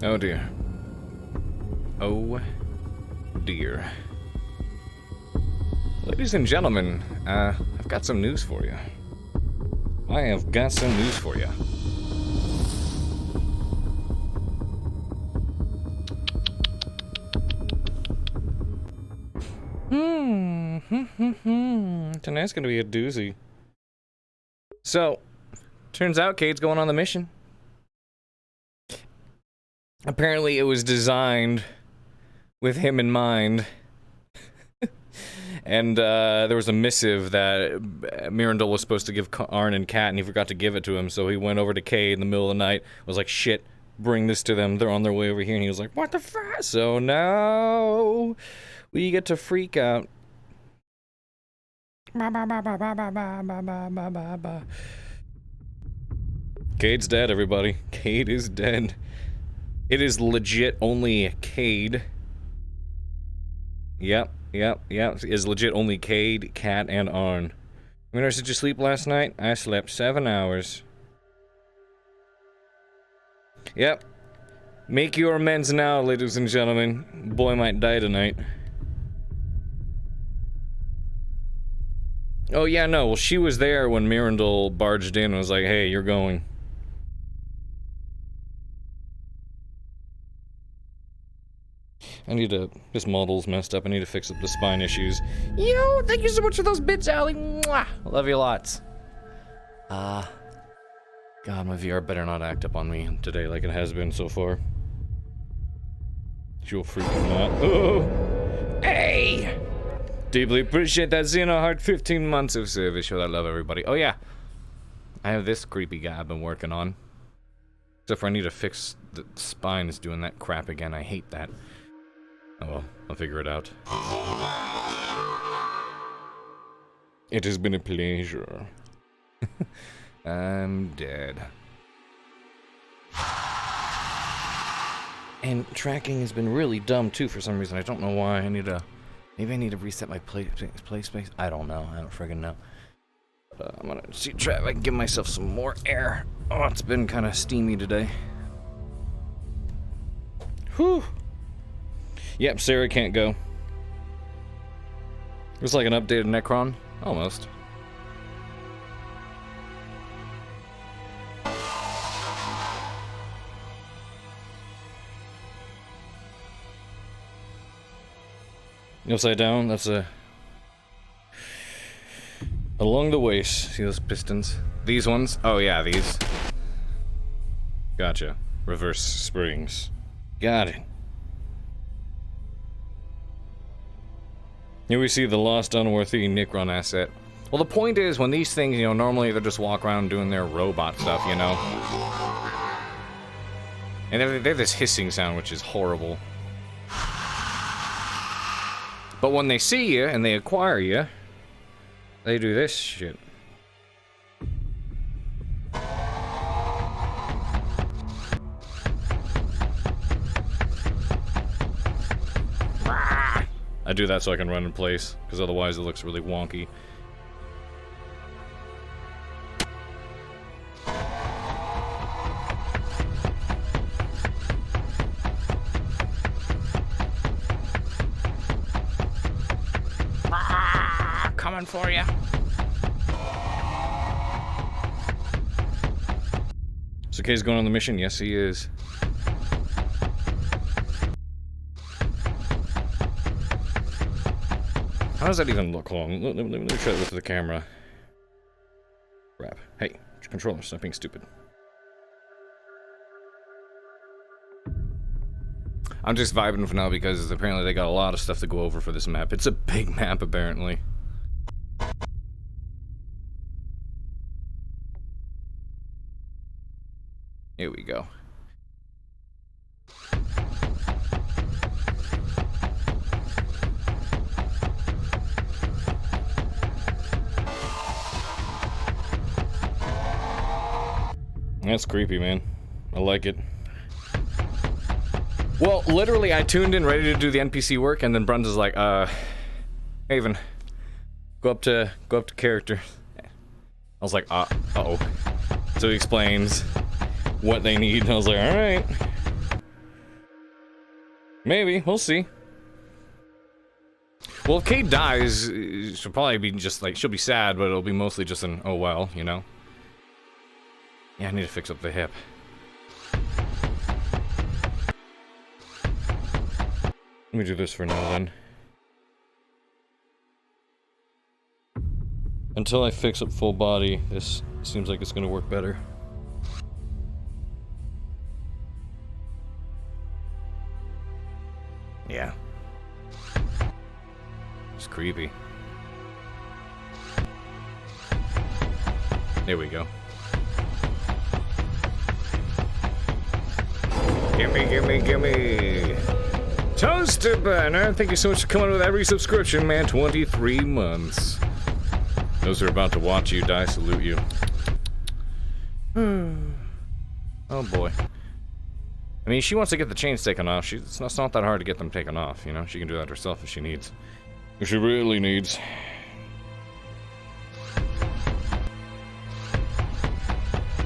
Oh dear. Oh dear. Ladies and gentlemen, I've got some news for you. I have got some news for you. Tonight's gonna be a doozy. So, turns out Cade's going on the mission. Apparently it was designed with him in mind. And there was a missive that Mirandol was supposed to give Arn and Kat, and he forgot to give it to him, so he went over to Cade in the middle of the night, was like, shit, bring this to them, they're on their way over here, and he was like, what the fuck? So now we get to freak out. Cade's dead, everybody. Cade is dead. It is legit only Cade. Yep. Is legit only Cade, Kat, and Arn. Winners, did you sleep last night? I slept 7 hours. Yep. Make your amends now, ladies and gentlemen. Boy might die tonight. Oh yeah, no, well she was there when Mirandol barged in and was like, hey, you're going. I need to, this model's messed up, I need to fix up the spine issues. Yo, thank you so much for those bits, Allie. Mwah. Love you lots. God, my VR better not act up on me today like it has been so far. You'll freaking not. Oh! Hey! Deeply appreciate that, Xenoheart. 15 months of service. Show that love, everybody. Oh yeah, I have this creepy guy I've been working on. Except for I need to fix the spine is doing that crap again. I hate that. Oh well, I'll figure it out. It has been a pleasure. I'm dead. And tracking has been really dumb too for some reason. I don't know why. Maybe I need to reset my play space. I don't know. I don't friggin' know. I'm gonna see if I can give myself some more air. Oh, it's been kind of steamy today. Whew. Yep, Sarah can't go. It's like an updated Necron. Almost. Upside down, that's along the waist. See those pistons? These ones? Oh yeah, these. Gotcha. Reverse springs. Got it. Here we see the lost unworthy Necron asset. Well, the point is, when these things, you know, normally they just walk around doing their robot stuff, you know? And they have this hissing sound, which is horrible. But when they see you, and they acquire you, they do this shit. I do that so I can run in place, because otherwise it looks really wonky. Coming for you. So Cade's going on the mission? Yes, he is. How does that even look long? Let me try to look at the camera. Crap. Hey, controller, stop being stupid. I'm just vibing for now because apparently they got a lot of stuff to go over for this map. It's a big map, apparently. Here we go. That's creepy, man. I like it. Well, literally, I tuned in ready to do the NPC work, and then Bruns is like, Haven, go up to character. I was like, uh-oh. So he explains what they need, and I was like, alright. Maybe, we'll see. Well, if Cade dies, she'll probably be just like, she'll be sad, but it'll be mostly just an, oh well, you know? Yeah, I need to fix up the hip. Let me do this for now, then. Until I fix up full body, this seems like it's gonna work better. Yeah. It's creepy. There we go. Gimme, gimme, gimme! Toaster Burner, thank you so much for coming with every subscription, man. 23 months. Those who are about to watch you die salute you. Oh boy. I mean, she wants to get the chains taken off. It's not that hard to get them taken off, you know? She can do that herself if she needs. If she really needs.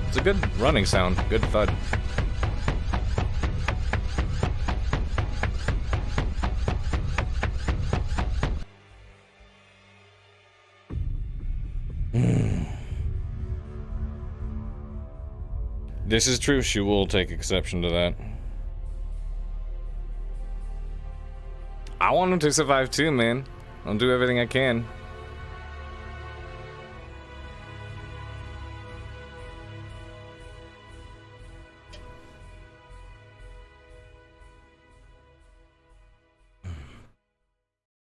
It's a good running sound. Good thud. This is true, she will take exception to that. I want him to survive too, man. I'll do everything I can.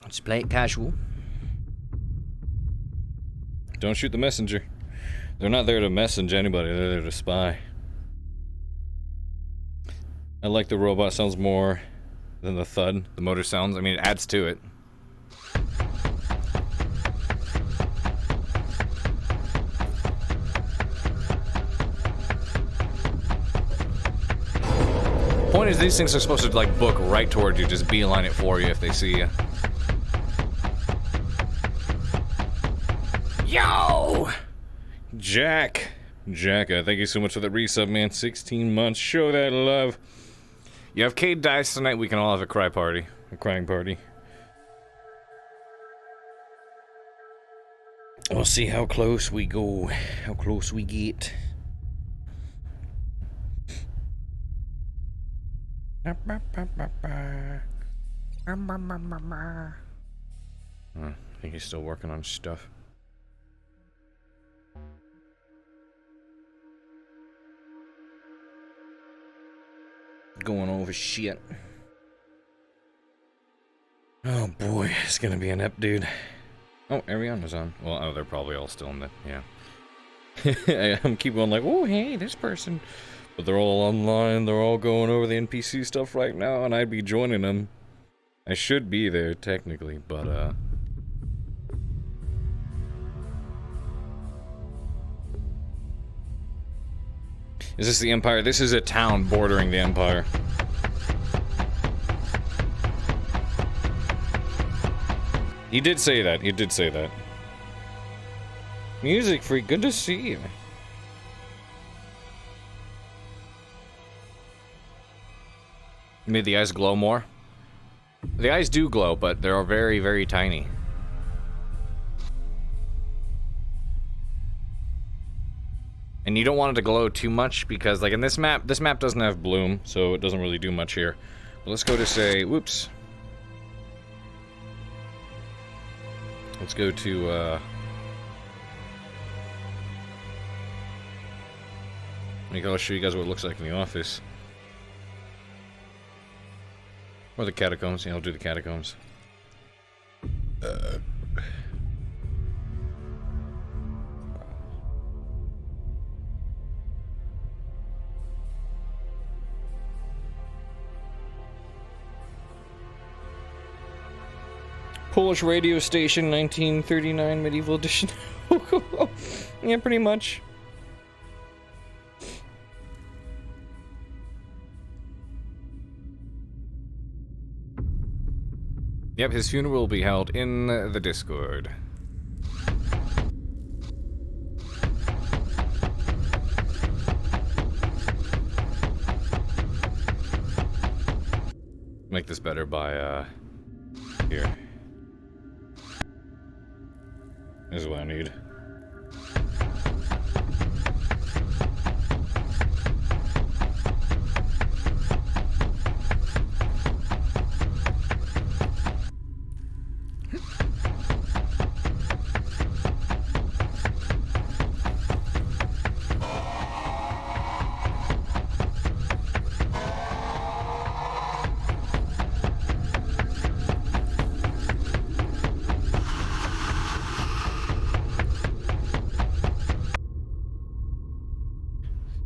Let's play it casual. Don't shoot the messenger. They're not there to message anybody, they're there to spy. I like the robot sounds more than the thud, the motor sounds. I mean, it adds to it. Point is, these things are supposed to, like, book right towards you, just beeline it for you if they see you. Yo! Jack, thank you so much for the resub, man. 16 months, show that love. Yeah, if Cade dies tonight, we can all have a cry party. A crying party. We'll see how close we go. How close we get. I think he's still working on stuff. Going over shit. Oh boy, it's gonna be an ep, dude. Oh, Ariana's on. Well, oh, they're probably all still in the, yeah. I'm keep going like, oh, hey, this person. But they're all online, they're all going over the NPC stuff right now, and I'd be joining them. I should be there, technically, but, Is this the Empire? This is a town bordering the Empire. He did say that. He did say that. Music Freak, good to see you. You made the eyes glow more? The eyes do glow, but they're very, very tiny. And you don't want it to glow too much because, like, in this map doesn't have bloom, so it doesn't really do much here. But let's go to, say, whoops. Let's go to, let me go show you guys what it looks like in the office. Or the catacombs. Yeah, I'll do the catacombs. Polish radio station, 1939 medieval edition. Yeah, pretty much. Yep, his funeral will be held in the Discord. Make this better by, here. This is what I need.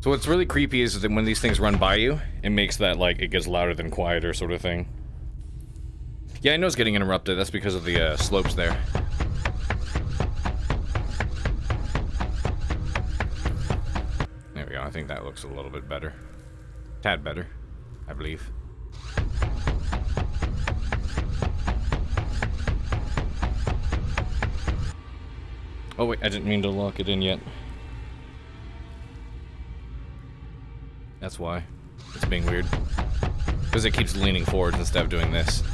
So what's really creepy is that when these things run by you, it makes that, like, it gets louder than quieter sort of thing. Yeah, I know it's getting interrupted. That's because of the slopes there. There we go. I think that looks a little bit better. Tad better, I believe. Oh wait, I didn't mean to lock it in yet. That's why. It's being weird. Because it keeps leaning forwards instead of doing this.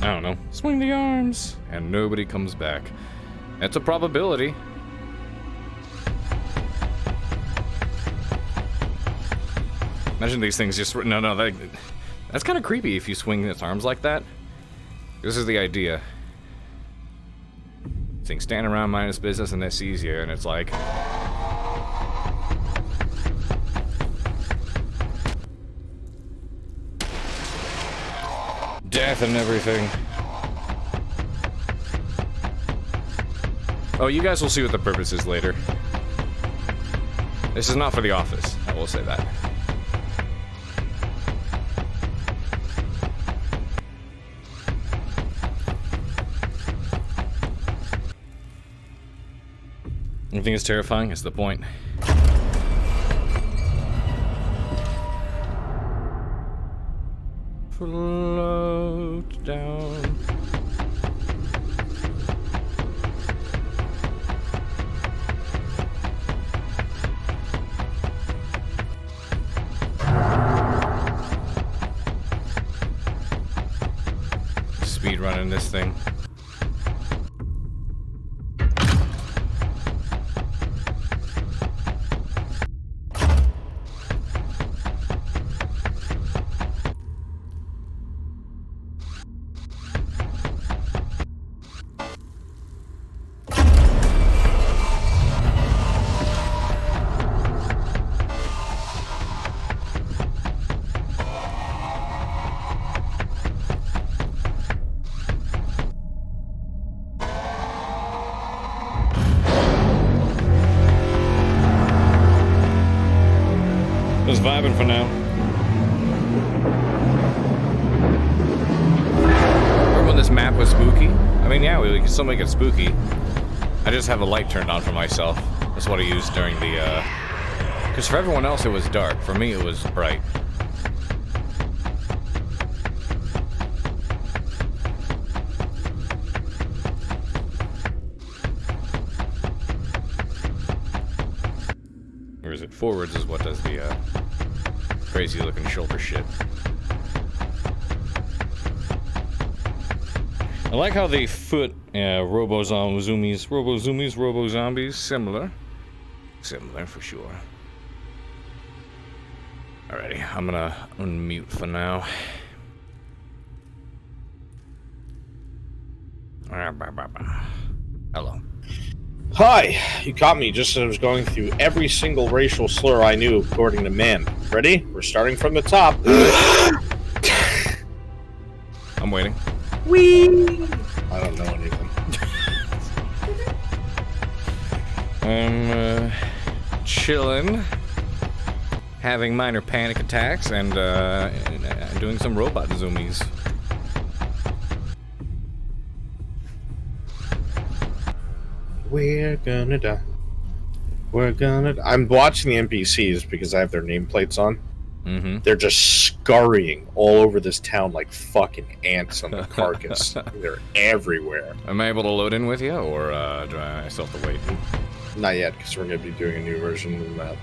I don't know. Swing the arms! And nobody comes back. That's a probability. Imagine these things just... No, that's kind of creepy if you swing its arms like that. This is the idea. Things stand around, mind its business, and it sees you, and it's like... death and everything. Oh, you guys will see what the purpose is later. This is not for the office, I will say that. You think it's terrifying? That's the point. Float down. Speed running this thing. Just vibing for now. Remember when this map was spooky? I mean, yeah, we can still make it spooky. I just have a light turned on for myself. That's what I used during the, because for everyone else it was dark. For me, it was bright. Or is it forwards is what does the, crazy looking shoulder shit. I like how the foot, robo-zombies, similar. Similar for sure. Alrighty, I'm gonna unmute for now. Hello. Hi, you caught me just as I was going through every single racial slur I knew according to man. Ready? We're starting from the top. I'm waiting. Whee! I don't know anything. I'm chilling, having minor panic attacks, and doing some robot zoomies. We're gonna die. We're gonna die. I'm watching the NPCs because I have their nameplates on. Mm-hmm. They're just scurrying all over this town like fucking ants on the carcass. They're everywhere. Am I able to load in with you, or do I still have to wait? Not yet, because we're going to be doing a new version of the map.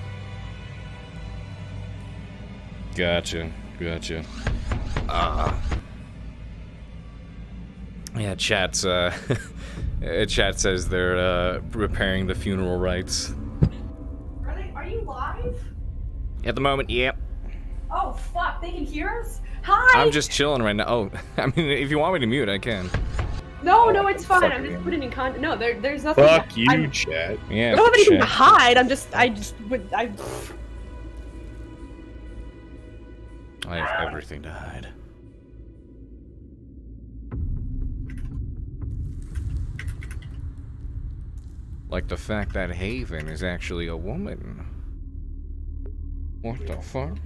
Gotcha. Yeah, chat says they're repairing the funeral rites. Are you live? At the moment, yep. Oh fuck, they can hear us? Hi! I'm just chilling right now. Oh, I mean, if you want me to mute, I can. No, it's fine. I'm fucking just putting in content. No, there's nothing. Fuck you, chat. Yeah. I don't have anything to chat. hide. I have everything to hide. Like the fact that Haven is actually a woman. What the fuck?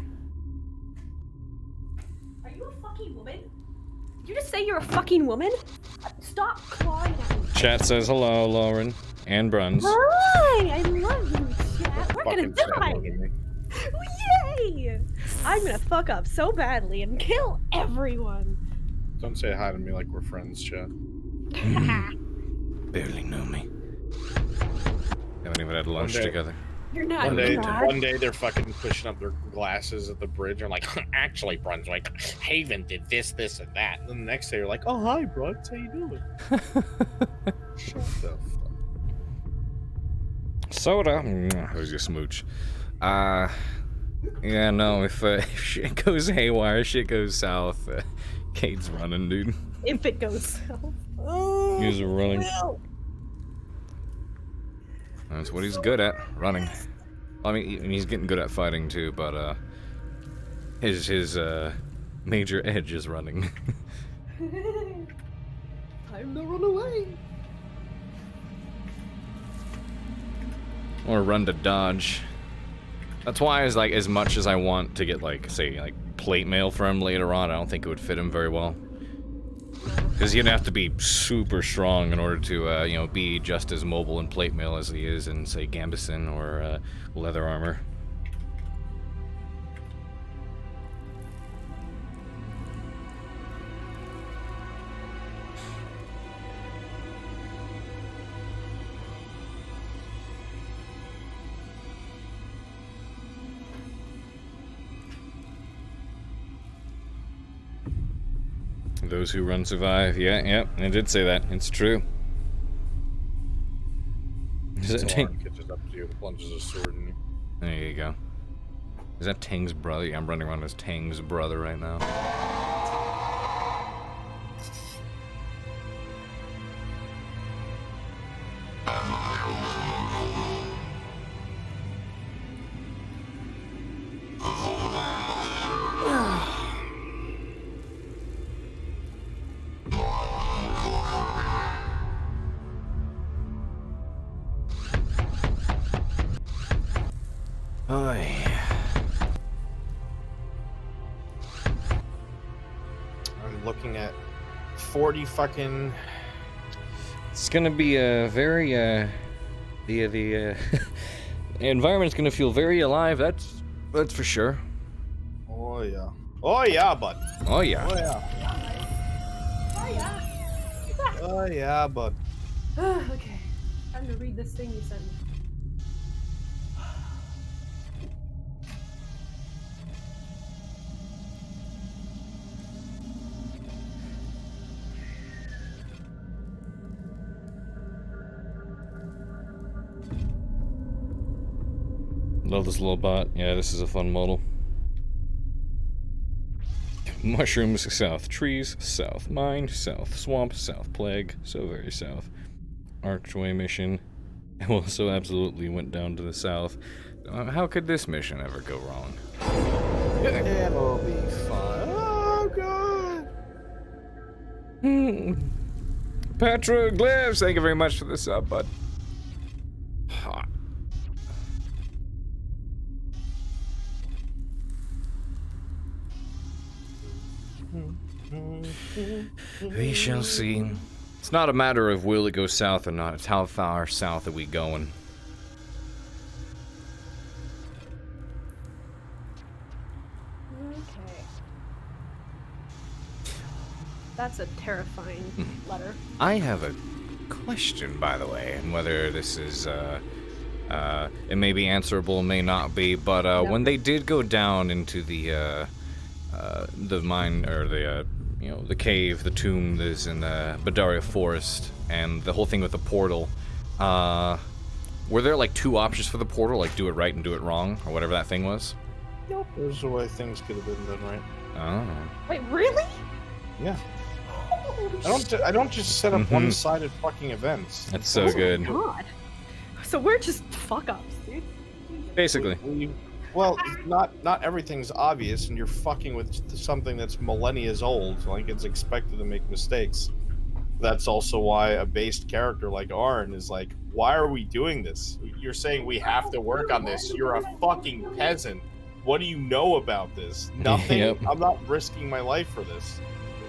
Are you a fucking woman? Did you just say you're a fucking woman? Stop clawing at me. Chat says hello, Lauren and Bruns. Hi! I love you, chat. We're gonna Fucking chat die! loving me. Yay! I'm gonna fuck up so badly and kill everyone. Don't say hi to me like we're friends, chat. Barely know me. Haven't even had lunch One day. together. You're not One day they're fucking pushing up their glasses at the bridge. I'm like, actually, Brunswick, Haven did this, and that. And then the next day, you're like, oh, hi, Bruns, how you doing? Shut the fuck. Soda. Who's your smooch? Yeah, no, if shit goes haywire, shit goes south, Cade's running, dude. If it goes south. Oh, He's running. no. That's what he's good at, running. I mean, he's getting good at fighting too, but his major edge is running. Time to run away. Or run to dodge. That's why, as much as I want to get say plate mail for him later on, I don't think it would fit him very well. Because he'd have to be super strong in order to, be just as mobile in plate mail as he is in, say, Gambison or leather armor. Those who run survive. Yeah, I did say that. It's true. Is that Alarm catches up to you, plunges a sword in you. There you go. Is that Tang's brother? Yeah, I'm running around as Tang's brother right now. I'm looking at 40 fucking... It's gonna be a very, the environment's gonna feel very alive, that's for sure. Oh, yeah. Oh, yeah, bud. Oh, yeah. Oh, yeah. Oh, yeah. Oh, yeah, bud. Okay. Time to read this thing you sent me. Love this little bot. Yeah, this is a fun model. Mushrooms, south. Trees, south. Mine, south. Swamp, south. Plague, so very south. Archway mission. Also absolutely went down to the south. How could this mission ever go wrong? It'll be fine. Oh, God. Petroglyphs, thank you very much for the sub, bud. We shall see. It's not a matter of will it go south or not, it's how far south are we going. Okay. That's a terrifying letter. I have a question, by the way, and whether this is, it may be answerable, may not be, but, when they did go down into the mine, or the, you know, the cave, the tomb that is in the Badaria Forest, and the whole thing with the portal, were there, like, 2 options for the portal, like, do it right and do it wrong, or whatever that thing was? Nope. There's a way things could have been done right. Oh. Wait, really? Yeah. Holy I don't just set up one-sided fucking events. That's so good. God. So we're just fuck-ups, dude. Basically. Well, not everything's obvious, and you're fucking with something that's millennia old. Like, it's expected to make mistakes. That's also why a based character like Arn is like, why are we doing this? You're saying we have to work on this. You're a fucking peasant. What do you know about this? Nothing. Yep. I'm not risking my life for this.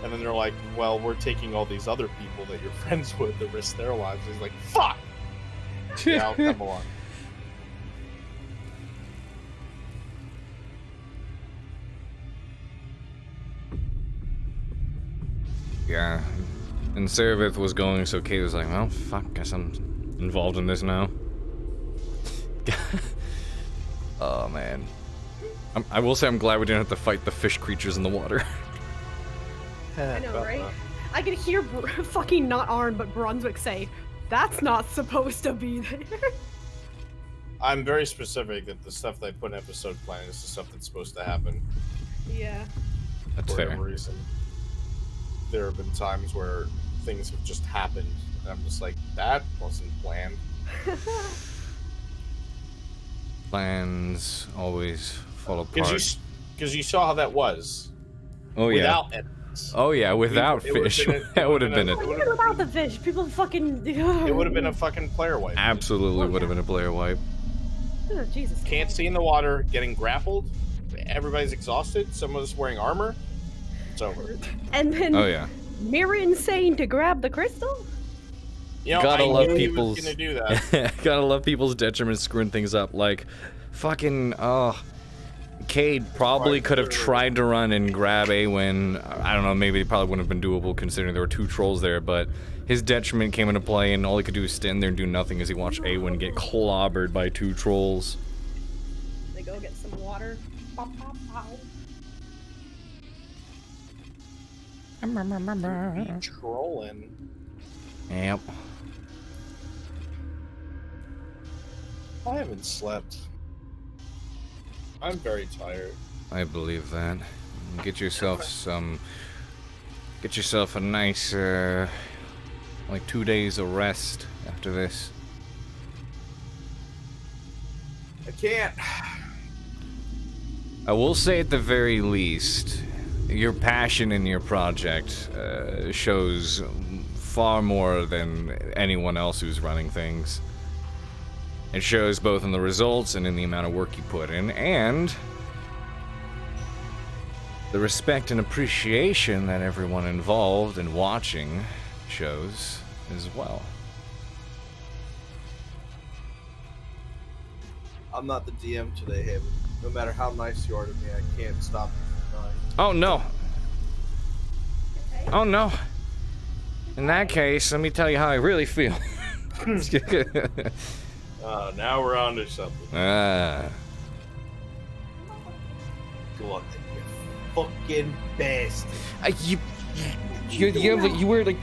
And then they're like, well, we're taking all these other people that you're friends with to risk their lives. He's like, fuck! Yeah, I'll come along. Yeah. And Serevith was going, so Cade was like, well, fuck, guess I'm involved in this now. Oh, man. I will say I'm glad we didn't have to fight the fish creatures in the water. I know, right? I could hear fucking not Arn, but Brunswick say, that's not supposed to be there. I'm very specific that the stuff they put in episode plan is the stuff that's supposed to happen. Yeah. That's For fair. whatever reason. There have been times where things have just happened, and I'm just like, that wasn't planned. Plans always fall apart. Because you saw how that was. Oh, yeah. Without evidence. Oh, yeah, without fish. That would have been a... Even without the fish, people fucking... It would have been a fucking player wipe. Absolutely would have been a player wipe. Oh, Jesus. Can't see in the water, getting grappled, everybody's exhausted, someone's wearing armor, it's over. And then Oh, yeah. Mirren saying to grab the crystal? You know, Gotta I love knew he people's... was gonna do that. Gotta love people's detriment screwing things up. Like, fucking, Cade probably could have tried to run and grab Awen. I don't know, maybe it probably wouldn't have been doable considering there were 2 trolls there, but his detriment came into play and all he could do is stand there and do nothing as he watched Awen get clobbered by 2 trolls. They go get some water. Pop, pop, pop. Be trolling. Yep. I haven't slept. I'm very tired. I believe that. Get yourself a nice, like 2 days of rest after this. I can't. I will say at the very least, your passion in your project shows far more than anyone else who's running things. It shows both in the results and in the amount of work you put in, and the respect and appreciation that everyone involved in watching shows as well. I'm not the DM today, Haven. No matter how nice you are to me, I can't stop you from crying. Oh no. Oh no. In that case, let me tell you how I really feel. Now we're on to something. Ah. Go on, then, you fucking bastard. You wear like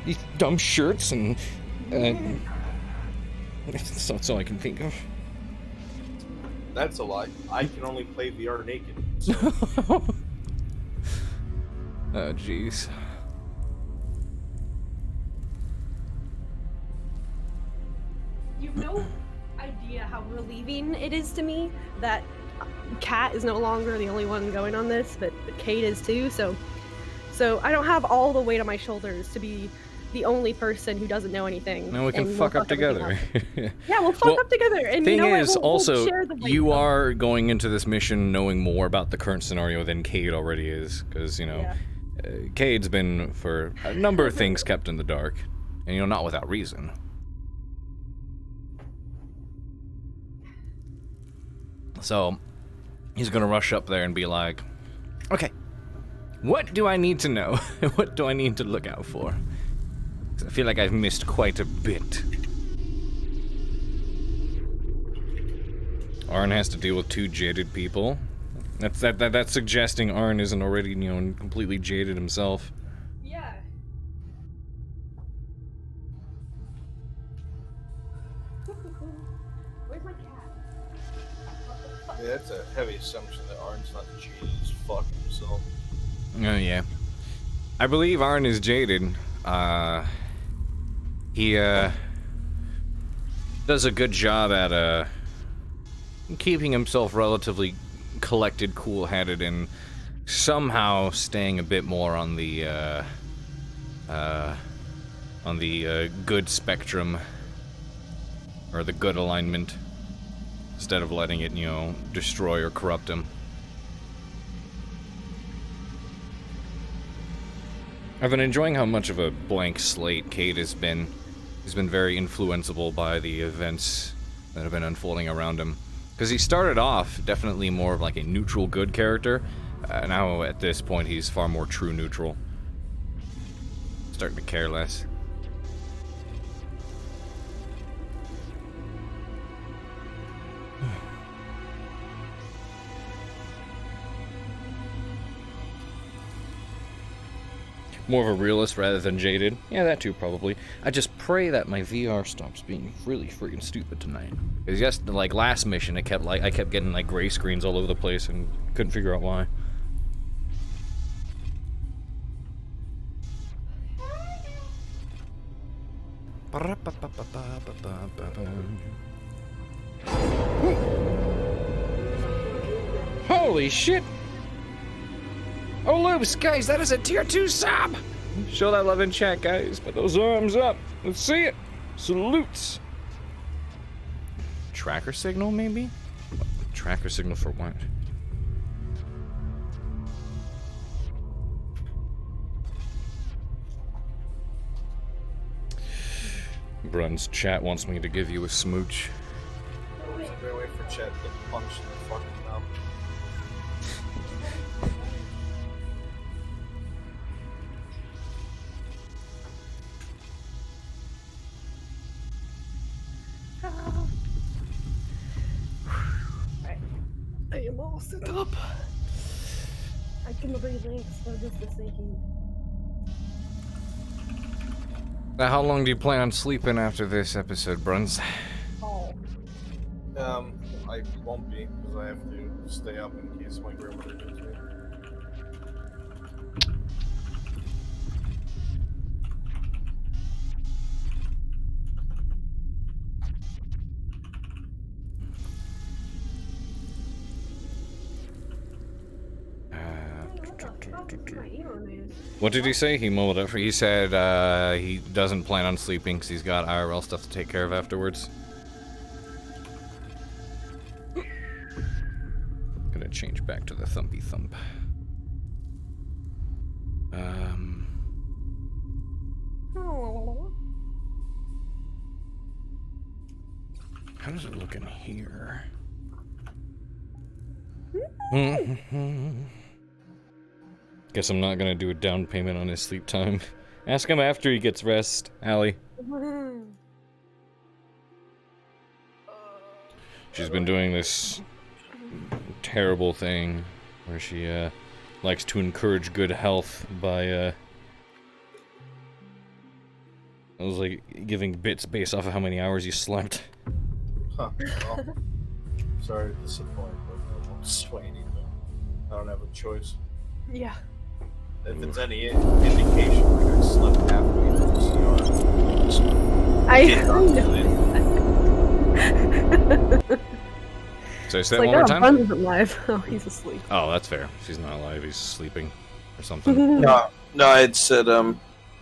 these dumb shirts and that's all I can think of. That's a lie. I can only play VR naked. Oh jeez. You've no idea how relieving it is to me that Kat is no longer the only one going on this, but Cade is too. So I don't have all the weight on my shoulders to be the only person who doesn't know anything. Now we can and fuck we'll up together. Yeah, we'll fuck up together. And Thing you know what? is, We'll also, share the weight, you though. are going into this mission knowing more about the current scenario than Cade already is, because, you know, Cade's been, for a number of things, kept in the dark, and, you know, not without reason. So, he's gonna rush up there and be like, okay, What do I need to know? What do I need to look out for? 'Cause I feel like I've missed quite a bit. Arn has to deal with 2 jaded people. That's suggesting Arn isn't already, completely jaded himself. Yeah. Where's my cat? Yeah, that's a heavy assumption that Arn's not jaded as fuck himself. Oh, yeah. I believe Arn is jaded. He, does a good job at, keeping himself relatively collected, cool-headed, and somehow staying a bit more on the good spectrum, or the good alignment, instead of letting it, destroy or corrupt him. I've been enjoying how much of a blank slate Cade has been. He's been very influenceable by the events that have been unfolding around him. Because he started off definitely more of like a neutral good character. Now at this point he's far more true neutral. Starting to care less. More of a realist rather than jaded. Yeah, that too, probably. I just pray that my VR stops being really freaking stupid tonight. Because yes, like last mission, I kept getting like gray screens all over the place and couldn't figure out why. Holy shit! Oh, Loops, guys, that is a tier 2 sub! Show that love in chat, guys. Put those arms up. Let's see it. Salutes. Tracker signal, maybe? Tracker signal for what? Brun's chat wants me to give you a smooch. There's a great way for Chet to get punched in the fucking mouth. I am all set up. I can breathe legs for just a second. Now, how long do you plan on sleeping after this episode, Bruns? Oh. I won't be, because I have to stay up in case my grandmother needs me. What did he say? He mulled it. He said he doesn't plan on sleeping because he's got IRL stuff to take care of afterwards. Gonna change back to the thumpy thump. How does it look in here? Guess I'm not gonna do a down payment on his sleep time. Ask him after he gets rest, Allie. She's been doing this terrible thing where she likes to encourage good health by I was like giving bits based off of how many hours you slept. Huh, well, sorry to disappoint, but I won't sway anything. I don't have a choice. Yeah. If it's any indication, like I slept halfway through the CR. I did not do it. So I say It's that one more time? Bun isn't alive. Oh, he's asleep. Oh, that's fair. She's not alive. He's sleeping or something. No, I'd said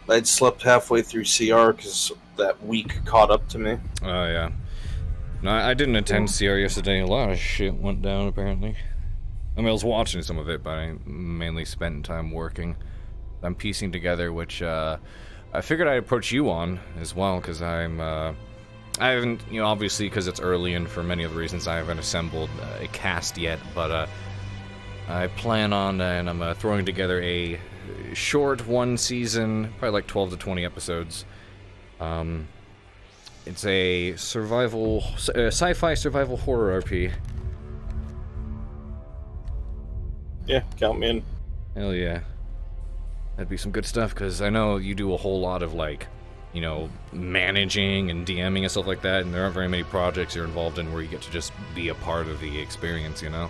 I'd slept halfway through CR because that week caught up to me. Oh, yeah. No, I didn't attend CR yesterday. A lot of shit went down, apparently. I mean, I was watching some of it, but I mainly spent time working. I'm piecing together, which, I figured I'd approach you on as well, because I haven't, obviously, because it's early and for many of the reasons I haven't assembled a cast yet, but, I plan on, and I'm throwing together a short one season, probably like 12 to 20 episodes. It's a sci-fi survival horror RP. Yeah, count me in. Hell yeah. That'd be some good stuff, because I know you do a whole lot of, like, you know, managing and DMing and stuff like that, and there aren't very many projects you're involved in where you get to just be a part of the experience, you know?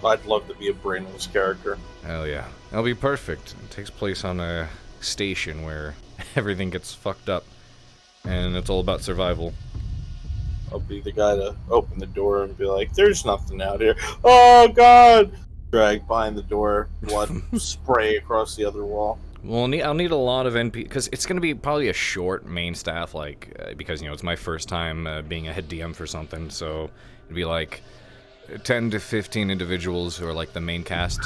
I'd love to be a brainless character. Hell yeah. That'll be perfect. It takes place on a station where everything gets fucked up, and it's all about survival. I'll be the guy to open the door and be like, there's nothing out here. Oh, God! Drag behind the door, blood spray across the other wall. Well, I'll need a lot of NP, because it's going to be probably a short main staff, like, because, you know, it's my first time being a head DM for something, so it'd be like 10 to 15 individuals who are like the main cast.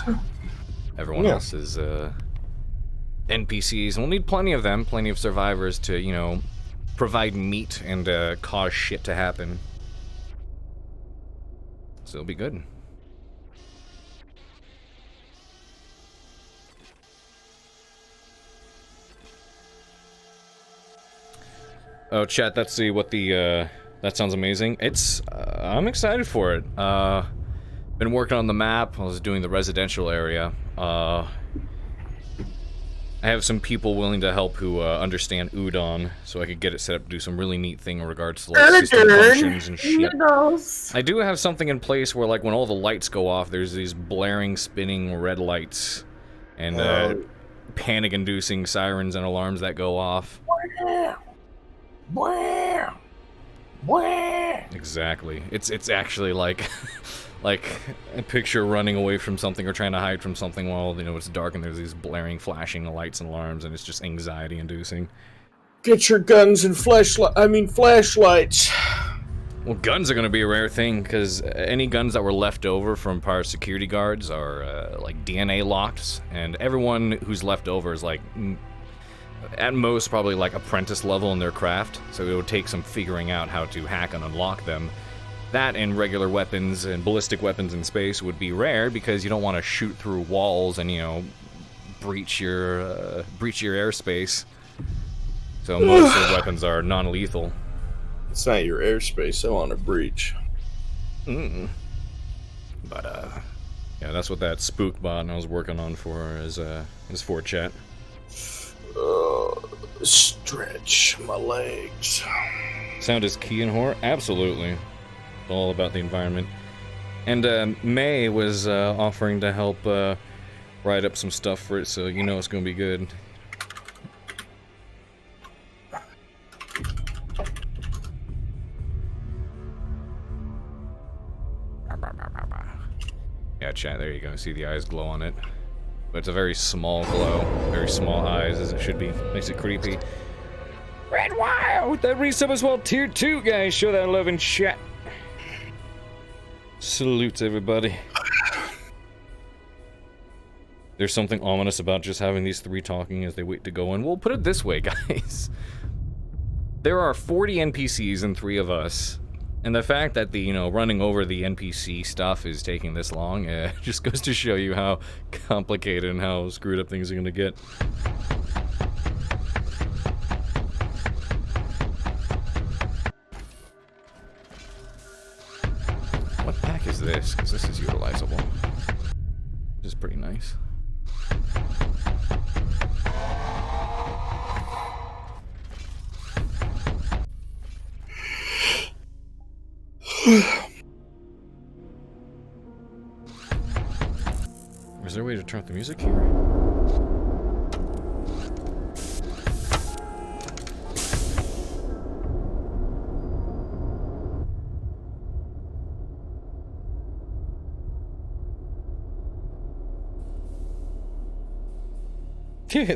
Everyone else is NPCs, and we'll need plenty of them, plenty of survivors to, you know, provide meat and cause shit to happen. So it'll be good. Oh, chat, let's see what the, that sounds amazing. It's, I'm excited for it. Been working on the map. I was doing the residential area. I have some people willing to help who understand Udon, so I could get it set up to do some really neat thing in regards to like system functions and shit. I do have something in place where, like, when all the lights go off, there's these blaring, spinning red lights, and panic-inducing sirens and alarms that go off. Exactly. It's actually like like a picture running away from something or trying to hide from something while, you know, it's dark and there's these blaring, flashing lights and alarms, and it's just anxiety inducing. Get your guns and flashlights. Well, guns are gonna be a rare thing, because any guns that were left over from prior security guards are like DNA locked, and everyone who's left over is like at most probably like apprentice level in their craft, so it would take some figuring out how to hack and unlock them. That and regular weapons and ballistic weapons in space would be rare, because you don't want to shoot through walls and, you know, breach your airspace. So most of the weapons are non-lethal. It's not your airspace, I want to breach. But yeah, that's what that spook bot I was working on for is for, chat. Stretch my legs. Sound is key in horror? Absolutely. All about the environment. And May was offering to help write up some stuff for it, so you know it's gonna be good. Yeah, chat, there you go. See the eyes glow on it. But it's a very small glow. Very small eyes, as it should be. Makes it creepy. Red Wild! That resub as well. Tier 2, guys. Show that love in chat. Salutes, everybody. There's something ominous about just having these three talking as they wait to go in. We'll put it this way, guys. There are 40 NPCs and 3 of us. And the fact that the, you know, running over the NPC stuff is taking this long, just goes to show you how complicated and how screwed up things are gonna get. What pack is this? Because this is utilizable. This is pretty nice. Is there a way to turn up the music here?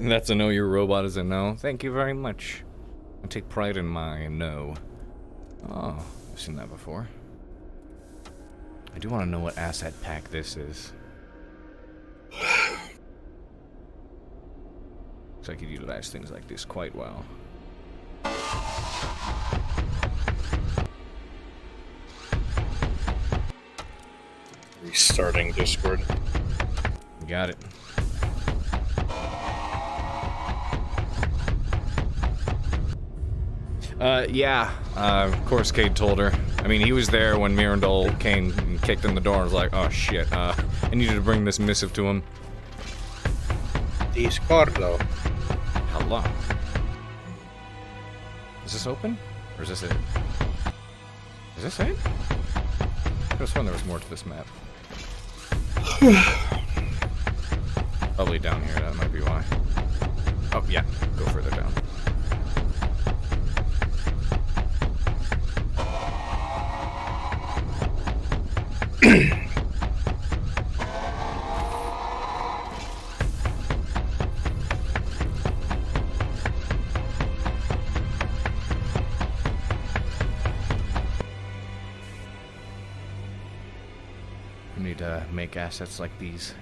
That's a no, your robot is a no. Thank you very much. I take pride in my no. Oh, I've seen that before. I do want to know what asset pack this is. Looks like I could utilize things like this quite well. Restarting Discord. You got it. Yeah, of course Cade told her. I mean, he was there when Mirandol came and kicked in the door and was like, oh shit, I needed to bring this missive to him. Discordo. Hello. Is this open? Or is this it? Is this it? I could have sworn there was more to this map. Probably down here, that might be why. Oh, yeah, go further down. We need to make assets like these.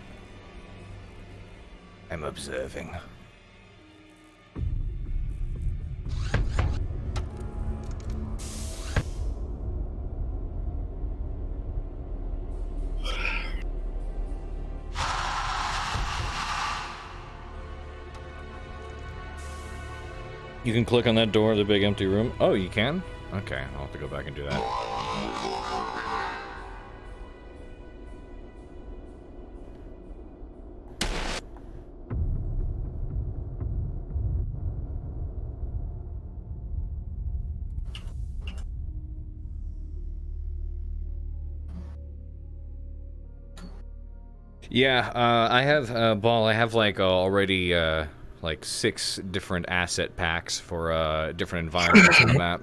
I'm observing. You can click on that door, the big empty room. Oh, you can? Okay, I'll have to go back and do that. Yeah, I have, Ball, I have like already like 6 different asset packs for different environments on the map.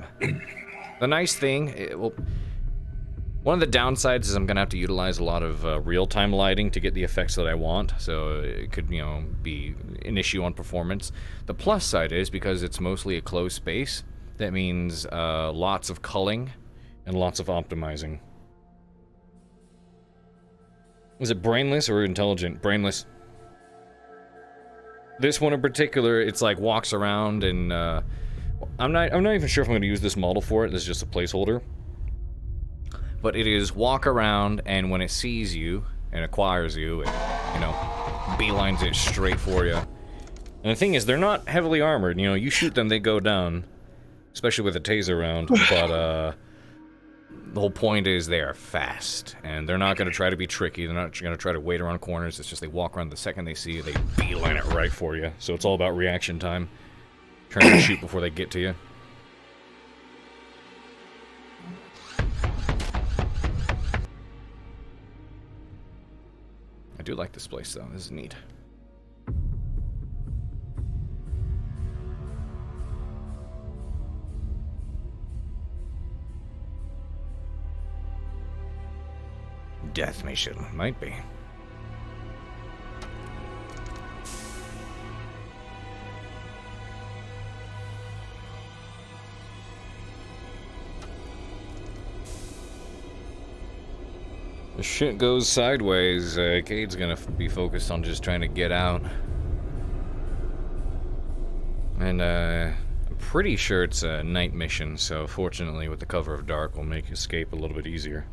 The nice thing, well, one of the downsides is I'm gonna have to utilize a lot of real-time lighting to get the effects that I want, so it could, you know, be an issue on performance. The plus side is, because it's mostly a closed space, that means lots of culling and lots of optimizing. Is it brainless or intelligent? Brainless. This one in particular, it's like walks around and I'm not even sure if I'm going to use this model for it. This is just a placeholder. But it is walk around, and when it sees you and acquires you, it, you know, beelines it straight for you. And the thing is, they're not heavily armored. You know, you shoot them, they go down, especially with a taser round. But the whole point is they are fast, and they're not going to try to be tricky. They're not going to try to wait around corners. It's just they walk around the second they see you, they beeline it right for you. So it's all about reaction time. Trying to shoot before they get to you. I do like this place, though. This is neat. Death mission. Might be. If shit goes sideways, Cade's gonna be focused on just trying to get out. And, I'm pretty sure it's a night mission, so fortunately with the cover of dark will make escape a little bit easier.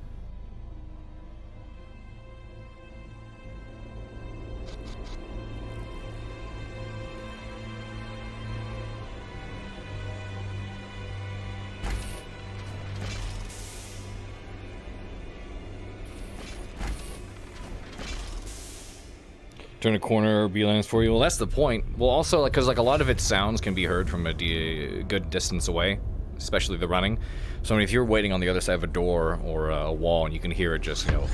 Turn a corner, beelines for you. Well, that's the point. Well, also, like, because like a lot of its sounds can be heard from a good distance away, especially the running. So I mean, if you're waiting on the other side of a door or a wall and you can hear it just, you know,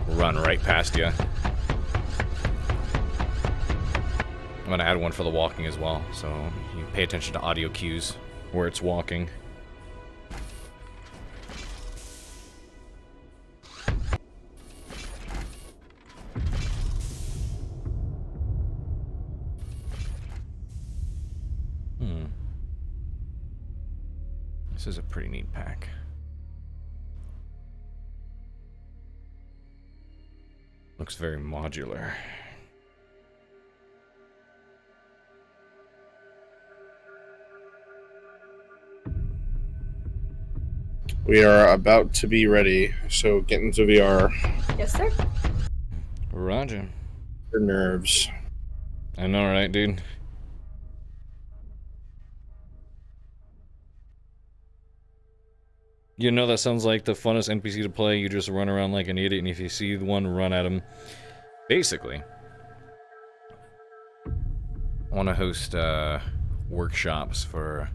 run right past you. I'm gonna add one for the walking as well, so you pay attention to audio cues where it's walking. This is a pretty neat pack. Looks very modular. We are about to be ready, so get into VR. Yes, sir. Roger. Your nerves. I know, right, dude? You know that sounds like the funnest NPC to play. You just run around like an idiot, and if you see one, run at him. Basically, I want to host workshops for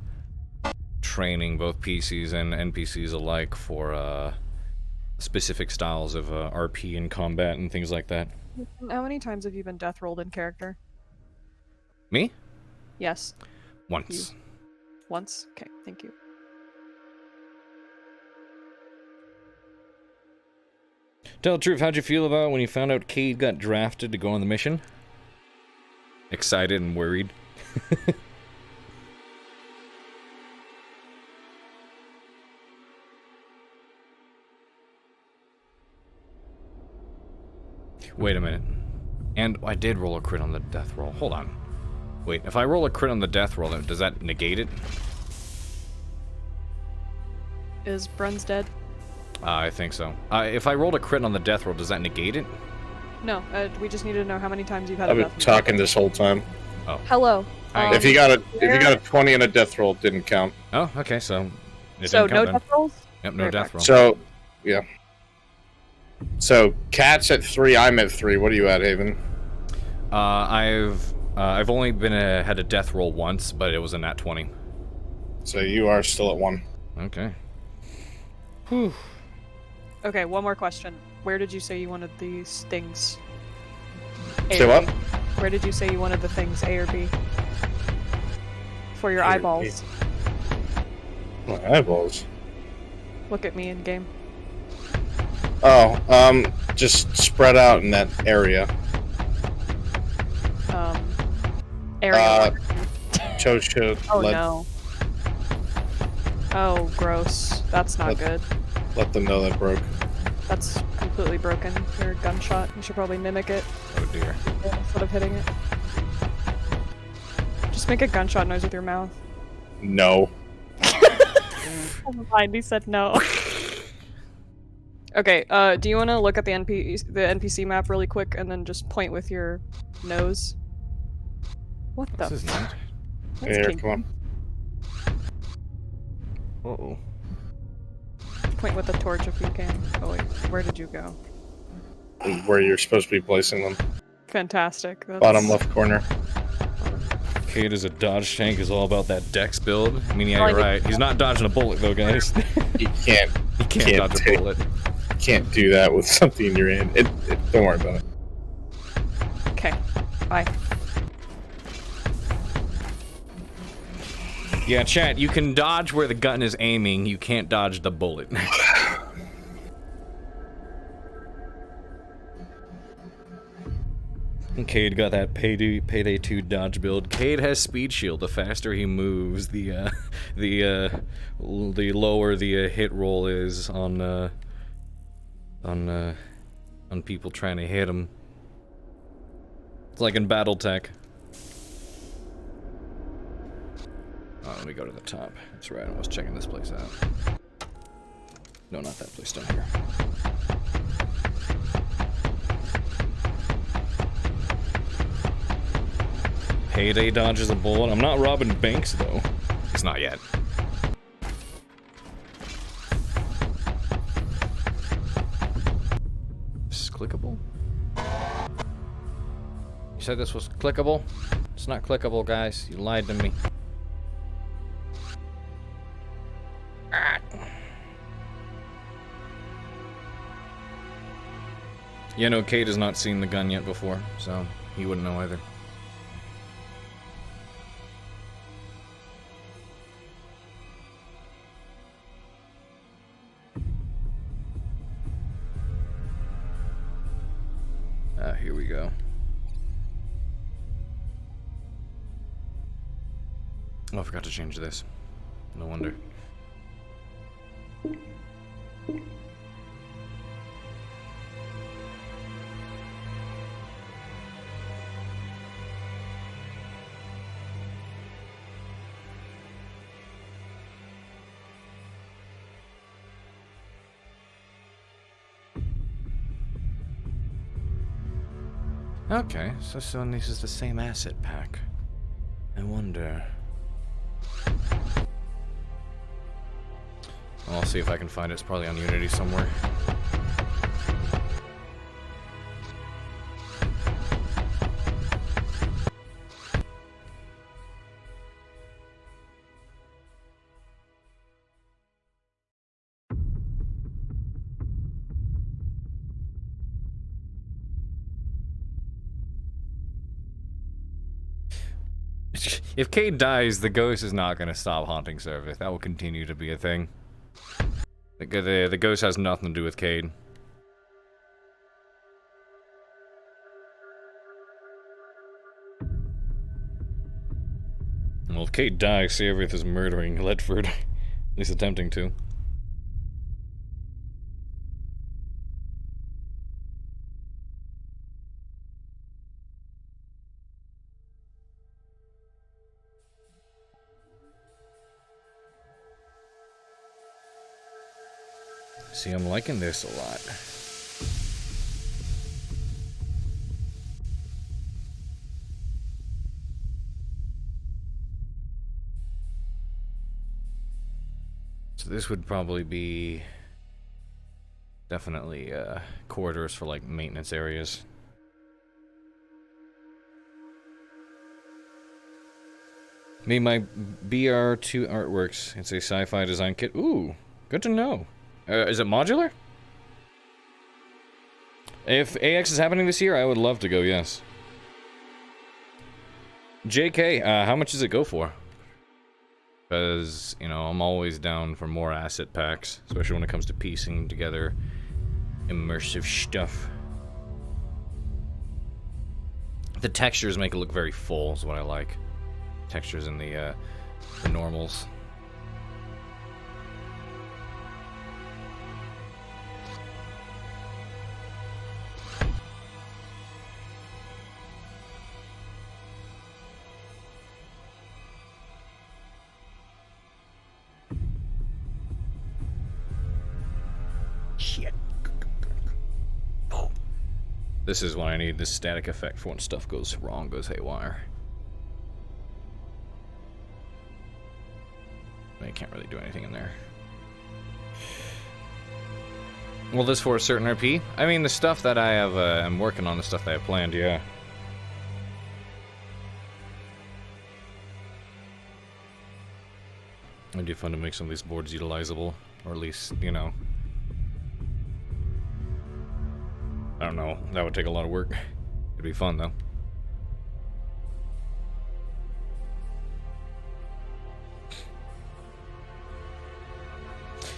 training both PCs and NPCs alike for specific styles of RP and combat and things like that. How many times have you been death rolled in character? Me? Yes. Once. Once? Okay, thank you. Tell the truth, how'd you feel about when you found out Cade got drafted to go on the mission? Excited and worried. Wait a minute. And I did roll a crit on the death roll. Hold on. Wait, if I roll a crit on the death roll, then does that negate it? Is Brun's dead? I think so. If I rolled a crit on the death roll, does that negate it? No, we just need to know how many times you've had I've a been death talking this whole time. Oh. Hello. If you got a 20 and a death roll, it didn't count. Oh, okay, so it So didn't no count then. death rolls? Yep, no Right death back. roll. So, yeah. So, Cat's at 3, I'm at 3. What are you at, Haven? I've only been had a death roll once, but it was a nat 20. So you are still at 1. Okay. Whew. Okay, one more question. Where did you say you wanted these things? A Say or what? B? Where did you say you wanted the things, A or B? For your A or B. eyeballs. My eyeballs. Look at me in game. Oh, just spread out in that area. Area. Chosha, Oh no. Oh, gross. That's not good. Let them know that broke. That's completely broken. Your gunshot. You should probably mimic it Oh dear. instead of hitting it. Just make a gunshot noise with your mouth. No. Never mind, he said no. Okay, do you want to look at the NPC map really quick and then just point with your nose? What the This is fuck? not. That's Here, kinky. come on. Uh-oh. Point with the torch if you can. Oh wait, where did you go? Where you're supposed to be placing them. Fantastic. That's... Bottom left corner. Cade is a dodge tank, is all about that dex build. I mean, yeah, Well, you're right. He's not dodging a bullet, though, guys. You can't He can't Can't dodge a take- bullet. can't do that with something in your hand. Don't worry about it. Okay, bye. Yeah, chat, you can dodge where the gun is aiming, you can't dodge the bullet. Cade got that Payday 2 dodge build. Cade has speed shield. The faster he moves, the lower the hit roll is on people trying to hit him. It's like in BattleTech. Oh, let me go to the top. That's right, I was checking this place out. No, not that place, down here. Payday dodges a bullet. I'm not robbing banks, though. It's not yet. This is clickable? You said this was clickable? It's not clickable, guys. You lied to me. Ah. Yeah, no, Cade has not seen the gun yet before, so he wouldn't know either. Here we go. Oh, I forgot to change this. No wonder. Okay, so this is the same asset pack. I wonder. I'll see if I can find it. It's probably on Unity somewhere. If Cade dies, the ghost is not going to stop haunting Service. That will continue to be a thing. The ghost has nothing to do with Cade. Well, if Cade dies, Servith is murdering Ledford. At least attempting to. See, I'm liking this a lot. So this would probably be definitely corridors for like maintenance areas. Made my BR2 artworks. It's a sci-fi design kit. Ooh, good to know. Is it modular? If AX is happening this year, I would love to go, yes. JK, how much does it go for? Because, you know, I'm always down for more asset packs, especially when it comes to piecing together immersive stuff. The textures make it look very full, is what I like. Textures in the normals. Shit. This is when I need this static effect for when stuff goes wrong, goes haywire. I can't really do anything in there. Well, this for a certain RP? I mean, the stuff that I have, I'm working on, the stuff that I have planned, yeah. It'd be fun to make some of these boards utilizable, or at least, you know. I don't know, that would take a lot of work. It'd be fun, though.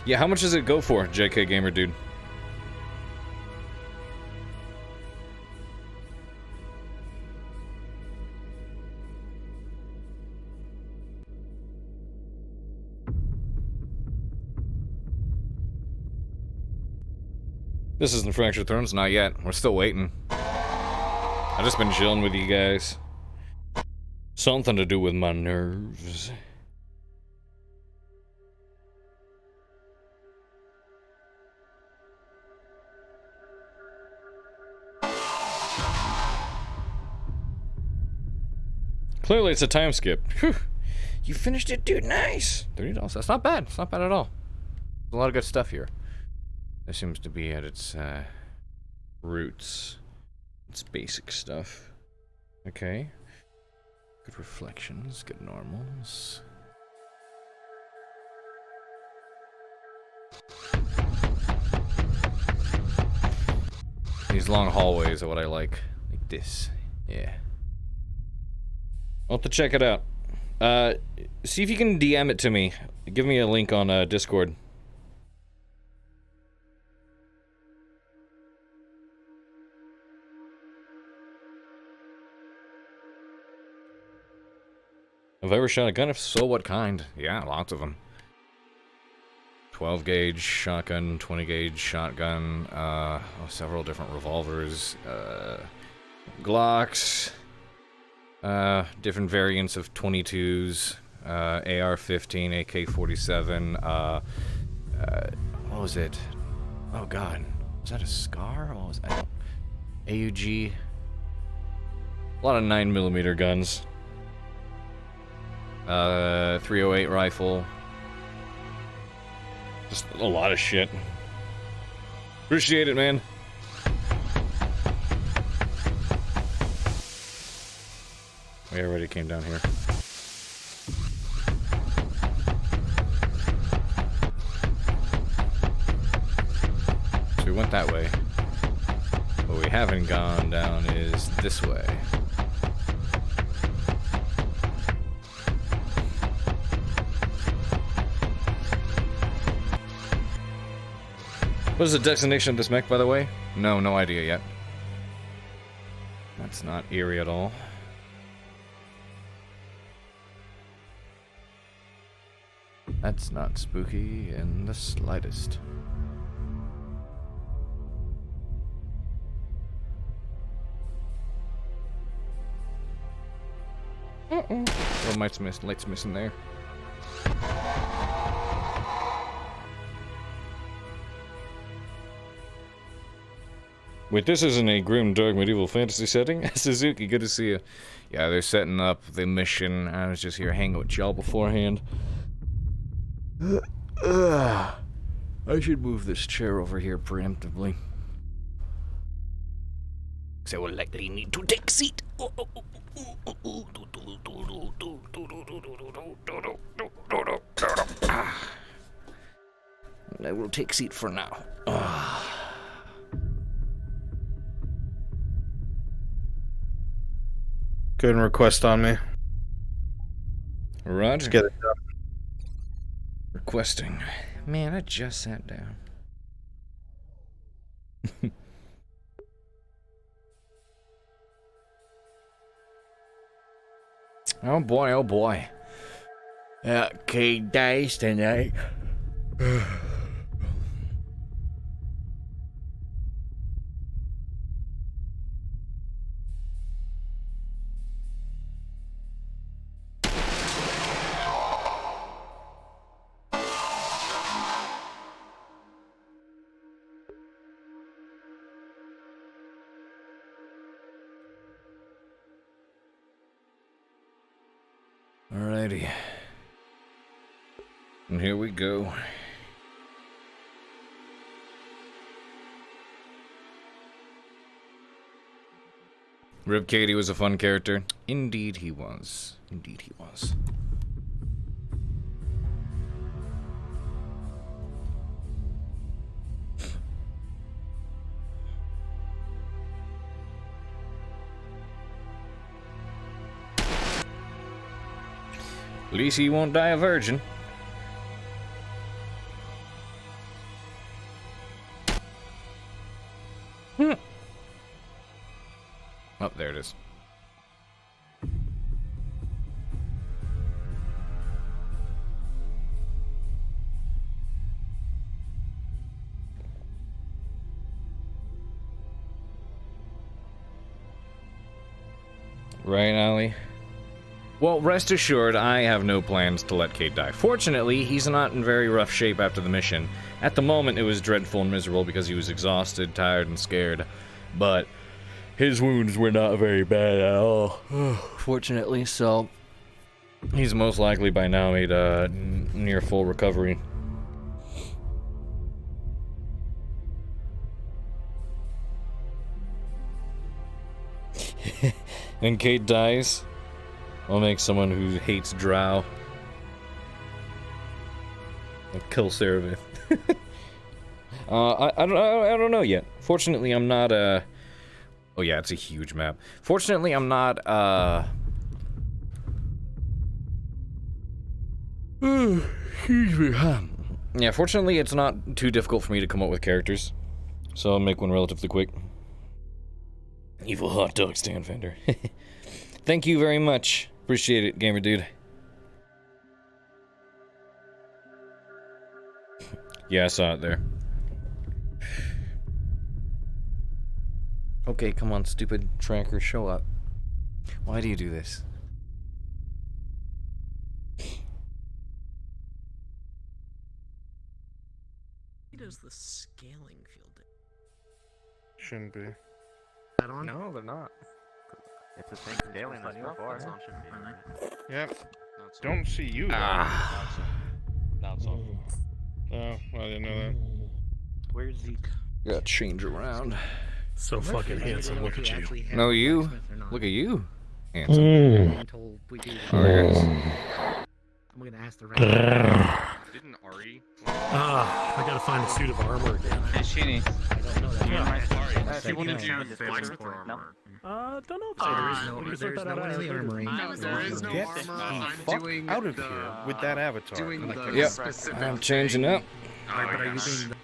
Yeah, how much does it go for, JK Gamer Dude? This isn't Fractured Thrones, not yet. We're still waiting. I've just been chilling with you guys. Something to do with my nerves. Clearly it's a time skip. Whew. You finished it, dude. Nice. $30. That's not bad. It's not bad at all. There's a lot of good stuff here. This seems to be at its roots. It's basic stuff. Okay. Good reflections, good normals. These long hallways are what I like. Like this. Yeah. I'll have to check it out. See if you can DM it to me. Give me a link on Discord. Have I ever shot a gun? If so, what kind? Yeah, lots of them. 12 gauge shotgun, 20 gauge shotgun, several different revolvers, Glocks, different variants of 22s, AR-15, AK-47, what was it? Oh god, was that a SCAR? What was that? AUG, A lot of 9mm guns. 308 rifle. Just a lot of shit. Appreciate it, man. We already came down here. So we went that way. What we haven't gone down is this way. What is the destination of this mech, by the way? No idea yet. That's not eerie at all. That's not spooky in the slightest. What light's missing there? Wait, this isn't a grim, dark, medieval fantasy setting? Suzuki, good to see you. Yeah, they're setting up the mission. I was just here hanging with y'all beforehand. I should move this chair over here preemptively. Because I will likely need to take a seat. I will take seat for now. Go ahead and request on me. Roger. Let's get it done. Requesting. Man, I just sat down. Oh boy, oh boy. Cade dies tonight. Alrighty. And here we go. Rip Cade was a fun character. Indeed he was. Indeed he was. At least he won't die a virgin. Oh, there it is. Right, Ollie? Well, rest assured, I have no plans to let Cade die. Fortunately, he's not in very rough shape after the mission. At the moment, it was dreadful and miserable because he was exhausted, tired, and scared. But his wounds were not very bad at all. Fortunately, so he's most likely by now made a near full recovery. And Cade dies. I'll make someone who hates Drow. I'll kill Cerevith. I don't know yet. Fortunately, I'm not oh yeah, it's a huge map. Fortunately, I'm not excuse me. Yeah, fortunately, it's not too difficult for me to come up with characters, so I'll make one relatively quick. Evil hot dog stand vendor. Thank you very much. Appreciate it, gamer dude. Yeah, I saw it there. Okay, come on, stupid tracker, show up. Why do you do this? Does the scaling feel? Shouldn't be. That on? No, they're not. It's the same scaling as before. Yep. Don't see you. Ah. Now it's off. Oh, I didn't know that. Where's Zeke? Gotta change around. So fucking handsome. Look at you. No, you. Look at you. Handsome. Oh, yes. I'm gonna ask the right. Didn't Ari? I gotta find a suit of armor again. Hey, Sheeny. Do you want to do blacksmith or armor? Don't know if There's no one in the armory. There is no Get armor. the I'm fuck doing out of here with that avatar. doing the Yep, specific I'm changing up. But are you doing the...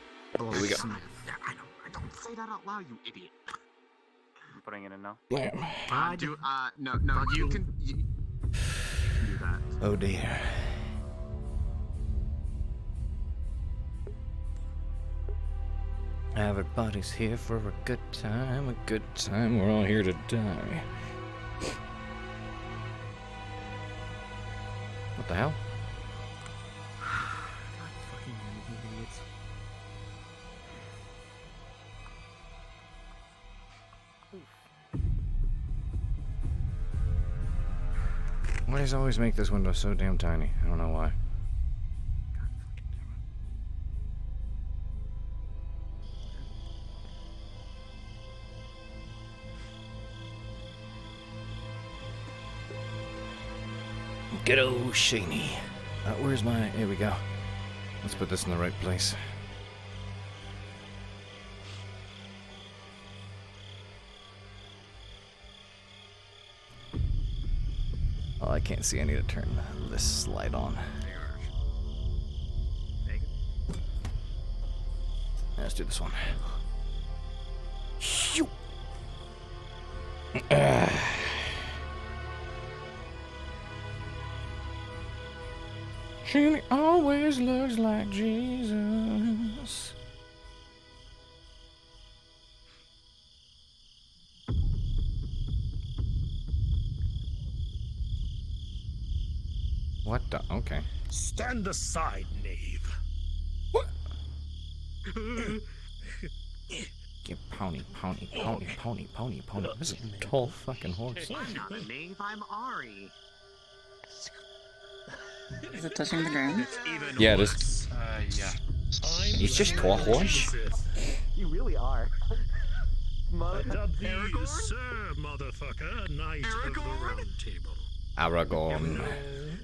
Here we go. I don't say that out loud, you idiot. I'm putting it in now. Blam. No, you can do that. Oh dear. Everybody's here for a good time, a good time. We're all here to die. What the hell? Fucking idiots. Why does it always make this window so damn tiny? I don't know why. Good old Shaney. Where's my... Here we go. Let's put this in the right place. Oh, I can't see. I need to turn this slide on. Let's do this one. Shoo. She always looks like Jesus. What the? Okay. Stand aside, knave. What? Get pony. This is a tall fucking horse. I'm not a knave, I'm Ari. Is it touching the ground? Yeah, it is. yeah. It's just tall horse. You really are. Dub thee, sir, motherfucker, knight of the round table. Aragorn.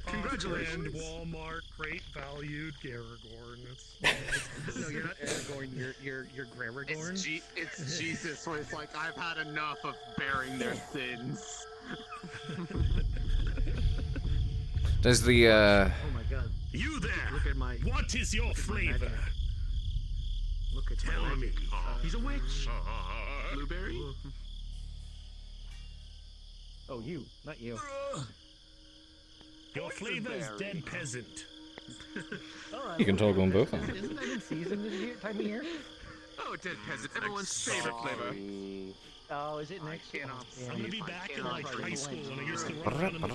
Congratulations. And Walmart, great valued Garagorn. No, you're not Aragorn, you're Gramagorn. It's Jesus, where it's like, I've had enough of bearing their sins. Does the Oh my god. You there! Look at my... What is your flavor? Look at Tell my... me. He's a witch. Blueberry? Oh, you, not you. Your flavor is dead peasant. you can toggle them both on. Isn't that in season this year, time of year? Oh, dead peasant, everyone's favorite flavor. Oh, is it next year? I'm gonna be back in like high school when I used to run around in the and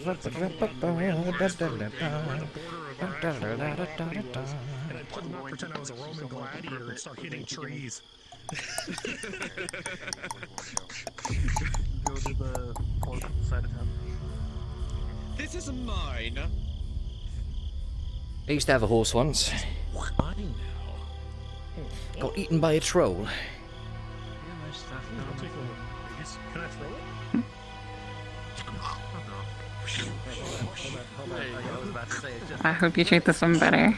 I'd not pretend I was a Roman gladiator and start hitting trees. Go to the port side of town. This is mine. I used to have a horse once. Mine now. Got eaten by a troll. I'll take one of these. Can I throw it? I hope you treat this one better.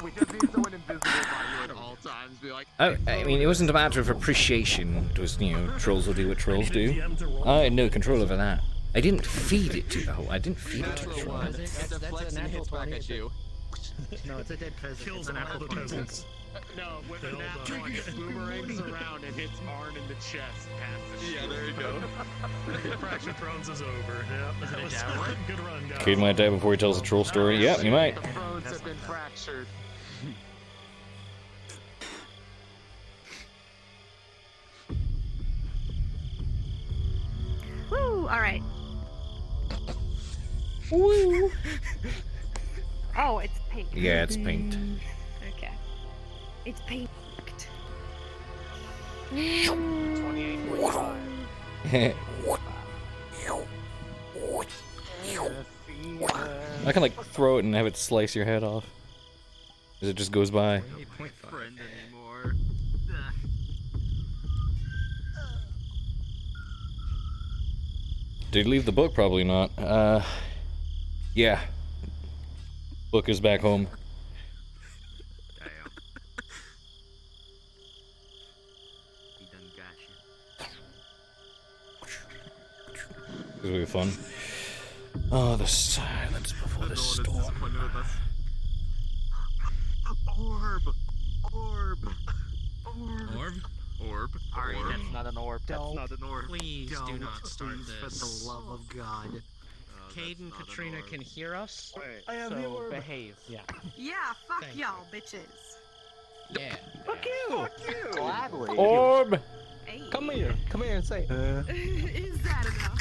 We just need someone invisible by you at all times. Be like, I mean, it wasn't a matter of appreciation. It was, you know, trolls will do what trolls do. I had no control over that. I didn't feed it to the whole. I didn't feed it to the troll. it's a flex and hits back at you. No, it's a dead peasant. Kills an apple peasants. No, with the nat one, it boomerangs around and hits Arn in the chest past the shield. Yeah, there you go. Fracture Thrones is over. Yeah, that was a good run, guys. Cade might die before he tells the troll story. Yep, you might. The thrones have been fractured. Woo! All right. Woo! Oh, it's pink. Yeah, it's paint. Okay. It's pink. 28.5. I can like throw it and have it slice your head off. As it just goes by. Friend anymore. Did he leave the book? Probably not. Yeah. Book is back home. Damn. He done got you. This will be fun. Oh, the silence before the storm. Orb! Orb! Orb? Orb. Ari, Orb. that's not an orb. That's Don't. not an orb. Please do Don't, not start please, this. for the love of God. Cade and Katrina can hear us, I am the so orb. behave. Yeah. Yeah, fuck Thank y'all, bitches. Yeah. Fuck you! Fuck you! Gladly. Orb! Hey. Come here and say. Is that enough?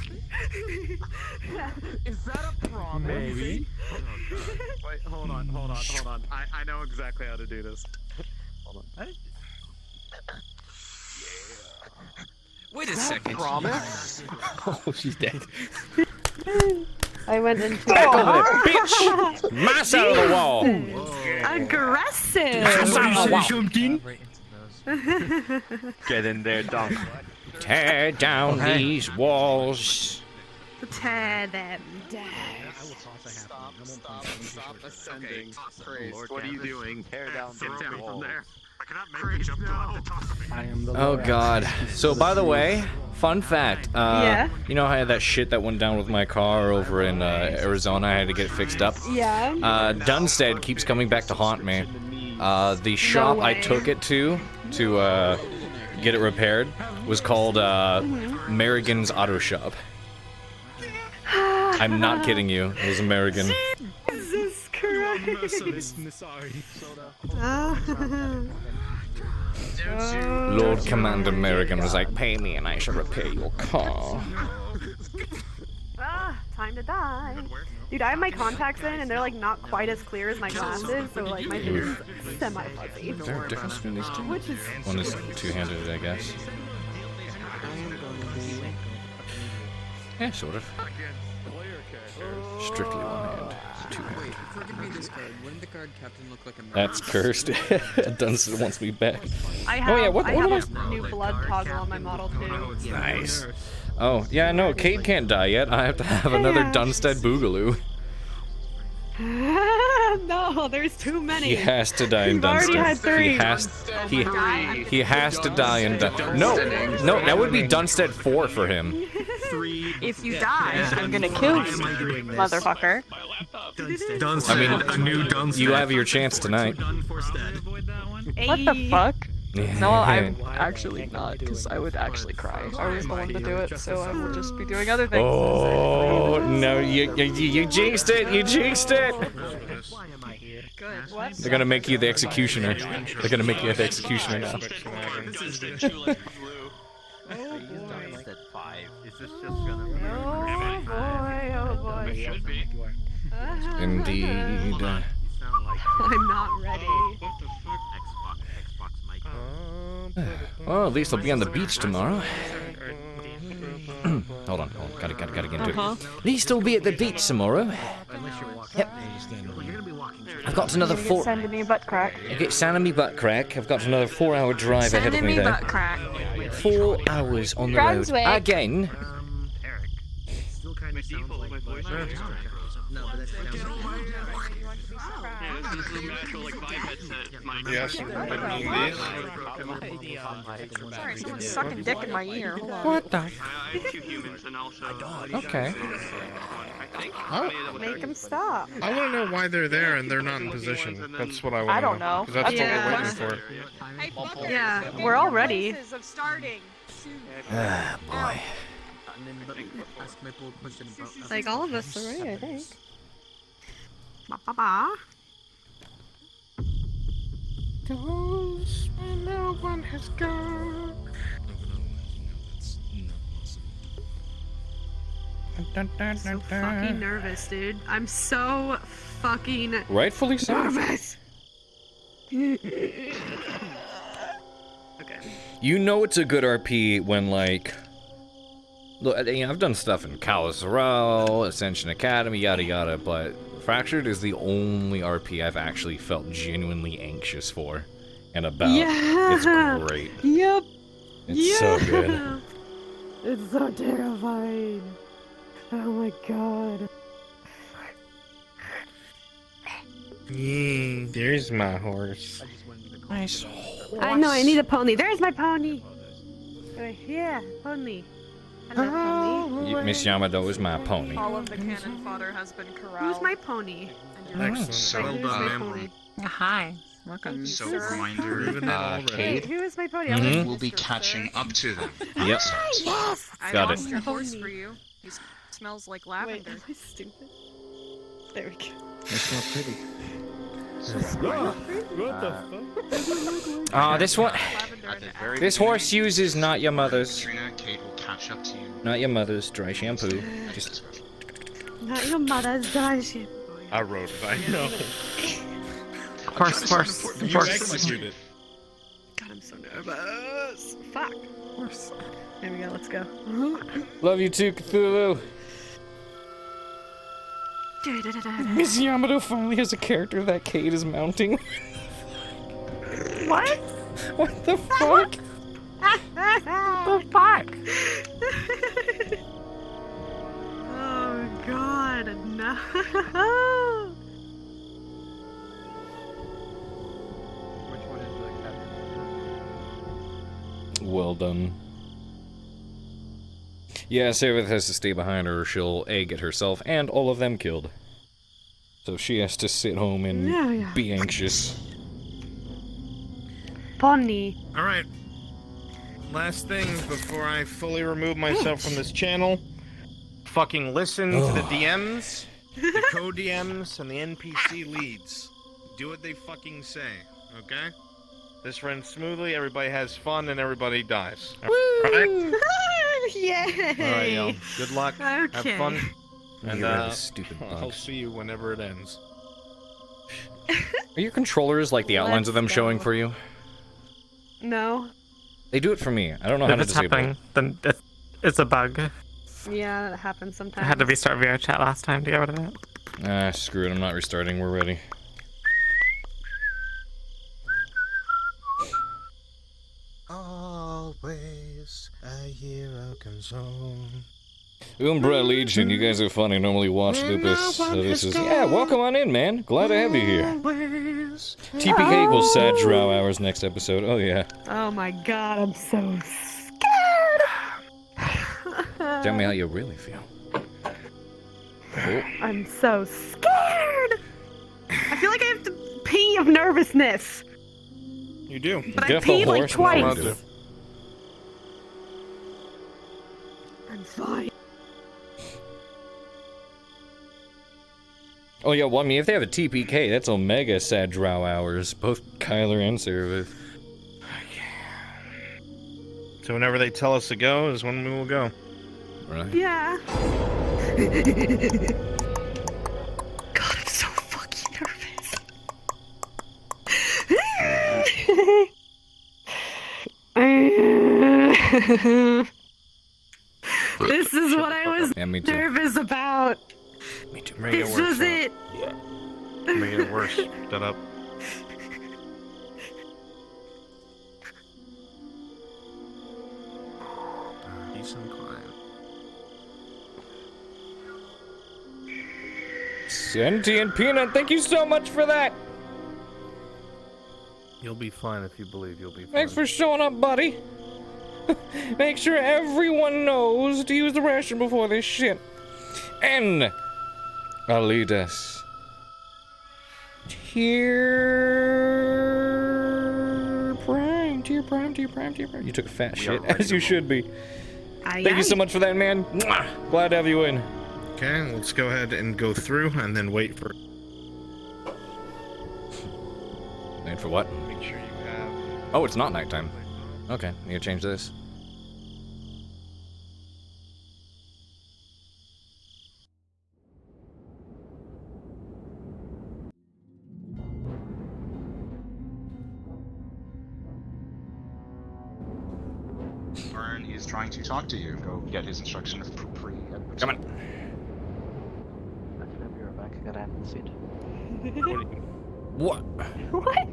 Is that a promise? Maybe. Wait, hold on. I know exactly how to do this. Hold on. Wait a second. Promise? Oh, she's dead. I went into Back over there, bitch! Mass out of the wall! aggressive. Mass out of the wall! Something? Get in there, dunk. Tear down these walls. Tear them down. Stop ascending. Okay, Lord, what are you doing? Tear down Get down from there. I cannot make you jump off the top of me. I am the Oh god. So by the way, fun fact, Yeah. you know how I had that shit that went down with my car over in Arizona, I had to get it fixed up? Yeah. Dunstead keeps coming back to haunt me. The shop I way. took it to get it repaired was called Merrigan's Auto Shop. I'm not kidding you, it was American. Jesus Christ. Lord Commander Merrigan was like, pay me and I shall repair your car. Time to die. Dude, I have my contacts in and they're like not quite as clear as my glasses, so like my vision's semi-fuzzy. Is there a difference between these two? Which is One is two-handed, I guess. Yeah, sort of. Strictly one hand. Two-handed. Before I can read this card, wouldn't the card captain look like a That's cursed. Dunstead wants me back. I have, yeah, what I am have a new blood toggle on my model too. Nice. Oh, yeah, no, Cade can't die yet. I have to have another Dunstead Boogaloo. No, there's too many. He has to die in You've already had Dunstead. three. He has to die in Dunstead. No, that would be Dunstead 4 for him. If you die, I'm gonna kill you, motherfucker. I mean, a new Dunstead. you have your chance tonight. What the fuck? No, I'm actually not, because I would actually cry. I was the one to do it, so I will just be doing other things. Oh, no, you jinxed it, you jinxed it! Good. What? They're gonna make you the executioner. They're gonna make you the executioner now. Said 5. Is this just gonna be? Oh boy. Indeed. You sound like I'm not ready. Xbox mic. Well, at least I'll be on the beach tomorrow. Hold on, gotta get into it. At least I'll be at the beach tomorrow. Yep. I've got another Get 4. sending me butt crack. I get sand in me butt crack. I've got another 4-hour drive ahead of Sending me me there. butt crack. 4 hours on the road. Brunswick. Again. Eric. Still kind of sounds like my voice. No, but that sounds This is a natural, like, 5 headset. Yes, I've been doing these. Sorry, someone's sucking dick in my ear. Hold on. What the? I have 2 humans and also. Okay. I think. Make him stop. I want to know why they're there and they're not in position. That's what I want to know. I don't know. 'Cause that's Yeah. what we're waiting for. Yeah. We're all ready. Ah, boy. And then let me ask my bold question about. Like all of us are ready, I think. Ba-ba-ba. No one has gone. So fucking nervous, dude. I'm so fucking Rightfully so. nervous. Okay. You know it's a good RP when, like, look, you know, I've done stuff in Callus Row, Ascension Academy, yada yada, but Fractured is the only RP I've actually felt genuinely anxious for and about. Yeah. It's great. Yep. It's so good. It's so terrifying. Oh my god. Yeah, there's my horse. Nice. I know, I need a pony. There's my pony. Right here, pony. Hello, pony. Miss Yamado is my pony. All of the cannon fodder has been corralled. Who's my pony? Excellent. So, Who's my pony? Hi. Welcome. so Sir. reminder, Wait, Cade, who is my pony? Mhm. we'll be catching up to them. Yep. Yes! I Got lost it. your horse for you. He smells like Wait, lavender. am I stupid? There we go. That's not pretty. What the fuck? This one. Lavender At the and very This horse uses not your mother's. Katrina, Cade will catch up to you. Not your mother's dry shampoo. Just. Not your mother's dry shit. I wrote it. I know. Horse. You executed. God, I'm so nervous. Fuck. Horse. There we go, let's go. Love you too, Cthulhu. Miss Yamato finally has a character that Cade is mounting. What? What the fuck? The fuck? Oh god, no. Which one is the captain? Well done. Yeah, Sarah has to stay behind her or she'll A, get herself and all of them killed. So she has to sit home and be anxious. Pony. Alright. Last thing before I fully remove myself from this channel. Fucking listen to the DMs, the co-DMs, and the NPC leads. Do what they fucking say, okay? This runs smoothly, everybody has fun, and everybody dies. Alright? Yay! Alright, y'all. Good luck. Have Okay. fun. Get And rid of this stupid I'll bug. see you whenever it ends. Are your controllers like the outlines of them Let's showing go. for you? No. They do it for me. I don't know how If to it's disable happening, it. then it's a bug. Yeah, that happens I sometimes. had to restart VR chat last time to get rid of it. Ah, screw it. I'm not restarting. We're ready. Always a hero comes home. Umbra Legion, you guys are funny. Normally watch Lupus. So this is. Yeah, welcome on in, man. Glad to have you here. TPK equals sad drow hours next episode. Oh, yeah. Oh my god, I'm so scared. Tell me how you really feel. Oh. I'm so scared. I feel like I have to pee of nervousness. You do. But I Get off a peed like horse, man. twice. I'm fine. Oh, yeah, well, I mean, if they have a TPK, that's Omega sad drow hours. Both Kyler and Service. So whenever they tell us to go is when we will go. Right. Yeah. God, I'm so fucking nervous. This is what I was Yeah, me too. nervous about. Me too. Make it This worse. was it. Make it worse. Shut up. Decent client. Sentient Peanut, thank you so much for that. You'll be fine if you believe you'll be fine. Thanks for showing up, buddy. Make sure everyone knows to use the restroom before this shit. And I'll lead us. Tier prime. You took a fat shit, as you should be. Thank you so much for that, man. Mwah. Glad to have you in. Okay, let's go ahead and go through and then wait for. Wait for what? Make sure you have. Oh, it's not nighttime. Okay, need to change this. Burn Gentleman is trying to talk to you. Go get his instruction of pre. Come on. I can have your back. I gotta have the seat. What? What?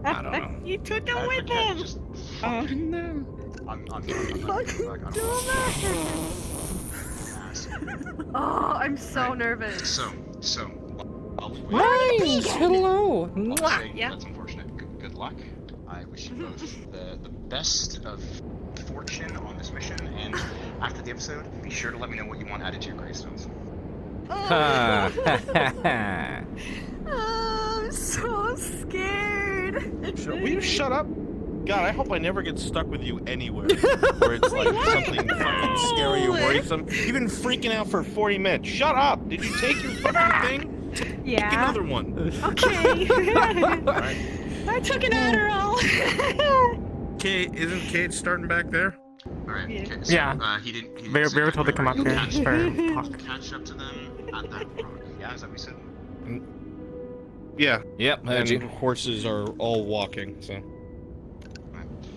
I don't know. You took it with him. Just Oh no. I'm Oh, I'm so nervous. So, while we wait, Nice! Hello! I'll say Yeah. that's unfortunate. Good luck. I wish you both the best of fortune on this mission, and after the episode, be sure to let me know what you want added to your gravestones. Ha. Oh, I'm so scared. Will you shut up? God, I hope I never get stuck with you anywhere where it's like something fucking scary or worrisome. You've been freaking out for 40 minutes. Shut up! Did you take your fucking thing? Yeah. Take another one. Okay. Alright. I took an Adderall. Isn't Cade starting back there? Alright, Yeah. okay, so, Yeah. he didn't We were told to come up here catch, for talk. catch up to them at that rock. Yeah, is that what we said? Yeah. Yep, heard And you. horses are all walking, so.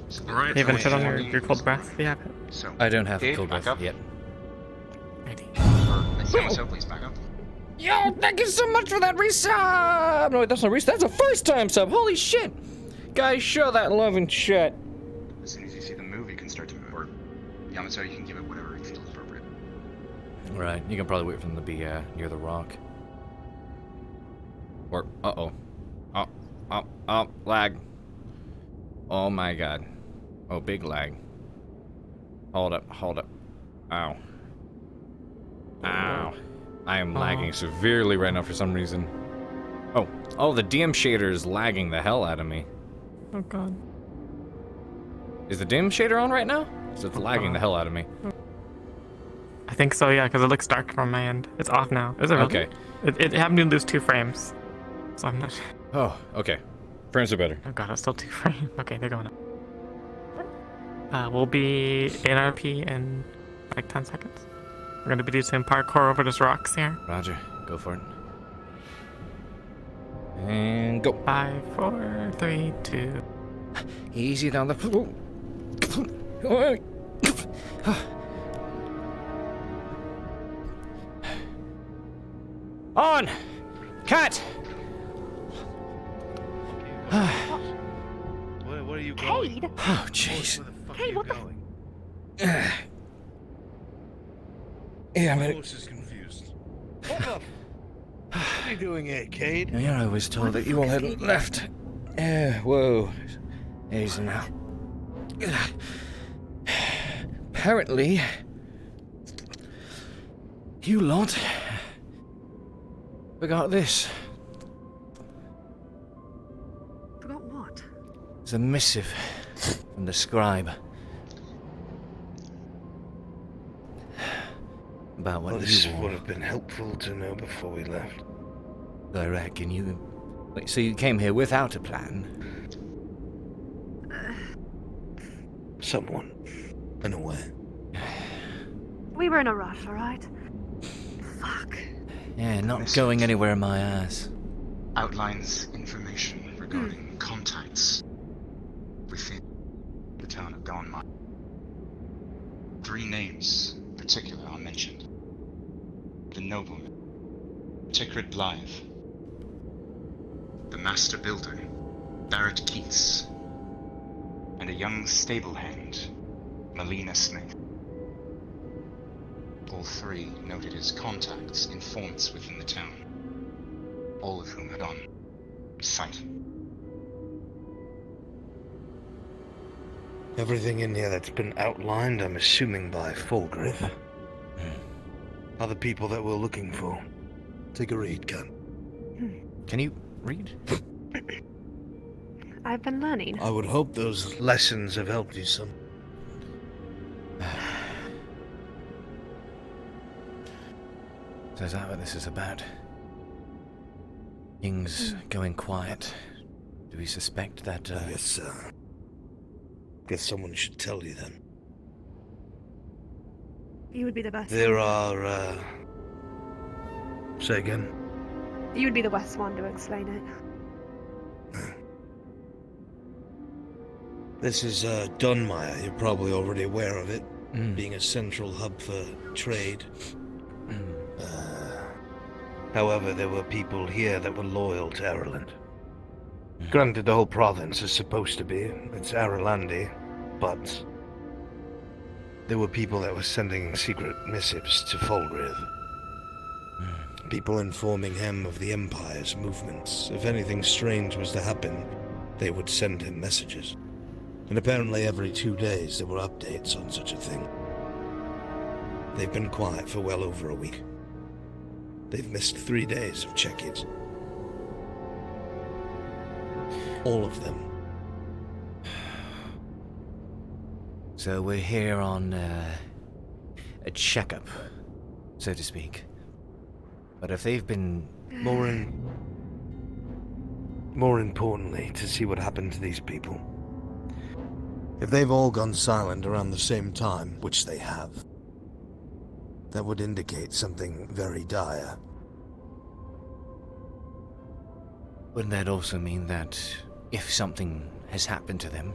So Alright. You haven't so sit on morning your cold is breath? Yeah. So, I don't have a Cade, cold back breath up. yet. So please back up. Yo, thank you so much for that resub! No, wait, that's not resub. That's a first time sub. Holy shit! Guys, show that love in chat. As soon as you see the move, you can start to move. Or Yamato, you can give it whatever you feel is appropriate. Right, you can probably wait for them to be near the rock. Or, uh-oh. Oh, lag. Oh my god. Oh, big lag. Hold up. Ow. Ow. I am lagging severely right now for some reason. Oh, the DM shader is lagging the hell out of me. Oh god. Is the dim shader on right now? So it's lagging the hell out of me. I think so, yeah, because it looks dark from my end. It's off now. Is it really? Okay. It happened to lose 2 frames. So I'm not. Oh, okay. Frames are better. Oh god, it's still 2 frames. Okay, they're going up. We'll be in RP in like 10 seconds. We're gonna be doing some parkour over those rocks here. Roger, go for it. And go. 5, 4, 3, 2. Easy down the. On! Cut! What are you going? Cade? Oh, jeez. Cade, what the? Yeah, I'm Horse is confused. What the? What are you doing here, Cade? Yeah, I was told that you all had left. Whoa. Easy now. Apparently, you lot forgot this. Forgot what? It's a missive from the scribe. About what This you would want. have been helpful to know before we left. I reckon you. Wait, so you came here without a plan? Someone. Unaware. We were in a rush, alright? Fuck. Yeah, not going anywhere in my ass. Outlines information regarding contacts within the town of Gonmai. 3 names in particular are mentioned. The nobleman, Tikrit Blythe. The master builder, Barrett Keats. And a young stable hand, Melina Smith. All 3 noted as contacts, informants within the town. All of whom had gone sight. Everything in here that's been outlined, I'm assuming by Fulgriff, are the people that we're looking for. Take a read, Ken. Can you read? I've been learning. I would hope those lessons have helped you some. So is that what this is about? Things going quiet. Do we suspect that, Guess someone should tell you then. You would be the best. There are, Say again? You would be the best one to explain it. This is Dunmire. You're probably already aware of it, being a central hub for trade. However, there were people here that were loyal to Ireland. Granted, the whole province is supposed to be. It's Irilandi, but there were people that were sending secret missives to Fulgrave. People informing him of the Empire's movements. If anything strange was to happen, they would send him messages. And apparently every 2 days there were updates on such a thing. They've been quiet for well over a week. They've missed 3 days of check-ins. All of them. So we're here on a checkup, so to speak. But if they've been More importantly, to see what happened to these people. If they've all gone silent around the same time, which they have, that would indicate something very dire. Wouldn't that also mean that if something has happened to them,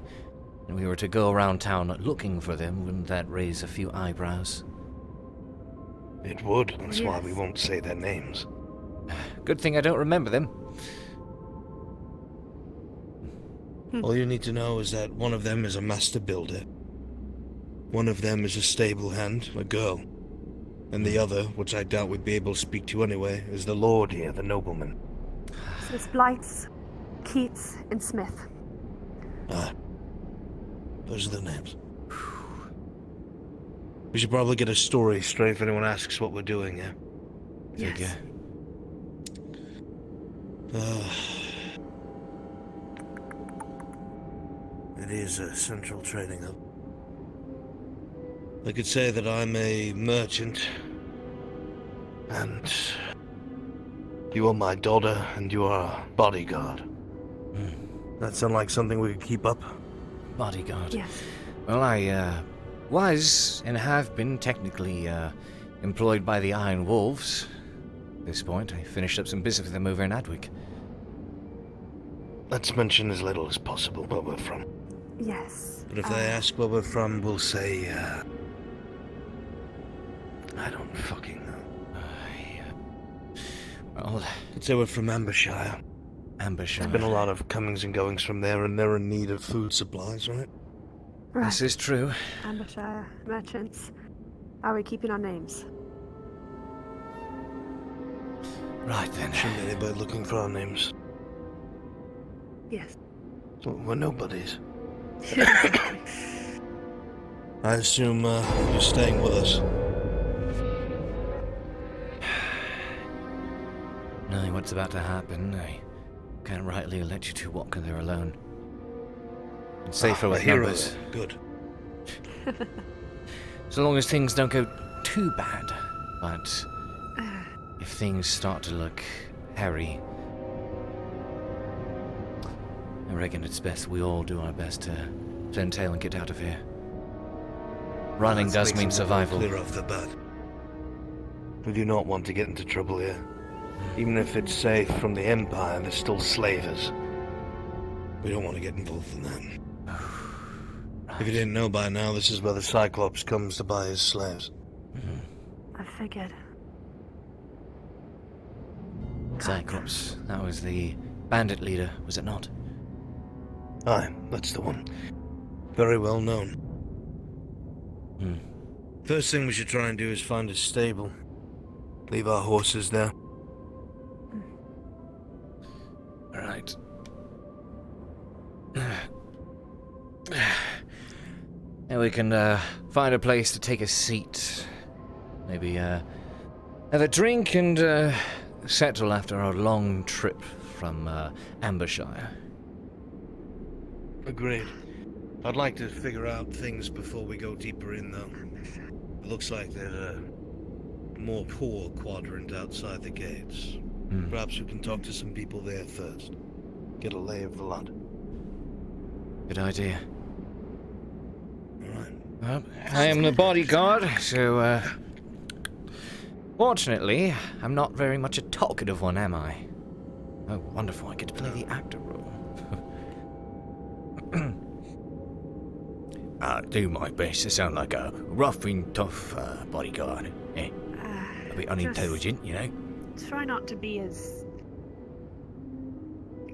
and we were to go around town looking for them, wouldn't that raise a few eyebrows? It would. That's why we won't say their names. Good thing I don't remember them. All you need to know is that one of them is a master builder. One of them is a stable hand, a girl. And the other, which I doubt we'd be able to speak to anyway, is the lord here, the nobleman. So it's Blights, Keats, and Smith. Ah. Those are the names. We should probably get a story straight if anyone asks what we're doing here. Yes. It is a central trading hub. I could say that I'm a merchant, and you are my daughter, and you are a bodyguard. That sound like something we could keep up? Bodyguard? Yes. Well, I was and have been technically employed by the Iron Wolves. At this point, I finished up some business with them over in Adwick. Let's mention as little as possible where we're from. Yes. But if they ask where we're from, we'll say, I don't fucking know. Well, I'd say we're from Ambershire. Ambershire. There's been a lot of comings and goings from there, and they're in need of food supplies, right? Right. This is true. Ambershire merchants. Are we keeping our names? Right then. Shouldn't anybody looking for our names. Yes. We're nobodies. I assume you're staying with us. Knowing what's about to happen, I can't rightly let you two walk there alone. It's safer with numbers. Good. So long as things don't go too bad. But if things start to look hairy, I reckon it's best we all do our best to turn tail and get out of here. Running does mean survival. Clear off the bat. We do not want to get into trouble here. Even if it's safe from the Empire, they're still slavers. We don't want to get involved in that. If you didn't know by now, this is where the Cyclops comes to buy his slaves. I figured. Cyclops, that was the bandit leader, was it not? Aye, that's the one. Very well known. First thing we should try and do is find a stable. Leave our horses there. Alright. And we can find a place to take a seat. Maybe have a drink and settle after our long trip from Ambershire. Agreed. I'd like to figure out things before we go deeper in, though. It looks like there's a more poor quadrant outside the gates. Perhaps we can talk to some people there first. Get a lay of the land. Good idea. Alright. Well, I am the bodyguard, so fortunately, I'm not very much a talkative one, am I? Oh, wonderful, I get to play the actor role. I'll do my best to sound like a rough and tough bodyguard. Eh? A bit unintelligent, you know? Try not to be as.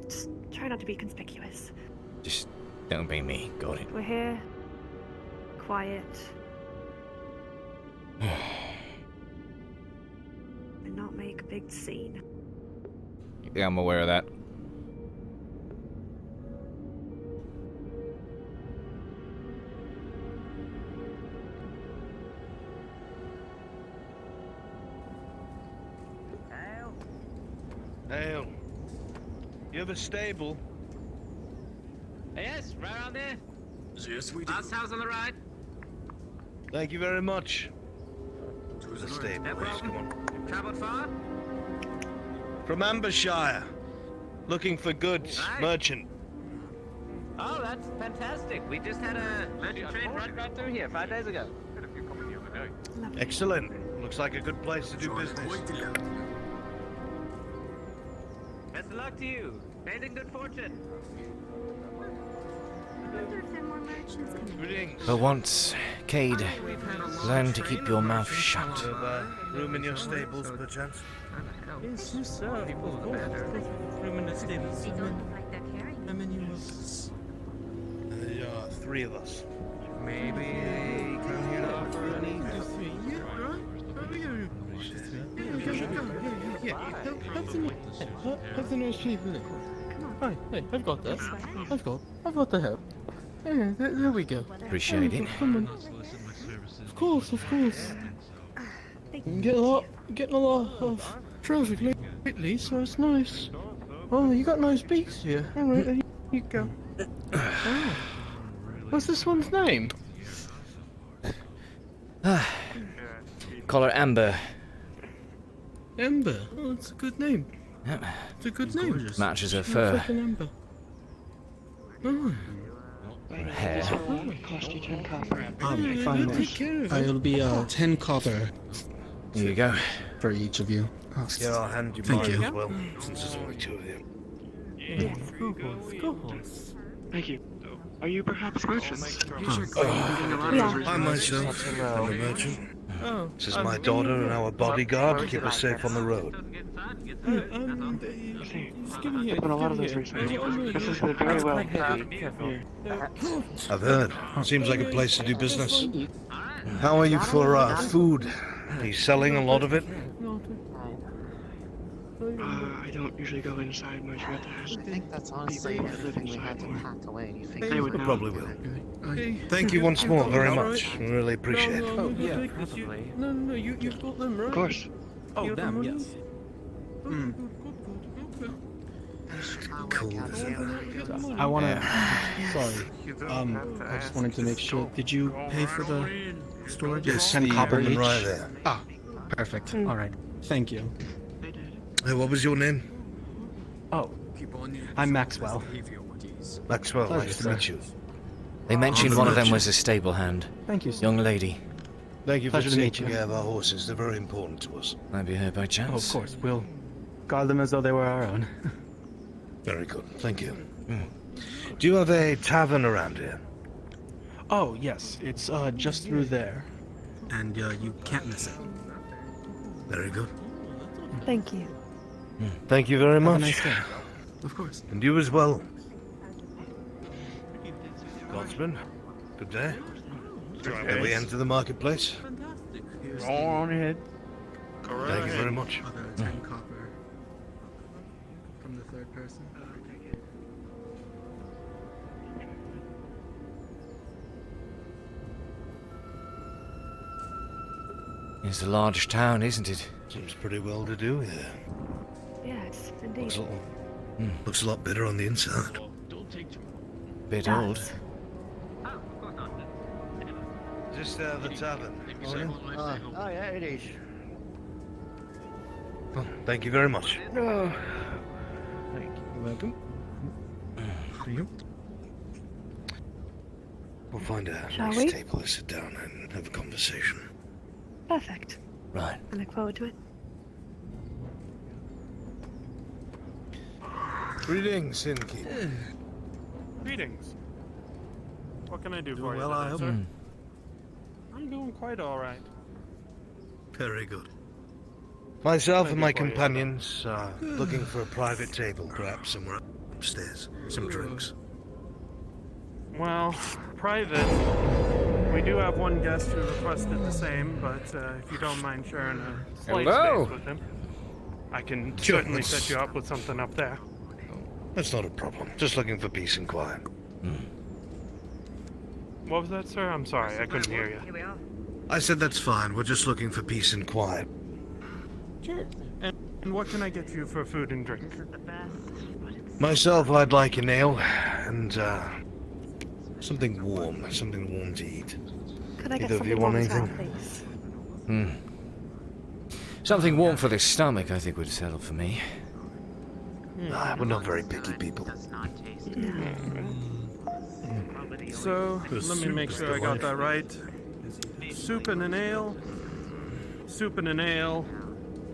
Just try not to be conspicuous. Just don't be me, got it? We're here. Quiet. And not make a big scene. Yeah, I'm aware of that. Hale, you have a stable? Yes, right around there. Yes, we do. Last house on the right. Thank you very much. To the stable, No please, come problem. on. Traveled far? From Ambershire. Looking for goods, Right. merchant. Oh, that's fantastic. We just had a merchant train right through here 5 days ago. Excellent. Looks like a good place to do business. Best of luck to you. Amazing good fortune. Greetings. For once, Cade, learn to keep your mouth shut. Room in your stables, perchance? Yes, yes, sir. Room in the stables. How many of us? There are 3 of us. Maybe they come here to offer any. 3. Yeah, right? Oh, yeah. Have the nice people in. Hi, hey, I've got this. I've got the help. Yeah, there we go. Appreciate it. Come on. Of course. Getting a lot of traffic lately, so it's nice. Oh, you got nice beaks here. All right, there you go. Oh. What's this one's name? Call her Amber. Ember. Oh, it's a good name. Yep. It's a good name. Matches her Looks fur. like an ember. Oh. Her hair. Cost you 10 copper. Fine. I'll be 10 copper. Here you go. For each of you. Yeah, I'll hand you Thank mine you. as well, since there's only 2 of you. Yes, go horse. Thank you. Are you perhaps merchants? I myself am a merchant. Oh, This is my daughter and our bodyguard to keep us safe on the road. There's been a lot of those recently. This has been very well hidden. I've heard. Seems like a place to do business. How are you for food? Are you selling a lot of it? I don't usually go inside much. You have to ask. I think that's honestly everything we had to pack away. Do you think They would We know. probably will. Thank you once more very much. We really appreciate it. Oh, yeah, probably. No, you've got them, right? Of course. Oh, damn, yes. Cool. I wanna. Sorry. I just wanted to make sure. Did you pay for the storage? Yes, 10 the copper woman each. right there. Ah, perfect. All right. Thank you. Hey, what was your name? Oh, I'm Maxwell. Maxwell, Pleasure, nice to sir. meet you. They mentioned one of them was a stable hand. Thank you, sir. Young lady. Thank you for Pleasure to meet taking you. care of our horses. They're very important to us. Might be her by Oh, chance. of course. We'll guard them as though they were our own. Very good. Thank you. Do you have a tavern around here? Oh, yes. It's just through there. And you can't miss it. Very good. Thank you. Thank you very Have a much. nice day. Of course. And you as well. Godsman, good day. May we enter the marketplace? Go on ahead. Thank you very much. 10 copper from the third person. It's a large town, isn't it? Seems pretty well to do here. Yes, indeed. Looks a lot better on the inside. Bit Does. old. Is this the tavern? Oh, yeah, it is. Oh, thank you very much. Oh, thank you. You're welcome. We'll find a Shall nice we? table to sit down and have a conversation. Perfect. Right. I look forward to it. Greetings, innkeeper. Greetings. What can I do Doing for well, you, I today, hope. sir? I'm doing quite all right. Very good. Myself and my Thank you for your companions are looking for a private table, perhaps somewhere upstairs. Some drinks. Well, private. We do have one guest who requested the same, but if you don't mind sharing a slight Hello. space with him, I can Sure, certainly that's- set you up with something up there. That's not a problem. Just looking for peace and quiet. What was that, sir? I'm sorry, I couldn't hear you. I said that's fine. We're just looking for peace and quiet. Sure. And what can I get you for food and drink? Myself, I'd like an ale and something warm to eat. Could I get Either of you something want warm as well, anything? please? Something warm for the stomach, I think, would settle for me. We're not very picky people. So, let me make sure I got that right. Soup and an ale. Soup and an ale.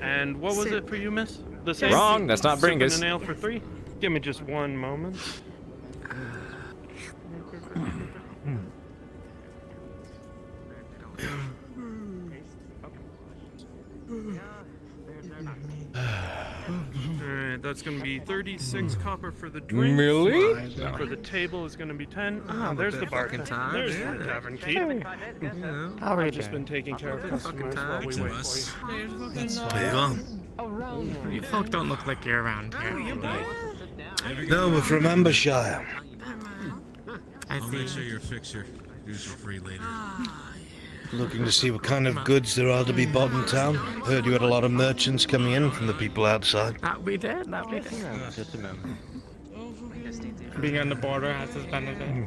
And what was it for you, miss? The same? Wrong, that's not Bringus. Soup and an ale for 3? Give me just one moment. Alright, that's gonna be 36 copper for the drink. Really? For the table is gonna be 10. Ah, there's the bartender. There's the tavern key. I've just been taking care of customers while we wait for you. There you go. You folk don't look like you're around here. No, we're from Ambershire. I I'll make see. sure you fix your dues for free later. Looking to see what kind of goods there are to be bought in town. Heard you had a lot of merchants coming in from the people outside. That we did. Being on the border has its benefit.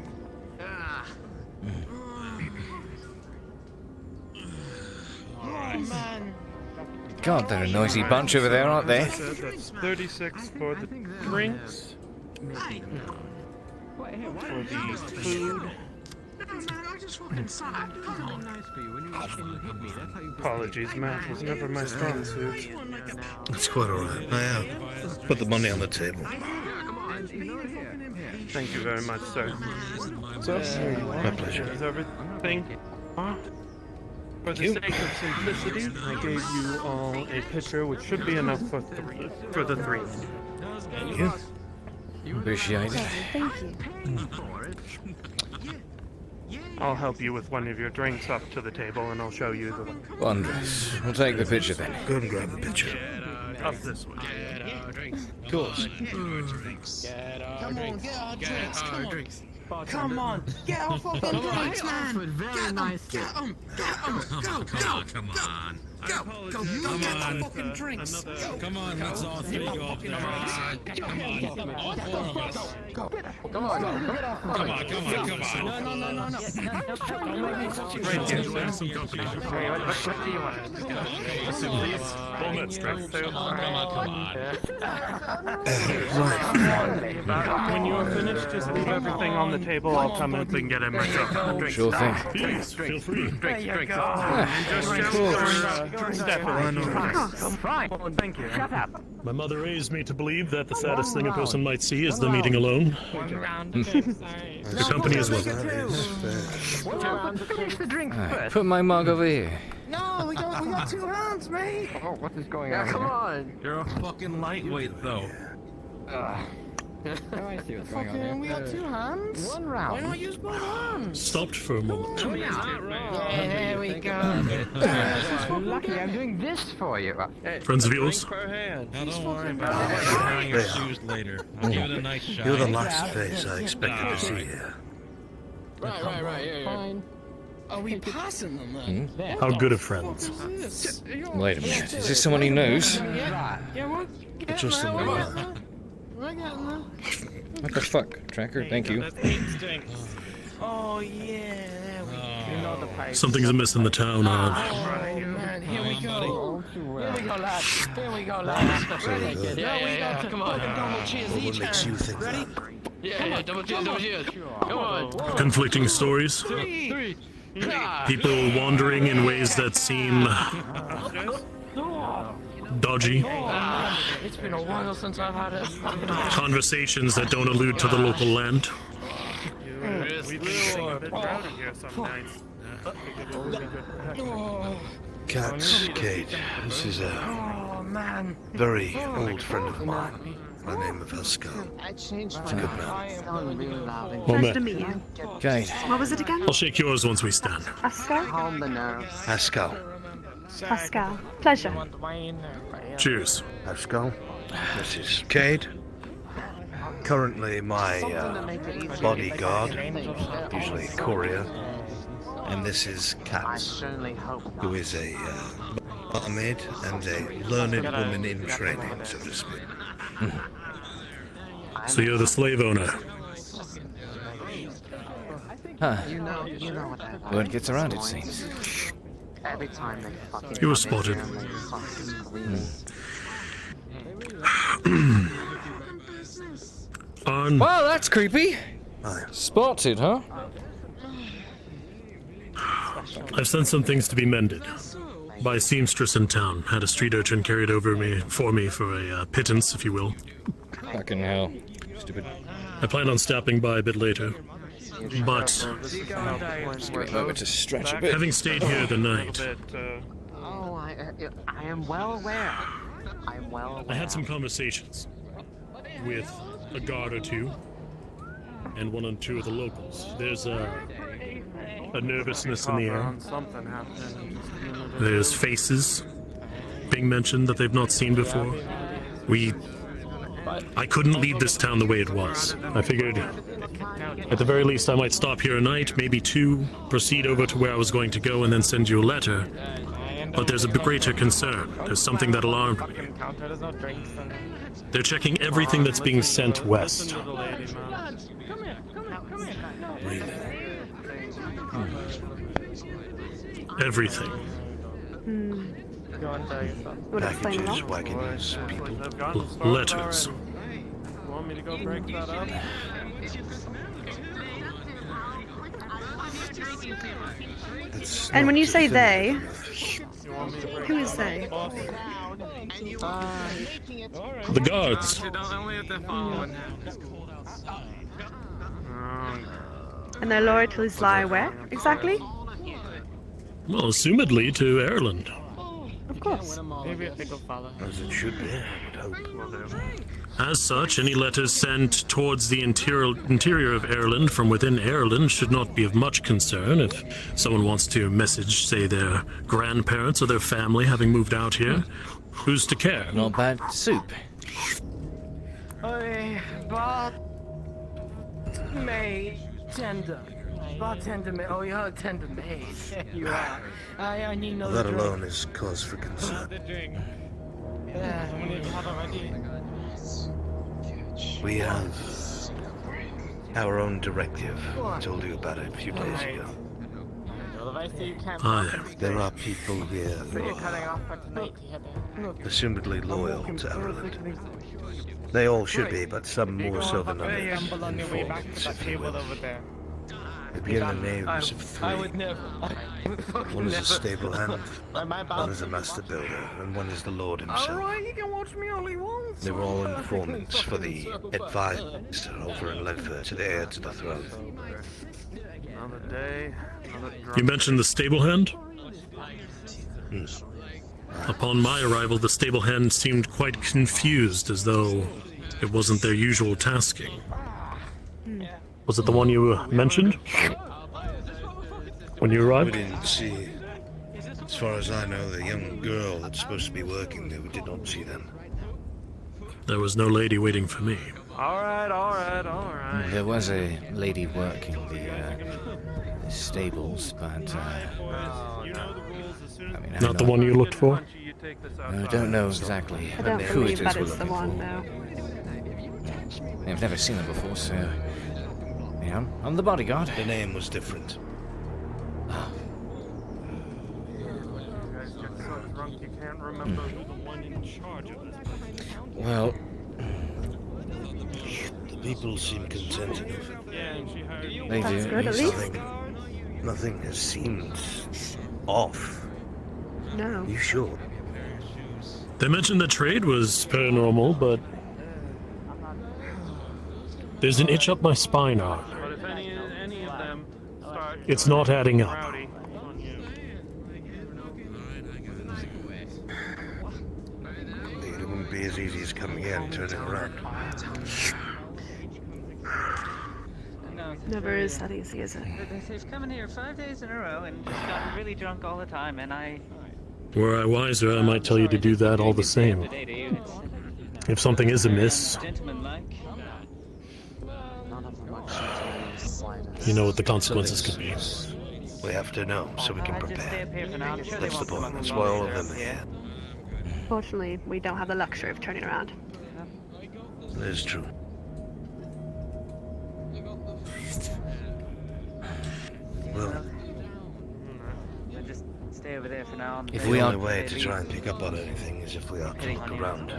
God, they're a noisy bunch over there, aren't they? So that's 36 for the drinks. For the food. Apologies, math was never my strong suit. That's quite alright. I have. Put the money on the table. Thank you very much, sir. So, My pleasure. is everything? For the sake of simplicity, I gave you all a pitcher, which should be enough for the 3. Thank you. Appreciate it. Thank you. I'll help you with one of your drinks up to the table, and I'll show you the way. Wondrous. We'll take the picture then. Go ahead and grab the picture. Up this way. Of course. Come on, get our drinks. Come on, get our fucking drinks, man. Very nice. Get them. Go. Come on. Go, get our fucking drinks. Come on, let's all three go up there. Come on, all 4 of us. Go. Come on. No. Right here, sir. What do you want? Please, walnut drinks too. When you are finished, just leave everything on the table. I'll come up and get it myself. Sure thing. Please, feel free. There you go. And just shout for Stephanie. Fine. Thank you. Shut up. My mother raised me to believe that the saddest thing a person might see is them eating alone. One round of it, sorry. The company as well. Finish the drink Alright, put my mug over here. No, we got 2 hands, mate. Oh, what is going on? Come on. You're a fucking lightweight, though. I see what's going on here. We got 2 hands. One round. Why not use both hands? Stopped for a moment. Yeah, there we go. Lucky I'm doing this for you. Friends of yours? Now, don't worry about it. You're wearing your shoes later. I'll give it a nice shot. You're the last face I expected to see here. Right. Yeah. Fine. Are we passing them then? How good of friends. Wait a minute. Is this someone he knows? Yeah, what? Just a moment. We're getting there. What the fuck? Tracker, thank you. Oh, yeah, there we go. You know the pipe. Something's amiss in the town. Oh, man, here we go. Here we go, lads. Here we go, lads. Ready? good. Yeah. Come on. Double cheers What each makes hand. you think Ready? that? Yeah, double cheers. Come on. Conflicting stories. 3. People wandering in ways that seem dodgy. It's been a while since I've had it. Conversations that don't allude to the local land. getting a bit rowdy here some nights. Cats, Cade. This is a very old friend of mine by the name of Haskell. He's a good man. Nice to meet you. Cade. What was it again? I'll shake yours once we stand. Pascal? Haskell. Pascal. Pleasure. Cheers. Haskell. This is Cade. Currently my bodyguard, usually courier. And this is Kat, who is a barmaid and a learned woman in training, so to speak. So you're the slave owner. Huh. Word gets around, it seems. You were spotted. Well, that's creepy. Spotted, huh? I've sent some things to be mended. By a seamstress in town. Had a street urchin carried over for me for a pittance, if you will. Fucking hell. Stupid. I plan on stopping by a bit later. But Just give me a moment to stretch a bit. having stayed here the night, Oh, I am well aware. I am well aware. I had some conversations with a guard or two and one or two of the locals. There's a nervousness in the air. There's faces being mentioned that they've not seen before. I couldn't leave this town the way it was. I figured at the very least I might stop here a night, maybe two, proceed over to where I was going to go and then send you a letter. But there's a greater concern. There's something that alarmed me. They're checking everything that's being sent west. Everything. Packages, wagons, people. Letters. Want me to go break that up? And when you say they, who is they? The guards. And their loyalties lie where, exactly? Well, assumedly to Ireland. Of course. As it should be, I would hope. As such, any letters sent towards the interior of Ireland from within Ireland should not be of much concern. If someone wants to message, say, their grandparents or their family having moved out here, who's to care? Not bad soup. Maid, tender. Bartender maid. Oh, you're a tender maid. You are. I need no That drink. alone is cause for concern. We have our own directive. I told you about it a few days ago. There are people here who are assumedly loyal to Ireland. They all should be, but some more so than others. Informants, if you will. They begin the names of three. One is a stable hand, one is a master builder, and one is the Lord himself. Alright, you can watch me only once. They were all informants for the advisor over in Ledford to the heir to the throne. Another day, You mentioned the stable hand? Upon my arrival, the stable hand seemed quite confused, as though it wasn't their usual tasking. Was it the one you mentioned? When you We arrived? didn't see, as far as I know, the young girl that's supposed to be working there. We did not see them. There was no lady waiting for me. Alright. There was a lady working the stables, but Not the one you looked for? I don't know exactly I don't who believe it is that we're is the looking one, for. no. I've never seen her before, so yeah, I'm the bodyguard. The name was different. Well, the people seem content enough. They That's do. good, at least. Nothing has seemed off. No. You sure? They mentioned the trade was paranormal, but there's an itch up my spine, Ark. But if any of them It's not adding up. It wouldn't be as easy as coming here and turning around. Never is that easy, is it? They've come in here 5 days in a row and just gotten really drunk all the time, and Were I wiser, I might tell you to do that all the same. If something is amiss, you know what the consequences could be. We have to know so we can prepare. That's the point. That's why all of them are here. Fortunately, we don't have the luxury of turning around. That is true. Well, just stay over there for now. the only way to try and pick up on anything is if we are to look around.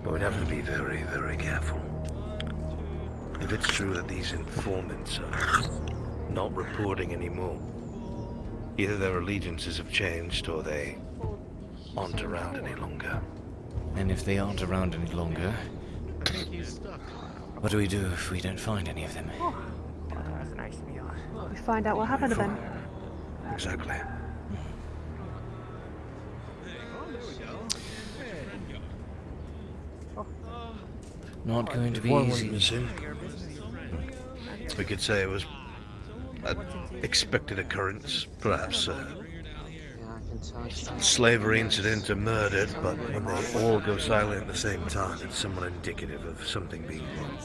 But we'd have to be very, very careful. If it's true that these informants are not reporting anymore, either their allegiances have changed or they aren't around any longer. And if they aren't around any longer, what do we do if we don't find any of them? We find out what happened to them. Exactly. Not going to be One easy. went missing. We could say it was an expected occurrence, perhaps slavery incident or murdered, but when they all go silent at the same time, it's somewhat indicative of something being wrong.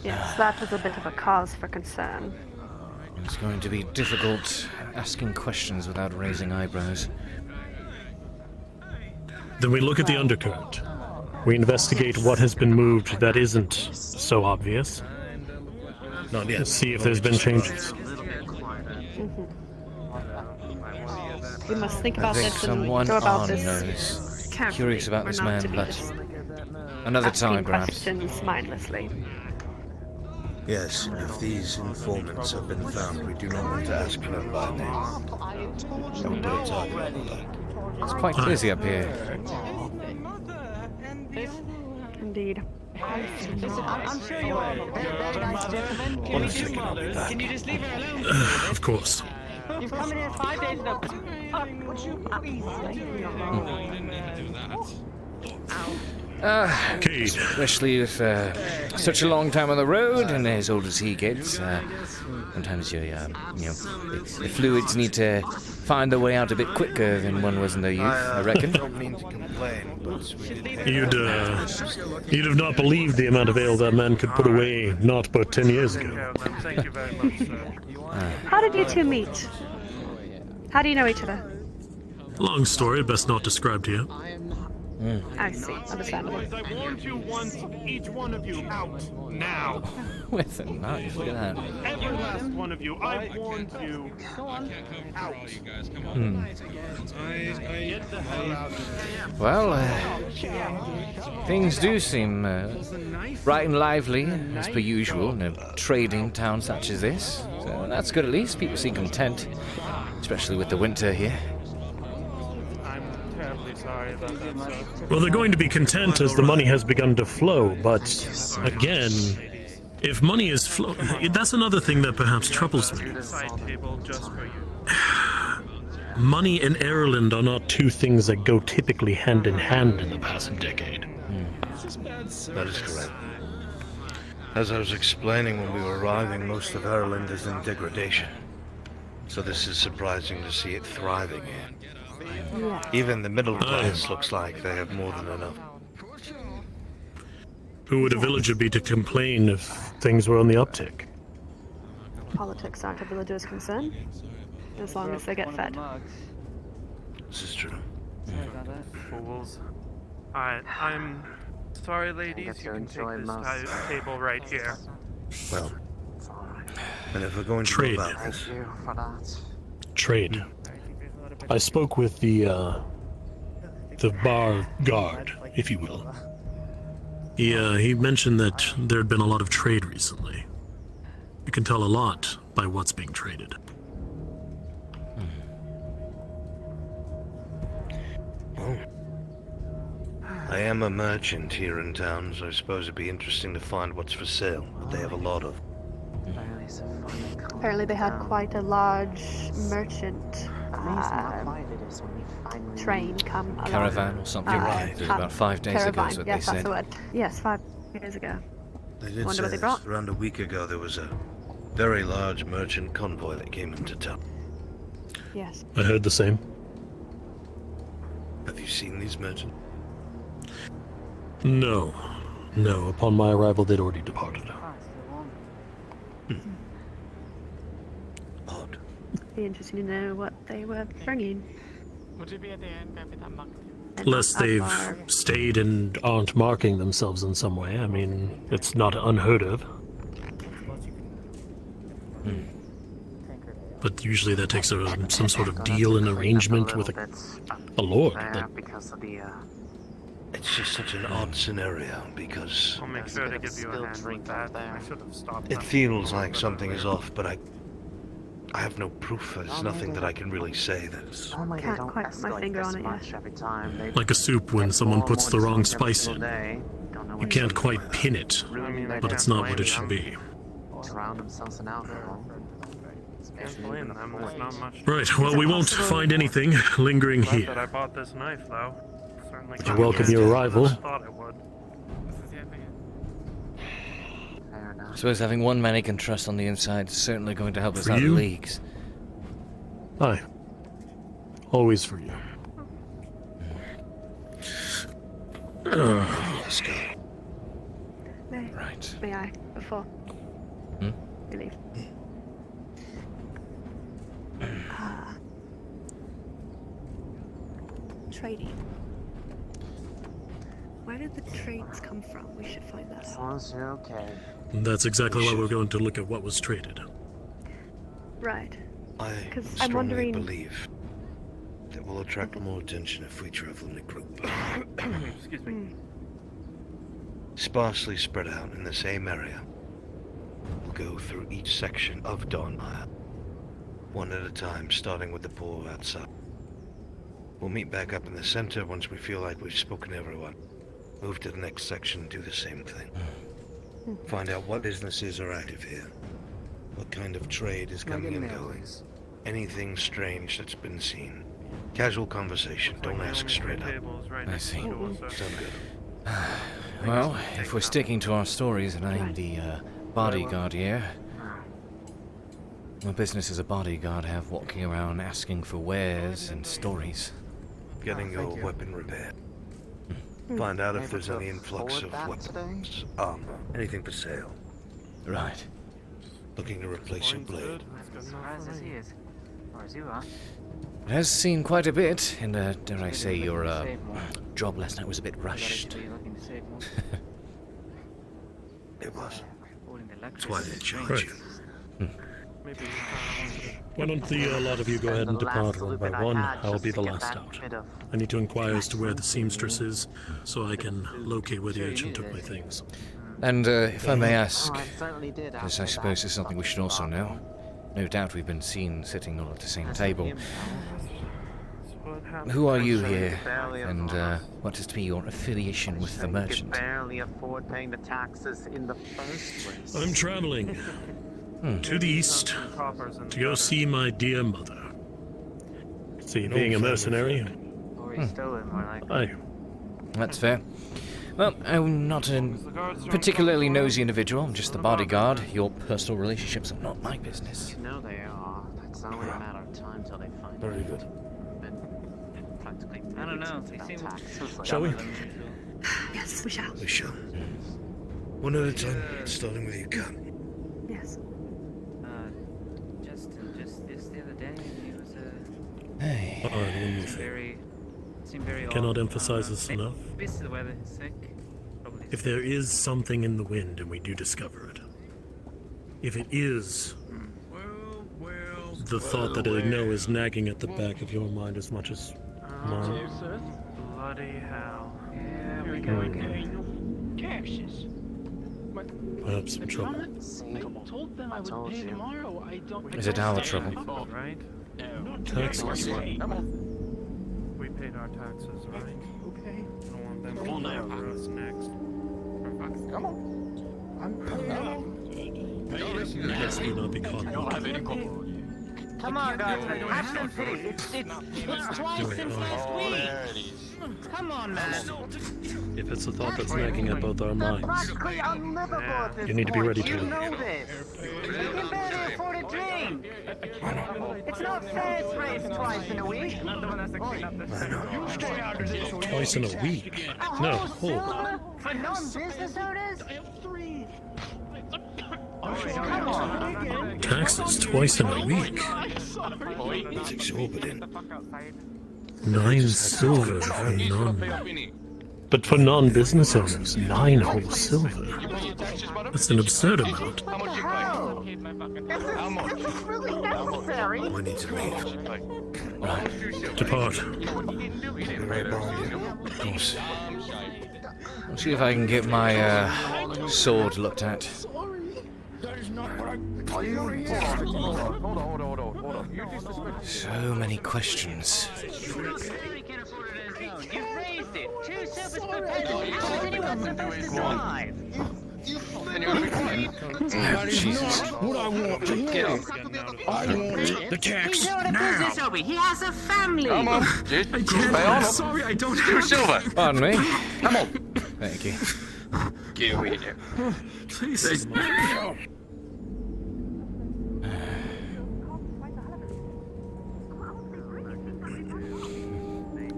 Yes, that is a bit of a cause for concern. It's going to be difficult asking questions without raising eyebrows. Then we look at the undercurrent. We investigate what has been moved that isn't so obvious. Not yet. See if there's been changes. We must think about I think this and someone go about on this knows. carefully. Curious about We're this not man, to be but just another asking time, perhaps. questions mindlessly. Yes, if these informants have been found, we do not want to ask for them by name. Don't put a target on the back. It's quite busy up here. Indeed. I'm sure you're all very nice gentlemen. One second, I'll be back. Can you just leave her alone? Of course. You've come in here 5 days in a row. Would you please leave me alone? Cade. Especially with such a long time on the road and as old as he gets, sometimes the fluids need to find their way out a bit quicker than one was in their youth, I reckon. Don't mean to complain, but we did You'd have not believed the amount of ale that man could put away not but 10 years ago. Thank you very much, sir. How did you two meet? How do you know each other? Long story, best not described here. I see. Understandable. As I warned you once, each one of you out now. With a knife, look at that. Every last one of you, I warned you. Out. Get the hell out of here. Well, things do seem bright and lively, as per usual, in a trading town such as this. So that's good at least. People seem content, especially with the winter here. Terribly sorry about that, sir. Well, they're going to be content as the money has begun to flow, but again, if money is flow, that's another thing that perhaps troubles me. Side table just for you. Money and Ireland are not two things that go typically hand in hand in the past decade. That is correct. As I was explaining when we were arriving, most of Ireland is in degradation. So this is surprising to see it thriving here. Even the middle class looks like they have more than enough. Who would a villager be to complain if things were on the uptick? Politics aren't a villager's concern, as long as they get fed. This is true. Fools. I'm sorry, ladies. You can take this table right here. Well, and if we're going to Trade. go about this, Trade. I spoke with the bar guard, if you will. He mentioned that there had been a lot of trade recently. You can tell a lot by what's being traded. well, I am a merchant here in town, so I suppose it'd be interesting to find what's for sale, but they have a lot of. Apparently they had quite a large merchant train come along. Caravan or something. Right. It was about 5 days ago, Caravan, is what yes, they that's said. the word. Yes, 5 days ago. They did Wonder say what they this. brought. Around a week ago, there was a very large merchant convoy that came into town. Yes. I heard the same. Have you seen these merchants? No. No, upon my arrival, they'd already departed. Odd. Be interesting to know what they were bringing. Would you be at the end, Captain Mark? Unless they've stayed and aren't marking themselves in some way. I mean, it's not unheard of. But usually that takes some sort of deal and arrangement with a lord. It's just such an odd scenario because I'll make sure to give you a hand with that. I should have stopped. it feels like something is off, but I have no proof. There's nothing that I can really say that's... Can't quite put my finger on it yet. Like a soup when someone puts the wrong spice in. You can't quite pin it, but it's not what it should be. Surround themselves in alcohol. Right, well, we won't find anything lingering Glad here. that I bought this knife, though. Certainly I welcome your arrival. I thought it would. I suppose having one man he can trust on the inside is certainly going to help us For out you? of leaks. Aye. Always for you. Let's go. Right. May I, before we leave? Trading. Where did the trades come from? We should find that As out. long as you're okay. That's exactly why we're going to look at what was traded. Right. I 'Cause I'm strongly wondering- believe that we'll attract more attention if we travel in a group. Excuse me. Sparsely spread out in the same area. We'll go through each section of Dawnmire, one at a time, starting with the poor outside. We'll meet back up in the center once we feel like we've spoken to everyone. Move to the next section and do the same thing. Find out what businesses are active here. What kind of trade is coming and going. Anything strange that's been seen. Casual conversation, don't ask straight up. I see. Sound good? Well, if we're sticking to our stories and I'm the bodyguard here, my business as a bodyguard have walking around asking for wares and stories. Getting your weapon repaired. Find out if there's any influx of weapons, armor, anything for sale. Right. Looking to replace your blade. Surprised as he is. Or as you are. It has seen quite a bit, and dare I say your job last night was a bit rushed. It was. That's why they changed Right. you. Why don't a lot of you go ahead and depart one by one? I'll be the last out. I need to inquire as to where the seamstress is, so I can locate where the agent took my things. And if I may ask, Oh, I certainly did. because I suppose this is something we should also know. No doubt we've been seen sitting all at the same table. Who are you here, and what is to be your affiliation with the merchant? Barely afford paying the taxes in the first place. I'm traveling to the east to go see my dear mother. See, being a mercenary. Or he's stolen, more like. Aye. That's fair. Well, I'm not a particularly nosy individual. I'm just the bodyguard. Your personal relationships are not my business. You know they are. It's only a matter of time till they find Very good. practically. I don't know. They seem. Shall we? Yes, we shall. We shall. One at a time, starting with you, Kat. Yes. Just this the other day, he was Hey. seemed very. Cannot off. emphasize this enough. This is the weather. He's sick. Probably. If there is something in the wind and we do discover it, if it is the thought that I know is nagging at the back of your mind as much as mine. Bloody hell. Yeah, we go again. Taxes. Perhaps some trouble. I told them I would pay tomorrow. I don't. Is it our trouble? Right? Taxes. We paid our taxes, right? Okay. I don't want them to cover us next. Come on. I'm coming. Yes, we not be caught. Come on, guardsman, have some pity. It's twice since last week. Come on, man. If it's the thought that's nagging at both our minds, Practically unlivable at this you need to be point. ready to. You know this. You can barely afford a drink. It's not fair it's raised twice in a week. Twice in a week? No, hold. For non-business owners? Taxes twice in a week? It's exorbitant. 9 silver for non... But for non-business owners, 9 whole silver. That's an absurd amount. Is this really necessary? We need to leave. Right. Depart. Of course. I'll see if I can get my sword looked at. So many questions. You've raised it. 2 silvers per peasant. How is anyone supposed to survive? Jesus. What I want to hear. I want the tax He's not a now. business hobby. He has a family. Come on, I'm sorry, I don't have 2 silver. Pardon me. Come on. Thank you. Get away there. Please.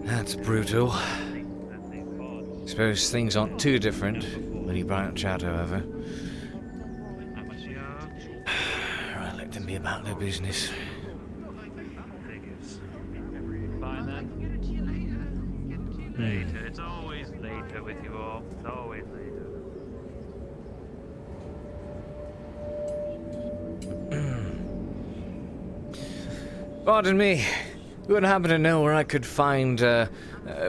That's brutal. Suppose things aren't too different when you branch out, however. Right, let them be about their business. It's always later with you all. It's always later. Pardon me. You wouldn't happen to know where I could find a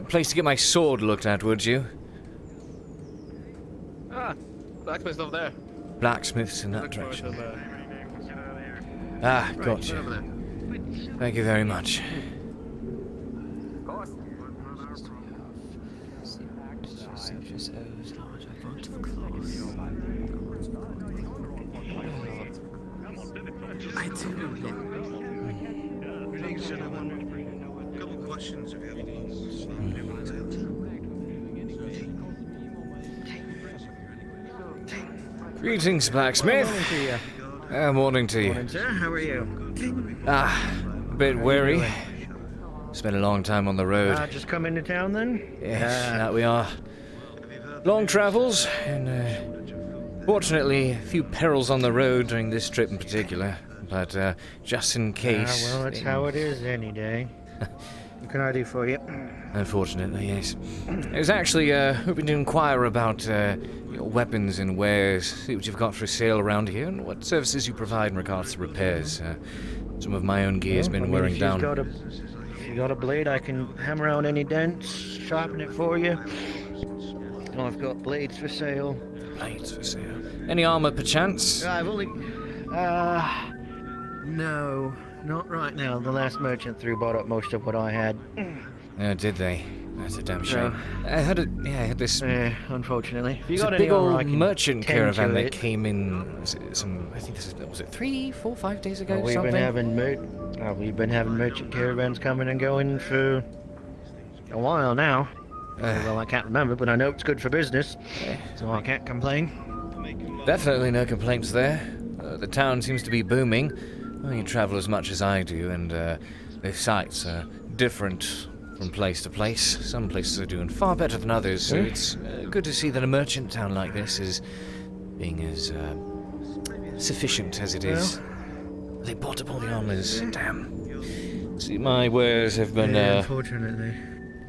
place to get my sword looked at, would you? Ah, blacksmith's over there. Blacksmiths in that Look for us direction. over there. Ah, Right, gotcha. over there. Thank you very much. I do. Greetings, gentlemen. A couple questions if you have Greetings, blacksmith. Morning to you. Morning to you. Morning, sir. How are you? A bit weary. Spent a long time on the road. Just come into town then? Yes, that we are. Long travels, and fortunately, a few perils on the road during this trip in particular. But just in case. Well, that's how it is any day. What can I do for you? Unfortunately, yes. I was actually hoping to inquire about your weapons and wares, see what you've got for sale around here, and what services you provide in regards to repairs. Some of my own gear's been wearing down. If you got a blade, I can hammer out any dents, sharpen it for you. And I've got blades for sale. Blades for sale. Any armor, perchance? I've only... no, not right now. The last merchant bought up most of what I had. Did they? That's a damn shame. I had this. Unfortunately. If you It's got a any big armor, old I can merchant tend caravan to that it. came in. I think this was it 3, 4, 5 days ago? Well, we've something? been having merchant caravans coming and going for a while now. Well, I can't remember, but I know it's good for business, so I can't complain. Definitely no complaints there. The town seems to be booming. Well, you travel as much as I do, and the sights are different from place to place. Some places are doing far better than others, so it's good to see that a merchant town like this is being as sufficient as it is. They bought up all the armors. Damn. See, my wares have been Unfortunately.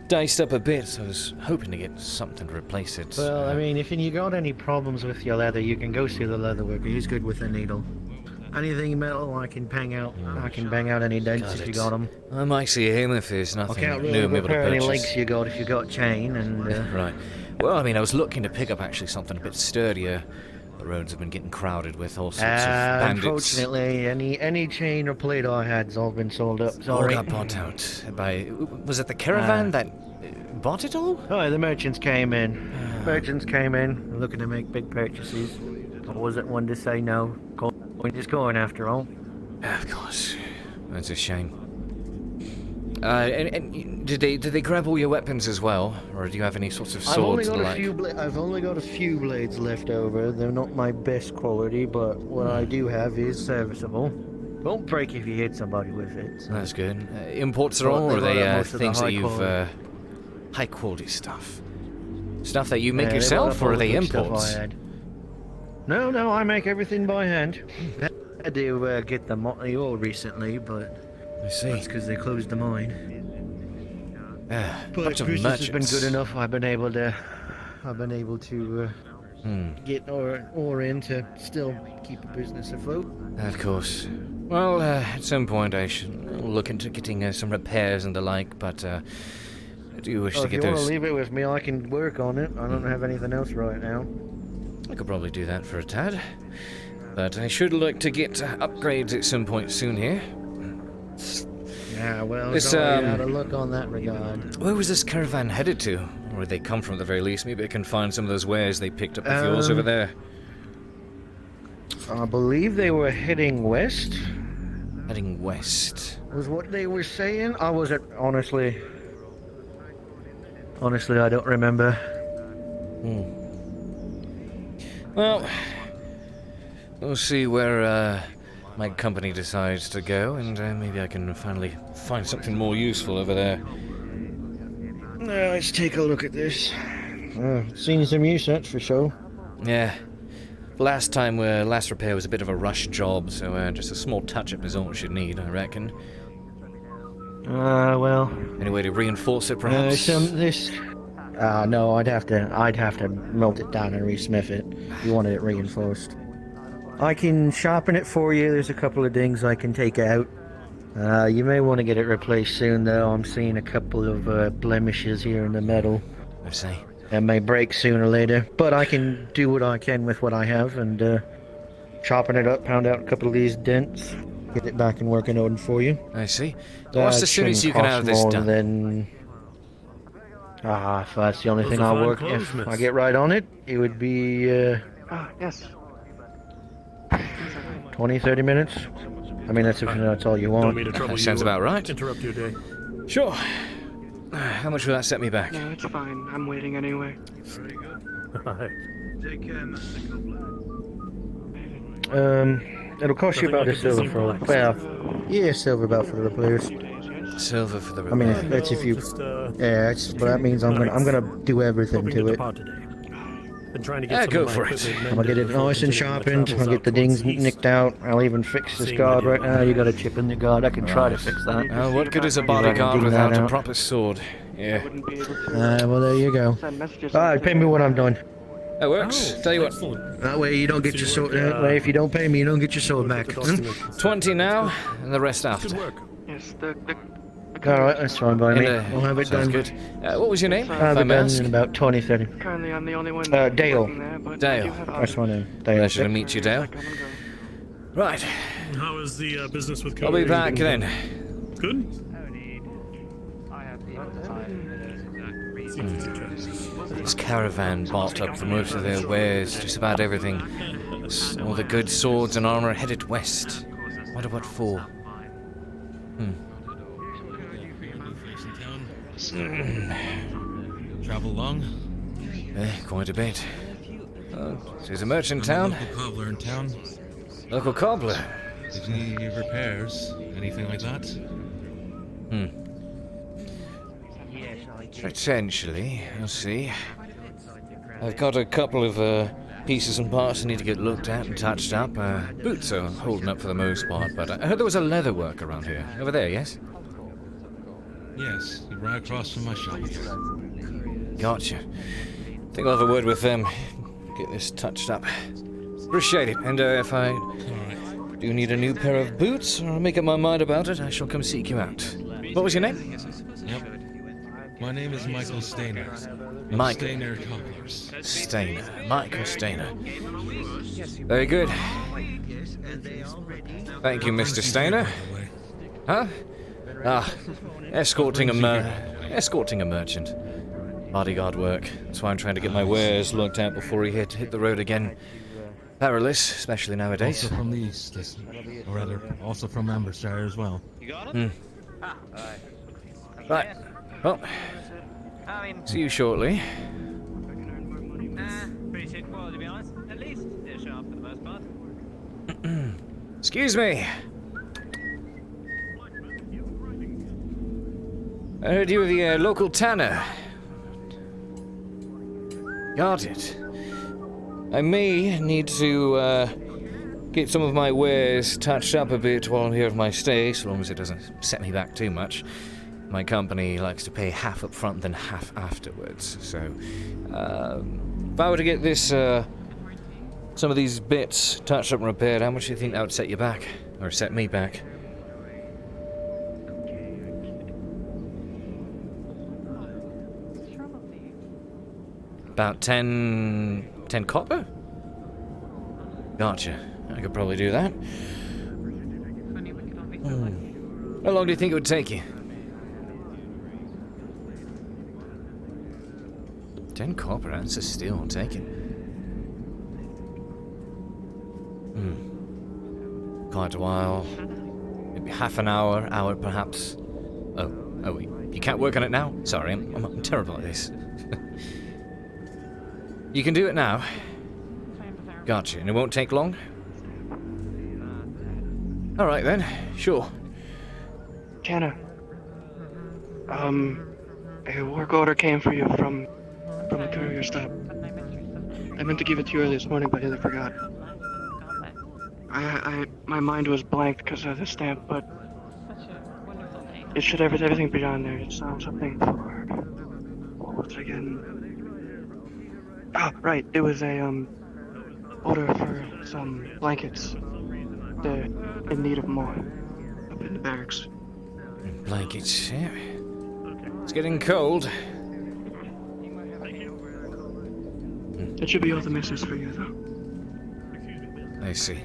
diced up a bit, so I was hoping to get something to replace it. Well, I mean, if you got any problems with your leather, you can go see the leather worker. He's good with a needle. Anything metal, I can bang out. I can bang out any dents if you got them. I might see him if there's I nothing can't new really I'm able to repair any purchase. legs you got if you got chain and. Right. Well, I mean, I was looking to pick up actually something a bit sturdier. The roads have been getting crowded with all sorts of bandits. Unfortunately, any chain or plate I had's all been sold up. All Sorry. got bought out by. Was it the caravan that bought it all? Oh, the merchants came in. Merchants came in looking to make big purchases. I wasn't one to say no. We're just going after all. Of course. That's a shame. And did they grab all your weapons as well, or do you have any sorts of swords? I've only got a few blades left over. They're not my best quality, but what I do have is serviceable. Won't break if you hit somebody with it. That's good. Imports are all, or are they things that you've high quality stuff? Stuff that you make yourself, or are they imports? No, I make everything by hand. I do get the ore recently, but I see. That's because they closed the mine. But Bunch of business has been merchants. good enough. I've been able to get ore in to still keep the business afloat. Of course. Well, at some point I should look into getting some repairs and the like, but I do wish to get If you want those. to leave it with me, I can work on it. I don't have anything else right now. I could probably do that for a tad. But I should look to get upgrades at some point soon here. Yeah, well, This, sorry, out of luck on that regard. Where was this caravan headed to? Or did they come from at the very least? Maybe I can find some of those wares they picked up with yours over there. I believe they were heading west. Heading west. Was what they were saying. I wasn't honestly, I don't remember. Well, we'll see where my company decides to go, and maybe I can finally find something more useful over there. Now let's take a look at this. Seen some use, that's for sure. Yeah. Last repair was a bit of a rush job, so just a small touch-up is all we should need, I reckon. Well. Any way to reinforce it, perhaps? No, I'd have to melt it down and resmith it. You wanted it reinforced. I can sharpen it for you. There's a couple of dings I can take out. You may want to get it replaced soon, though. I'm seeing a couple of blemishes here in the metal. I see. It may break sooner or later, but I can do what I can with what I have, and chopping it up, pound out a couple of these dents, get it back in working order for you. I see. What's the soonest you can have this done? If that's the only thing I'll work. If I get right on it, it would be yes. 20, 30 minutes. I mean, that's if that's all you want. Don't mean to trouble you. Sounds about right. Interrupt your day. Sure. How much will that set me back? No, it's fine. I'm waiting anyway. Very good. Take care, Mr. It'll cost you about a silver for silver about for the repairs. Silver for the I repairs. mean, that's if you. But that means I'm gonna do everything to it. Been trying to get go for it. I'm gonna get it nice and sharpened. I'll get the dings nicked out. I'll even fix this guard right now. You got a chip in the guard. I can try to fix that. What good is a bodyguard without a proper sword? Yeah. Well, there you go. Alright, pay me when I'm done. That works. Tell you what. That way you don't get your sword. That way, if you don't pay me, you don't get your sword back. 20 now, and the rest after. Yes, Alright, that's fine by me. We'll have it sounds done. good. What was your name? I'll have it done in about 20, 30. Currently, I'm the only one. Dale. Dale. That's my name. Dale. Pleasure to meet you, Dale. Right. How is the business with Cade? I'll be back then. Good? This caravan bought up for most of their wares, just about everything. All the good swords and armor headed west. Wonder what for. Travel long? Quite a bit. There's a merchant town. Local cobbler in town. Local cobbler. If you need any repairs, anything like that? Potentially. I'll see. I've got a couple of pieces and parts that need to get looked at and touched up. Boots are holding up for the most part, but I heard there was a leather work around here. Over there, yes? Yes, you're right across from my shop. Gotcha. Think I'll have a word with them. Get this touched up. Appreciate it. And if I do need a new pair of boots, or make up my mind about it, I shall come seek you out. What was your name? Yep. My name is Michael Stainer. Michael. Stainer Cobblers. Stainer. Michael Stainer. Very good. Thank you, Mr. Stainer. Huh? Escorting a merchant. Bodyguard work. That's why I'm trying to get my wares looked at before he hit the road again. perilous, especially nowadays. Also from the east, or rather, also from Ambershire as well. You got Hmm. Right. Well, see you shortly. Pretty quality, to be honest. At least they're sharp for the most part. Excuse me. I heard you were the local tanner. Got it. I may need to get some of my wares touched up a bit while I'm here for my stay, so long as it doesn't set me back too much. My company likes to pay half up front, then half afterwards. So, if I were to get this, some of these bits touched up and repaired, how much do you think that would set you back? Or set me back? About 10 copper? Gotcha. I could probably do that. How long do you think it would take you? 10 copper, that's a steal, I'll take it. Quite a while. Maybe half an hour perhaps. Oh wait, you can't work on it now? Sorry, I'm terrible at this. You can do it now. Gotcha, and it won't take long? Alright then, sure. Tanner. A work order came for you from the courier stop. I meant to give it to you early this morning, but I forgot. My mind was blank because of the stamp, but it should everything be on there. It's something for what was it again? Oh, right. It was a order for some blankets. They're in need of more up in the barracks. Blankets, yeah. It's getting cold. It should be all the misses for you, though. I see.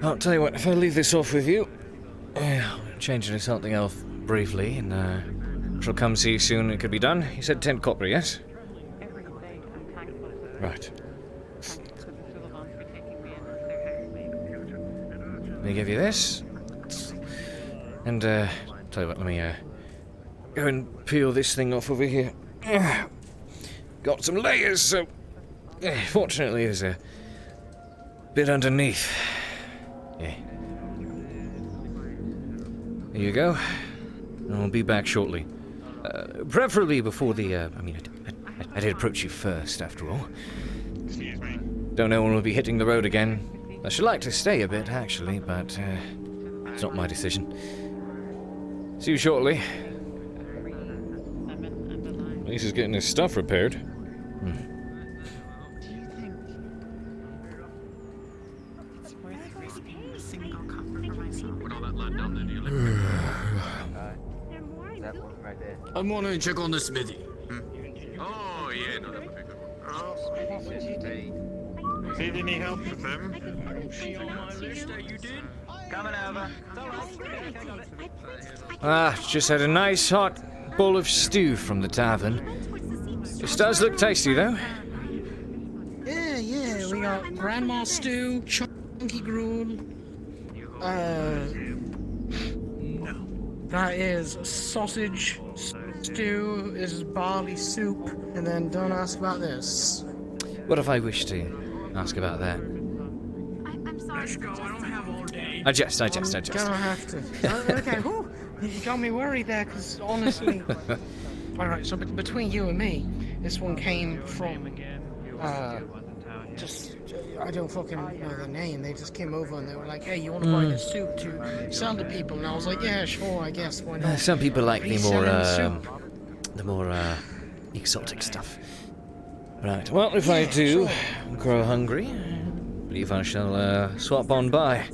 I'll tell you what, if I leave this off with you, I'll change into something else briefly, and shall come see you soon. It could be done. You said 10 copper, yes? Right. Let me give you this. And, tell you what, let me, go and peel this thing off over here. Got some layers, so... fortunately, there's a bit underneath. Yeah. There you go. I'll be back shortly. Preferably before the, I did approach you first, after all. Excuse me. Don't know when we'll be hitting the road again. I should like to stay a bit, actually, but it's not my decision. See you shortly. At least he's getting his stuff repaired. I'm wanting to check on the smithy. Oh, yeah, no, that would be good. Need any help with them? I don't see on my list that you did. Coming over. Just had a nice hot bowl of stew from the tavern. This does look tasty, though. Yeah, we got grandma stew, chunky gruel. That is sausage stew, this is barley soup, and then don't ask about this. What if I wish to ask about that? I'm sorry. Let's go. I don't have all day. I jest. Gonna have to. Okay, whew, you got me worried there, because honestly... Alright, so between you and me, this one came from, I don't fucking know the name. They just came over and they were like, hey, you want to buy this soup to sell to people? And I was like, yeah, sure, I guess, why not? Some people like the Reselling more exotic stuff. Right, well, if I do grow hungry, I believe I shall swap on by.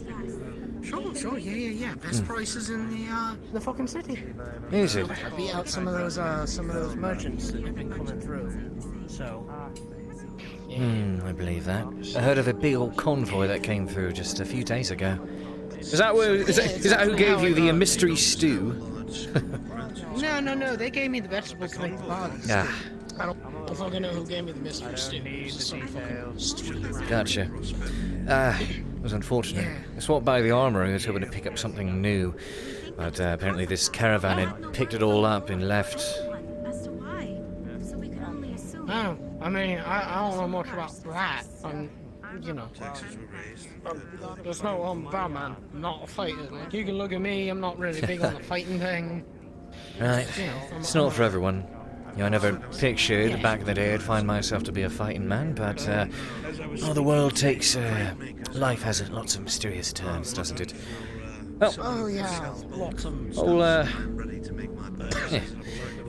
Sure, yeah. Best prices in the fucking city. Is it? I beat out some of those merchants that have been coming through. So. I believe that. I heard of a big old convoy that came through just a few days ago. Is that who gave you the mystery stew? No. They gave me the vegetables to make the barley. I don't fucking know who gave me the mystery stew. It's just some fucking stupid. Gotcha. It was unfortunate. I swapped by the armory. I was hoping to pick up something new. But apparently this caravan had picked it all up and left. Oh, I mean, I don't know much about that. You know, there's no about man. I'm not a fighter. Like, you can look at me, I'm not really big on the fighting thing. Right. You know, It's not for everyone. You know, I never pictured back in the day I'd find myself to be a fighting man, but the world takes... life has lots of mysterious turns, doesn't it? Well, oh yeah, lots of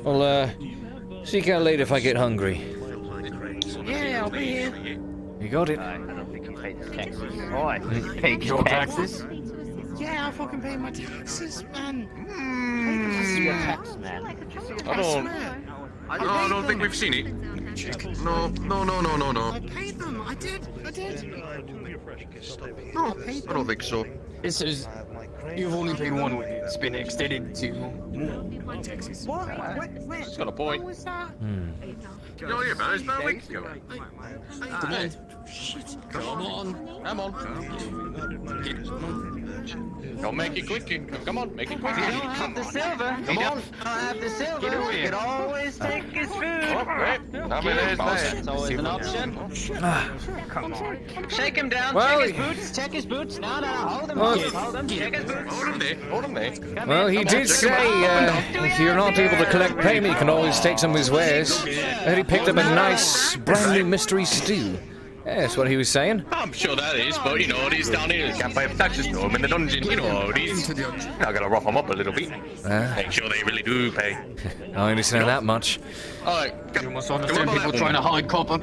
I'll seek out later if I get hungry. Yeah, I'll be here. You got it. I don't think you paid the taxes. Oi, you paid your taxes? Yeah, I fucking pay my taxes, man. This is your tax, man. I don't think we've seen it. No. I paid them. I did. No, I don't think so. It says you've only paid one. It's been extended to more taxes. What? He's got a point. What was that? No, yeah, man, it's about a week ago. Come on. Come on. Don't make it quick. Come on, make it quick. You don't have the silver. Come on. You don't have the silver. Get over You here. can always take his food. Oh, great. How many days there? It's always an option. Come on. Shake him down. Well, check his boots. Check his boots. No. Hold him. Well, Hold him. Check his boots. Hold him there. Well, he did say if you're not able to collect payment, you can always take some of his wares. And he picked up a nice, brand new mystery stew. Yeah, that's what he was saying. I'm sure that is, but you know, these down here can't pay taxes to them in the dungeon. You know, these. I gotta rough them up a little bit. Make sure they really do pay. I understand that much. Alright, You must understand people trying to hide copper.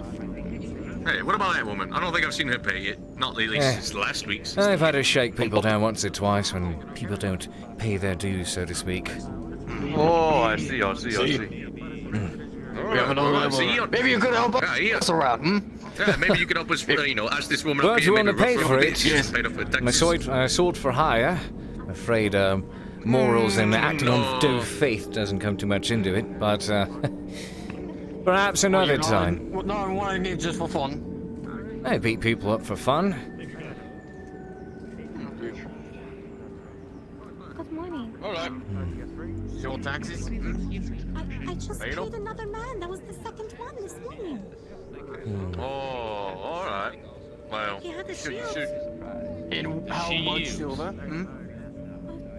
Hey, what about that woman? I don't think I've seen her pay yet. Not at least since last week's. I've had to shake people down once or twice when people don't pay their dues, so to speak. Oh, I see. We have another level. Maybe you could help us around, Yeah, maybe you could help us, you know, as this woman Well, up if here. you want to maybe pay rough for up a it, bit, she's paid up her my taxes. sword for hire. Afraid morals and acting on good faith doesn't come too much into it, but perhaps another time. No, what I need just for fun. I beat people up for fun. Good morning. Alright. Your taxes? I just paid another man. That was the second one this morning. Oh, alright. Well, He had a should. In how much silver?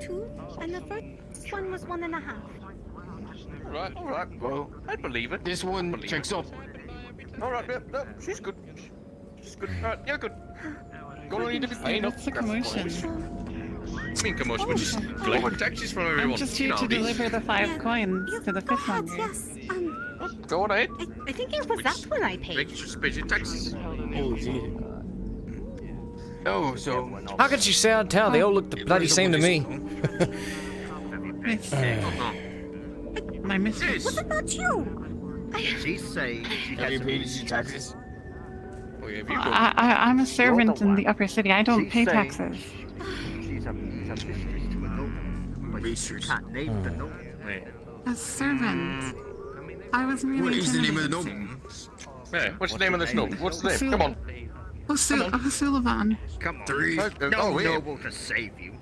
2, and the first one was 1.5. Alright. Well, I believe it. This one checks up. Alright, yeah, she's good. She's good. Alright, yeah, good. Gonna need to be paying up. What's the commotion? I mean, commotion, we're just collecting taxes from everyone. I'm just here to deliver the 5 coins to the fishmonger. Yes. Go on ahead. I think it was that one I paid. Make sure to pay your taxes. Oh, so... How could you say I'd tell? They all look the bloody same to me. My mistress. What about you? She said she Have you paid your taxes? Oh, yeah, I'm a servant in the upper city. I don't pay taxes. She's a mistress to a nobleman, but you can't name the nobleman. A servant. I was merely. What is the name of the nobleman? Yeah, what's the name of the snow? What's the name? Come on. Sullivan. Come on. No noble to save you.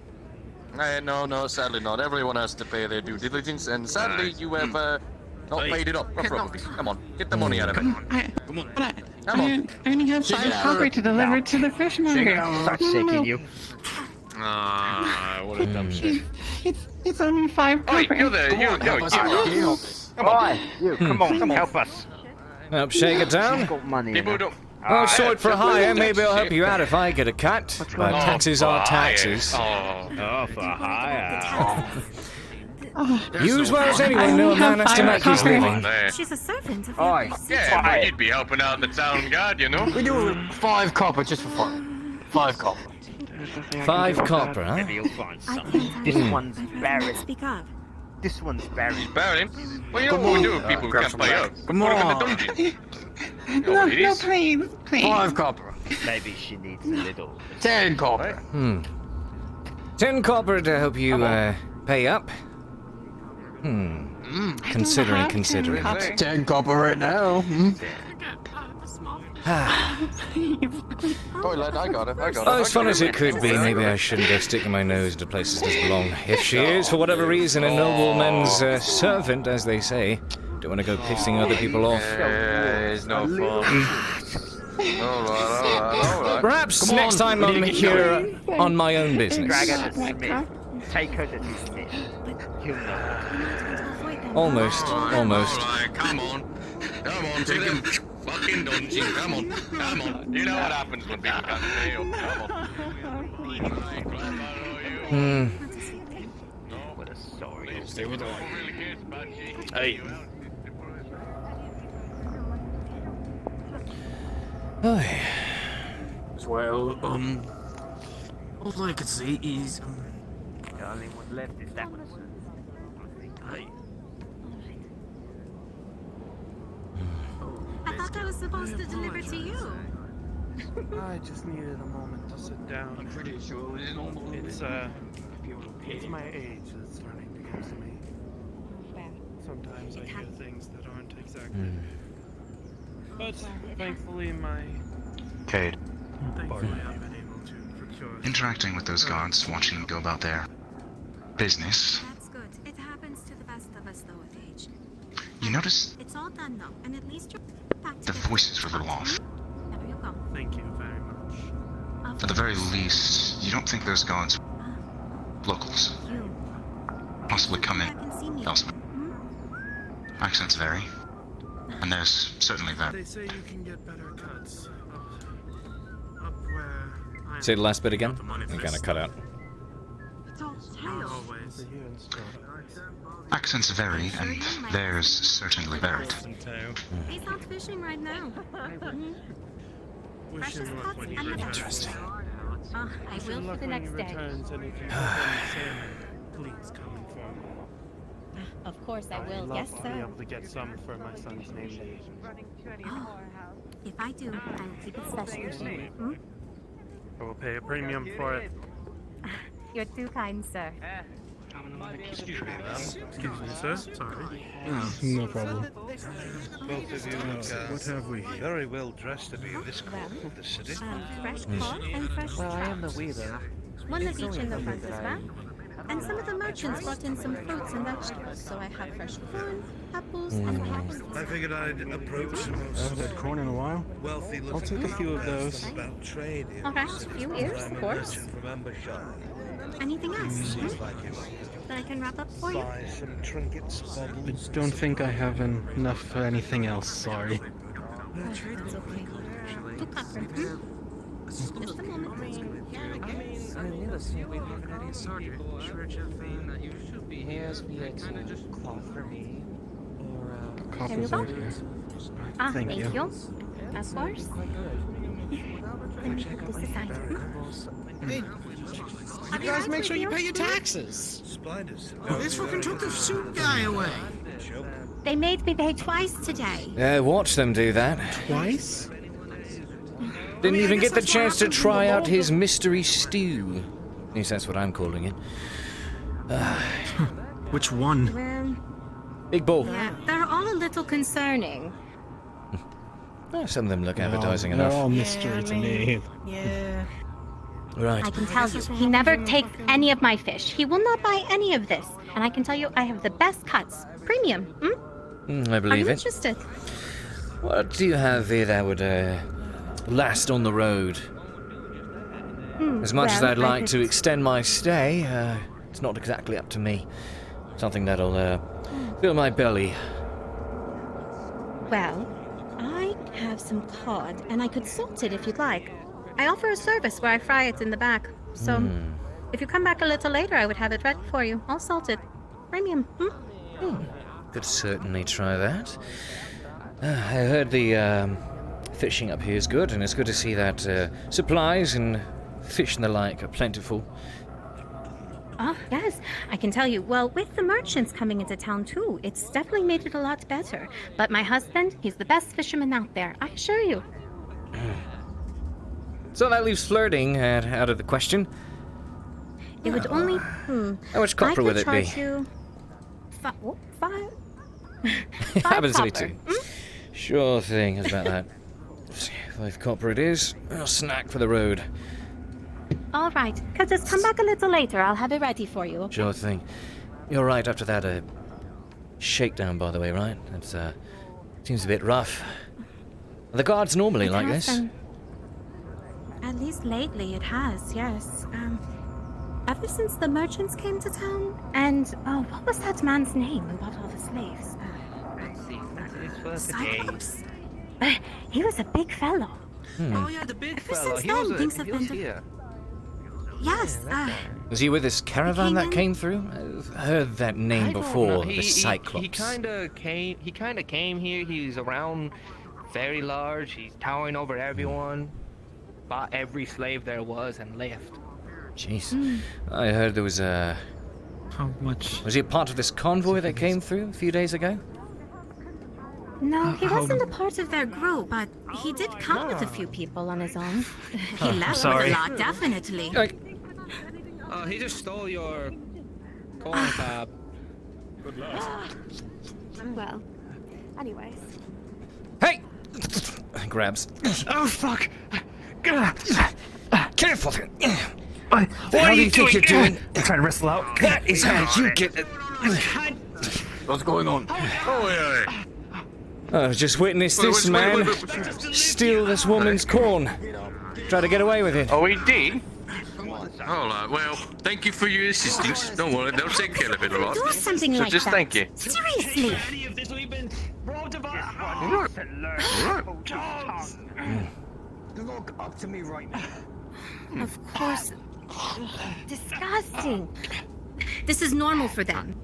No, sadly not. Everyone has to pay their due diligence, and sadly you have not paid it up appropriately. Come on, get the money out of it. Come on. I only have 5 copper to deliver to the fishmonger. Start shaking you. Ah, what a dumb shit. It's only 5 copper. You're there. You. Come on, help us. Help shake it down? Got money. People don't. Oh, sword for hire. Maybe I'll help you out if I get a cut. But taxes are taxes. Oh, for hire. You as well as anyone know a man has to make his living. She's a servant. Yeah, but you'd be helping out the town guard, you know. We do 5 copper just for fun. 5 copper. 5 copper, huh? Maybe you'll find something. This one's buried. Speak up. This one's buried. Buried? Well, you know what we do if people can't pay up. Come Put them in on. the dungeon. No, please. 5 copper. Maybe she needs a little. 10 copper. 10 copper to help you pay up. Considering. That's 10 copper right now. Boy, lad, I got it. Oh, as fun as it could be, maybe I shouldn't go sticking my nose into places that belong. If she is, for whatever reason, a nobleman's servant, as they say, don't want to go pissing other people off. It's no fun. Alright. Perhaps next time I'm here on my own business. Drag her to Smith. Take her to Smith. Almost. Alright, come on, take him. Fucking dungeon, come on. You know what happens when people can't stay up, come on. What a sorry. Stay with her. Hey. Well, all I could say is, The only one left is that one. I thought I was supposed to deliver to you. I just needed a moment to sit down. I'm pretty sure it's normal. It's my age that's starting to get to me. Sometimes I hear things that aren't exactly. But thankfully Cade. I've been able to procure. Interacting with those guards, watching them go about their business. That's good. It happens to the best of us, though, at age. You notice It's all done now, and at least you're back to the voices were a little off. There you go. Thank you very much. At the very least, you don't think those guards locals? Possibly come in elsewhere. Accents vary, and there's certainly that. They say you can get better cuts up where I Say the last bit again. You kind of cut out. always. Accents vary, and theirs certainly varied. He's out fishing right now. Wish him luck when he returns. Interesting. I will for the next day. Returns, and if you have salmon, please come inform me. Of course I will. I'd Yes, love to be sir. able to get some for my son's name day. Oh, if I do, I'll keep it special. I will pay a premium for it. You're too kind, sir. Excuse me, sir. Sorry. no problem. Both of you look What have we? very well dressed to be in this corner of the city. Fresh cod and fresh Well, I am trout. the weaver. One of each in the front as well. And some of the merchants brought in some fruits and vegetables, so I have fresh corn, apples, and pears. I figured I'd approach the I haven't had corn in a while. wealthy I'll take a few of those. about trade here. Alright, a few ears, of course. From Embers. Anything else? Seems like you That I can wrap up for you? buy some trinkets, I baubles. don't think I have enough for anything else, sorry. That's okay. 2 copper. Just a moment. I mean, listen, we haven't had any surgery. Here's the cloth for me. Or, There you go. Thank Thank you. you. Of course. Let me put this aside. Hey, you guys make sure you pay your taxes. Spiders. This fucking took the soup guy away. They made me pay twice today. Watch them do that. Twice? Didn't even get the chance to try out his mystery stew. At least that's what I'm calling it. Which one? Well, Big Bull. yeah, they're all a little concerning. Some of them look appetizing They're enough. all mystery to me. Yeah. Right. I can tell you, he never takes any of my fish. He will not buy any of this. And I can tell you, I have the best cuts. Premium. I Are believe you it. interested? What do you have here that would last on the road? As much as well, I'd I like could- to extend my stay, it's not exactly up to me. Something that'll fill my belly. Well, I have some cod, and I could salt it if you'd like. I offer a service where I fry it in the back. So, if you come back a little later, I would have it ready for you. All salted. Premium. Could certainly try that. I heard the fishing up here is good, and it's good to see that supplies and fish and the like are plentiful. Oh, yes, I can tell you. Well, with the merchants coming into town too, it's definitely made it a lot better. But my husband, he's the best fisherman out there, I assure you. So that leaves flirting out of the question. It would only. How much copper I would could it be? charge you Five. Happens to be copper. 2. Sure thing, how's about that? 5 copper it is. A snack for the road. All right. Just come back a little later. I'll have it ready for you. Okay? Sure thing. You're right after that shakedown, by the way, right? That's seems a bit rough. Are the guards normally It like has this? been. At least lately it has, yes. Ever since the merchants came to town. And, oh, what was that man's name who bought all the slaves? Cyclops. He was a big fellow. Oh yeah, the big Ever fellow. since He then, was, things he have was been here. Yes, Was he with this caravan that came through? I've heard that name I don't before, know. the Cyclops. He kind of came here. He's around, very large. He's towering over everyone. Bought every slave there was and left. Jeez. I heard there was a... How much? Was he a part of this convoy that came through a few days ago? No, he How- wasn't a part of their group, but he did come with a few people on his own. He I'm left with sorry. a lot, definitely. He just stole your corn cob. Good luck. Well, anyways. Hey! Grabs. Oh fuck! Careful! What are you doing? I'm trying to wrestle out. That is how you get it. What's going on? Oh, I've just witnessed this man steal this woman's corn. Try to get away with it. Oh, he did? Alright, well, thank you for your assistance. Don't worry, they'll take care of it, alright? Do something so like just that. thank you. Seriously. Look up to me right now. Of course. Disgusting. This is normal for them.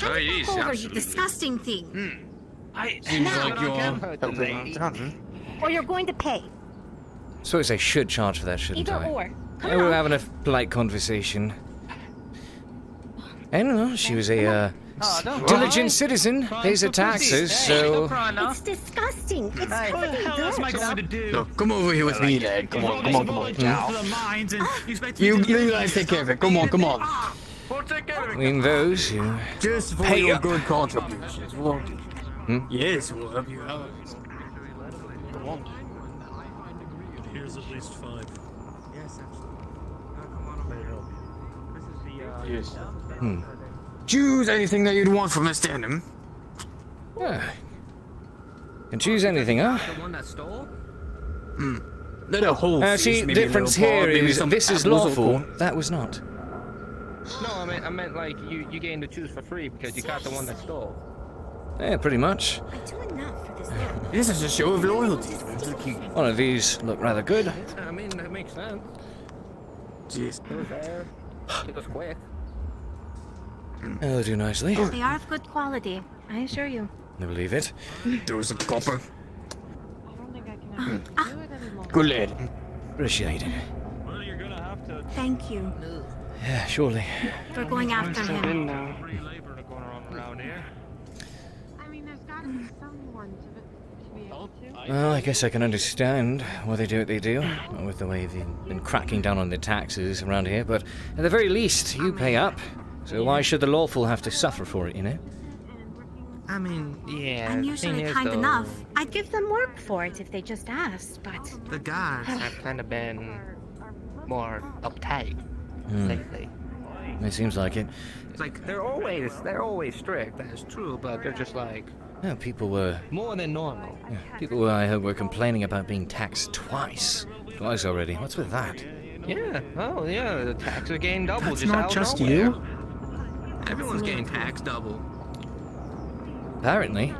Oh, it is, Over, you absolutely. disgusting thing. Seems Now. like you're helping. Or you're going to pay. Suppose I should charge for that, shouldn't Either I? or. Come We were on. having a polite conversation. I don't know, she was a diligent citizen, pays her taxes, so... It's disgusting. It's covered in dirt. So, come over here with me, lad. Come on. You guys take care of it. Come on. Between those who Just for pay your up. good contributions. Won't you? Yes, we'll help you out. Come on. Here's at least 5. Yes, Yes. Choose anything that you'd want from this tandem. Yeah. Can choose anything, huh? The one that stole? Little whole See, maybe a difference little here bar, maybe is some this is apples or lawful, corn. that was not. No, I meant like you gained to choose for free because you got the one that stole. Yeah, pretty much. This is a show of loyalty. One of these look rather good. I mean, that makes sense. Jeez. It was there. It was quick. They'll do nicely. They are of good quality, I assure you. I believe it. There was a copper. Ah, Good lad. Appreciate it. thank you Yeah, surely. for going after him. I mean, there's got to be someone to be able to. Well, I guess I can understand why they do what they do, with the way they've been cracking down on the taxes around here, but at the very least, you pay up. So why should the lawful have to suffer for it, you know? I mean, yeah. I'm the usually thing is, kind though, enough. I'd give them work for it if they just asked, but... The guards have kind of been more uptight lately. It seems like it. It's like they're always strict. That is true, but they're just like Yeah, people were... more than normal. People were, I heard, were complaining about being taxed twice. Twice already. What's with that? Yeah. Oh, yeah. The taxes are getting double. That's just not out of just nowhere. you. Everyone's getting taxed double. Apparently.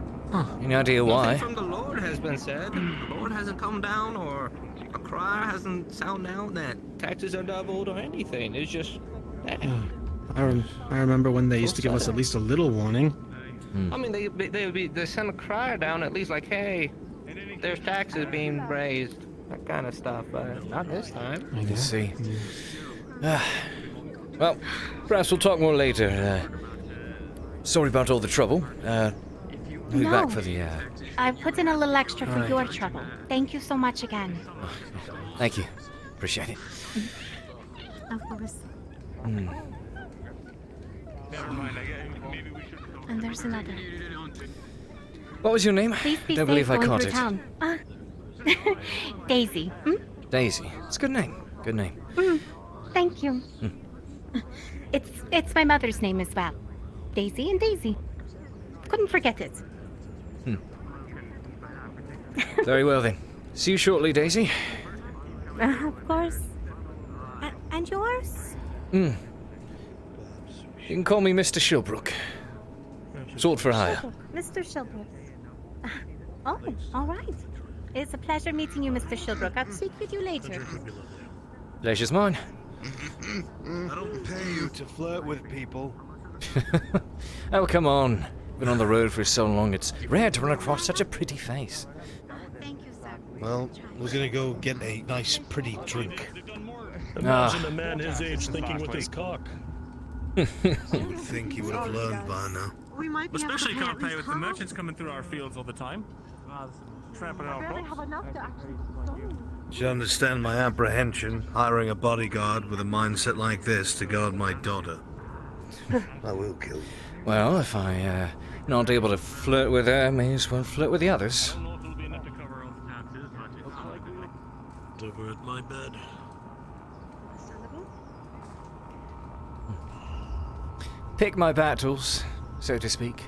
Any idea why? Nothing from the Lord has been said. The Lord hasn't come down, or a cry hasn't sounded out that taxes are doubled or anything. It's just. I remember when they used to give us at least a little warning. I mean, they send a crier down at least like, hey, there's taxes being raised, that kind of stuff. But not this time. I can see. Well, perhaps we'll talk more later. Sorry about all the trouble. I'll be No. back for the... I put in a little extra for Alright. your trouble. Thank you so much again. Thank you. Appreciate it. Of course. Never mind. Maybe we should. And there's another. What was your name? Please be Don't safe believe I going caught through it. town. Daisy. Daisy. It's a good name. Good name. Thank you. It's my mother's name as well. Daisy and Daisy. Couldn't forget it. Very well then. See you shortly, Daisy. Of course. And yours? You can call me Mr. Shilbrouk. Sword for hire. Mr. Shilbrouk. Oh, all right. It's a pleasure meeting you, Mr. Shilbrouk. I'll speak with you later. Pleasure's mine. I don't pay you to flirt with people. Oh, come on. Been on the road for so long, it's rare to run across such a pretty face. Well, we're gonna go get a nice, pretty drink. Imagine a man his age thinking with his cock. You would think he would have learned by now. We might be Especially able to can't pay with the merchants coming through our fields all the time. Tramping our crops. You should understand my apprehension, hiring a bodyguard with a mindset like this to guard my daughter. I will kill you. Well, if I'm not able to flirt with her, I may as well flirt with the others. Over at my bed. Pick my battles, so to speak.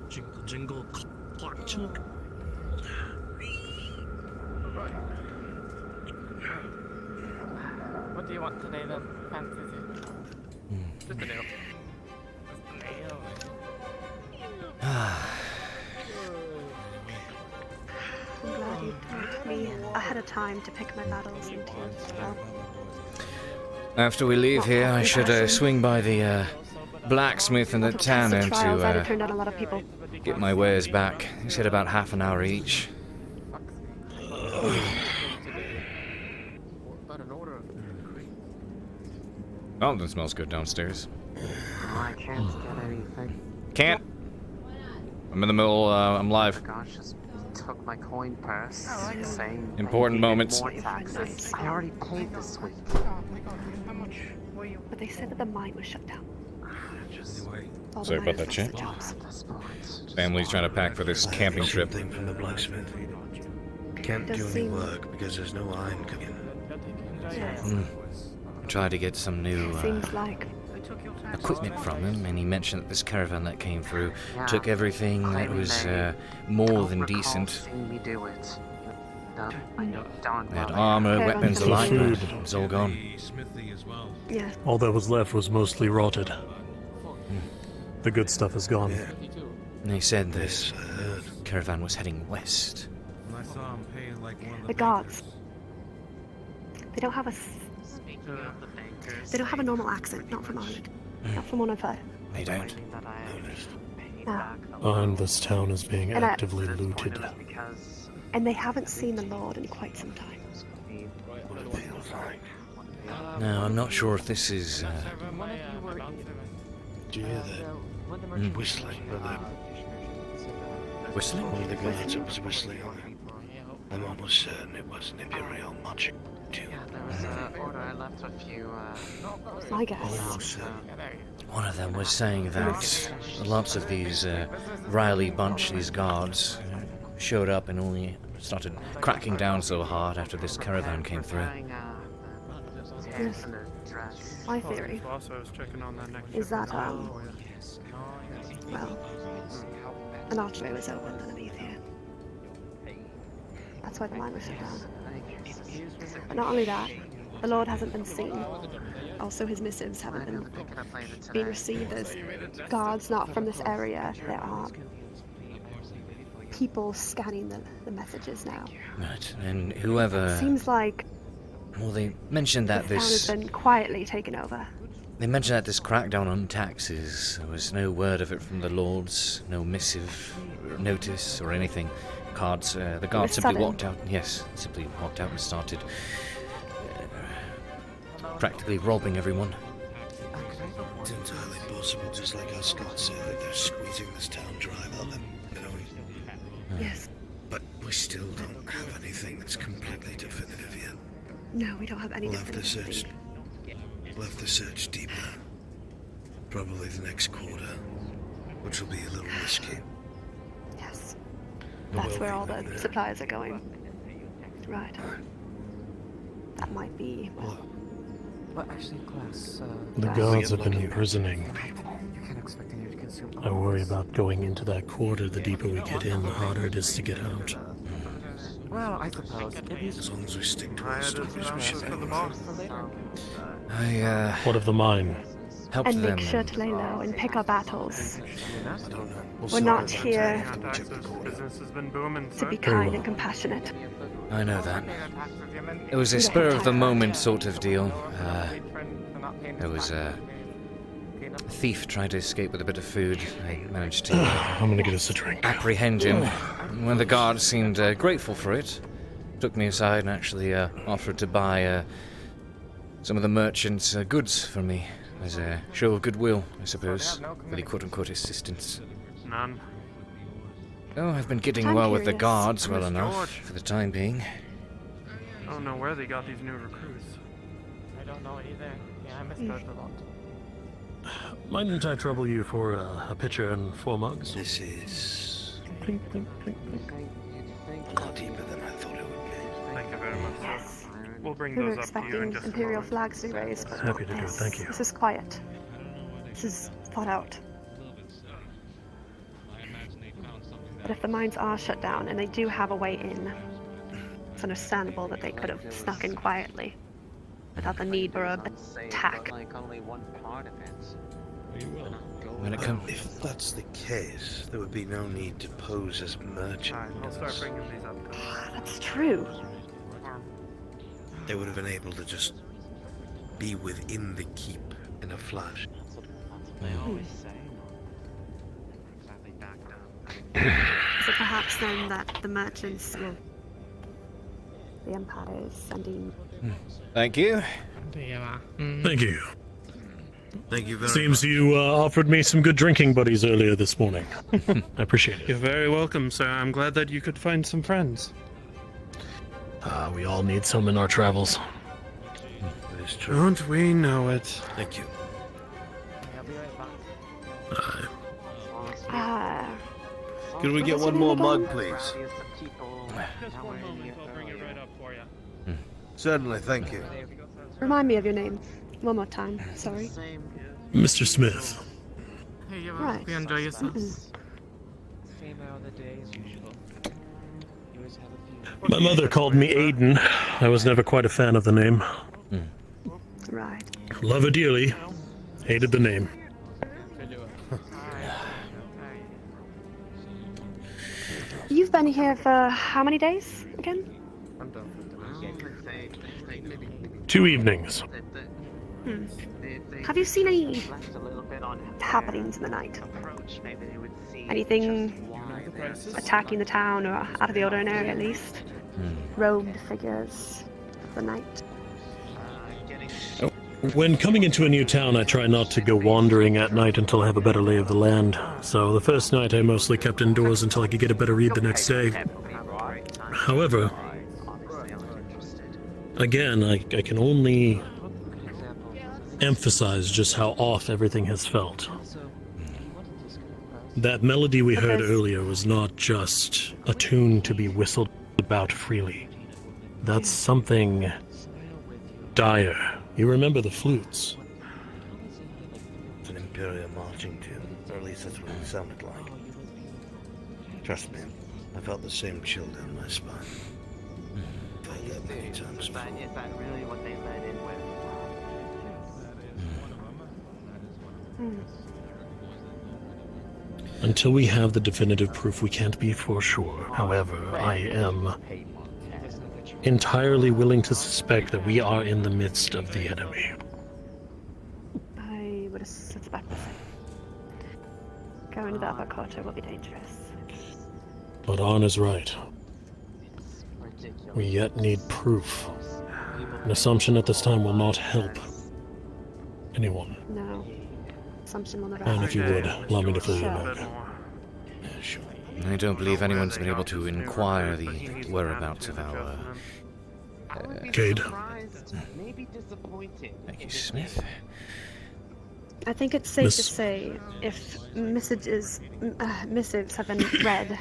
Jingle, jingle, clock, chunk. What do you want today then, Fantasy? Just a nail. Just a nail. I'm glad you told me ahead of time to pick my battles and to well. After we leave here, I should swing by the blacksmith in the town and Trials, I'd have to turned out a lot of people. get my wares back. He said about half an hour each. Oh, that smells good downstairs. I can't get anything. Can't. I'm in the middle. I'm live. Gosh, just took my coin purse. Saying Important moments. more taxes. I already paid this week. But they said that the mine was shut down. All the Sorry about miners that, lost Chip. their jobs. Family's trying to pack for this camping trip. Something from the blacksmith. Can't Does do any seem- work because there's no iron cooking. Yes. Tried to get some new Seems like equipment from him, and he mentioned that this caravan that came through took everything that was more than decent. Seeing me do it. They had armor, weapons alike, but it's all gone. yeah. All that was left was mostly rotted. The good stuff is gone. And he said this caravan was heading west. I saw him paying like one of The guards. They don't have a. They don't have a normal accent. Not from Ireland. Not from one I've heard. They don't. No. And this town is being And I- actively looted. And they haven't seen the Lord in quite some time. No, I'm not sure if this is. Do you hear that? Whistling, brother. Whistling? One of the guards was whistling on him. I'm almost certain it was an Imperial magic tune. There was an order I left with you. My guess. One of them was saying that lots of these Riley bunch, these guards, showed up and only started cracking down so hard after this caravan came through. Yes. My theory is that well, an archway was opened underneath here. That's why the mine was shut down. But not only that, the Lord hasn't been seen. Also, his missives haven't been received as guards not from this area. There are people scanning the messages now. Right, and whoever. Seems like Well, they mentioned that the town has this. been quietly taken over. They mentioned that this crackdown on taxes, there was no word of it from the lords, no missive, notice, or anything. Cards, the guards simply sudden. walked out. Yes, simply walked out and started practically robbing everyone. It's entirely possible, just like our Scots say, that they're squeezing this town dry about them, you know. Yes. But we still don't have anything that's completely definitive yet. No, we don't have any We'll have to definitive search. We'll have to search deeper. Probably the next quarter, which will be a little risky. Yes. But That's we'll where be all the there. supplies are going. Right. That might be, well... Well, actually, class, The gods have been imprisoning people. you can't expect any to consume. I worry about going into that quarter. The deeper we get in, the harder it is to get out. Well, I suppose. As long as we stick to our stories, we should be What of the mine? Help And them. make sure to lay low and pick our battles. I don't know. We're not here Business has been booming, to sir. be kind and compassionate. I know that. It was a spur of the moment sort of deal. There was a thief tried to escape with a bit of food. I managed to I'm gonna get us a drink. apprehend him. When the guard seemed grateful for it, took me aside and actually offered to buy some of the merchant's goods for me as a show of goodwill, I suppose, for the quote-unquote assistance. None. Oh, I've been getting I'm well with the curious. guards well Where's enough George? for the time being. I don't know where they got these new recruits. I don't know either. Yeah, I missed George a lot. Mightn't I trouble you for a pitcher and 4 mugs? This is Clink, clink, clink, clink. a lot deeper than I thought it would be. Thank you very much, sir. Yes. We'll bring We were those up to you in expecting just a Imperial moment. flags to be raised, but Happy to do it, thank you. This is quiet. This is thought out. But if the mines are shut down and they do have a way in, it's understandable that they could have snuck in quietly without the need for a attack. When it comes, If that's the case, there would be no need to pose as merchants. I'll start bringing these up. That's true. They would have been able to just be within the keep in a flash. So perhaps then that the merchants, the Empire is sending... Thank you. Thank you. Thank you very Seems you offered me some good drinking buddies earlier this morning. I appreciate it. You're very welcome, sir. I'm glad that you could find some friends. We all need some in our travels. That is true. Don't we know it? Thank you. Could we get one more mug, please? Just 1 moment, I'll bring it right up for you. Certainly, thank you. Remind me of your name. One more time, sorry. Mr. Smith. Hey, you Right. enjoy yourselves. Same hour of the day as usual. You always have a few. My mother called me Aiden. I was never quite a fan of the name. Right. Love her dearly. Hated the name. You've been here for how many days again? 2 evenings. Have you seen any happenings in the night? Anything attacking the town or out of the ordinary at least? Robed figures of the night? When coming into a new town, I try not to go wandering at night until I have a better lay of the land. So the first night I mostly kept indoors until I could get a better read the next day. However, again, I can only emphasize just how off everything has felt. That melody we heard earlier was not just a tune to be whistled about freely. That's something dire. You remember the flutes. It's an Imperial marching tune, or at least that's what it sounded like. Trust me, I felt the same chill down my spine. Felt that many times before. Is that really what they led in with? Until we have the definitive proof, we can't be for sure. However, I am entirely willing to suspect that we are in the midst of the enemy. I would suspect the same. Going to the upper quarter will be dangerous. But On is right. We yet need proof. An assumption at this time will not help anyone. No. Assumption will never And if you would, happen. allow me to fill you Sure. in. I don't believe anyone's been able to inquire the whereabouts of our... Cade. be disappointed. Thank you, Smith. I think it's safe Miss- to say if missives have been read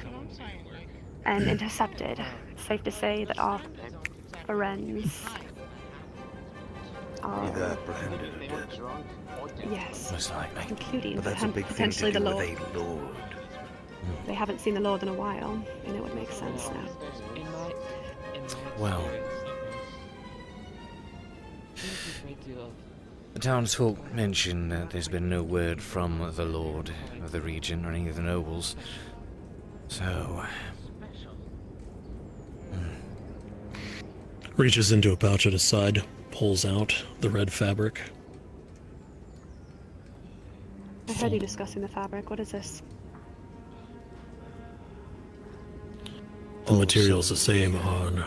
and intercepted, it's safe to say that our friends are... Either apprehended or dead. Yes. Most likely. Including But that's a big thing potentially to the do Lord. with a lord. They haven't seen the Lord in a while, and it would make sense now. Well, the townsfolk mention that there's been no word from the Lord of the region or any of the nobles. So, Reaches into a pouch at his side, pulls out the red fabric. I heard you discussing the fabric. What is this? The material's the same, Han.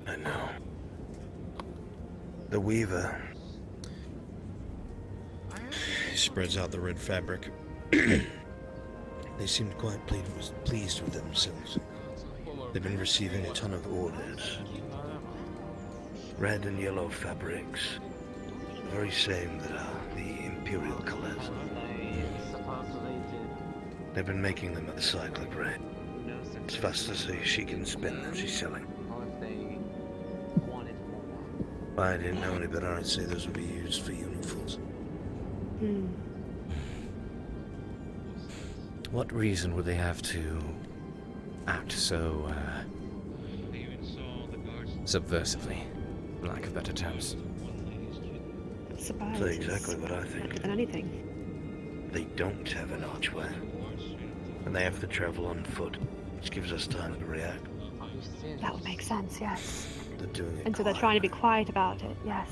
I know. The weaver. He spreads out the red fabric. They seemed quite pleased with themselves. They've been receiving a ton of orders. Red and yellow fabrics. The very same that are the imperial colors. They've been making them at the cyclic rate. As fast as she can spin them, she's selling. If I didn't know any better, I'd say those would be used for uniforms. what reason would they have to act so, subversively, for lack of better terms? Surprise. That's exactly what I think. Better than anything. They don't have an archway. And they have to travel on foot, which gives us time to react. That would make sense, yes. They're doing it And so they're trying to be quiet about it, yes.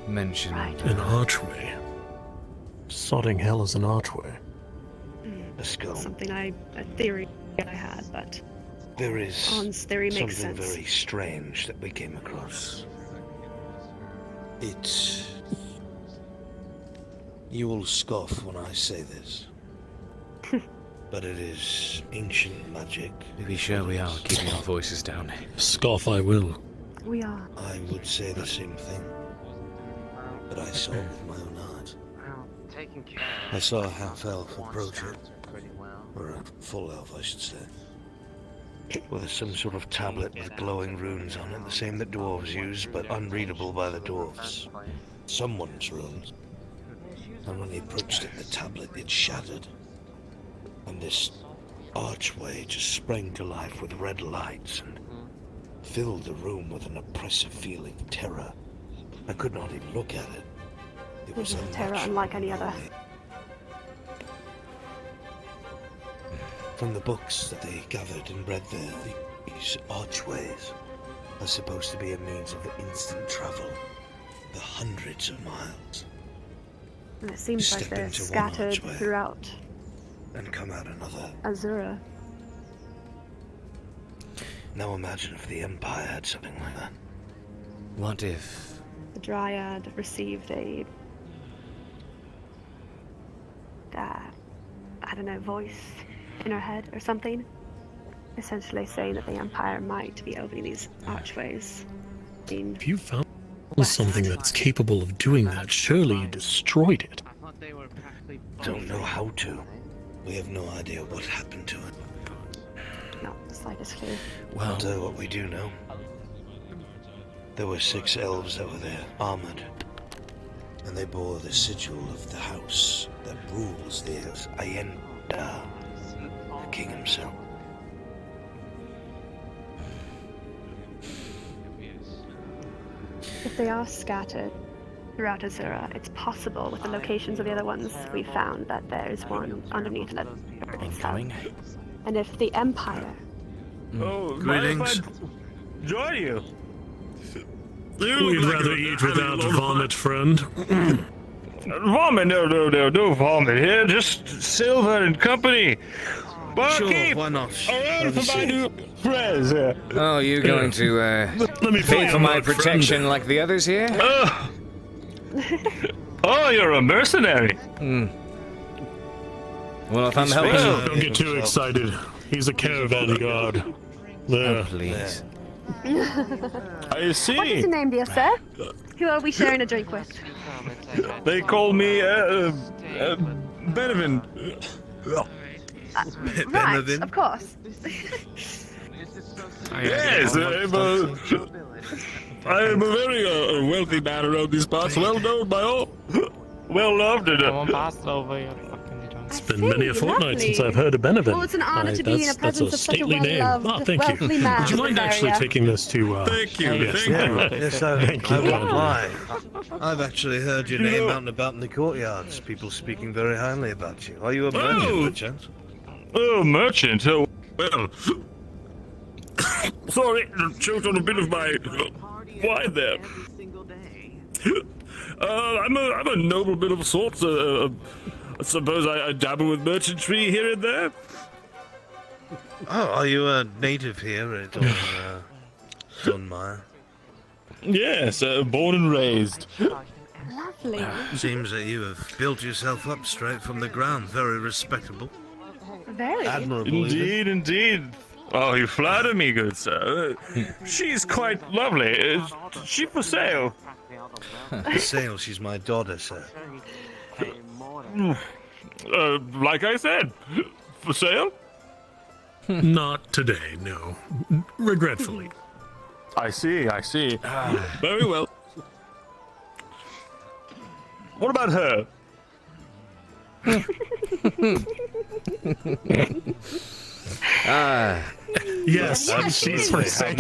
Mentioned An archway. Sodding hell is an archway. A skull. Something a theory I had, but There is On's theory makes something sense. very strange that we came across. It's... You will scoff when I say this. But it is ancient magic. To be sure we are keeping our voices down. Scoff I will. We are. I would say the same thing. But I saw it with my own eyes. I saw a half-elf approach it. Or a full elf, I should say. With some sort of tablet with glowing runes on it, the same that dwarves use, but unreadable by the dwarves. Someone's runes. And when he approached it, the tablet, it shattered. And this archway just sprang to life with red lights and filled the room with an oppressive feeling of terror. I could not even look at it. It was This is a terror unlike any other. From the books that they gathered and read there, these archways are supposed to be a means of instant travel for hundreds of miles. And it seems like Step they're into one scattered archway. throughout And come out another. Azura. Now imagine if the Empire had something like that. What if... The Dryad received a... I don't know, voice in her head or something. Essentially saying that the Empire might be opening these archways. If you found something that's capable of doing that, surely you destroyed it. Don't know how to. We have no idea what happened to it. Not the slightest clue. Well, I'll tell you what we do know. There were 6 elves that were there, armored. And they bore the sigil of the house that rules the earth. Ayenda, the king himself. If they are scattered throughout Azura, it's possible with the locations of the other ones we found that there's one underneath that incoming. And if the Empire... Oh, Greetings. Join you. We'd rather eat without vomit, friend. Vomit? No vomit here. Just Silver and company. Barkeep, Sure, why not? around for my new friends here. Oh, you going to, Let me pay find for my out, friend. protection like the others here? Oh, you're a mercenary. Well, if I'm helping... Don't get too excited. He's a caravan guard. There. Oh, please. I see. What is your name, dear sir? Who are we sharing a drink with? They call me Benevin. Right, of course. Yes, I am a very wealthy man around these parts, well known by all, well loved. It's been many a fortnight since I've heard of Benevin. Well, it's an honor to be in the That's presence a of such a stately name. well-loved, Thank you. wealthy man. Would you mind actually area. taking this to? Thank you. Yes, Yes, thank you. I won't lie. I've actually heard your name out and about in the courtyards. People speaking very highly about you. Are you a merchant, perchance? Oh, merchant. Oh, well. Sorry, choked on a bit of my wine there. I'm a nobleman of sorts. I suppose I dabble with merchantry here and there. Oh, are you a native here at Dunmire? Yes, born and raised. Lovely. Seems that you have built yourself up straight from the ground. Very respectable. Very. Admirable. Indeed, indeed. Oh, you flatter me, good sir. She's quite lovely. Is she for sale? For sale, she's my daughter, sir. Like I said, for sale? Not today, no. Regretfully. I see. Very well. What about her? Yes, she's for sale.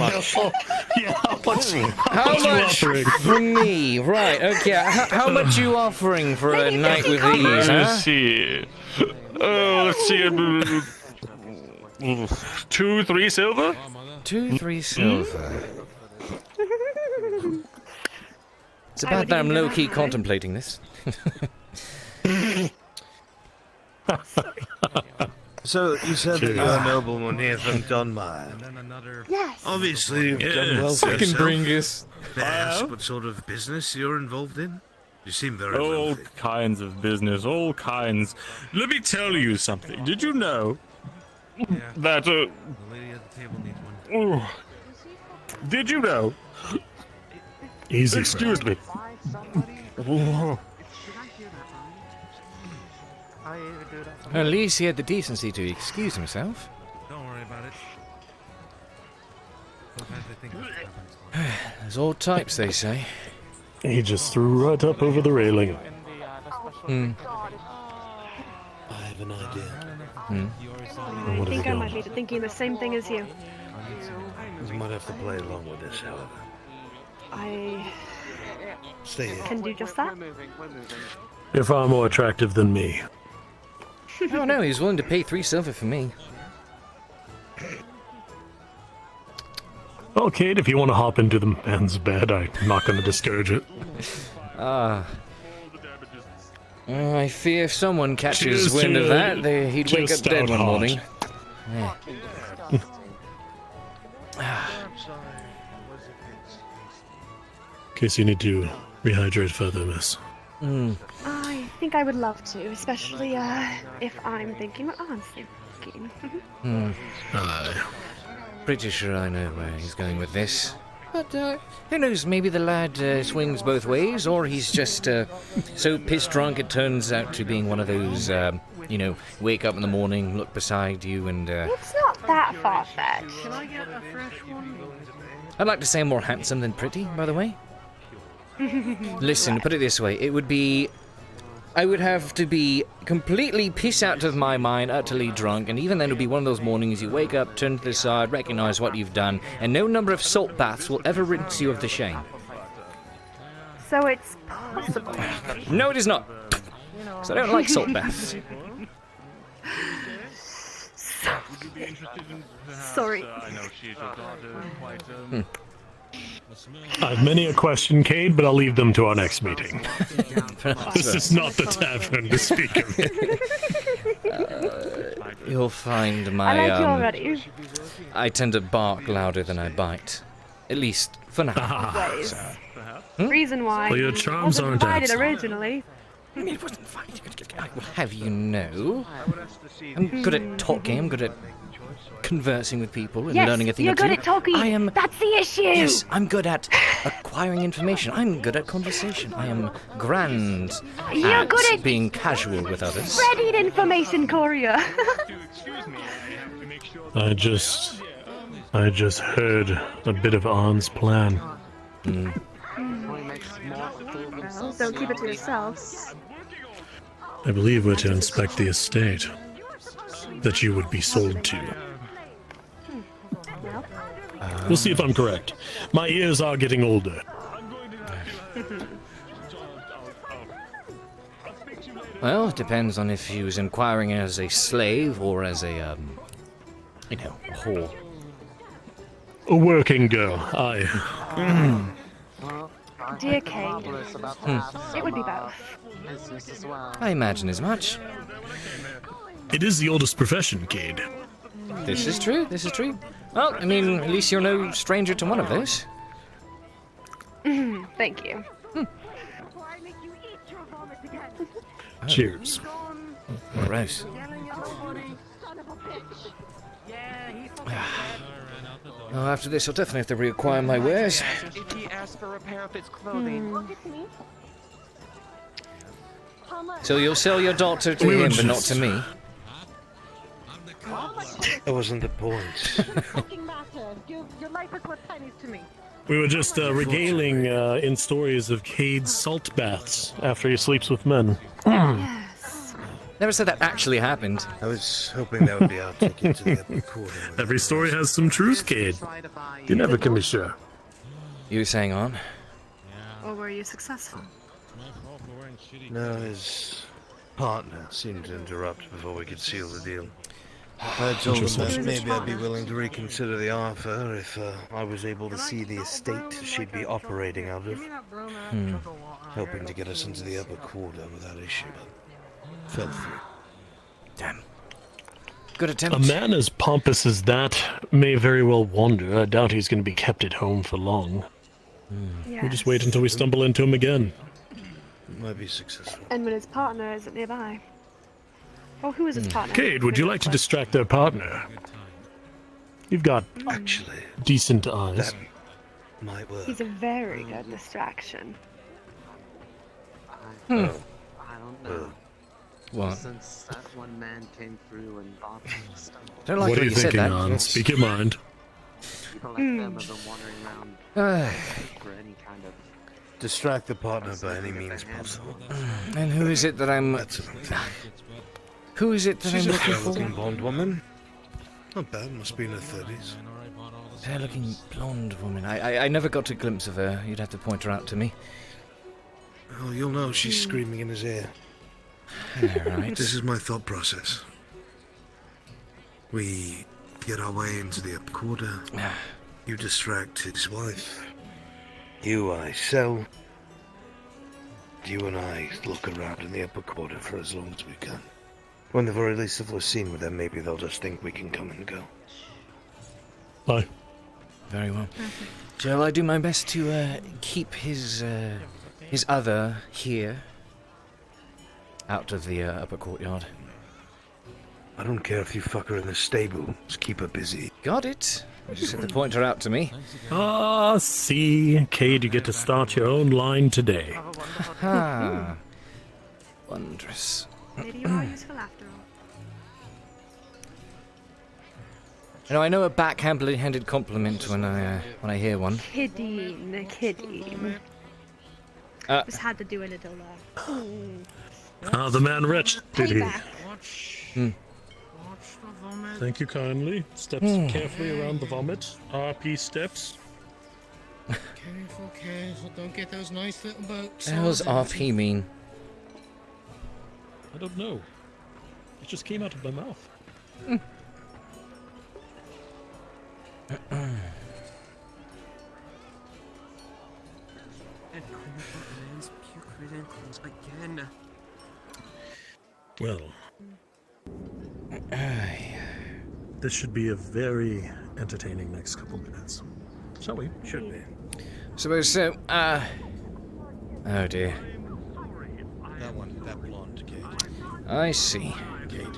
Yeah, how much you offering? For me? Right, okay. How much you offering for a night with these, huh? Let's see. Let's see. 2, 3 silver? 2, 3 silver. It's about that I'm low-key contemplating this. So, you said that you're a nobleman here from Dunmire. Yes. Obviously, you've done well for I can yourself. bring this. May I ask what sort of business you're involved in? You seem very All wealthy. kinds of business, all kinds. Let me tell you something. Did you know that, The lady at the table needs one. did you know? Easy. Excuse me. At least he had the decency to excuse himself. Don't worry about it. Sometimes I think this happens. There's all types, they say. He just threw right up over the railing. I have an idea. I think I might be thinking the same thing as you. You might have to play along with this, however. I Stay here. can do just that. You're far more attractive than me. Oh no, he's willing to pay 3 silver for me. Well, Cade, if you want to hop into the man's bed, I'm not going to discourage it. I fear if someone catches Cheers wind to of that, he'd wake up just dead out one hot. morning. Yeah. In case you need to rehydrate further, miss. I think I would love to, especially if I'm thinking what I'm thinking. Aye. Pretty sure I know where he's going with this. But who knows, maybe the lad swings both ways, or he's just so piss drunk it turns out to being one of those, wake up in the morning, look beside you, and It's not that far-fetched. Can I get a fresh one? I'd like to say more handsome than pretty, by the way. Listen, put it this way, I would have to be completely piss out of my mind, utterly drunk, and even then it would be one of those mornings you wake up, turn to the side, recognize what you've done, and no number of salt baths will ever rinse you of the shame. So it's possible. No, it is not. Because I don't like salt baths. Sorry. I know she's your daughter. Quite, I've many a question, Cade, but I'll leave them to our next meeting. This is not the tavern to speak of. You'll find I my, like you already. I tend to bark louder than I bite. At least, for now. Ways. Reason why Well, your he charms wasn't aren't invited absent. originally. It wasn't I will have you know. I'm good at talking, I'm good at conversing with people and Yes, learning a thing you're or two. good at talking. I am. That's the issue. Yes, I'm good at acquiring information. I'm good at conversation. I am grand You're good at being casual with others. spreading information, Courier. I just heard a bit of Arn's plan. Well, don't keep it to yourself. I believe we're to inspect the estate that you would be sold to. We'll see if I'm correct. My ears are getting older. Well, it depends on if he was inquiring as a slave or as a, a whore. A working girl, aye. Dear Cade, it would be both. I imagine as much. It is the oldest profession, Cade. This is true, this is true. Well, I mean, at least you're no stranger to one of those. Thank you. Cheers. Gross. Well, after this, I'll definitely have to reacquire my wares. If he asks for repair of his clothing. So you'll sell your daughter to him, but not to me? That wasn't the point. Your life is worth pennies to me. We were just regaling in stories of Cade's salt baths after he sleeps with men. Yes. Never said that actually happened. I was hoping that would be our ticket to the upper quarter. Every story has some truth, Cade. You never can be sure. You were saying on? Or were you successful? No, his partner seemed to interrupt before we could seal the deal. I told him that maybe I'd be willing to reconsider the offer if I was able to see the estate she'd be operating out of. Hoping to get us into the upper quarter without issue, but fell through. Damn. Good attempt. A man as pompous as that may very well wander. I doubt he's going to be kept at home for long. We'll just wait until we stumble into him again. Might be successful. And when his partner isn't nearby. Oh, who is his partner? Cade, would you like to distract their partner? You've got actually decent eyes. Might work. He's a very good distraction. I don't know. What? Since that one man came through and bought some stuff. Don't like what are you thinking, that. Arn? Speak your mind. People like them have been wandering around for any kind of... Distract the partner by any means possible. And who is it that I'm... Who is it that She's I'm a looking fair-looking for? blonde woman. Not bad, must be in her 30s. Fair-looking blonde woman. I never got a glimpse of her. You'd have to point her out to me. Oh, you'll know she's screaming in his ear. Right. This is my thought process. We get our way into the upper quarter. You distract his wife. I sell. You and I look around in the upper quarter for as long as we can. When the very least, if we're seen with them, maybe they'll just think we can come and go. Bye. Very well. Shall I do my best to keep his other here, out of the upper courtyard? I don't care if you fuck her in the stable. Just keep her busy. Got it. You just have to point her out to me. Ah, see, Cade, you get to start your own line today. Ah, wondrous. Maybe you are useful after all. You know, I know a backhanded compliment when I hear one. Kidding. Just had to do a little. Ah, the man wretched, did he? Payback. Thank you kindly. Steps carefully around the vomit. RP steps. Careful, don't get those nice little boats. What does RP mean? I don't know. It just came out of my mouth. Again. Well, this should be a very entertaining next couple minutes. Shall we? Should be. Suppose so. Oh dear. That one, that blonde, Cade. I see. Cade.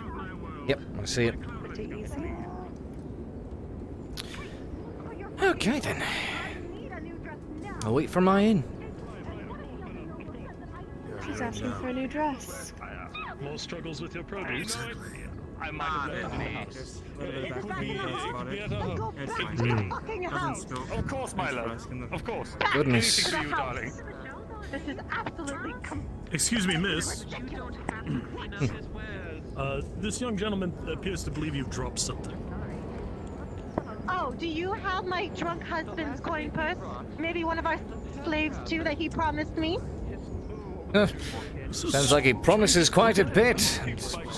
Yep, I see it. Okay then. I'll wait for my inn. She's asking for a new dress. More struggles with your produce. I might have left the house. Of course, my love. Of course. Goodness. Anything for you, darling. This is absolutely. Excuse me, miss. This young gentleman appears to believe you've dropped something. Oh, do you have my drunk husband's coin purse? Maybe one of our slaves too that he promised me? Sounds like he promises quite a bit.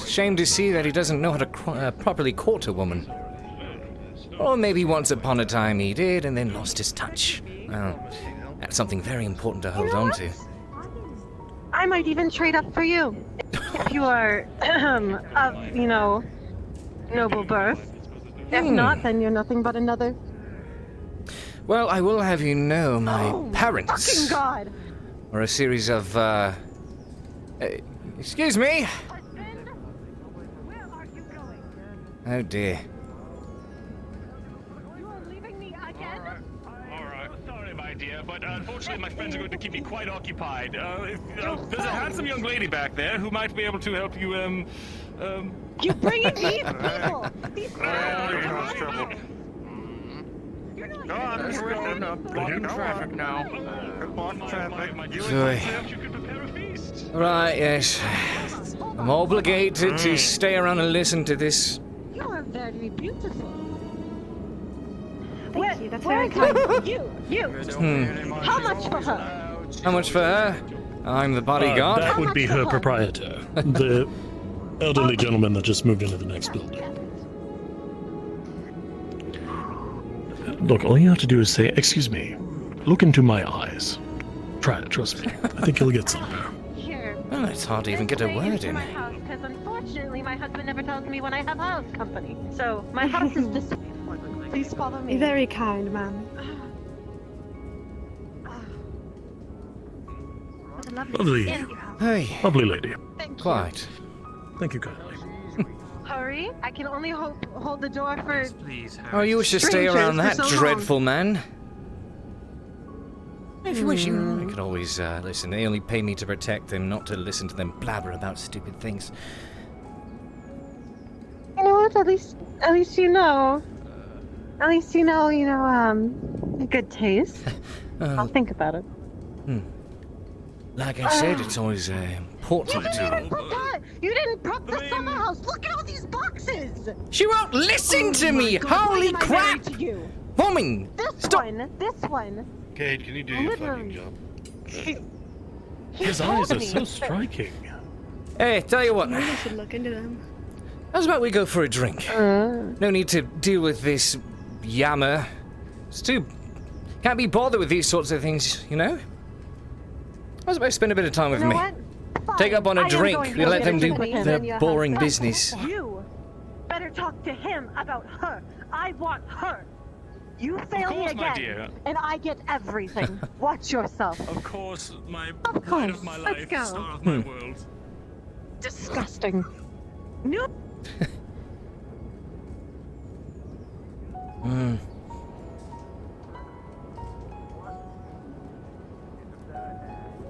Shame to see that he doesn't know how to properly court a woman. Or maybe once upon a time he did and then lost his touch. Well, that's something very important to hold on to. I might even trade up for you. If you are, of, noble birth. If not, then you're nothing but another. Well, I will have you know my parents Fucking God! are a series of, excuse me? Oh dear. Sorry, my dear, but unfortunately my friends are going to keep me quite occupied. There's a handsome young lady back there who might be able to help you, You bringing these people! These people! trouble. No, I'm just going up. Blocking traffic now. Blocking traffic. Joy. Right, yes. I'm obligated to stay around and listen to this. You are very beautiful. Thank you, that's Where very kind. You! How much for her? How much for her? I'm the bodyguard. That would be her proprietor. The elderly gentleman that just moved into the next building. Look, all you have to do is say, "Excuse me, look into my eyes." Try it, trust me. I think you'll get somewhere. Here. Well, it's hard to even get a word in. Because unfortunately, my husband never tells me when I have house company. So my house is this way. Please follow me. Very kind, ma'am. Lovely. Hey. Lovely lady. Quite. Thank you kindly. Hurry! I can only hold the door for. Oh, you wish to stay around that dreadful man? If you wish, I could always listen. They only pay me to protect them, not to listen to them blabber about stupid things. You know what? At least you know. At least you know, good taste. I'll think about it. Like I said, it's always important to... You didn't prep the summer house! Look at all these boxes! She won't listen to me! God, Holy why am I crap! married to you? Woman! This one. Cade, can you do your fucking job? His eyes are so striking. Hey, tell you what. Maybe I should look into them. How's about we go for a drink? No need to deal with this yammer. It's too... Can't be bothered with these sorts of things, you know? How's about spend a bit of time with me? Take up on a drink. We let them do their boring business. You better talk to him about her. I want her. You fail me my again, dear. and I get everything. Watch yourself. Of course, my Of pride course. of my Let's life, go. star of my world. Disgusting. No.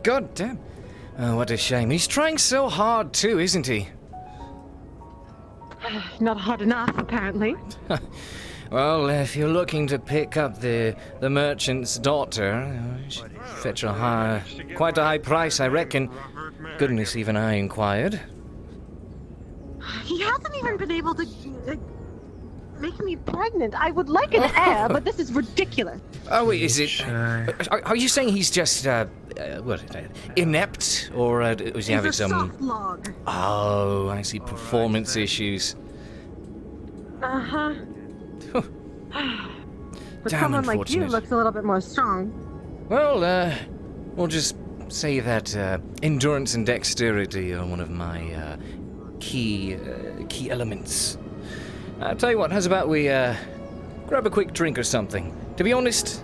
God damn. Oh, what a shame. He's trying so hard too, isn't he? Not hard enough, apparently. Well, if you're looking to pick up the merchant's daughter, you should fetch quite a high price, I reckon. Goodness, even I inquired. He hasn't even been able to make me pregnant. I would like an heir, but this is ridiculous. Oh, wait, is it... Are you saying he's just, inept? Or was he having some... soft log. Oh, I see. Performance issues. Uh-huh. But Damn someone like you unfortunate. looks a little bit more strong. Well, we'll just say that endurance and dexterity are one of my key elements. I'll tell you what, how's about we grab a quick drink or something? To be honest,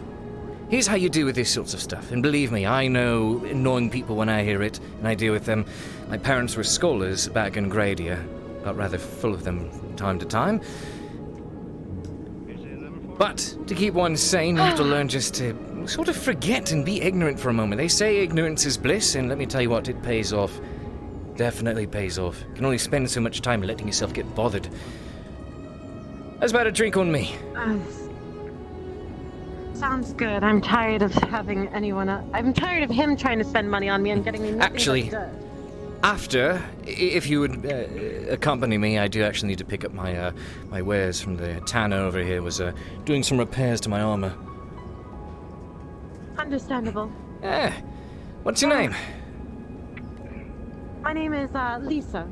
here's how you deal with these sorts of stuff. And believe me, I know annoying people when I hear it, and I deal with them. My parents were scholars back in Gradia. Got rather full of them from time to time. But to keep one sane, you have to learn just to sort of forget and be ignorant for a moment. They say ignorance is bliss, and let me tell you what, it pays off. Definitely pays off. You can only spend so much time letting yourself get bothered. How's about a drink on me? Sounds good. I'm tired of having anyone. I'm tired of him trying to spend money on me and getting me nothing Actually, but dirt. after, if you would accompany me, I do actually need to pick up my my wares from the tanner over here. Was doing some repairs to my armor. Understandable. Yeah. What's your name? My name is Lisa.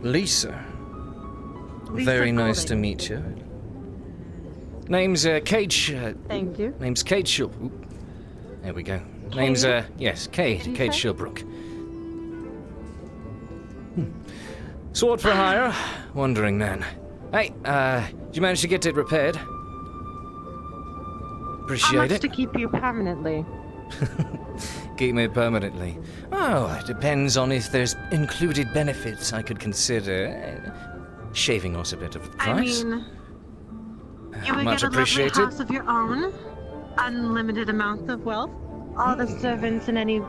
Lisa. Lisa Very nice to Golding. meet you. Name's Cade. Thank you. Name's Cade Shilbrouk. There we go. Name's yes, Cade. you Cade say? Shilbrouk. Sword for hire. Wondering then. Hey, did you manage to get it repaired? How Appreciate much it. to keep you permanently? Keep me permanently. Oh, it depends on if there's included benefits I could consider. Shaving off a bit of the price. I mean, you would Much get a lovely appreciated. house of your own, unlimited amount of wealth, all the servants and any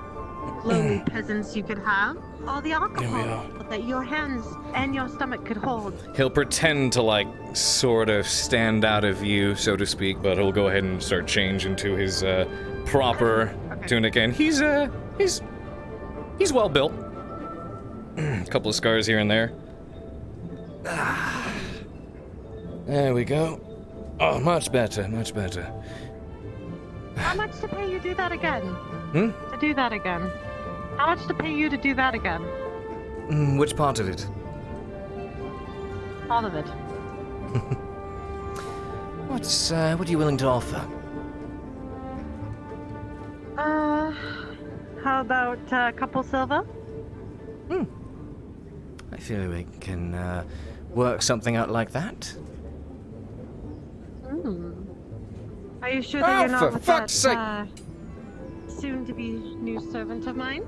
lowly peasants you could have, all the alcohol that your hands and your stomach could hold. He'll pretend to, like, sort of stand out of view, so to speak, but he'll go ahead and start change into his proper tunic, and he's well built. A couple of scars here and there. There we go. Oh, much better, much better. How much to pay you to do that again? Hmm? To do that again? How much to pay you to do that again? Which part of it? All of it. What are you willing to offer? How about a couple silver? I feel we can work something out like that. Are you sure that you're not for with fuck's that soon-to-be new servant of mine?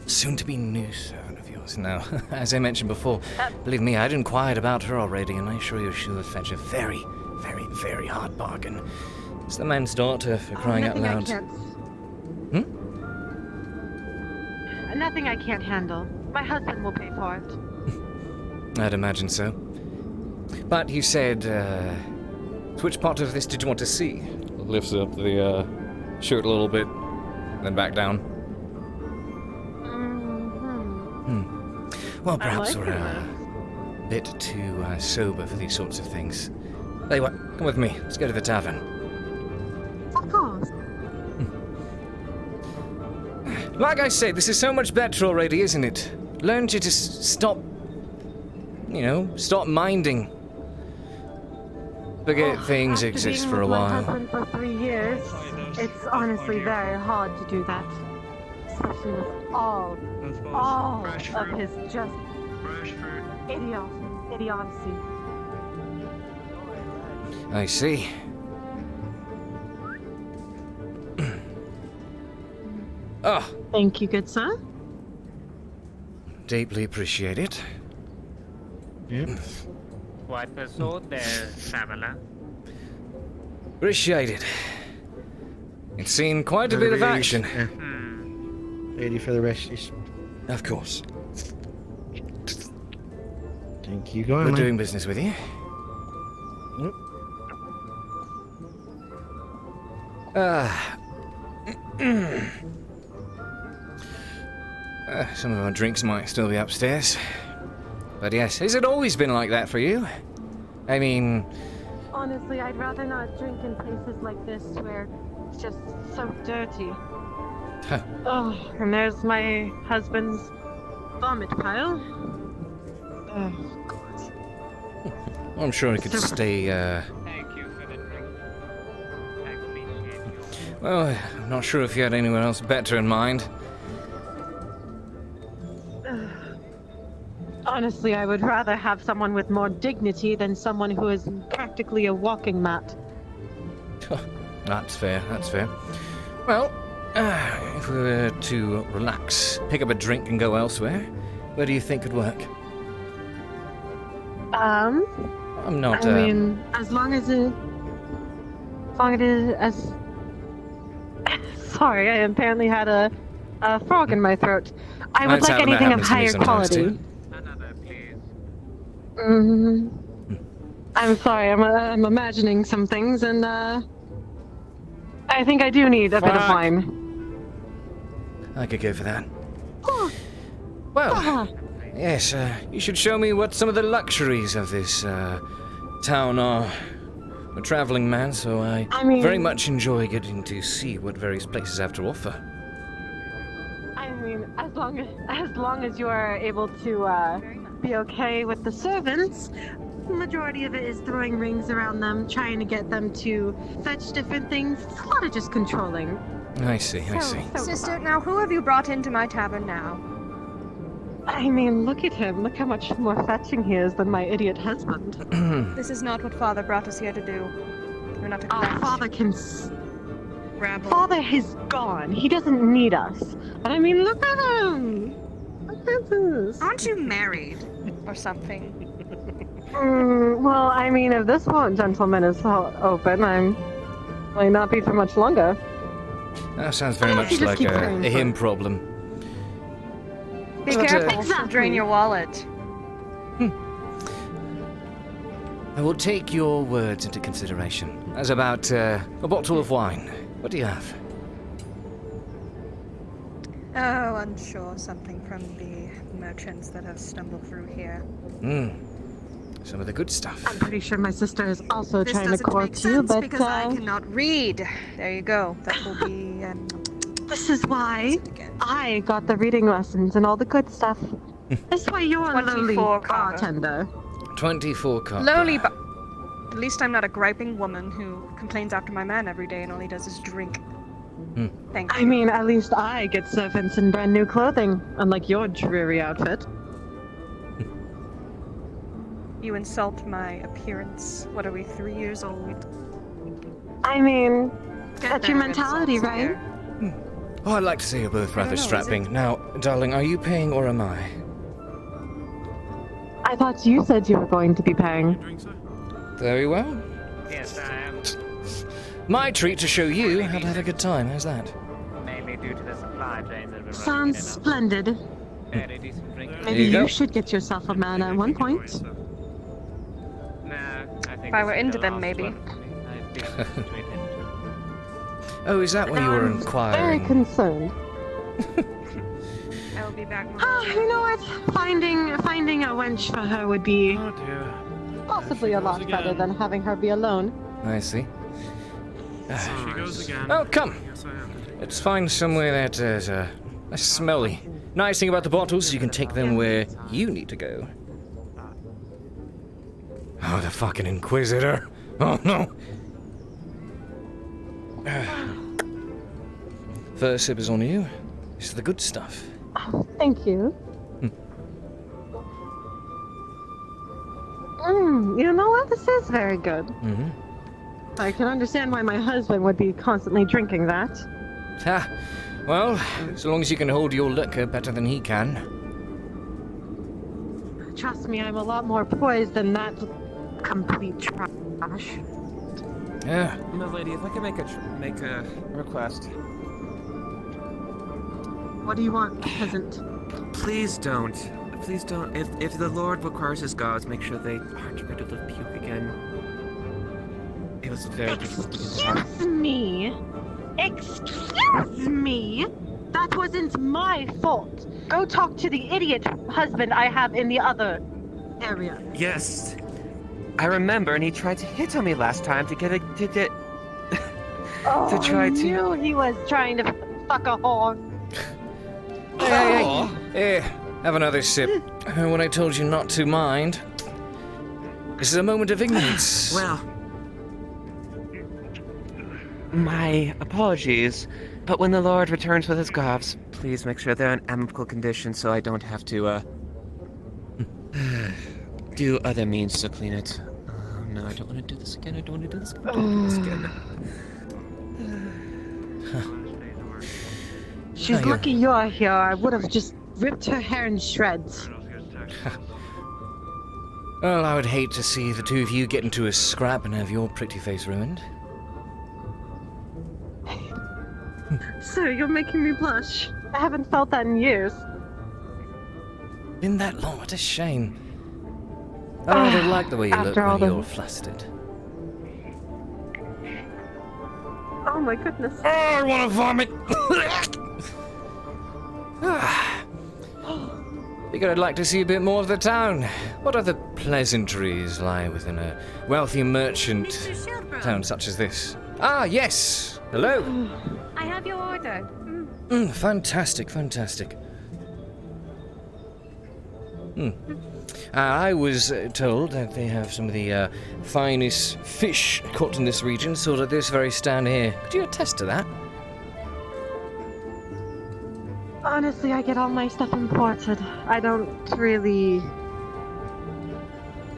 Soon-to-be new servant of yours. No, as I mentioned before, believe me, I'd inquired about her already, and I assure you she would fetch a very, very, very hard bargain. It's the man's daughter, for crying out loud. Nothing I can't handle. My husband will pay for it. I'd imagine so. But you said, which part of this did you want to see? Lifts up the shirt a little bit, then back down. Well, perhaps we're a bit too sober for these sorts of things. Tell you what, come with me. Let's go to the tavern. Of course. Like I said, this is so much better already, isn't it? Learn to just stop, stop minding. Forget things After exist being for a with my while. husband for 3 years, it's honestly very hard to do that. Especially with all of his just idiocy. I see. Oh, Thank you, good sir. deeply appreciate it. What the sword there, traveler? Appreciate it. It's seen quite a bit of action. Ready for the rest is. Of course. Thank you, going. We're doing business with you. Some of our drinks might still be upstairs. But yes, has it always been like that for you? I mean, Honestly, I'd rather not drink in places like this where it's just so dirty. Oh, and there's my husband's vomit pile. Oh, God. I'm sure I could stay, Thank you for the drink. I appreciate you. Well, I'm not sure if you had anyone else better in mind. Honestly, I would rather have someone with more dignity than someone who is practically a walking mat. That's fair, that's fair. Well, if we were to relax, pick up a drink and go elsewhere, where do you think could work? I'm not, I mean, as long as long as it is as... Sorry, I apparently had a frog in my throat. I would like anything of higher quality. I'm sorry, I'm imagining some things, and I think I do need a bit of wine. I could go for that. Well, yes, you should show me what some of the luxuries of this town are. I'm a traveling man, so I mean, very much enjoy getting to see what various places have to offer. I mean, as long as you are able to be okay with the servants, the majority of it is throwing rings around them, trying to get them to fetch different things. It's a lot of just controlling. I see. Sister, now who have you brought into my tavern now? I mean, look at him. Look how much more fetching he is than my idiot husband. This is not what Father brought us here to do. We're not to collect. Father can... Rabble. Father is gone. He doesn't need us. And I mean, look at him. Look at this. Aren't you married? Or something? Well, I mean, if this gentleman is open, I might not be for much longer. That sounds very much like a him problem. Be careful, she'll drain your wallet. I will take your words into consideration. As about a bottle of wine. What do you have? Oh, unsure. Something from the merchants that have stumbled through here. Some of the good stuff. I'm pretty sure my sister is also This trying to doesn't make court you, sense but because I cannot read. There you go. That will be. This is why I got the reading lessons and all the good stuff. This way you're a lowly bartender. 24 cup. Lowly, but at least I'm not a griping woman who complains after my man every day and all he does is drink. Thank you. I mean, at least I get servants in brand new clothing, unlike your dreary outfit. You insult my appearance. What are we, 3 years old? I mean, that's your mentality, right? Oh, I'd like to say you're both rather strapping. Now, darling, are you paying or am I? I thought you said you were going to be paying. Very well. Yes, I am. My treat to show you how to have a good time. How's that? Mainly due to the supply chains that have been Sounds splendid. Very decent drink. Maybe you should get yourself a man at one point. No, I think If I were into them, maybe. Oh, is that when you were Very inquiring? concerned. I will be back. You know what? Finding a wench for her would be possibly a lot better than having her be alone. I see. She goes again. Oh, come. Let's find somewhere that is less smelly. Nice thing about the bottles is you can take them where you need to go. Oh, the fucking Inquisitor. Oh, no. First sip is on you. This is the good stuff. Oh, thank you. You know what? This is very good. I can understand why my husband would be constantly drinking that. Ha! Well, so long as you can hold your liquor better than he can. Trust me, I'm a lot more poised than that complete trash. Yeah. Milady, if I could make a request. What do you want, peasant? Please don't. Please don't. If the Lord requires his gods, make sure they aren't rid of the puke again. It was very difficult to get that. Excuse me. Excuse me. That wasn't my fault. Go talk to the idiot husband I have in the other area. Yes, I remember, and he tried to hit on me last time to get Oh, I knew he was trying to fuck a whore. Hey, have another sip. When I told you not to mind. This is a moment of ignorance. Well, my apologies, but when the Lord returns with his gods, please make sure they're in amicable condition so I don't have to, do other means to clean it. Oh, no, I don't want to do this again. I don't want to do this again. I don't want to do this again. She's lucky you're here. I would have just ripped her hair in shreds. Well, I would hate to see the two of you get into a scrap and have your pretty face ruined. Sir, you're making me blush. I haven't felt that in years. Been that long, what a shame. I rather like the way you look After all when the- you're flustered. Oh my goodness. Oh, I want to vomit! Figured I'd like to see a bit more of the town. What other pleasantries lie within a wealthy merchant town such as this? Ah, yes! Hello! I have your order. Fantastic, fantastic. I was told that they have some of the finest fish caught in this region, sort of this very stand here. Could you attest to that? Honestly, I get all my stuff imported. I don't really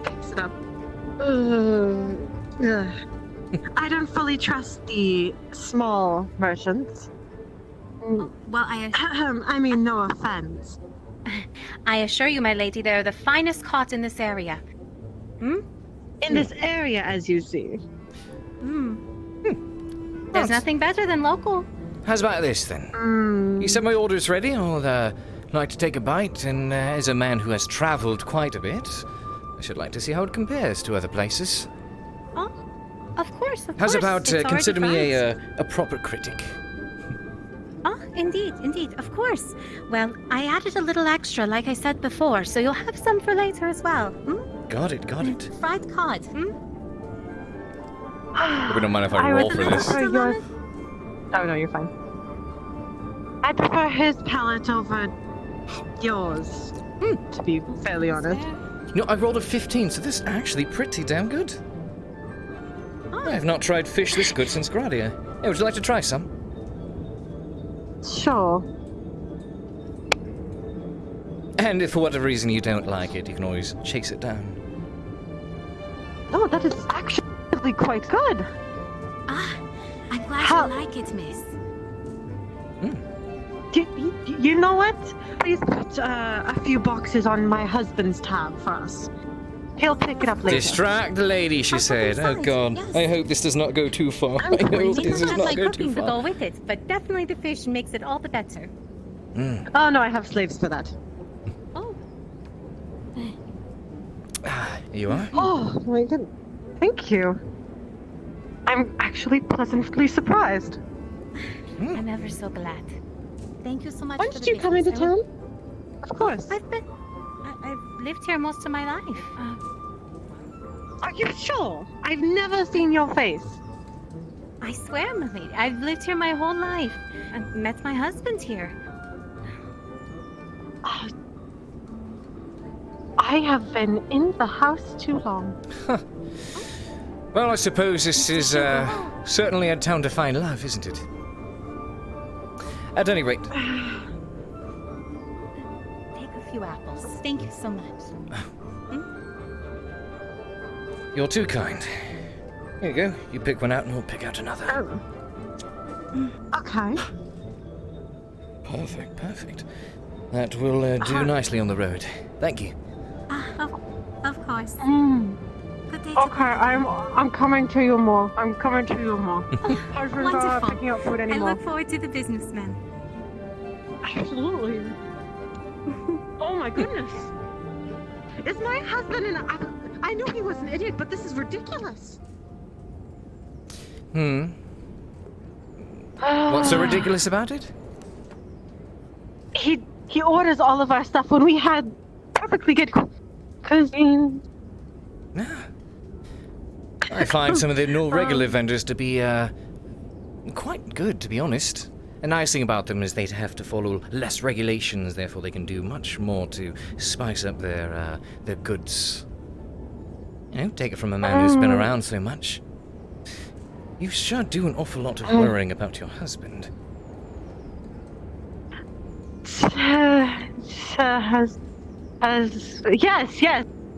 fix it up. I don't fully trust the small merchants. Well, I mean, no offense. I assure you, my lady, they're the finest caught in this area. In this area, as you see. There's nothing better than local. How's about this then? You said my order's ready. I'd like to take a bite, and as a man who has travelled quite a bit, I should like to see how it compares to other places. Oh, of course, of How's course. about It's consider already me fine. a proper critic? Oh, indeed, of course. Well, I added a little extra, like I said before, so you'll have some for later as well. Got it. Fried cod. Hope you don't mind if I roll for this. Oh no, you're fine. I prefer his palate over yours, to be fairly honest. No, I rolled a 15, so this is actually pretty damn good. I have not tried fish this good since Gradia. Hey, would you like to try some? Sure. And if for whatever reason you don't like it, you can always chase it down. Oh, that is actually quite good. I'm glad you like it, miss. You know what? Please put a few boxes on my husband's tab for us. He'll pick it up later. Distract the lady, she said. Oh god, I hope this does not go too far. I hope this does Not not like go cooking too to go far. with it, but definitely the fish makes it all the better. Oh no, I have slaves for that. Here you are. Oh my goodness. Thank you. I'm actually pleasantly surprised. I'm ever so glad. Thank you so much. When for did the you come into business. town? Of course. I've lived here most of my life. Are you sure? I've never seen your face. I swear, my lady, I've lived here my whole life. I met my husband here. I have been in the house too long. Well, I suppose this is certainly a town to find love, isn't it? At any rate. Take a few apples. Thank you so much. You're too kind. Here you go. You pick one out and we'll pick out another. Okay. Perfect. That will do nicely on the road. Thank you. Of course. Good day. Okay, I'm coming to you more. I'm coming to you more. Husband's not Wonderful. picking up food I anymore. look forward to the businessman. Absolutely. Oh my goodness. Is my husband I knew he was an idiot, but this is ridiculous. What's so ridiculous about it? He orders all of our stuff when we had perfectly good cuisine. I find some of the more regular vendors to be quite good, to be honest. The nice thing about them is they have to follow less regulations, therefore they can do much more to spice up their goods. You know, take it from a man who's been around so much. You sure do an awful lot of worrying about your husband. Yes.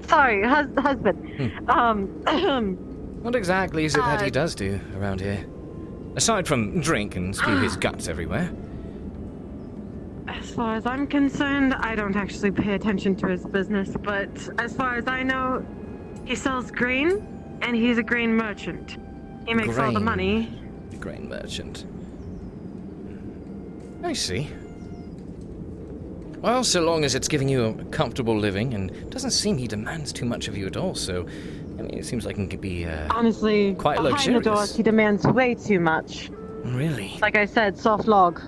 Sorry, husband. What exactly is it that he does do around here? Aside from drink and spew his guts everywhere. As far as I'm concerned, I don't actually pay attention to his business, but as far as I know, he sells grain, and he's a grain merchant. He makes all the money. grain merchant. I see. Well, so long as it's giving you a comfortable living, and it doesn't seem he demands too much of you at all, so, I mean, it seems like it could be, honestly, quite behind the doors, luxurious. he demands way too much. Really? Like I said, soft log.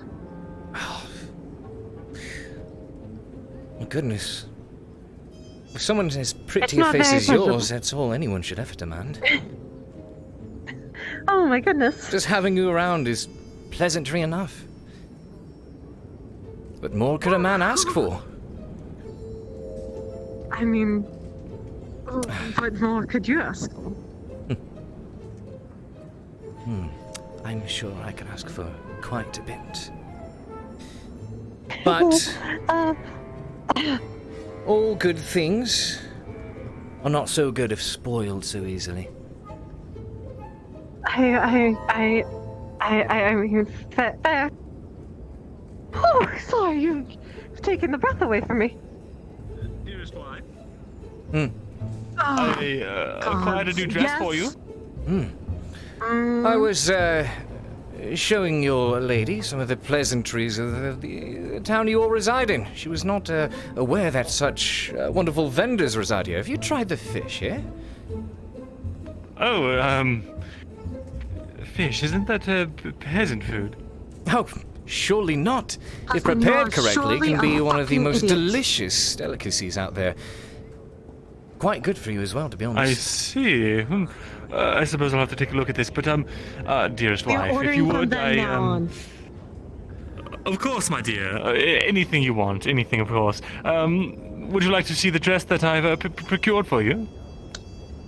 My goodness. If someone as pretty It's a not face very as yours, comfortable. that's all anyone should ever demand. Oh my goodness. Just having you around is pleasantry enough. What more could a man ask for? I mean, what more could you ask for? I'm sure I can ask for quite a bit. But all good things are not so good if spoiled so easily. I mean, fair. Oh, sorry, you've taken the breath away from me. Dearest wife, Hmm. I acquired a new dress for you. I was showing your lady some of the pleasantries of the town you all reside in. She was not aware that such wonderful vendors reside here. Have you tried the fish here? Oh, fish, isn't that peasant food? Oh, surely not. If Husband, you prepared are correctly, it can surely be a one of the fucking most idiot. delicious delicacies out there. Quite good for you as well, to be honest. I see. I suppose I'll have to take a look at this, but, dearest We are wife, if ordering you from would, them now on. Of course, my dear. Anything you want, anything, of course. Would you like to see the dress that I've procured for you?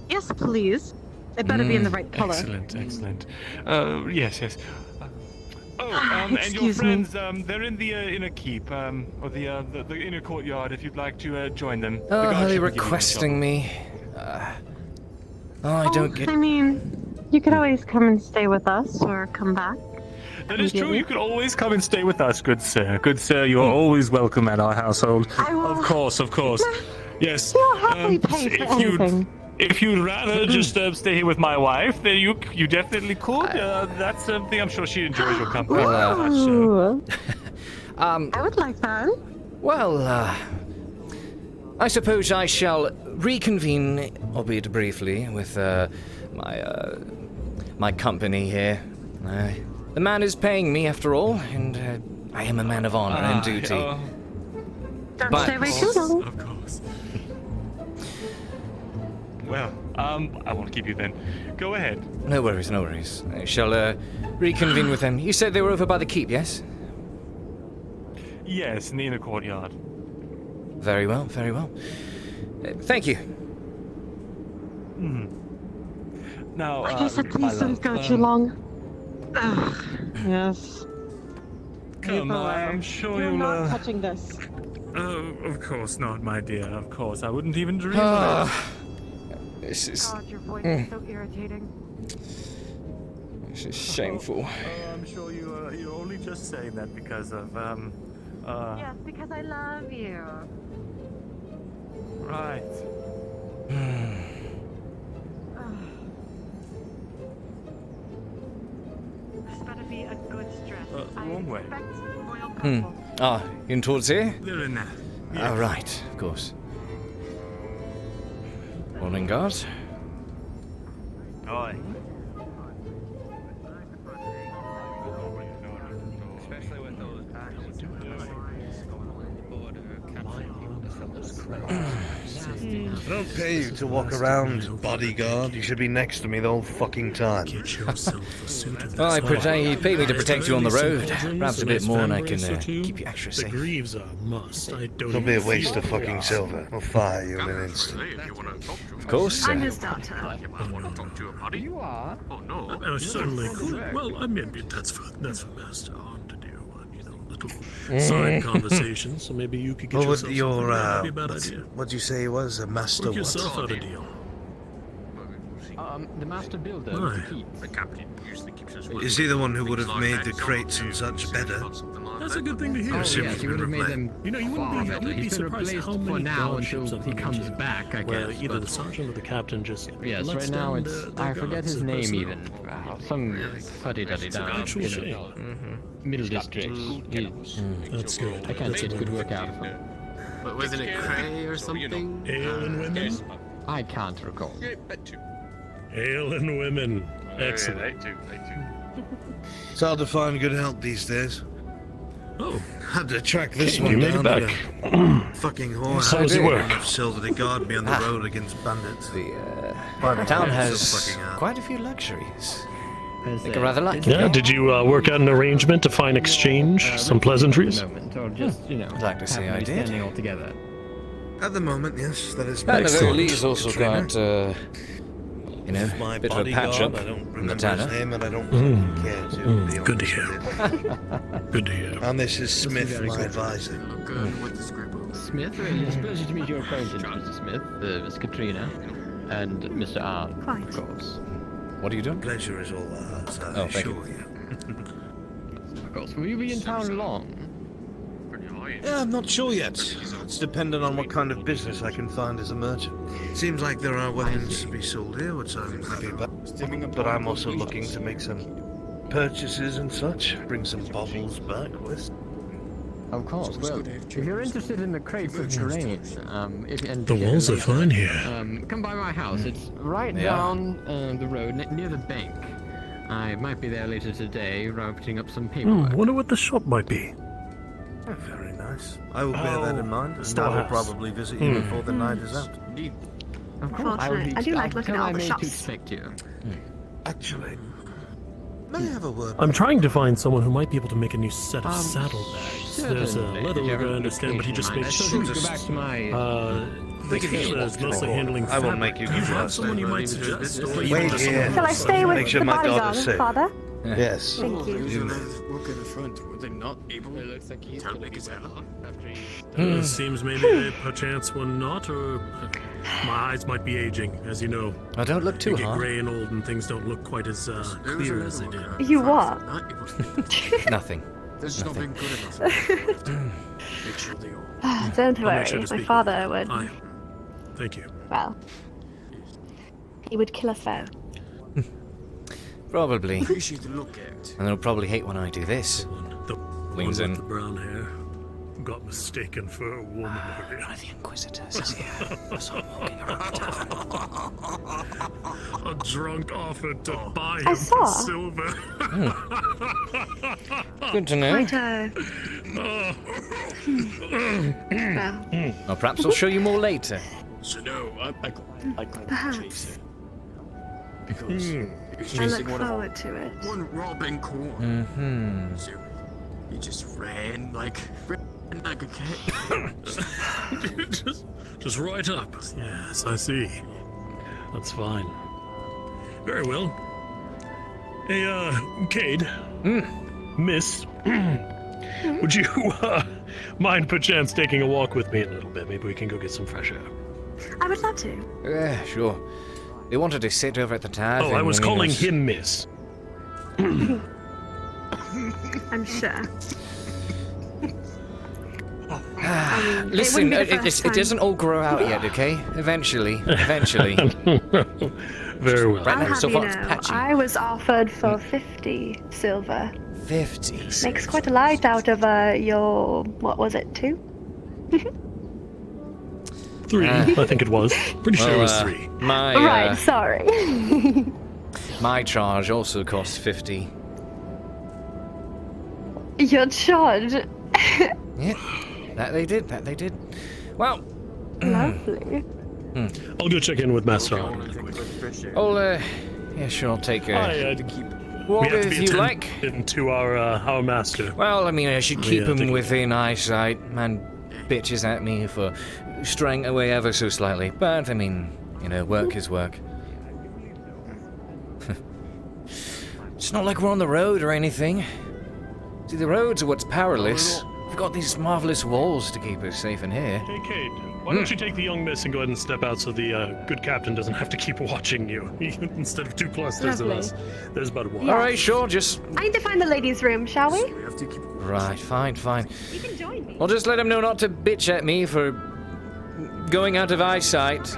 Yes, please. It better be in the right color. Excellent, excellent. Yes. And your Excuse me. friends, they're in the inner keep, or the inner courtyard. If you'd like to join them. The Oh, guards are they should be giving you requesting me? I don't get... I mean, you could always come and stay with us or come back. That is true. immediately. You could always come and stay with us, good sir. Good sir, you are always welcome at our household. I will- Of course. Yes. He'll happily pay for anything. If you'd rather just stay here with my wife, then you definitely could. That's something I'm sure she enjoys your company. Ooh. I would like that. Well, I suppose I shall reconvene, albeit briefly, with my company here. The man is paying me, after all, and I am a man of honor and duty. Don't But- stay away too long. Of course. Well, I won't keep you then. Go ahead. No worries, no worries. I shall reconvene with them. You said they were over by the keep, yes? Yes, in the inner courtyard. Very well, very well. Thank you. Now, Like I said, my please don't love, go too long. Ugh, yes. Come on, I'm sure You're you'll. not touching this. Of course not, my dear. Of course, I wouldn't even dream Ah, of This is... God, your voice is so irritating. This is shameful. I'm sure you're only just saying that because of Yes, because I love you. Right. This better be a good stress. Wrong way. Royal Hmm. Ah, in towards here? They're in there. Ah, right, of course. Morning, guards. Oi. Especially with those packages going along the border, I don't pay you to walk around, bodyguard. You should be next to me the whole fucking time. Well, he paid me to protect you on the road. Perhaps a bit more and I can keep you extra The safe. greaves are a must. I don't It'll be a even waste feel of fucking lost. silver. I'll fire you in an instant. Of course. I'm his daughter. You are? Oh no. Oh, certainly cool. Well, I mean, that's for Master On to do. You know, little side conversations. So maybe you could get What would yourself your, something. That'd be a bad what's- idea. what'd you say he was? A master Work what? yourself out a deal. The master builder. Aye. The captain usually keeps us Is he the one who would have made the crates and such better? that's a good thing to hear. Oh, yes, you would have made them You know, you far wouldn't better. be He's been surprised replaced how for many now gunships until I've he run comes into. back, I Where guess. either but- the sergeant or the captain just Yes, lets right now down it's... their I forget guards his and name personnel. even. Some fuddy-duddy down. Actual in shame. Middle district. That's good. I can't That's get good. good work out of him. But wasn't it Cray or something? Ale and women? I can't recall. Ale and women. Excellent. It's hard to find good help these days. Oh. Had to track this You one made it down. back. A fucking whore. How does it work? Enough silver to guard me on the road against bandits. The town has quite a few luxuries. Think I rather like it. Yeah, did you work out an arrangement to find exchange? Some pleasantries? Or just, you know, I'd like to say I happily did. standing all together. At the moment, yes, that is At the very Excellent. least, also Katrina. got, you know, My a bit of a bodyguard, patch up I don't from the remember his tanner. name and I don't care to. be Good to honest hear. with you. Good to hear. And this is Smith, very my good. advisor. Good with the scribbles. Smith, it's a pleasure to meet your acquaintance, Mr. Smith, Miss Katrina, and Mr. Arn, of course. What are you doing? Pleasure is all ours, I Oh, thank assure you. you. Of course. Will you be in town long? Yeah, I'm not sure yet. It's dependent on what kind of business I can find as a merchant. Seems like there are weapons to be sold here, which I'm happy about. But I'm also looking to make some purchases and such. Bring some baubles back with. Of course. Well, if you're interested in the crates of grain, and The walls are fine here. come by my house. It's right Yeah. down the road near the bank. I might be there later today, routing up some paperwork. Wonder what the shop might be. Oh, very nice. I will bear that in mind, and I will storehouse. probably visit you before the night is out. Indeed. Of course. I do like looking at all the to shops. expect you. Actually, may I have a word? I'm trying to find someone who might be able to make a new set of saddlebags. There's a certainly. leather Did you worker, ever I understand, but he just occasion makes mind? I suppose shoes. we could go back to my... The tailor is mostly handling I will fabric. make you Do you give have us someone you that. might suggest? Or Wait even here. just someone Shall I stay with Make sure the my bodyguard, daughter's safe. Father? Yes. Thank you. Look at the front. Were they not able to tell me his Seems maybe perchance one not, or my eyes might be aging, as you know. Oh, don't look too You get hard. grey and old, and things don't look quite as clear as they did. You what? Nothing. There's Nothing. nothing good enough. Make sure they all. Don't I'll make worry, sure to my speak father would. Aye. Thank you. Well, he would kill a foe. Probably. Appreciate the look at. And they'll probably hate when I do this. The Leans one in. with the brown hair got mistaken for a woman earlier. One of the Inquisitors is here. I saw him walking around the tavern. A drunk offered to buy I him saw. for silver. Good to know. Quite a... well, Well, perhaps I'll show you more later. So no, I got perhaps. because he was I chasing look one of forward to it. one Robin Corn. Mm-hmm. So he just ran like a cat. just right up. Yes, I see. That's fine. Very well. Hey, Cade. Miss. Would you, mind perchance taking a walk with me a little bit? Maybe we can go get some fresh air. I would love to. Yeah, sure. They wanted to sit over at the tavern. Oh, I was mean, calling it's- him Miss. I'm sure. Listen, wouldn't be the it first doesn't all grow out yet, okay? Eventually. Very well. Right I'll now, have so you far it's know, patchy. I was offered for 50 silver. 50. Makes quite a light out of your, what was it, 2? 3, I think it was. Pretty sure it was 3. My, right, sorry. my charge also costs 50. Your charge. Yeah, that they did. Well, Lovely. I'll go check in with Master Arn. yeah, sure, I'll take a we walk have to if be you like. attentive to our master. Well, I mean, I should keep Yeah, him within eyesight. Man bitches at me for straying away ever so slightly. But, I mean, you know, work is work. It's not like we're on the road or anything. See, the roads are what's powerless. We've got these marvelous walls to keep us safe in here. Hey, Cade, why don't you take the young miss and go ahead and step out so the good captain doesn't have to keep watching you instead of 2 clusters Lovely. of us. There's about 1. All right, sure, just... I need to find the ladies' room, shall we? We have to keep Right, fine, fine. You can join me. I'll just let him know not to bitch at me for going out of eyesight.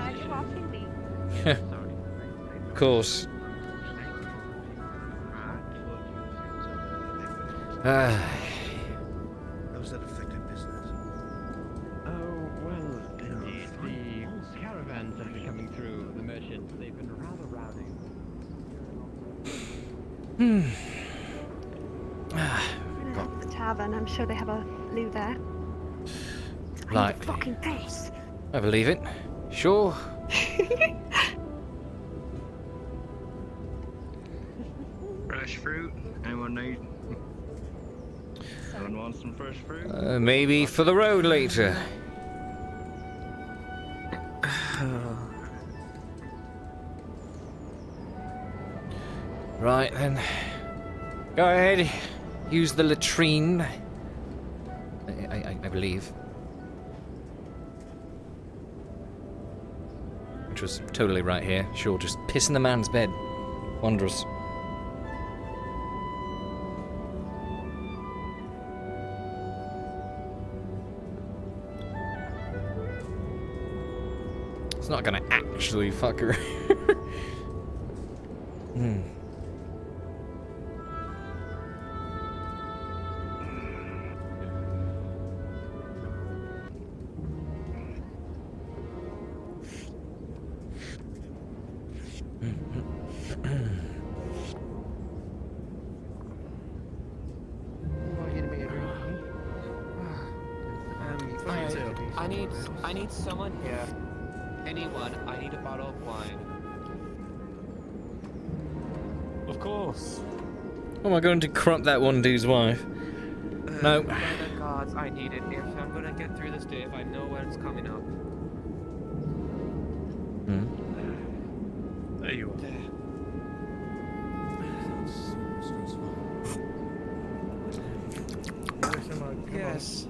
Of course. How's that affected business? Oh, well, indeed. The caravans that have been coming through, the merchants, they've been rather rowdy. The tavern, I'm sure they have a loo there. Like, Fucking face. I believe it. Sure. Fresh fruit? Anyone need? Anyone want some fresh fruit? Maybe for the road later. Right then. Go ahead. Use the latrine. I believe. Which was totally right here. Sure, just piss in the man's bed. Wondrous. It's not gonna actually fuck her. I need someone here. Anyone, I need a bottle of wine. Of course. Oh, am I going to crump that one dude's wife? No. By the gods, I need it. If I'm gonna get through this day, if I know when it's coming up. There you are. Yes.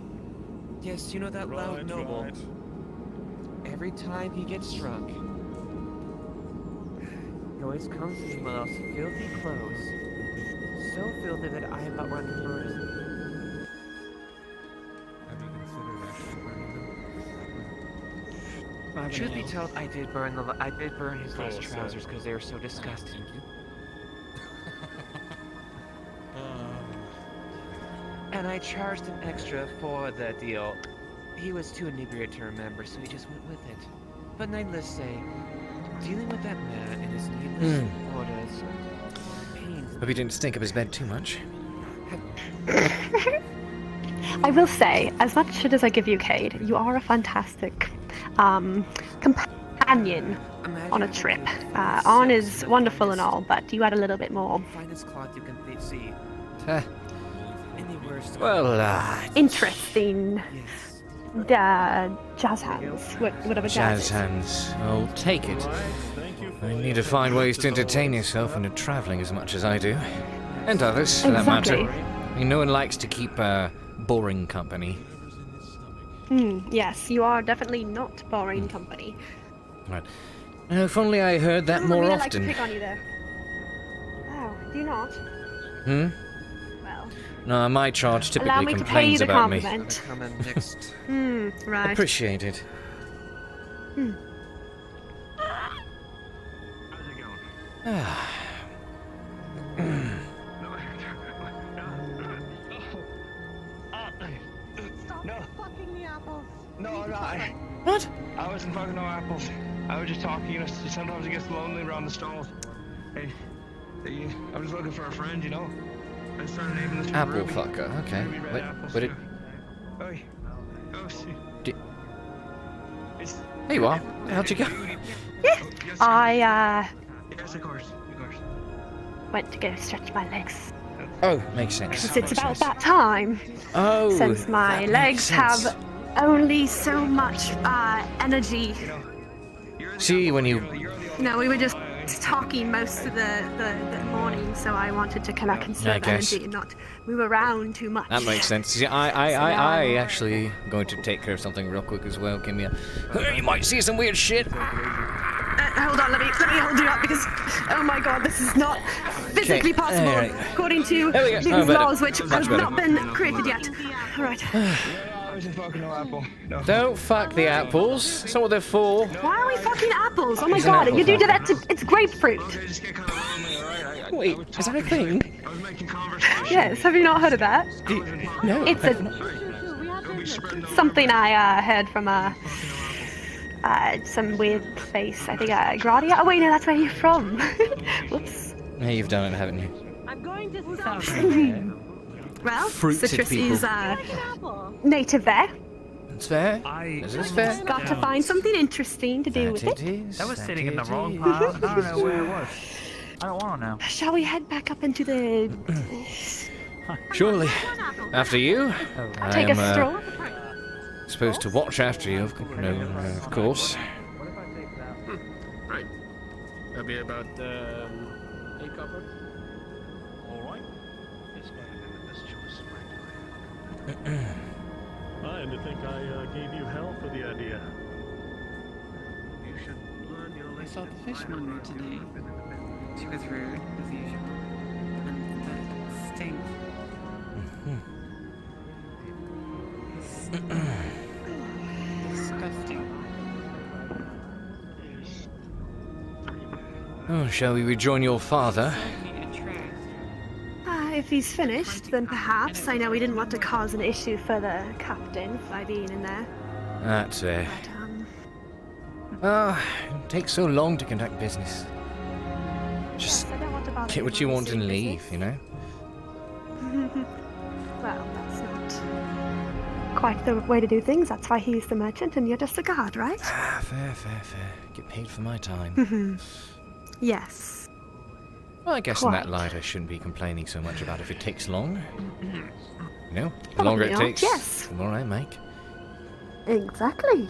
Yes, you know that loud noble. Every time he gets drunk, he always comes to me in those filthy clothes. So filthy that I am about ready to burn him. Truth be told, I did burn his last trousers because they were so disgusting. And I charged him extra for the deal. He was too inebriated to remember, so he just went with it. But needless to say, dealing with that man and his needless orders pains. Hope he didn't stink up his bed too much. I will say, as much shit as I give you, Cade, you are a fantastic companion on a trip. On is wonderful and all, but you add a little bit more. Finest cloth you can see. Well, interesting. Jazz hands, whatever jazz. Jazz hands. I'll take it. I need to find ways to entertain yourself when you're traveling as much as I do, and others, for that matter. I mean, no one likes to keep boring company. Yes, you are definitely not boring company. Right. If only I heard that more I often. like to pick on you there. Oh, do you not? Well. No, my charge typically complains about me. Allow me to pay you the compliment. Right. Appreciate it. Fucking the apples. No, I'm not. What? I wasn't fucking no apples. I was just talking, you know, sometimes it gets lonely around the stalls. Hey, I'm just looking for a friend, you know? I started naming this Apple fucker, okay. What did... There you are. How'd you go? Yes, of course. Went to go stretch my legs. Oh, makes sense. Because it's about that time. Oh, since my legs have only so much energy. See, when you... No, we were just talking most of the morning, so I wanted to kind of conserve energy and not move around too much. That makes sense. See, I actually going to take care of something real quick as well. Give me a... You might see some weird shit. Hold on, let me hold you up because, oh my god, this is not physically possible according to these laws which have not been created yet. Alright. Don't fuck the apples. That's not what they're for. Why are we fucking apples? Oh my He's an god, apple you do fucker. that to, it's grapefruit. Wait, is that a thing? Yes, have you not heard of that? No. It's something I heard from some weird face. I think Gradia. Oh wait, no, that's where you're from. Whoops. Yeah, you've done it, haven't you? I'm going to stop. Well, Fruited citrus people. is native there. It's fair. Is this fair? Got to find something interesting to do with it. That was sitting in the wrong pile. I don't know where it was. I don't want to know. Shall we head back up into the? Surely. After you. Take a stroll. Supposed to watch after you, of course. Right. That'll be about 8 copper. Alright. And to think I gave you hell for the idea. You should learn your lesson. I saw the fishman route today. She was rude, as usual. And the stink. Disgusting. Oh, shall we rejoin your father? If he's finished, then perhaps. I know we didn't want to cause an issue for the captain by being in there. That's it takes so long to conduct business. Just I don't want to bother get what you want and leave, you know? Well, that's not quite the way to do things. That's why he's the merchant and you're just a guard, right? Fair. Get paid for my time. Yes. Well, I guess in that light I shouldn't be complaining so much about if it takes long. You know, the longer it takes, yes. the more I make. Exactly.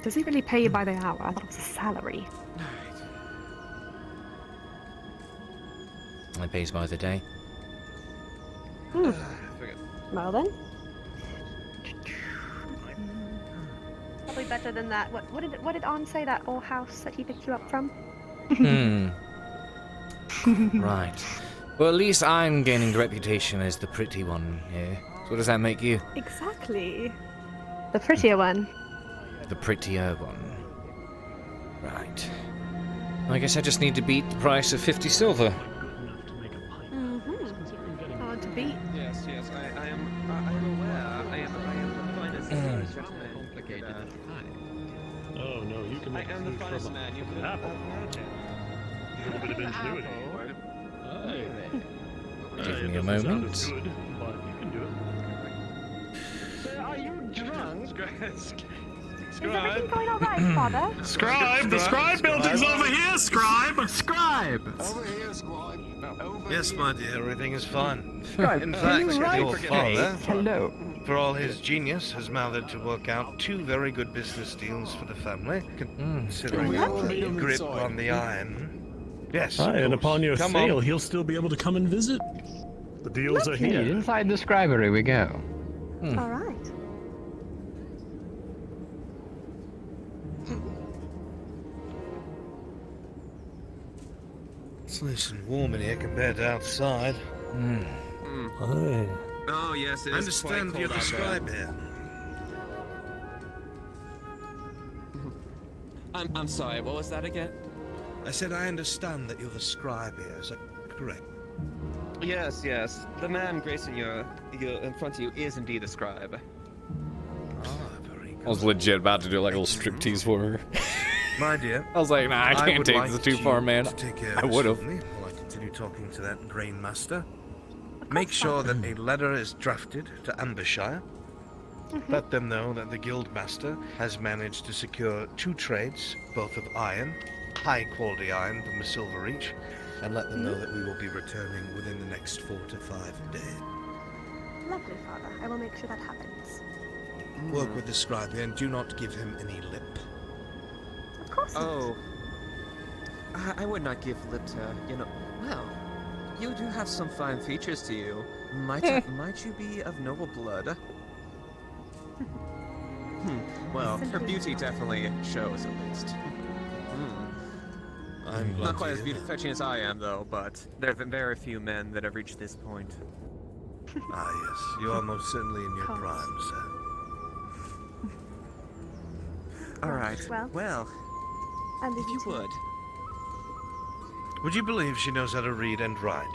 Does he really pay you by the hour? I thought it was a salary. I pays by the day. Well then. Probably better than that. What did On say, that old house that he picked you up from? Right. Well, at least I'm gaining the reputation as the pretty one here. So what does that make you? Exactly. The prettier one. The prettier one. Right. I guess I just need to beat the price of 50 silver. Hard to beat. Yes, I am aware. I am the finest complicated. Oh no, you can make I am the finest man you could have imagined. A little bit of ingenuity. Give me a moment. Good, but you can do it. Are you drunk? Is everything going alright, Father? Scribe! The scribe building's over here, Scribe! Scribe! Over here, Scribe. Yes, my dear, everything is fine. Scribe, In can fact, you write your for father, Hello. for all his genius, has managed to work out 2 very good business deals for the family, considering our grip on the iron. Yes, Aye, and upon your Come sale, on. he'll still be able to come and visit. The deals are here. Inside the scribery we go. Alright. It's nice and warm in here compared to outside. Aye. Oh yes, it I is understand quite you're cold the out there. scribe here. I'm sorry, what was that again? I said I understand that you're the scribe here, is that correct? Yes. The man gracing you in front of you is indeed a scribe. I was legit about to do like a little striptease for her. My dear, I was like, nah, I can't would take like this too far, man. to take care I of would have. While I continue talking to that grain master. Make sure that a letter is drafted to Ambershire. Let them know that the guild master has managed to secure 2 trades, both of iron, high quality iron from the Silver Reach, and let them know that we will be returning within the next 4 to 5 days. Lovely, Father. I will make sure that happens. Work with the scribe here and do not give him any lip. Of course not. Oh. I would not give lip to, well, you do have some fine features to you. Might you be of noble blood? Well, her beauty definitely shows, at least. I'm glad Not quite to as hear beauty-fetching as I am, though, but there have been very few men that have reached this point. Ah, yes. You are most certainly in your prime, sir. Alright, well, if you would. Would you believe she knows how to read and write?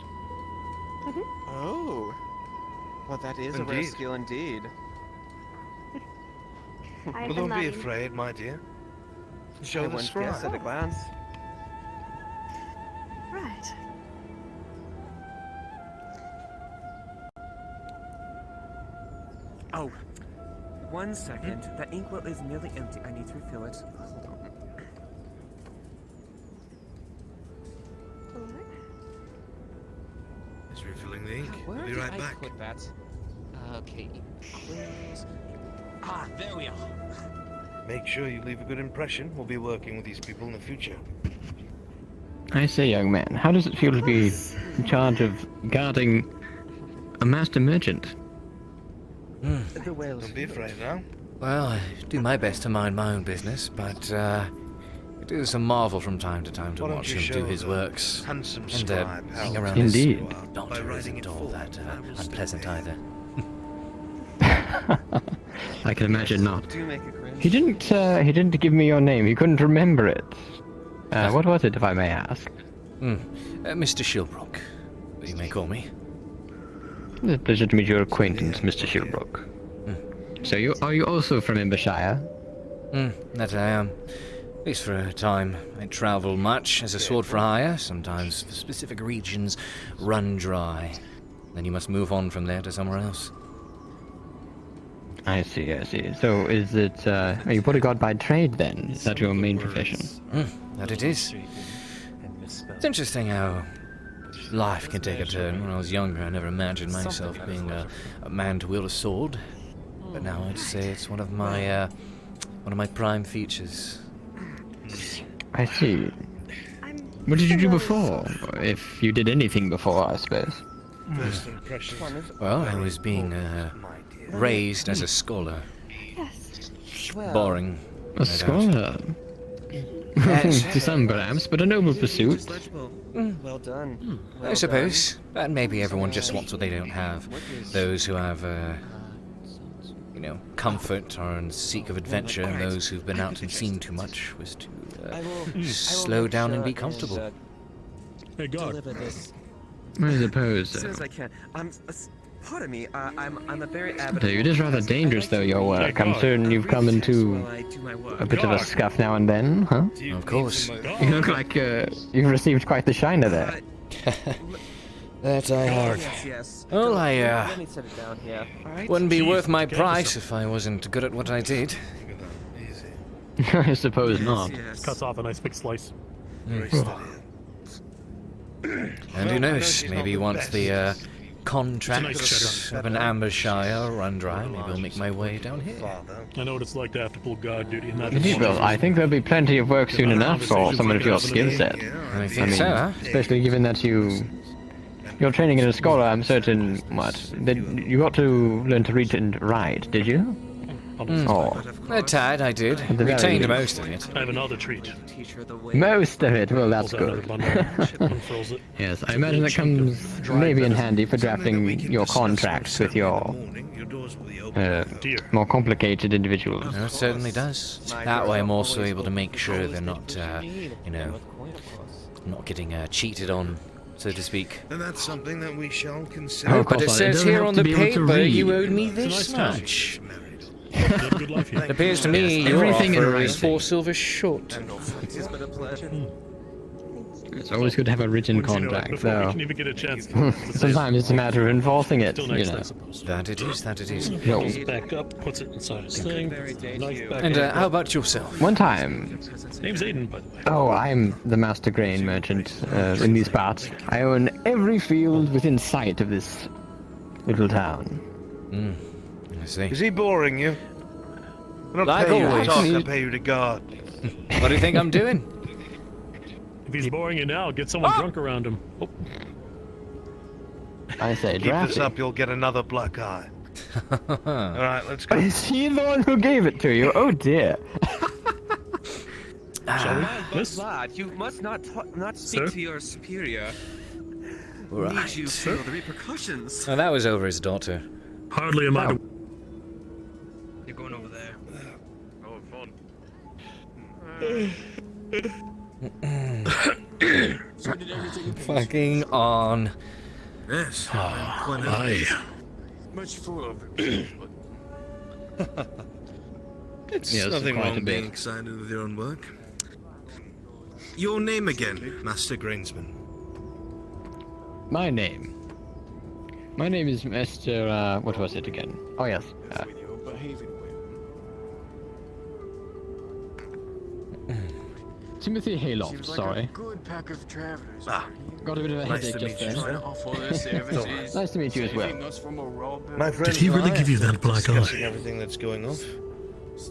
Oh. Well, that is a rare Indeed. skill indeed. Well, don't be afraid, my dear. Show the Everyone's guess scribe. at a glance. Right. Oh, 1 second. That inkwell is nearly empty. I need to refill it. Hold on. He's refilling the ink. Where We'll be did right I back. put that? Okay. Quiz. Ah, there we are. Make sure you leave a good impression. We'll be working with these people in the future. I say, young man, how does it feel to be in charge of guarding a master merchant? The whales. Don't be afraid now. Well, I do my best to mind my own business, but it is a marvel from time to time to Why don't watch you him do show his the works. handsome And scribe being how around Indeed. his doctor isn't all that unpleasant either. I can imagine not. Do make a grin. He didn't give me your name. He couldn't remember it. What was it, if I may ask? Mr. Shilbrouk, you may call me. It's a pleasure to meet your acquaintance, Mr. Shilbrouk. So are you also from Embershire? That I am. At least for a time. I travel much as a sword for hire. Sometimes specific regions run dry. Then you must move on from there to somewhere else. I see. So is it, are you bodyguard by trade then? Is that your main profession? That it is. It's interesting how life can take a turn. When I was younger, I never imagined myself being a man to wield a sword. But now I'd say it's one of my prime features. I see. What did you do before? If you did anything before, I suppose. First impressions. Well, I was being raised as a scholar. Yes. Boring. A scholar? To some perhaps, but a noble pursuit. Well done. I suppose. But maybe everyone just wants what they don't have. Those who have, comfort or in seek of adventure, and those who've been out and seen too much was to slow down and be comfortable. Hey, God. I suppose As so. soon as I can. Pardon me. I'm a very avid. It is rather dangerous, though, your work. I'm certain you've come into a bit of a scuff now and then, huh? Of course. You look like you've received quite the shiner there. That I have. Yes. Well, Let me set it down here. All right. wouldn't be worth my price if I wasn't good at what I did. I suppose not. Cuts off a nice big slice. And who knows, maybe once the contract nice of an Ambershire run dry, maybe I'll make my way down here. I know what it's like to have to pull guard duty and that. Indeed, well, I think there'll be plenty of work soon enough for someone of your skill set. I think so, huh? Especially given that you're training in a scholar, I'm certain, that you got to learn to read and write, did you? Oh. A tad, I did. At the very Retained least. most of it. I have another treat. Most of it, well, that's Pulls out good. another bundle, unfurls it. Yes, I imagine that comes maybe in handy for drafting your contracts with your more complicated individuals. No, it certainly does. That way I'm also able to make sure they're not, not getting cheated on, so to speak. And that's something that we shall consider. Oh, But it says here on the paper you owed me this It's a nice much. Good life here. It appears to me your Everything in offer is writing. 4 silver short. It's been a pleasure. It's always good to have a written Once you know it contract, before we though. can even get a chance to say Sometimes it's a matter of enforcing it, Still you next, know. I suppose. That it is, that it is. No. Goes back up, puts it inside his thing. Knife back And up. how about yourself? One time, Name's Aiden, by the way. oh, I'm the master grain merchant in these parts. I own every field within sight of this little town. I see. Is he boring you? I don't Like pay you to always. talk, I pay you to guard. What do you think I'm doing? If he's boring you now, get someone drunk around him. Oh. I say, Keep this drafty. up, you'll get another black eye. Alright, let's go. Is he the one who gave it to you? Oh dear. My good lad, you must not speak Sir? to your superior. Right. Need you feel the repercussions. Oh, that was over his daughter. Hardly a matter. You're going over there. Oh, fun. Fucking on. Yes. Aye. Much fuller. It's Yes, nothing quite a wrong bit. being excited with your own work. Your name again, Master Grainsman. My name. My name is Mr. What was it again? Oh yes. Timothy Hayloft. Sorry. Good pack of travelers. Got a bit of a Nice headache to just meet you, then. sir. Offer their services. Nice to meet you as well. Saving us from a robber. My friend Did he really give you that black discussing eye? everything that's going on.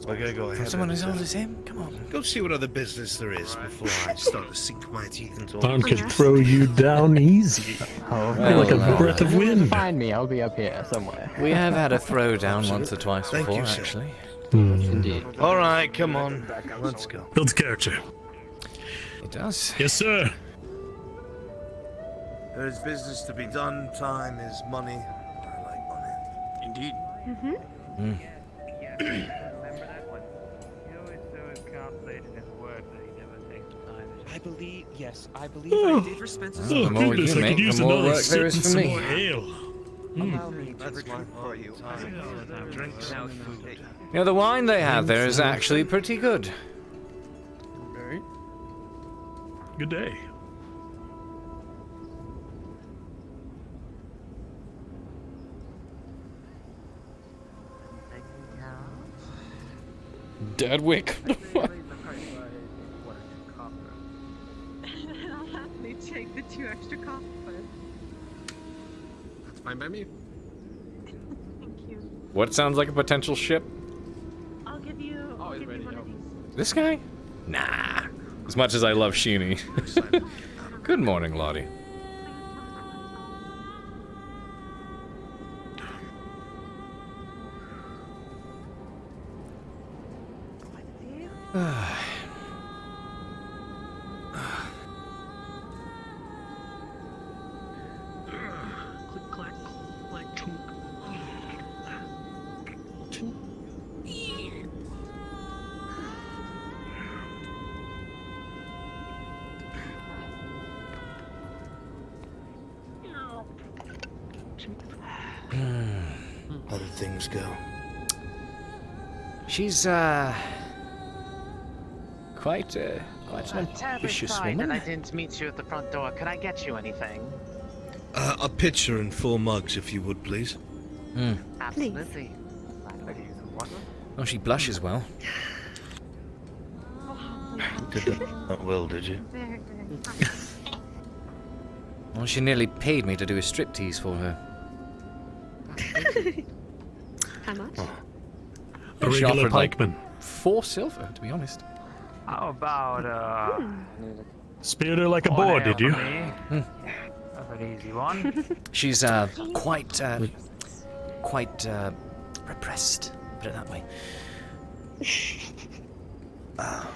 We're gonna go ahead. Someone and, as old as him? Come on. Go see what other business there is before I start to sink my teeth into all Barn this. could throw you down easy. Oh, Like a breath of wind. Find me. I'll be up here somewhere. We have had a throwdown once or twice Thank before, you, sir. actually. Indeed. Alright, come on. Let's go. Builds character. It does. Yes, sir. There is business to be done. Time is money. I like money. Indeed. Mm. I believe I Oh. did for Spencer's. Oh, The more goodness, you I make, could use the more another work sip there and is for some me. more ale. Allow me to retrieve for you. Drinks Now, and food. You know, the wine they have there is actually pretty good. Good day. Deadwick. I'll happily take the 2 extra coffee. That's fine by me. Thank you. What sounds like a potential ship? I'll give you. I'll give you one of these. This guy? Nah. As much as I love Sheeny. Good morning, Lottie. Click, clack, like chunk. How did things go? She's, quite an ambitious sorry woman. that I didn't meet you at the front door. Could I get you anything? A pitcher and 4 mugs, if you would, please. Absolutely. Oh, she blushes well. Did that not well, did you? Very, very. Well, she nearly paid me to do a striptease for her. How much? A She regular offered like pikeman. 4 silver, to be honest. How about, Speared her like a one boar, ale did you? for me? That's an easy one. She's quite repressed. Put it that way. I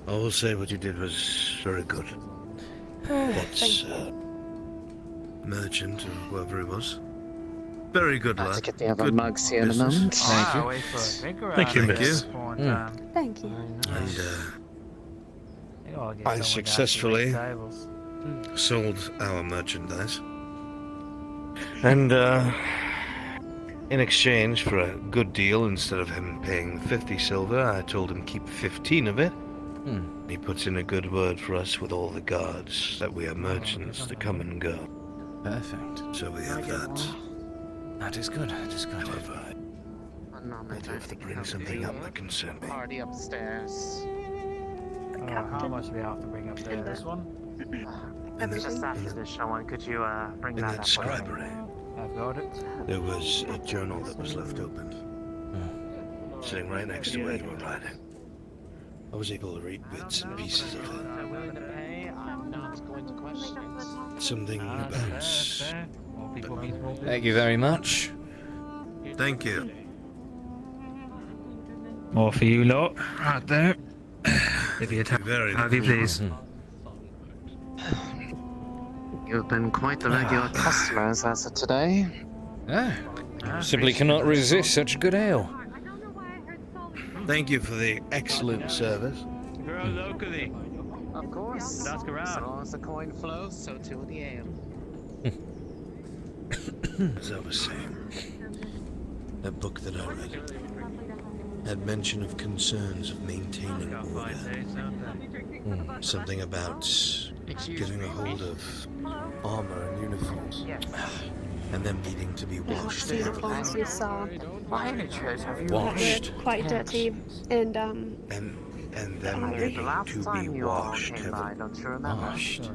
will say what you did was very good. What's merchant or whoever it was? Very good, lad. To get the other Good mugs here in a business. moment. Thank you. Wait for it. Drink around Thank you, this miss. one Mm. time. Thank you. And Think I'll get I someone down to successfully the tables. sold our merchandise. And in exchange for a good deal, instead of him paying 50 silver, I told him keep 15 of it. He puts in a good word for us with all the guards, that we are merchants to come and go. Perfect. So we have that. That is good. That is good. However, I do have to bring something up that concerns me. Party upstairs. How much do we have to bring up there? This one? In Just after this one, could you bring in that that up? scribery, I've got it. there was a journal that was left open, sitting right next to where you were writing. I was able to read bits and pieces of it. I'm willing to pay. I'm not going to question it. Something about Thank you very much. Thank you. More for you lot, right there. If you have you please. You've been quite the regular customers as of today. Simply cannot resist such good ale. Thank you for the excellent service. Grow locally. Of course. Ask around. As long as the coin flows, so too will the ale. As I was saying, that book that I read had mention of concerns of maintaining order. Something about getting a hold of armor and uniforms, and them needing to be washed. Uniforms you saw. By any chance, have you Washed. Quite dirty, and And them needing to be washed. Don't you remember? Washed.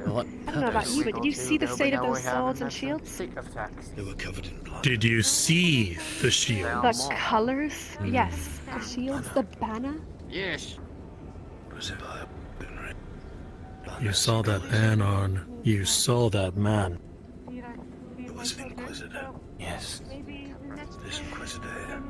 What? I don't know about you, but did you see the state of those swords and shields? They were covered in blood. Did you see the shield? The colors? Yes. The shields, the banner? Yes. Was it You saw that man, Arn. You saw that man. It was an Inquisitor. Yes. This Inquisitor here.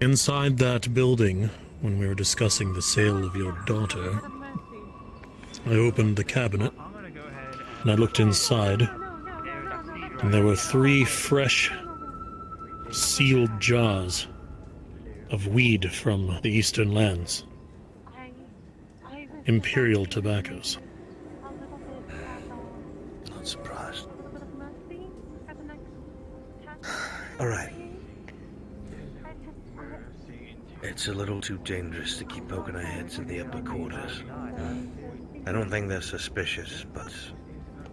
Inside that building, when we were discussing the sale of your daughter, I opened the cabinet, and I looked inside, and there were 3 fresh, sealed jars of weed from the eastern lands. Imperial tobaccos. Not surprised. Alright. It's a little too dangerous to keep poking our heads in the upper quarters. I don't think they're suspicious, but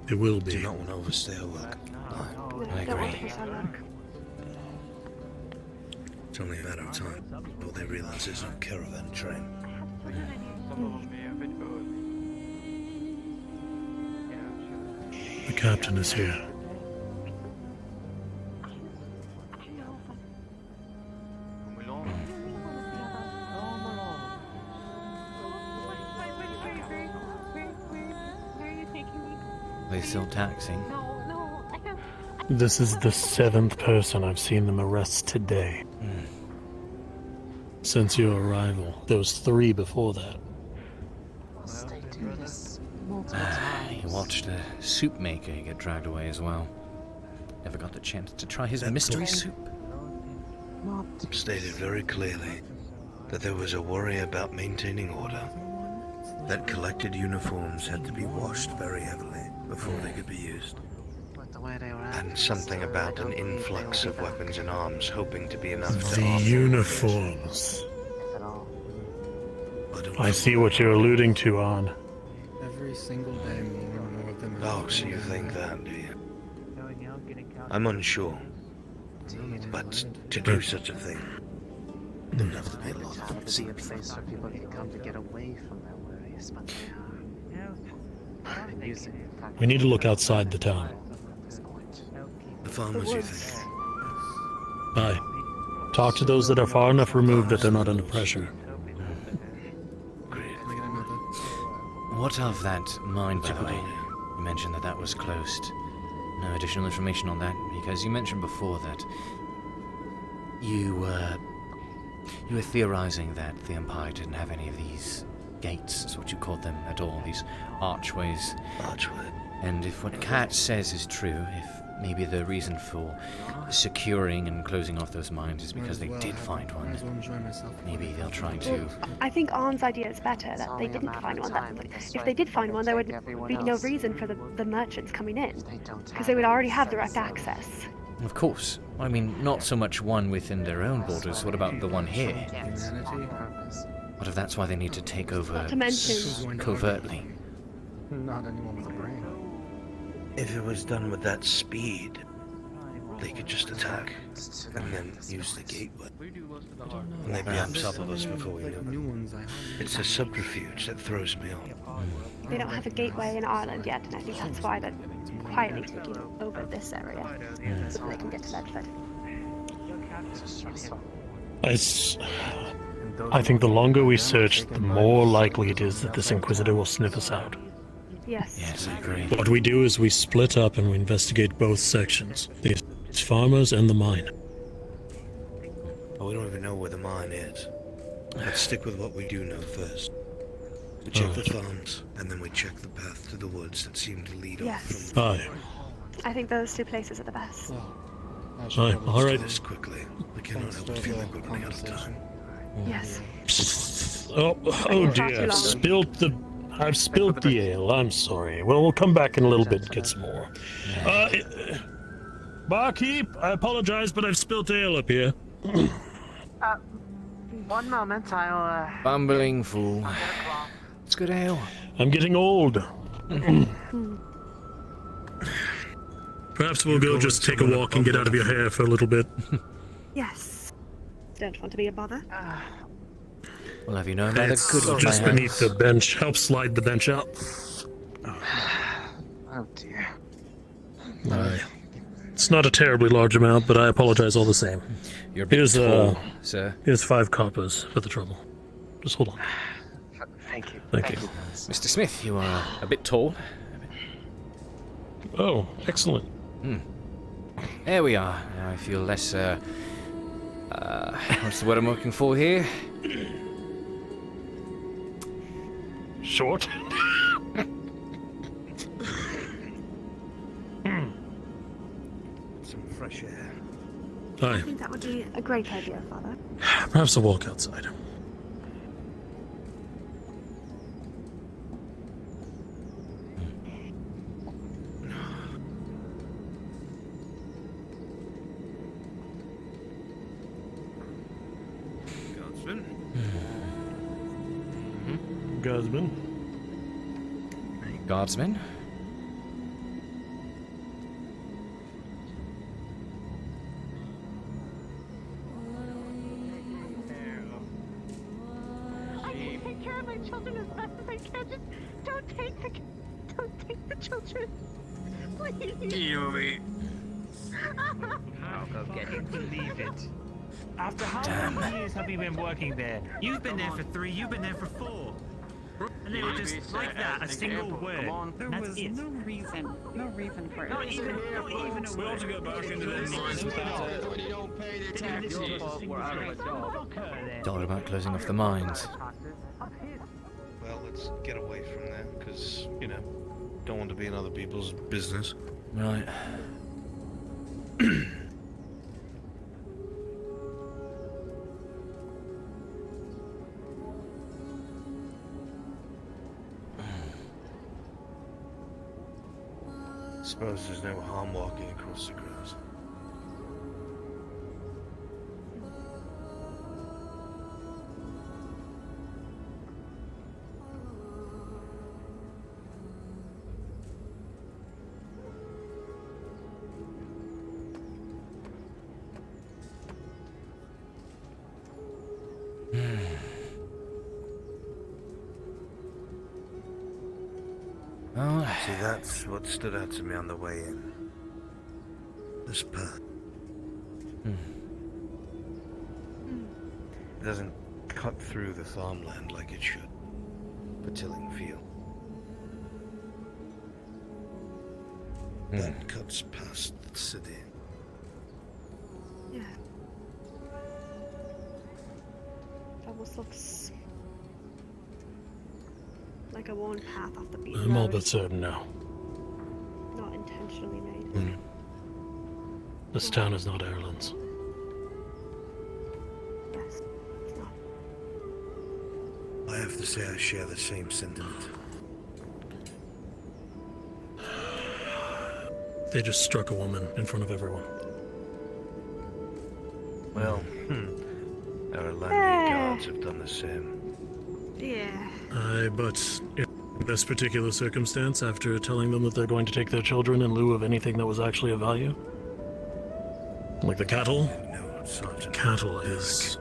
it will be. Do not want to overstay our work. I agree. It's only a matter of time before they realize there's no caravan train. The captain is here. They still taxing? This is the 7th person I've seen them arrest today. Since your arrival. There was 3 before that. You watched a soup maker get dragged away as well. Never got the chance to try his mystery soup. Stated very clearly that there was a worry about maintaining order. That collected uniforms had to be washed very heavily before they could be used. And something about an influx of weapons and arms hoping to be enough to The offer. uniforms. I see what you're alluding to, Arn. Every single day, more and more of them. Oh, so you think that, do you? I'm unsure. But to do such a thing, there'd have to be a lot of See a place where people can come to get away from their worries, but they are. And using it. We need to look outside the town. The farmers, you think? Aye. Talk to those that are far enough removed that they're not under pressure. What of that mine, by the way? You mentioned that that was closed. No additional information on that, because you mentioned before that you were theorizing that the Empire didn't have any of these gates, is what you called them at all, these archways. Archway. And if what Kat says is true, if maybe the reason for securing and closing off those mines is because they did find one, maybe they'll try to... I think Arn's idea is better, that they didn't find one. That if they did find one, there would be no reason for the merchants coming in, because they would already have direct access. Of course. I mean, not so much one within their own borders. What about the one here? What if that's why they need to take over Not to mention... covertly? Not anyone with a brain. If it was done with that speed, they could just attack and then use the gateway. And they'd be on top of us before we knew it. It's a subterfuge that throws me off. They don't have a gateway in Ireland yet, and I think that's why they're quietly taking over this area, so they can get to Bedford. I think the longer we search, the more likely it is that this Inquisitor will sniff us out. Yes. Yes, I agree. What we do is we split up and we investigate both sections. The farmers and the mine. Oh, we don't even know where the mine is. Let's stick with what we do know first. We check the farms, and then we check the path to the woods that seem to lead off from... Aye. I think those two places are the best. Aye, all right. This quickly. I cannot help but feel like we're running out of time. Yes. Oh dear, I've spilt the ale, I'm sorry. Well, we'll come back in a little bit and get some more. Barkeep, I apologize, but I've spilt ale up here. One moment, I'll, Bumbling fool. It's good ale. I'm getting old. Perhaps we'll go just take a walk and get out of your hair for a little bit. Yes. Don't want to be a bother. Well, have you known about It's the good of just my beneath the bench. Help slide the bench out. Oh dear. Aye. It's not a terribly large amount, but I apologize all the same. You're a bit tall, sir. Here's 5 coppers for the trouble. Just hold on. Thank you. Thank you. Mr. Smith, you are a bit tall. Oh, excellent. There we are. Now I feel less, what's the word I'm looking for here? Short? Some fresh air. I Aye. think that would be a great idea, Father. Perhaps a walk outside. Guardsman? Guardsman? I can take care of my children as best as I can. Just don't take the children. Please. I'll go get him. Believe it. After how many years have you been working there? You've been there for 3, you've been there for 4. And they were just like that, a single word. There That's was it. no reason for it. Not even a word. to go back into the mines without It's all about closing off the mines. Well, let's get away from there, because, you know, don't want to be in other people's business. Right. Suppose there's no harm walking across the grass. Oh. See, that's what stood out to me on the way in. This path. It doesn't cut through the farmland like it should. For tilling field. That cuts past the city. Yeah. It almost looks like a worn path off the beaten I'm all road. but certain now. Not intentionally made. This town is not Ireland's. Yes, it's not. I have to say I share the same sentiment. They just struck a woman in front of everyone. Well, our Landy guards have done the same. Yeah. Aye, but in this particular circumstance, after telling them that they're going to take their children in lieu of anything that was actually of value? Like the cattle? No, Sergeant. Cattle is...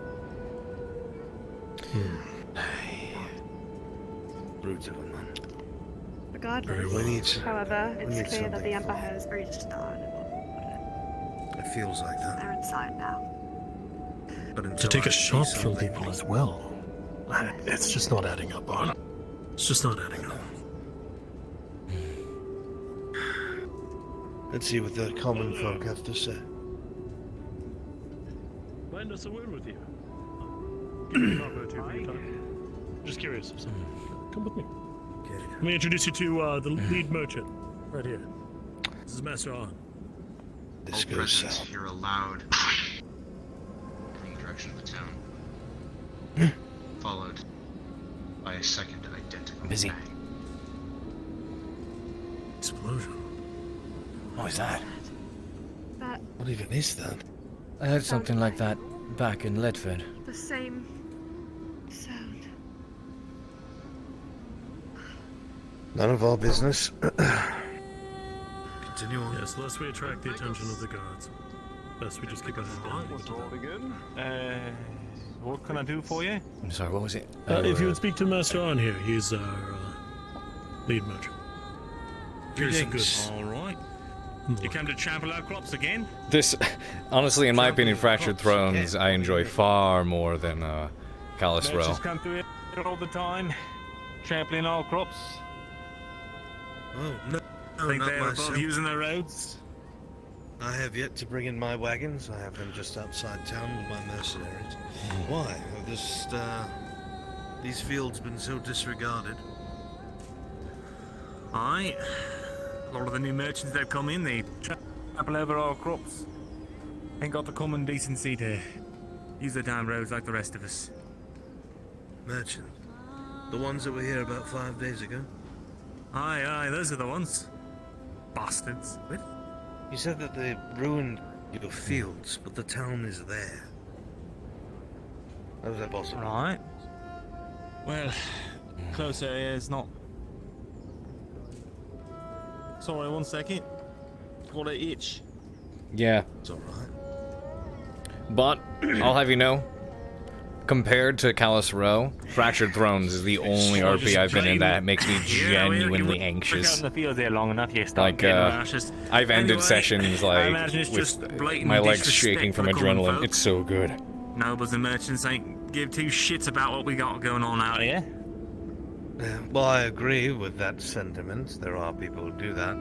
Brutes of a man. Regardless, We need- however, we need it's clear that the something Empire has breached the Arnhem. It feels like that. They're inside now. But until To take I a see shot from something- people as well. It's just not adding up, Arn. It's just not adding up. Let's see what the common folk have to say. Lend us a word with you. Give me a number or two for your time. Just curious. So come with me. Okay. Let me introduce you to the lead merchant right here. This is Master On. This All goes present, south. you're allowed in the direction of the town. Followed by a second identical Busy. bang. Explosion. What was that? That What even is that? I heard something like that back in Ledford. the same sound. None of our business. Continue on. Yes, lest we attract the attention of the guards. Best we just keep our head down. What can I do for you? I'm sorry, what was it? If you would speak to Master On here, he's our lead merchant. Here's some good. All right. You came to trample our crops again? This, honestly, in my opinion, Fractured Thrones I enjoy far more than Callous Row. Merchants come through here all the time, trampling our crops. Oh, no, Think not they're above myself. using the roads? I have yet to bring in my wagons. I have them just outside town with my mercenaries. Why? Have these fields been so disregarded? Aye. A lot of the new merchants that come in, they trample over our crops. Ain't got the common decency to use the damn roads like the rest of us. Merchant? The ones that were here about 5 days ago? Aye, those are the ones. Bastards. What? You said that they ruined your fields, but the town is there. How is that possible? Right. Well, close area is not. Sorry, 1 second. Got an itch. Yeah. It's alright. But, I'll have you know, compared to Callous Row, Fractured Thrones is the only RP I've been in that makes me genuinely anxious. In the field there long enough, you start Like, getting nauseous. I've ended Anyway, sessions, I like, imagine it's just with blatant my legs disrespect shaking for from the common adrenaline. folk. It's so good. Nobles and merchants ain't give two shits about what we got going on out here. Well, I agree with that sentiment. There are people who do that.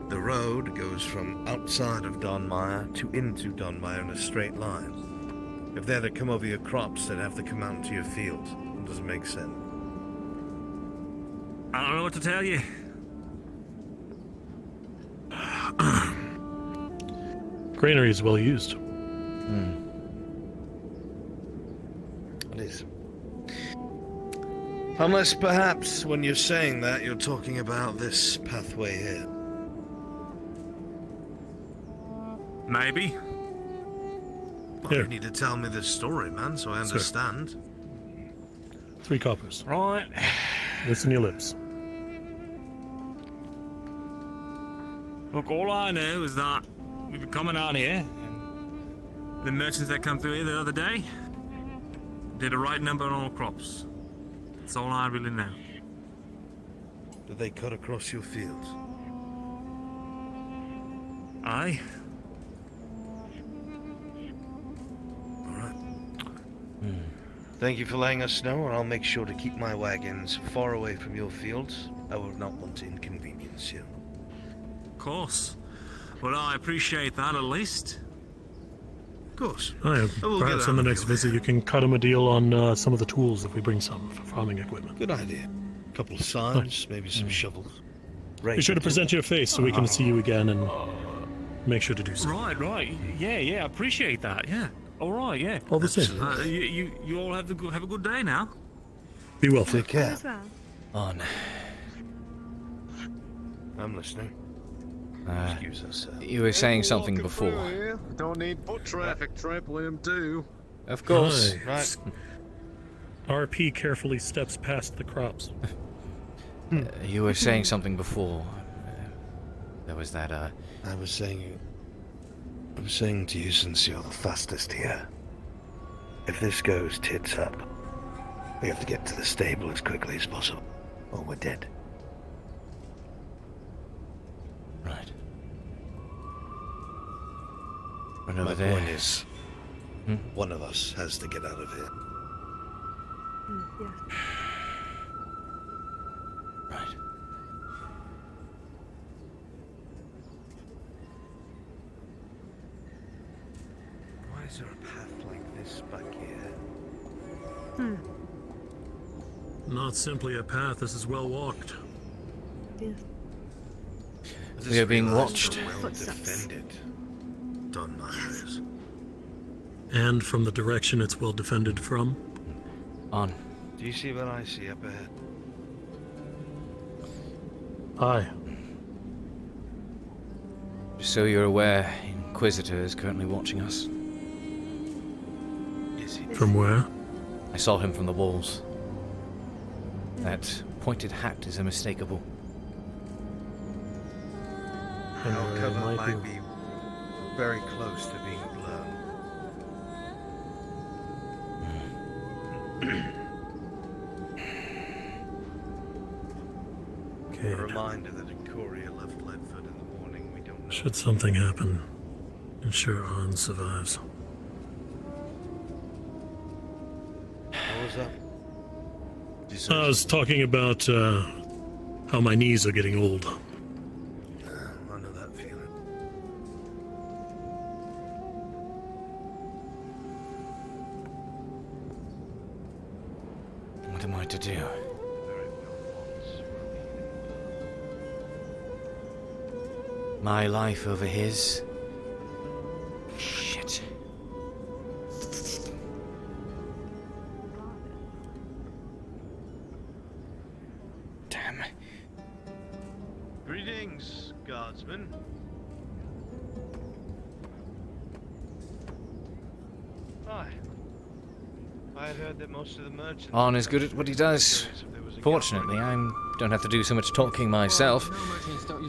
The road goes from outside of Donmire to into Donmire in a straight line. If they're to come over your crops, they'd have to come out into your fields. It doesn't make sense. I don't know what to tell you. Granary is well used. It is. Unless perhaps when you're saying that, you're talking about this pathway here. Maybe. Well, you need to tell me this story, man, so I understand. 3 coppers. Right. Listen your lips. Look, all I know is that we've been coming out here, and the merchants that come through here the other day did a right number on all crops. That's all I really know. Did they cut across your fields? Aye. Thank you for letting us know, and I'll make sure to keep my wagons far away from your fields. I would not want to inconvenience you. Of course. Well, I appreciate that at least. Of course. Aye, We'll perhaps get on the out next of your visit you can cut him a deal on some of the tools if we bring some for farming equipment. Good idea. A couple of scythes, maybe some shovels. Be sure to present your face so we can see you again and make sure to do so. Right. Yeah, I appreciate that, yeah. All right, yeah. All the same. You all have a good day now. Be well. Take care. As well. On. I'm listening. Excuse us, sir. You were saying something before. Don't need foot traffic, trample him too. Of course. Aye. Right. RP carefully steps past the crops. You were saying something before. There was that, I was saying to you since you're the fastest here. If this goes tits up, we have to get to the stable as quickly as possible, or we're dead. Right. Run My over there. point is, one of us has to get out of here. Yes. Right. Is there a path like this back here? Hmm. Not simply a path, this is well walked. Yeah. We are being watched. Well defended. Dunmire is. And from the direction it's well defended from. On. Do you see what I see up ahead? Aye. Just so you're aware, Inquisitor is currently watching us. Is he? From where? I saw him from the walls. That pointed hat is unmistakable. Our cover might be very close to being blown. Cade. A reminder that Ikoria left Ledford in the morning. We don't know. Should something happen, ensure Hans survives. What was that? I was talking about how my knees are getting old. I know that feeling. What am I to do? My life over his? Shit. Damn. Greetings, guardsmen. Hi. I had heard that most of the merchants... On is good at what he does. Fortunately, I don't have to do so much talking myself.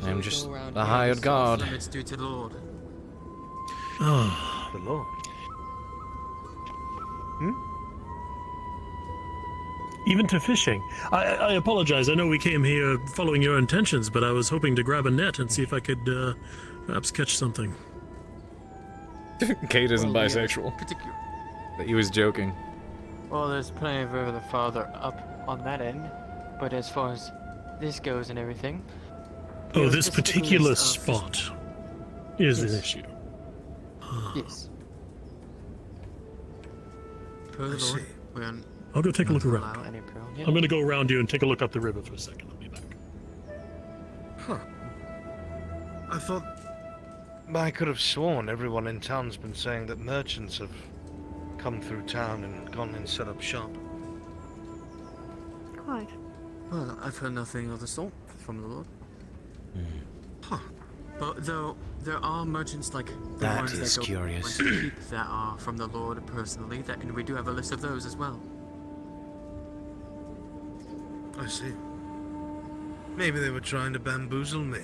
I'm just the hired guard. Limits due to the Lord. Ah. The Lord? Even to fishing. I apologize. I know we came here following your intentions, but I was hoping to grab a net and see if I could perhaps catch something. Cade isn't bisexual. But he was joking. Well, there's plenty of river farther up on that end, but as far as this goes and everything... Oh, this particular spot is an issue. Yes. Per the Lord, we're on... I'll go take a look around. Allow any pearl. Yeah. I'm going to go around you and take a look up the river for a second. I'll be back. Huh. I thought... I could have sworn everyone in town's been saying that merchants have come through town and gone and set up shop. Quite. Well, I've heard nothing of the sort from the Lord. Huh. But though there are merchants like the That ones is that go curious. to keep that are from the Lord personally, that and we do have a list of those as well. I see. Maybe they were trying to bamboozle me.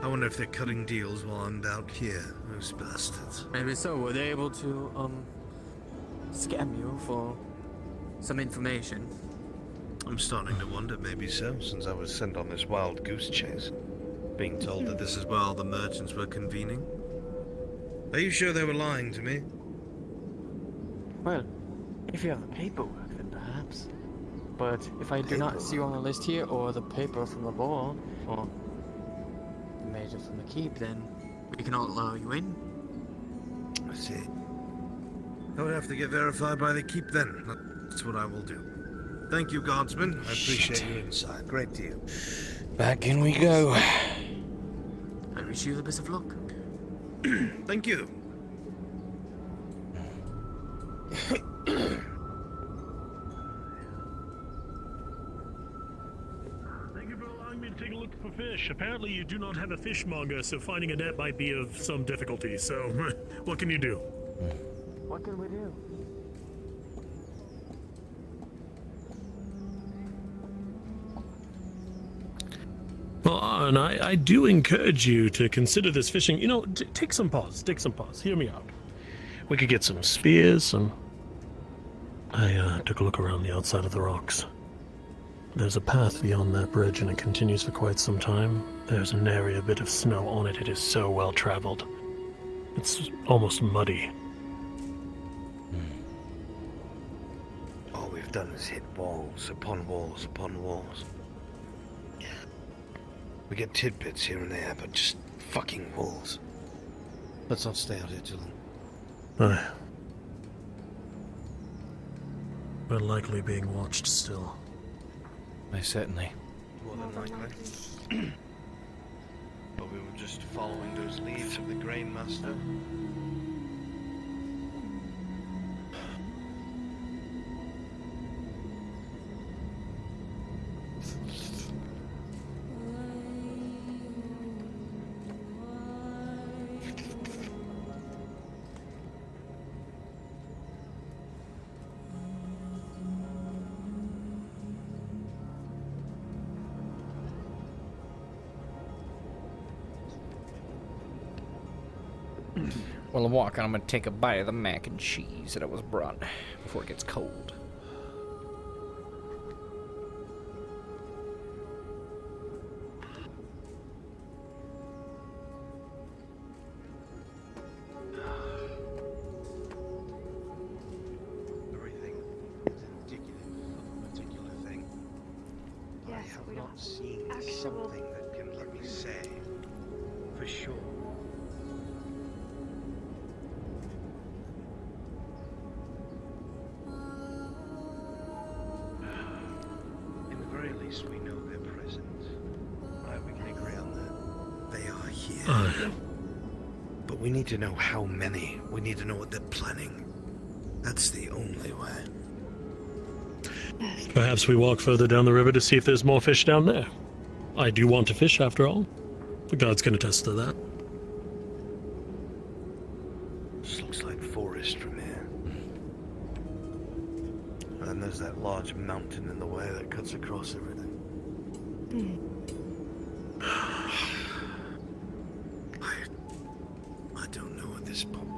I wonder if they're cutting deals while I'm out here. Those bastards. Maybe so. Were they able to scam you for some information? I'm starting to wonder, maybe so, since I was sent on this wild goose chase. Being told that this is where all the merchants were convening. Are you sure they were lying to me? Well, if you have the paperwork, then perhaps. But if I do not see you on the list here, or the paper from the ball, or the major from the keep, then we cannot allow you in. I see. I would have to get verified by the keep then. That's what I will do. Thank you, guardsmen. I appreciate your insight. Great deal. Back in we go. I wish you the best of luck. Thank you. Thank you for allowing me to take a look for fish. Apparently you do not have a fishmonger, so finding a net might be of some difficulty. So, what can you do? what can we do? Well, and I do encourage you to consider this fishing. You know, take some pause. Take some pause. Hear me out. We could get some spears, I took a look around the outside of the rocks. There's a path beyond that bridge, and it continues for quite some time. There's an area, a bit of snow on it. It is so well traveled. It's almost muddy. All we've done is hit walls upon walls upon walls. We get tidbits here and there, but just fucking walls. Let's not stay out here too long. Aye. We're likely being watched still. Most certainly. More than likely. But we were just following those leads of the Grain Master. While I'm walking, I'm gonna take a bite of the mac and cheese that I was brought before it gets cold. Everything is indicative of a particular thing. I have not seen something that can let me say for sure. In the very least, we know they're present. Right, we can agree on that. They are here. But we need to know how many. We need to know what they're planning. That's the only way. Perhaps we walk further down the river to see if there's more fish down there. I do want to fish, after all. The gods can attest to that. This looks like forest from here. And then there's that large mountain in the way that cuts across everything. I don't know at this point.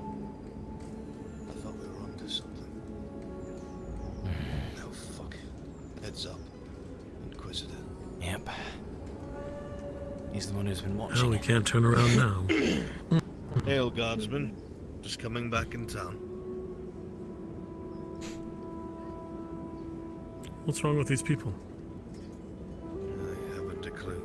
I thought we were onto something. No, fuck. Heads up. Inquisitor. Yep. He's the one who's been watching. Oh, we can't turn around now. Hail, guardsman. Just coming back in town. What's wrong with these people? I haven't a clue.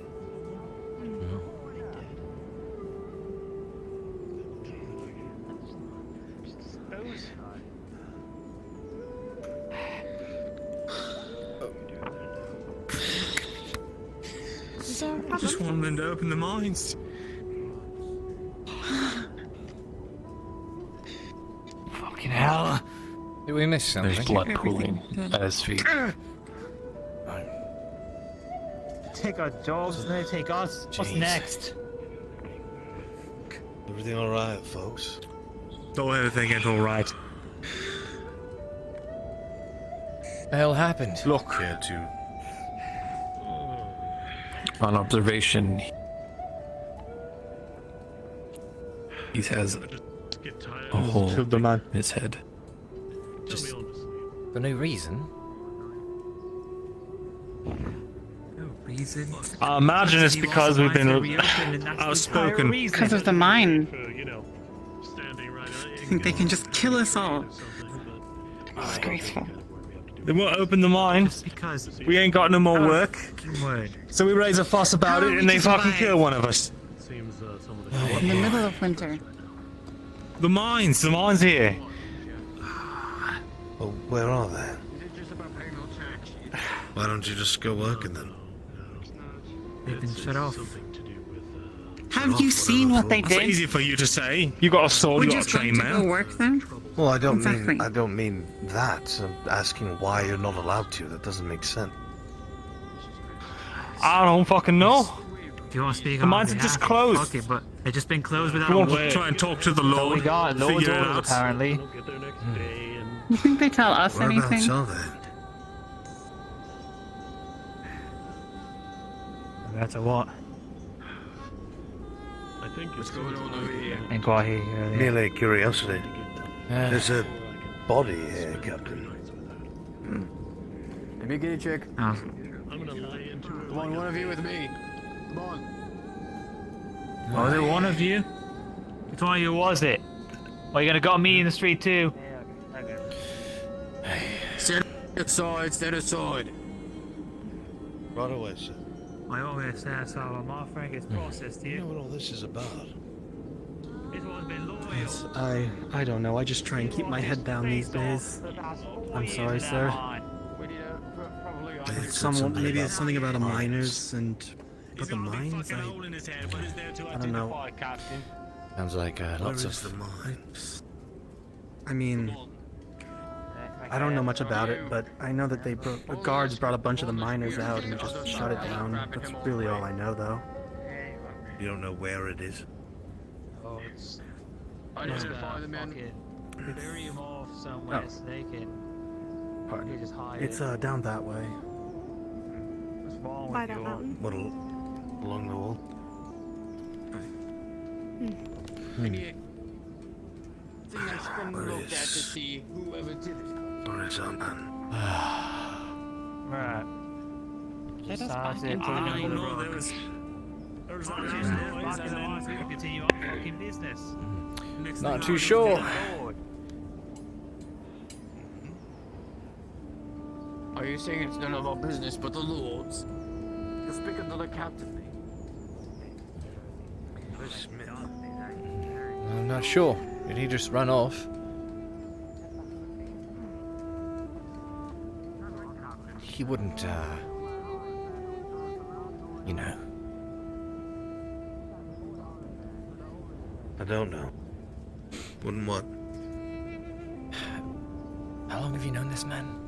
I just wanted them to open the mines. Fucking hell. Did we miss something? There's blood pooling at his feet. Take our jobs, and they take us. What's Jeez. next? Everything alright, folks? Don't ever think it's alright. The hell happened? Look. Care to On observation, he has a hole in his head. Just for no reason. No reason. I imagine it's because we've been outspoken. Because of the mine. I think they can just kill us all. Disgraceful. They won't open the mine because we ain't got no more work. So we raise a fuss about How it we and they survive? fucking kill one of us. In the middle of winter. The mines here. Well, where are they? Why don't you just go work in them? They've been shut off. Have you seen what they It's did? easy for you to say. You got a sword, We're you got a just going trained to go man. work them? Well, I don't Exactly. mean that. I'm asking why you're not allowed to. That doesn't make sense. I don't fucking know. If you want to speak The on mines are behalf, just closed. fuck it, but they've just been closed without Come on, a word. try and talk to the Lord. We got no figure it orders, out. apparently. You think they tell us Whereabouts anything? are they? That's a what? I think What's going on over here? Ain't quite here. earlier. Merely curiosity. There's a body here, Captain. Let me get a check. Oh. I'm gonna lie into it. Come on, one of you with me. Come on. Was it one of you? Which one of you was it? Well, you gonna go meet in the street too? Stand aside, stand aside. Right away, sir. I always say so. I'm offering his process to You you. know what all this is about? This one's been loyal. I don't know. I just try and keep my head down these days. I'm sorry, sir. Maybe it's something about the miners and but the mines. I don't know. Sounds like lots of the mines? I mean, I don't know much about it, but I know that the guards brought a bunch of the miners out and just shut it down. That's really all I know, though. You don't know where it is? Oh, it's. I just find them in. Bury them off somewhere so they can. Pardon. You just hide It's it. down that way. What's wrong By with that you? mountain. What, along the wall? Where it is? Whoever did it. Where is our man? Right. Let us Starts back it, into put it the under the room. rock. There's Back in the lines, we can continue our fucking business. Not too sure. Are you saying it's none of our business but the Lord's? You're speaking to the captain. I'm not sure. Did he just run off? He wouldn't, you know. I don't know. Wouldn't what? How long have you known this man?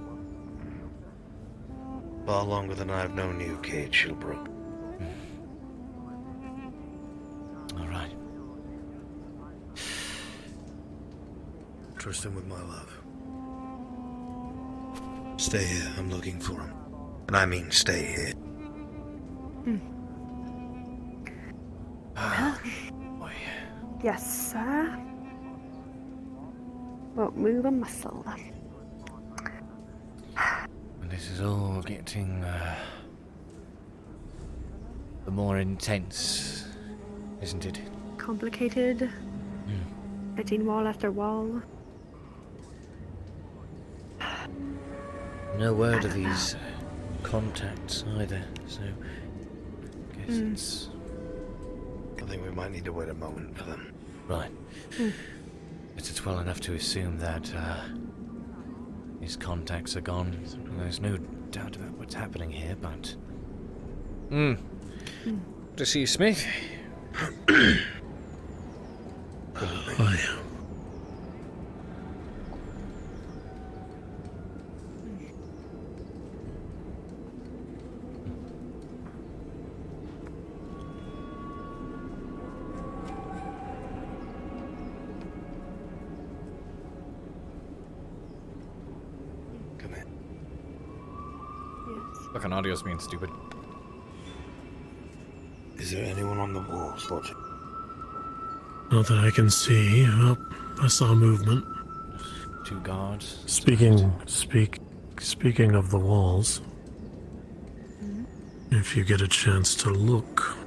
Far longer than I've known you, Cade Shilbrouk. All right. Trust him with my love. Stay here, I'm looking for him. And I mean stay here. Well, yes, sir. Won't move a muscle. This is all getting, the more intense, isn't it? Complicated. Hitting wall after wall. No word of these contacts either, so guess it's... I think we might need to wait a moment for them. Right. Guess it's well enough to assume that, his contacts are gone. There's no doubt about what's happening here, but... To see Smith. Hi. Come in. Fucking audio's being stupid. Is there anyone on the walls watching? Not that I can see. Oh, I saw movement. Two guards. Speaking of the walls, if you get a chance to look,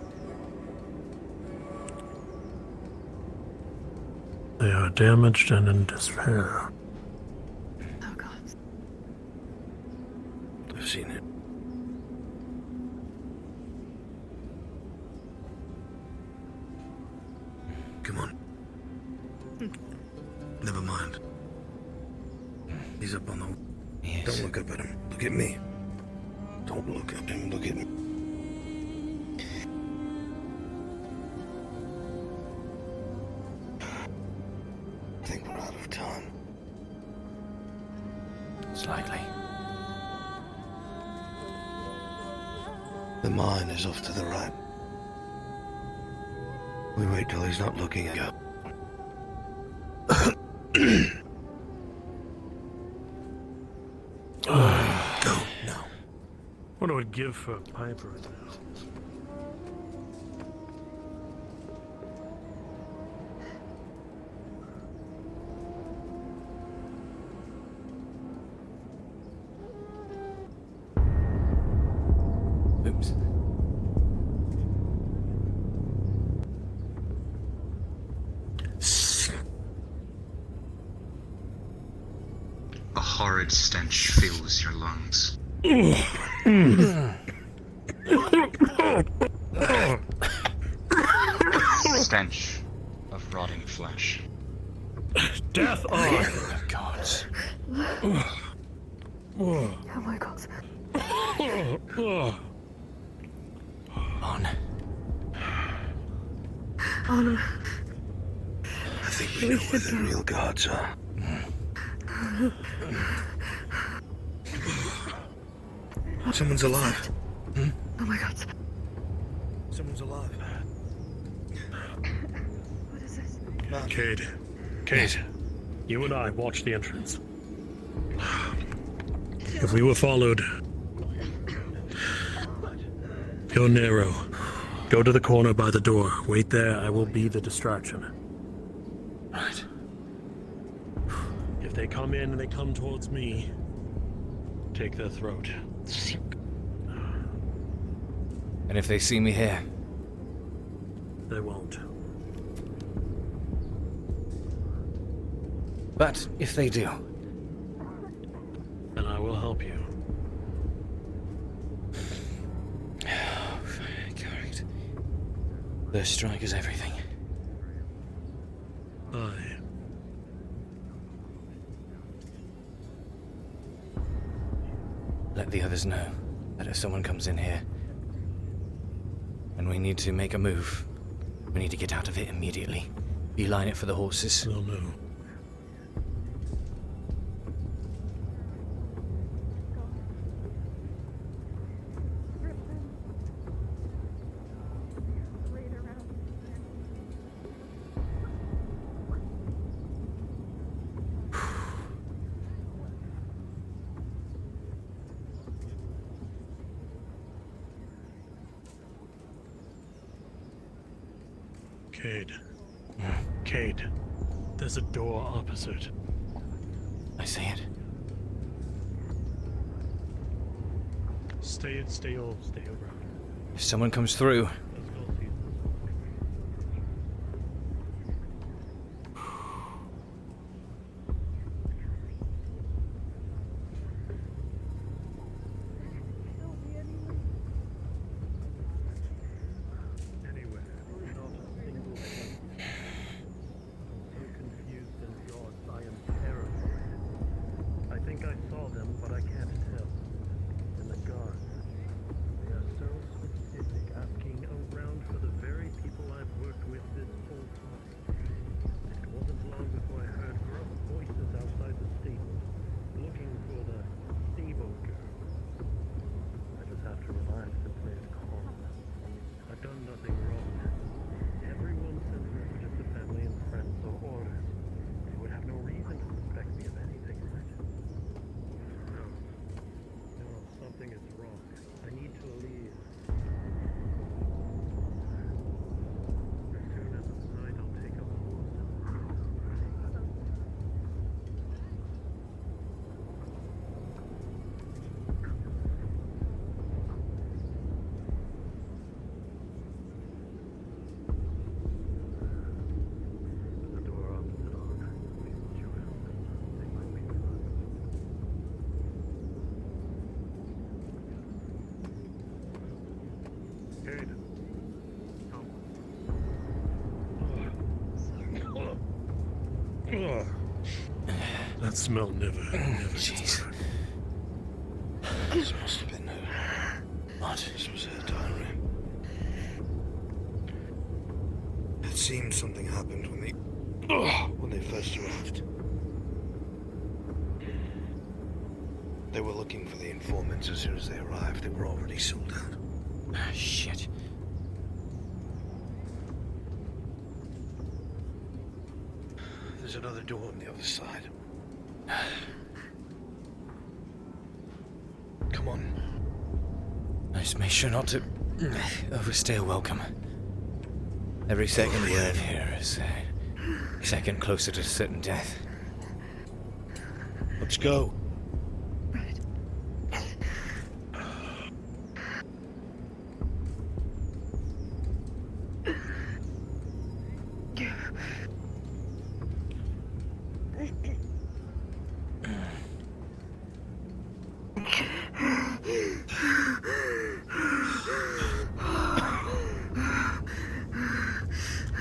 they are damaged and in disrepair. Oh God. I've seen it. Come on. Never mind. He's up on the... Yes. Don't look up at him. Look at me. Don't look at him. Look at me. I think we're out of time. It's likely. The mine is off to the right. We wait till he's not looking up. Go now. What I would give for a pipe right now. Oops. A horrid stench fills your lungs. Stench of rotting flesh. Death Eye! Oh, God. Oh my God. On. On. I think we know where the real gods are. Someone's alive. Oh my God. Someone's alive. What is this? Cade. Cade. You and I watched the entrance. If we were followed, go narrow. Go to the corner by the door. Wait there. I will be the distraction. Right. If they come in and they come towards me, take their throat. And if they see me here? They won't. But if they do? Then I will help you. Correct. First strike is everything. Aye. Let the others know that if someone comes in here and we need to make a move, we need to get out of it immediately. Beeline it for the horses. They'll know. Cade. Cade. There's a door opposite. I see it. Stay around. If someone comes through, That smell never. Jeez. This must have been her. What? This was her diary. It seems something happened when they first arrived. They were looking for the informants as soon as they arrived. They were already sold out. Ah, shit. There's another door on the other side. Come on. Just make sure not to overstay a welcome. Every second we're in here is a second closer to certain death. Let's go.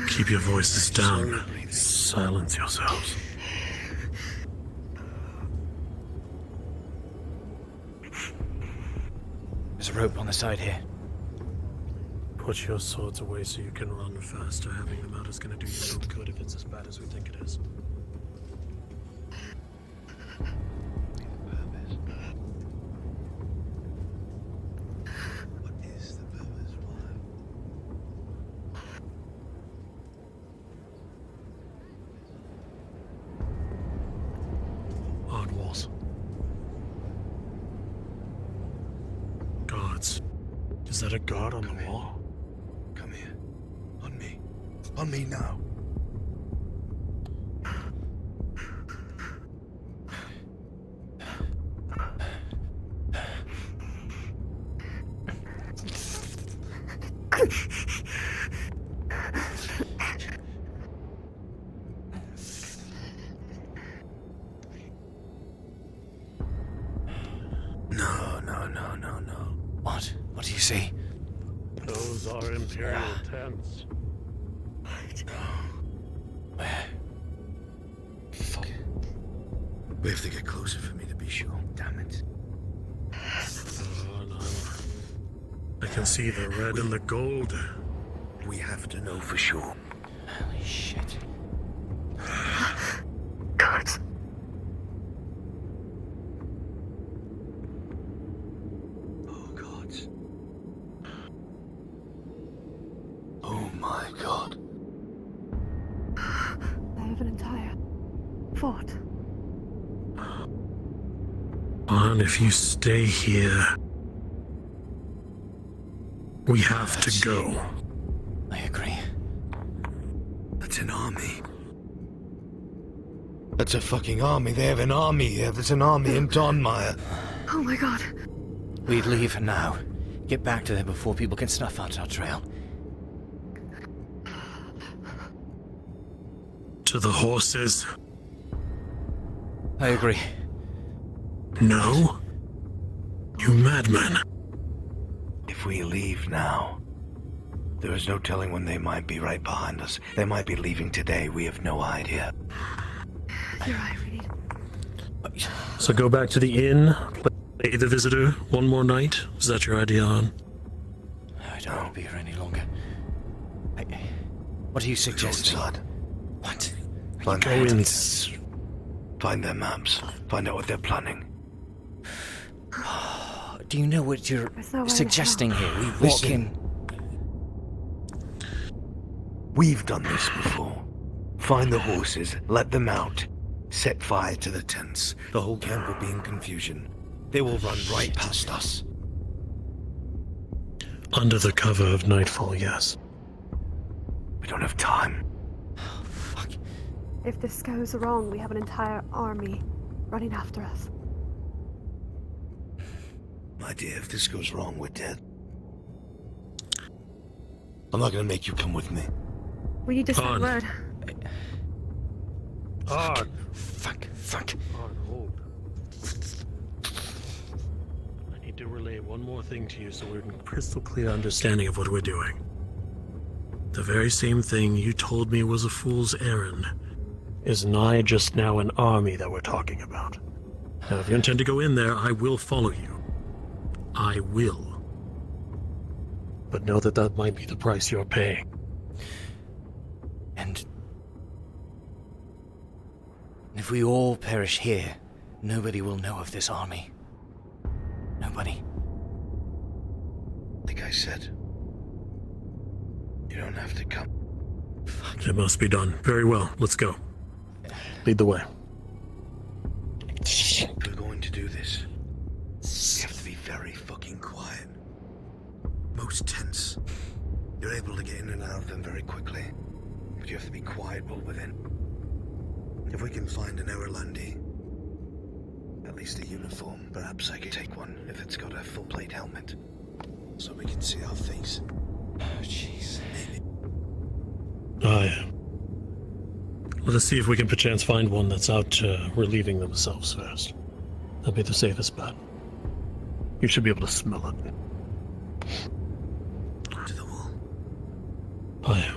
Keep your voices down. Silence yourselves. rope on the side here. Put your swords away so you can run faster. Having them out is going to do you no good if it's as bad as we think it is. Hard walls. Guards. Is that a guard on the wall? Come here. On me. On me now. No. What? What do you see? Those are Imperial tents. Where? Fuck. We have to get closer for me to be sure. Damn it. Oh, no. I can see the red and the gold. We have to know for sure. Holy shit. Guards. Oh, gods. Oh, my God. They have an entire fort. And if you stay here, we have to go. I agree. That's an army. That's a fucking army. They have an army here. There's an army in Donmire. Oh my God. We'd leave now. Get back to them before people can snuff out our trail. To the horses. I agree. No? You madman. If we leave now, there is no telling when they might be right behind us. They might be leaving today. We have no idea. You're right, we need... So go back to the inn, play the visitor one more night? Is that your idea, Han? I don't want to be here any longer. What are you suggesting? What? Find Go in. Find their maps. Find out what they're planning. Do you know what you're no way suggesting to here? We walk Listen. in. We've done this before. Find the horses, let them out, set fire to the tents. The whole camp will be in confusion. They will run right past us. Under the cover of nightfall, yes. We don't have time. If this goes wrong, we have an entire army running after us. My dear, if this goes wrong, we're dead. I'm not gonna make you come with me. We need to send On. word. On. Fuck. On hold. I need to relay one more thing to you so we're in crystal clear understanding of what we're doing. The very same thing you told me was a fool's errand is nigh just now an army that we're talking about. Now, if you intend to go in there, I will follow you. I will. But know that that might be the price you're paying. And if we all perish here, nobody will know of this army. Nobody. Like I said, you don't have to come. It must be done. Very well. Let's go. Lead the way. If we're going to do this, we have to be very fucking quiet. Most tents, you're able to get in and out of them very quickly, but you have to be quiet while within. If we can find an Erlandi, at least a uniform, perhaps I could take one if it's got a full plate helmet, so we can see our face. Oh, jeez. Maybe. Aye. Let us see if we can perchance find one that's out relieving themselves first. That'll be the safest bet. You should be able to smell it. To the wall. Aye.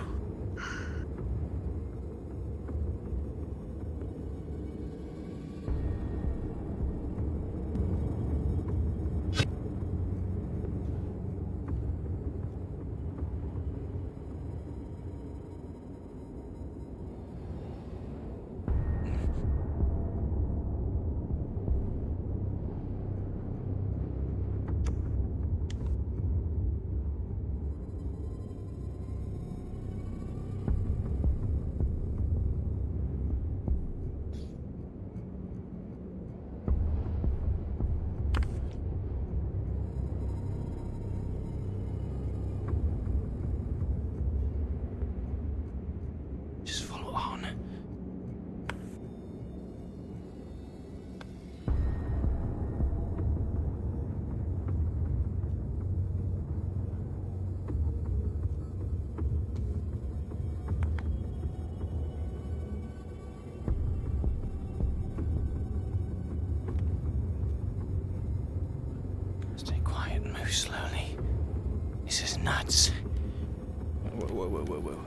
slowly. This is nuts. Whoa, whoa, whoa, whoa, whoa.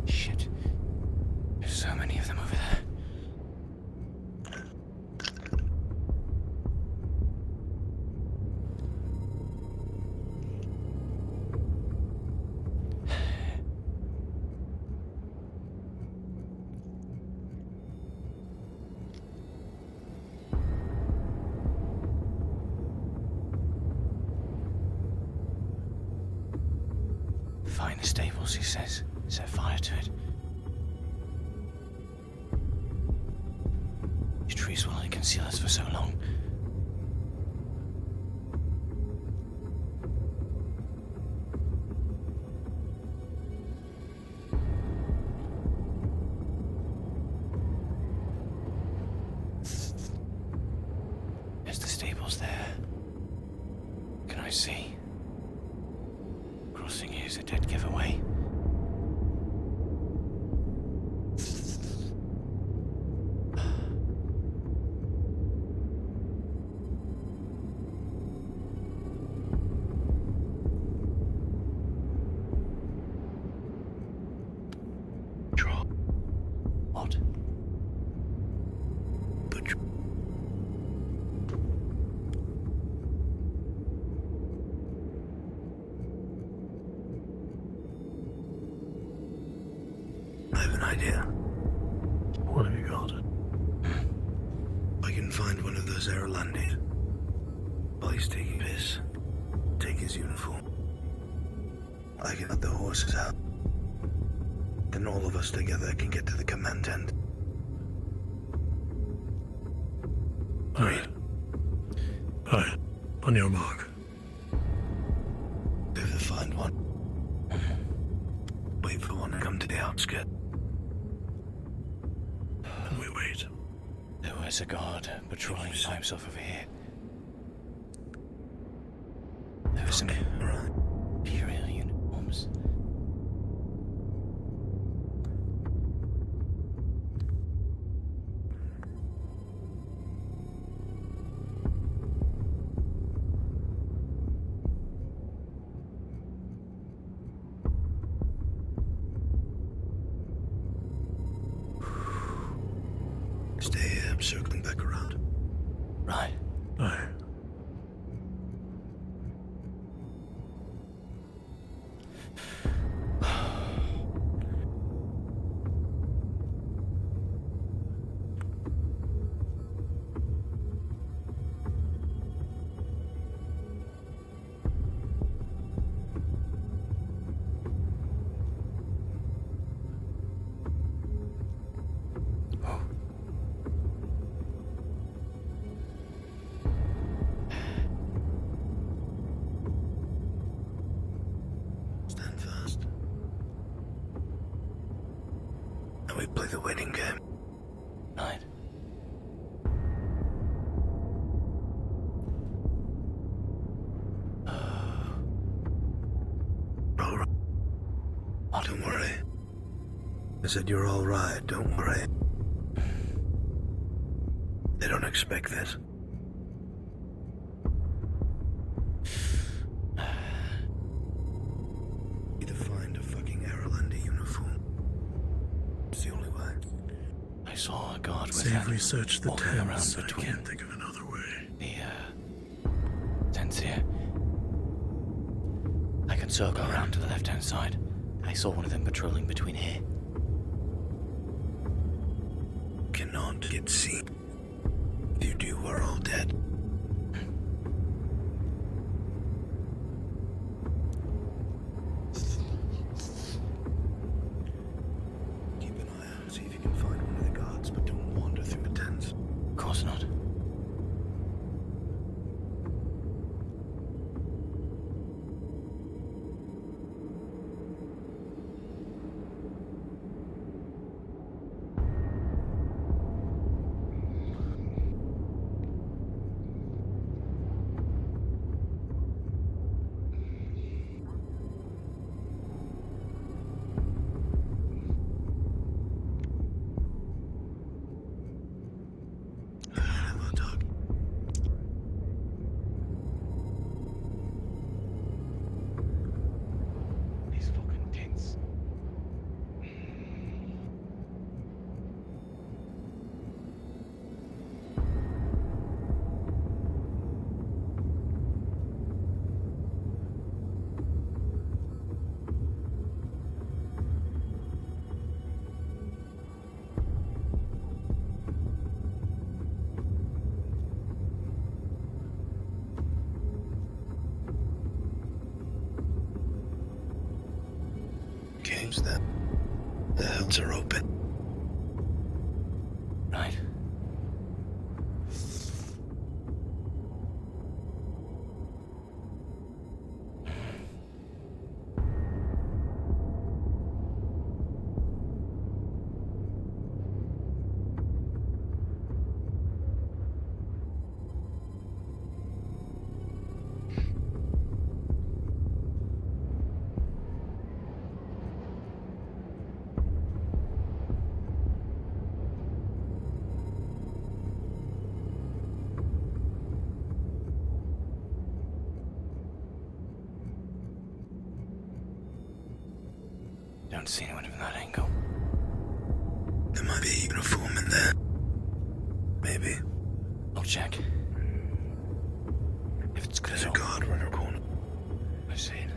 Shit. There's so many of them over there. Find the stables, he says. Set fire to it. These trees will only conceal us for so long. There's the stables there. Can I see? Crossing here is a dead giveaway. What? I have an idea. What have you got? I can find one of those Arolandis while he's taking piss. Take his uniform. I can let the horses out. Then all of us together can get to the command tent. Alright. Aye. On your mark. If they find one, wait for one to come to the outskirts. And we wait. There was a guard patrolling by himself over here. There was some Imperial uniforms. Stay here, I'm circling back around. Right. Aye. Stand fast. And we play the waiting game. Right. All right. Don't worry. I said you're all right, don't worry. They don't expect this. Either find a fucking Aralandi uniform. It's the only way. I saw a guard with Say them we search the walking around tents. I between can't think of another way. the tents here. I can circle around to the left-hand side. I saw one of them patrolling between here. Cannot get seen. If you do, we're all dead. Keep an eye out, see if you can find one of the guards, but don't wander through the tents. Of course not. seems that the hells are open. Right. Don't see anyone from that angle. There might be a uniform in there. Maybe. I'll check. If it's good. There's a guard around the corner. I see it.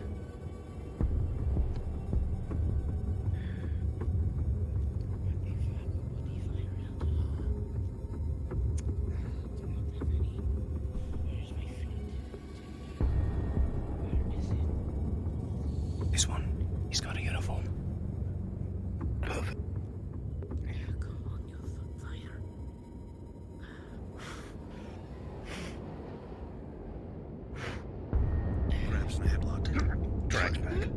This one. He's got a uniform. Perfect. Grabs the headlock. Drags back.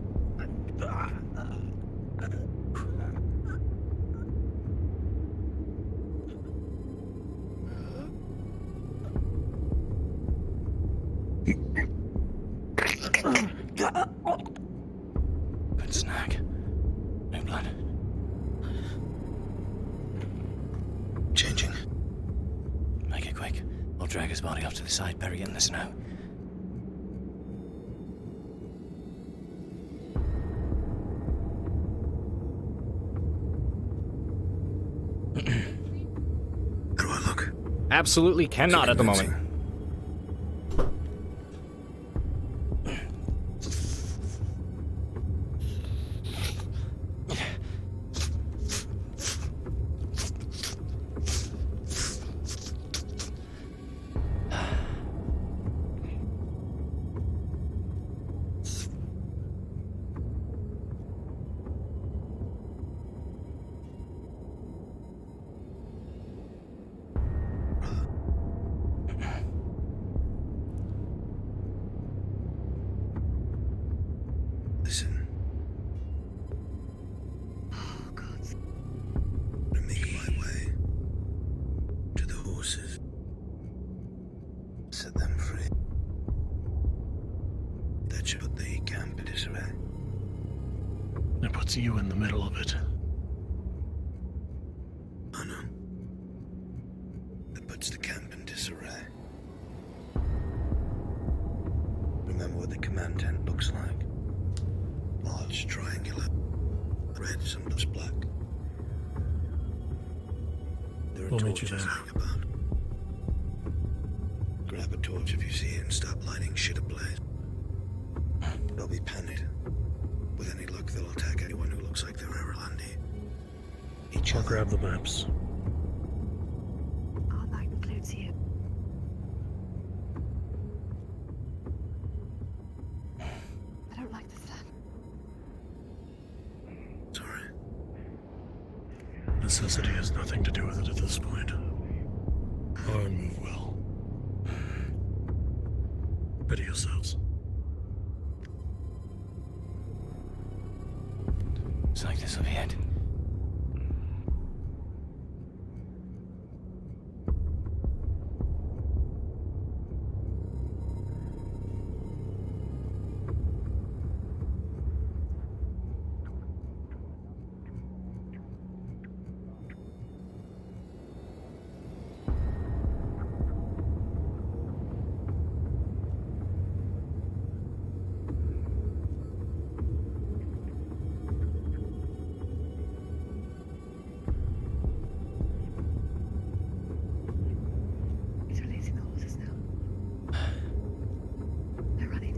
Good snack. No blood. Changing. Make it quick. I'll drag his body off to the side, bury it in the snow. How do I look? Absolutely cannot at the moment. Listen. I'm making my way to the horses. Set them free. That should put the camp in disarray. It puts you in the middle of it. I know. That puts the camp in disarray. Remember what the command tent looks like. Large, triangular, red, sometimes black. There are We'll meet you torches there. hanging about. Grab a torch if you see it and start lighting shit ablaze. They'll be panicked. With any luck, they'll attack anyone who looks like they're Irlandi. Each I'll other. grab the maps. Oh, that includes you. I don't like this plan. Sorry. Necessity has nothing to do with it at this point. Arn, move well. Ready yourselves. It's like this will be it. He's releasing the horses now. They're running.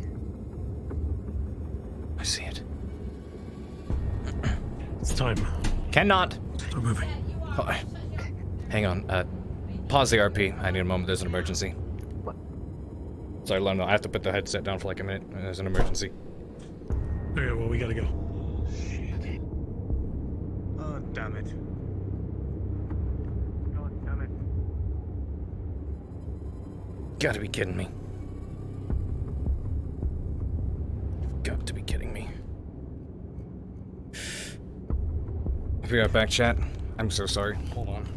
I see it. It's time. Cannot. Start moving. Oh, hang on. Pause the RP. I need a moment. There's an emergency. What? Sorry, London. I have to put the headset down for like a minute. There's an emergency. Okay, well, we gotta go. damn it. God damn it. Gotta be kidding me. Got to be kidding me. I'll be right back, chat. I'm so sorry. Hold on.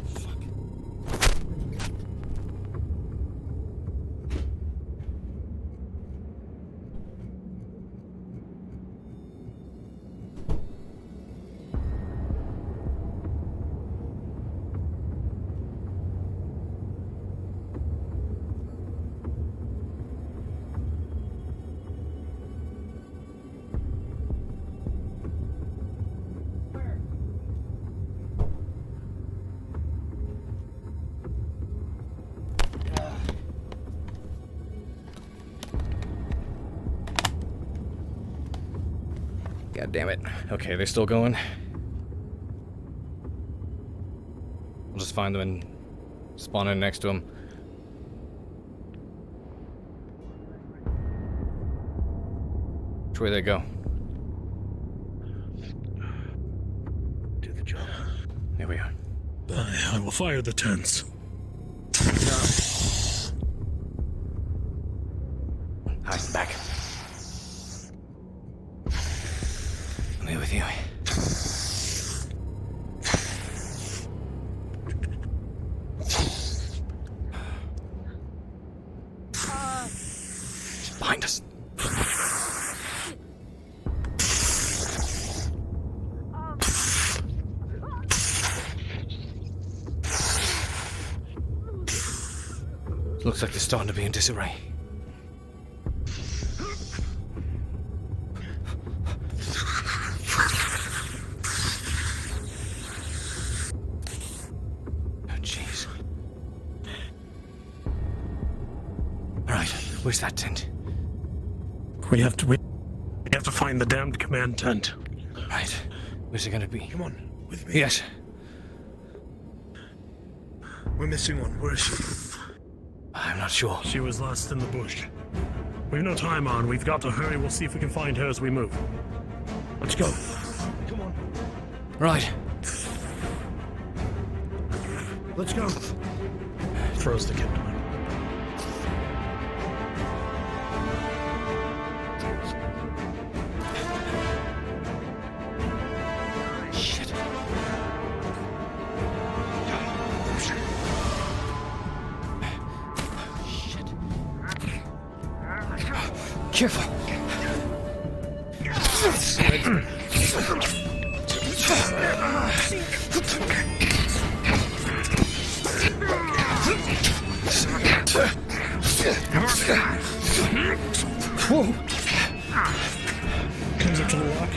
God damn it. Okay, they're still going. I'll just find them and spawn in next to them. Which way they go? Do the job. There we are. I will fire the tents. Hi, back. Me with you. She's behind us. Looks like they're starting to be in disarray. Where's that tent? We have to find the damned command tent. Right. Where's it gonna be? Come on, with me. Yes. We're missing one. Where is she? I'm not sure. She was lost in the bush. We've no time on. We've got to hurry. We'll see if we can find her as we move. Let's go. Come on. Right. Let's go. Throws the kid. Careful. Whoa. Comes up to the rock.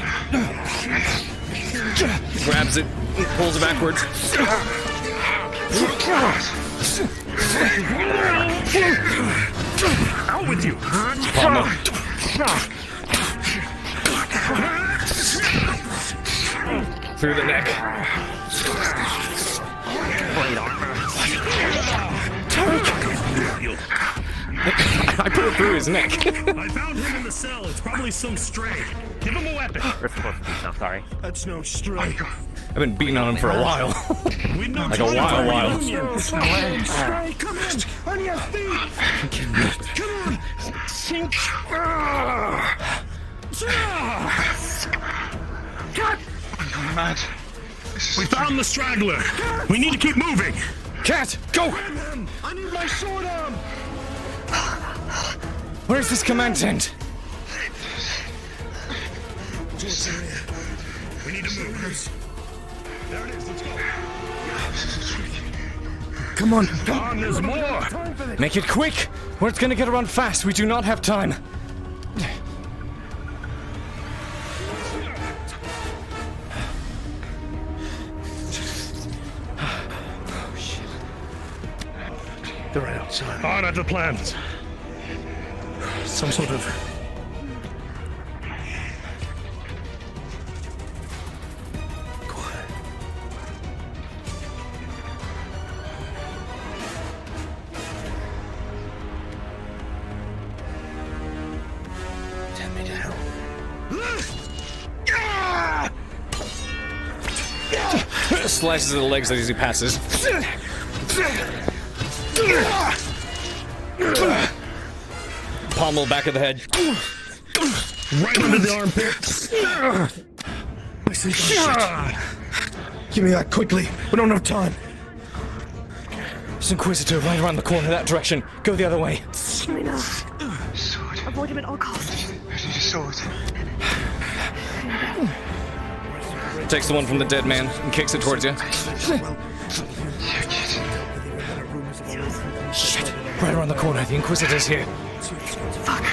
Grabs it, pulls it backwards. Out with you! Through the neck. I put it through his neck. I found him in the cell. It's probably some stray. Give him a weapon. We're supposed to be so sorry. That's no stray. I've been beating on him for a while. Like a while. Stray, come in! On your feet! Come on! Sink! Cut! I'm going mad. We found the straggler. We need to keep moving. Cat, go! I need my sword arm! Where's this command tent? We need to move. There it is. Let's go. Come on. Don, there's more. Make it quick, or it's gonna get around fast. We do not have time. Oh, shit. They're right outside. On at the plans. Some sort of... Send me to hell. Slices of the legs as he passes. Pommel back of the head. Right under the armpit. I see shit. Give me that quickly. We don't have time. There's an Inquisitor right around the corner that direction. Go the other way. I know. Avoid him at all costs. I need a sword. Takes the one from the dead man and kicks it towards you. Shit! Right around the corner. The Inquisitor's here. Fuck.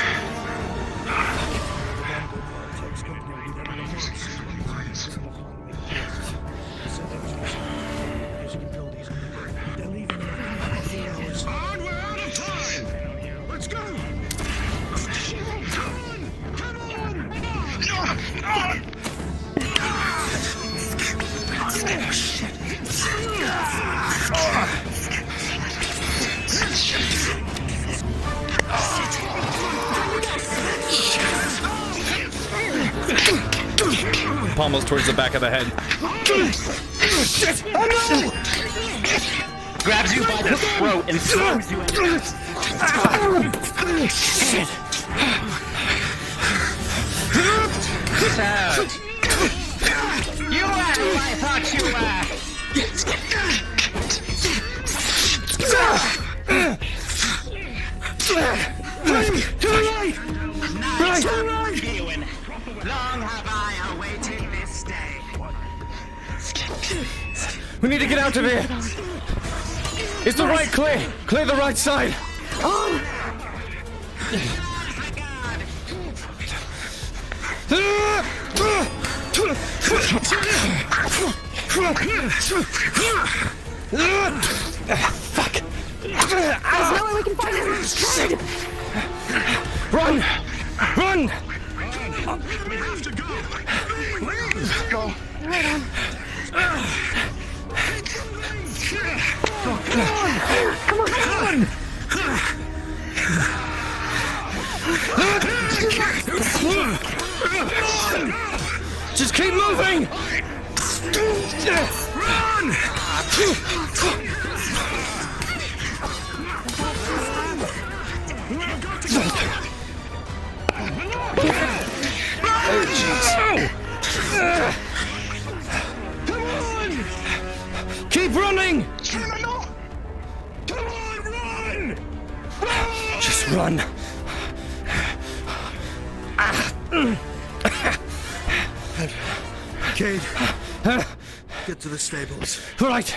Pommels towards the back of the head. Grabs you by the throat and slams you in. Shit. So, you are who I thought you were. Long have I awaited this day. We need to get out of here. It's the right clear. Clear the right side. On. Fuck. There's no way we can find him. Run! Run! We have to go. Please go. Right on. Come on. Just keep moving! Run! Oh, jeez. Come on! Keep running! No! Come on, run! Run! Just run. Cade, get to the stables. Right.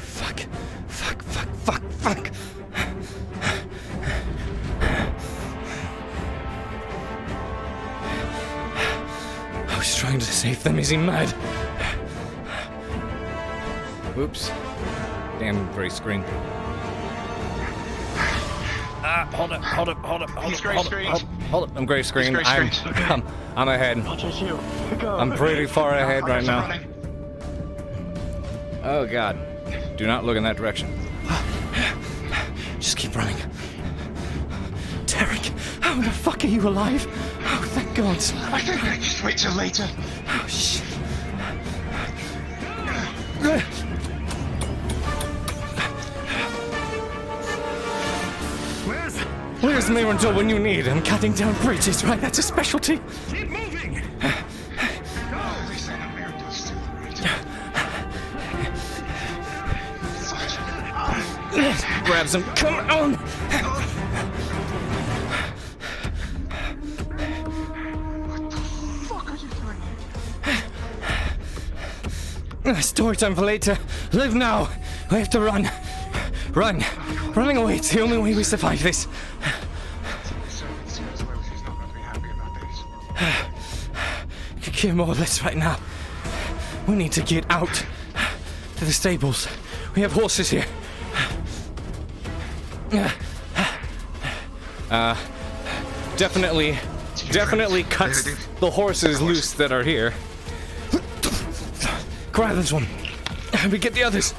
Fuck. I was trying to save them. Is he mad? Oops. Damn gray screen. Hold up. I'm gray screen. I'm ahead. I'm pretty far ahead right now. Oh god. Do not look in that direction. Just keep running. Derek, how the fuck are you alive? Oh, thank God. I think I just wait till later. Oh, shit. Where's me until when you need? I'm cutting down bridges, right? That's a specialty. Keep moving! Grabs him. Come on! What the fuck are you doing? Story time for later. Live now. We have to run. Run. Running away. It's the only way we survive this. You can hear more of this right now. We need to get out to the stables. We have horses here. Definitely cuts the horses loose that are here. Grab this one. We get the others.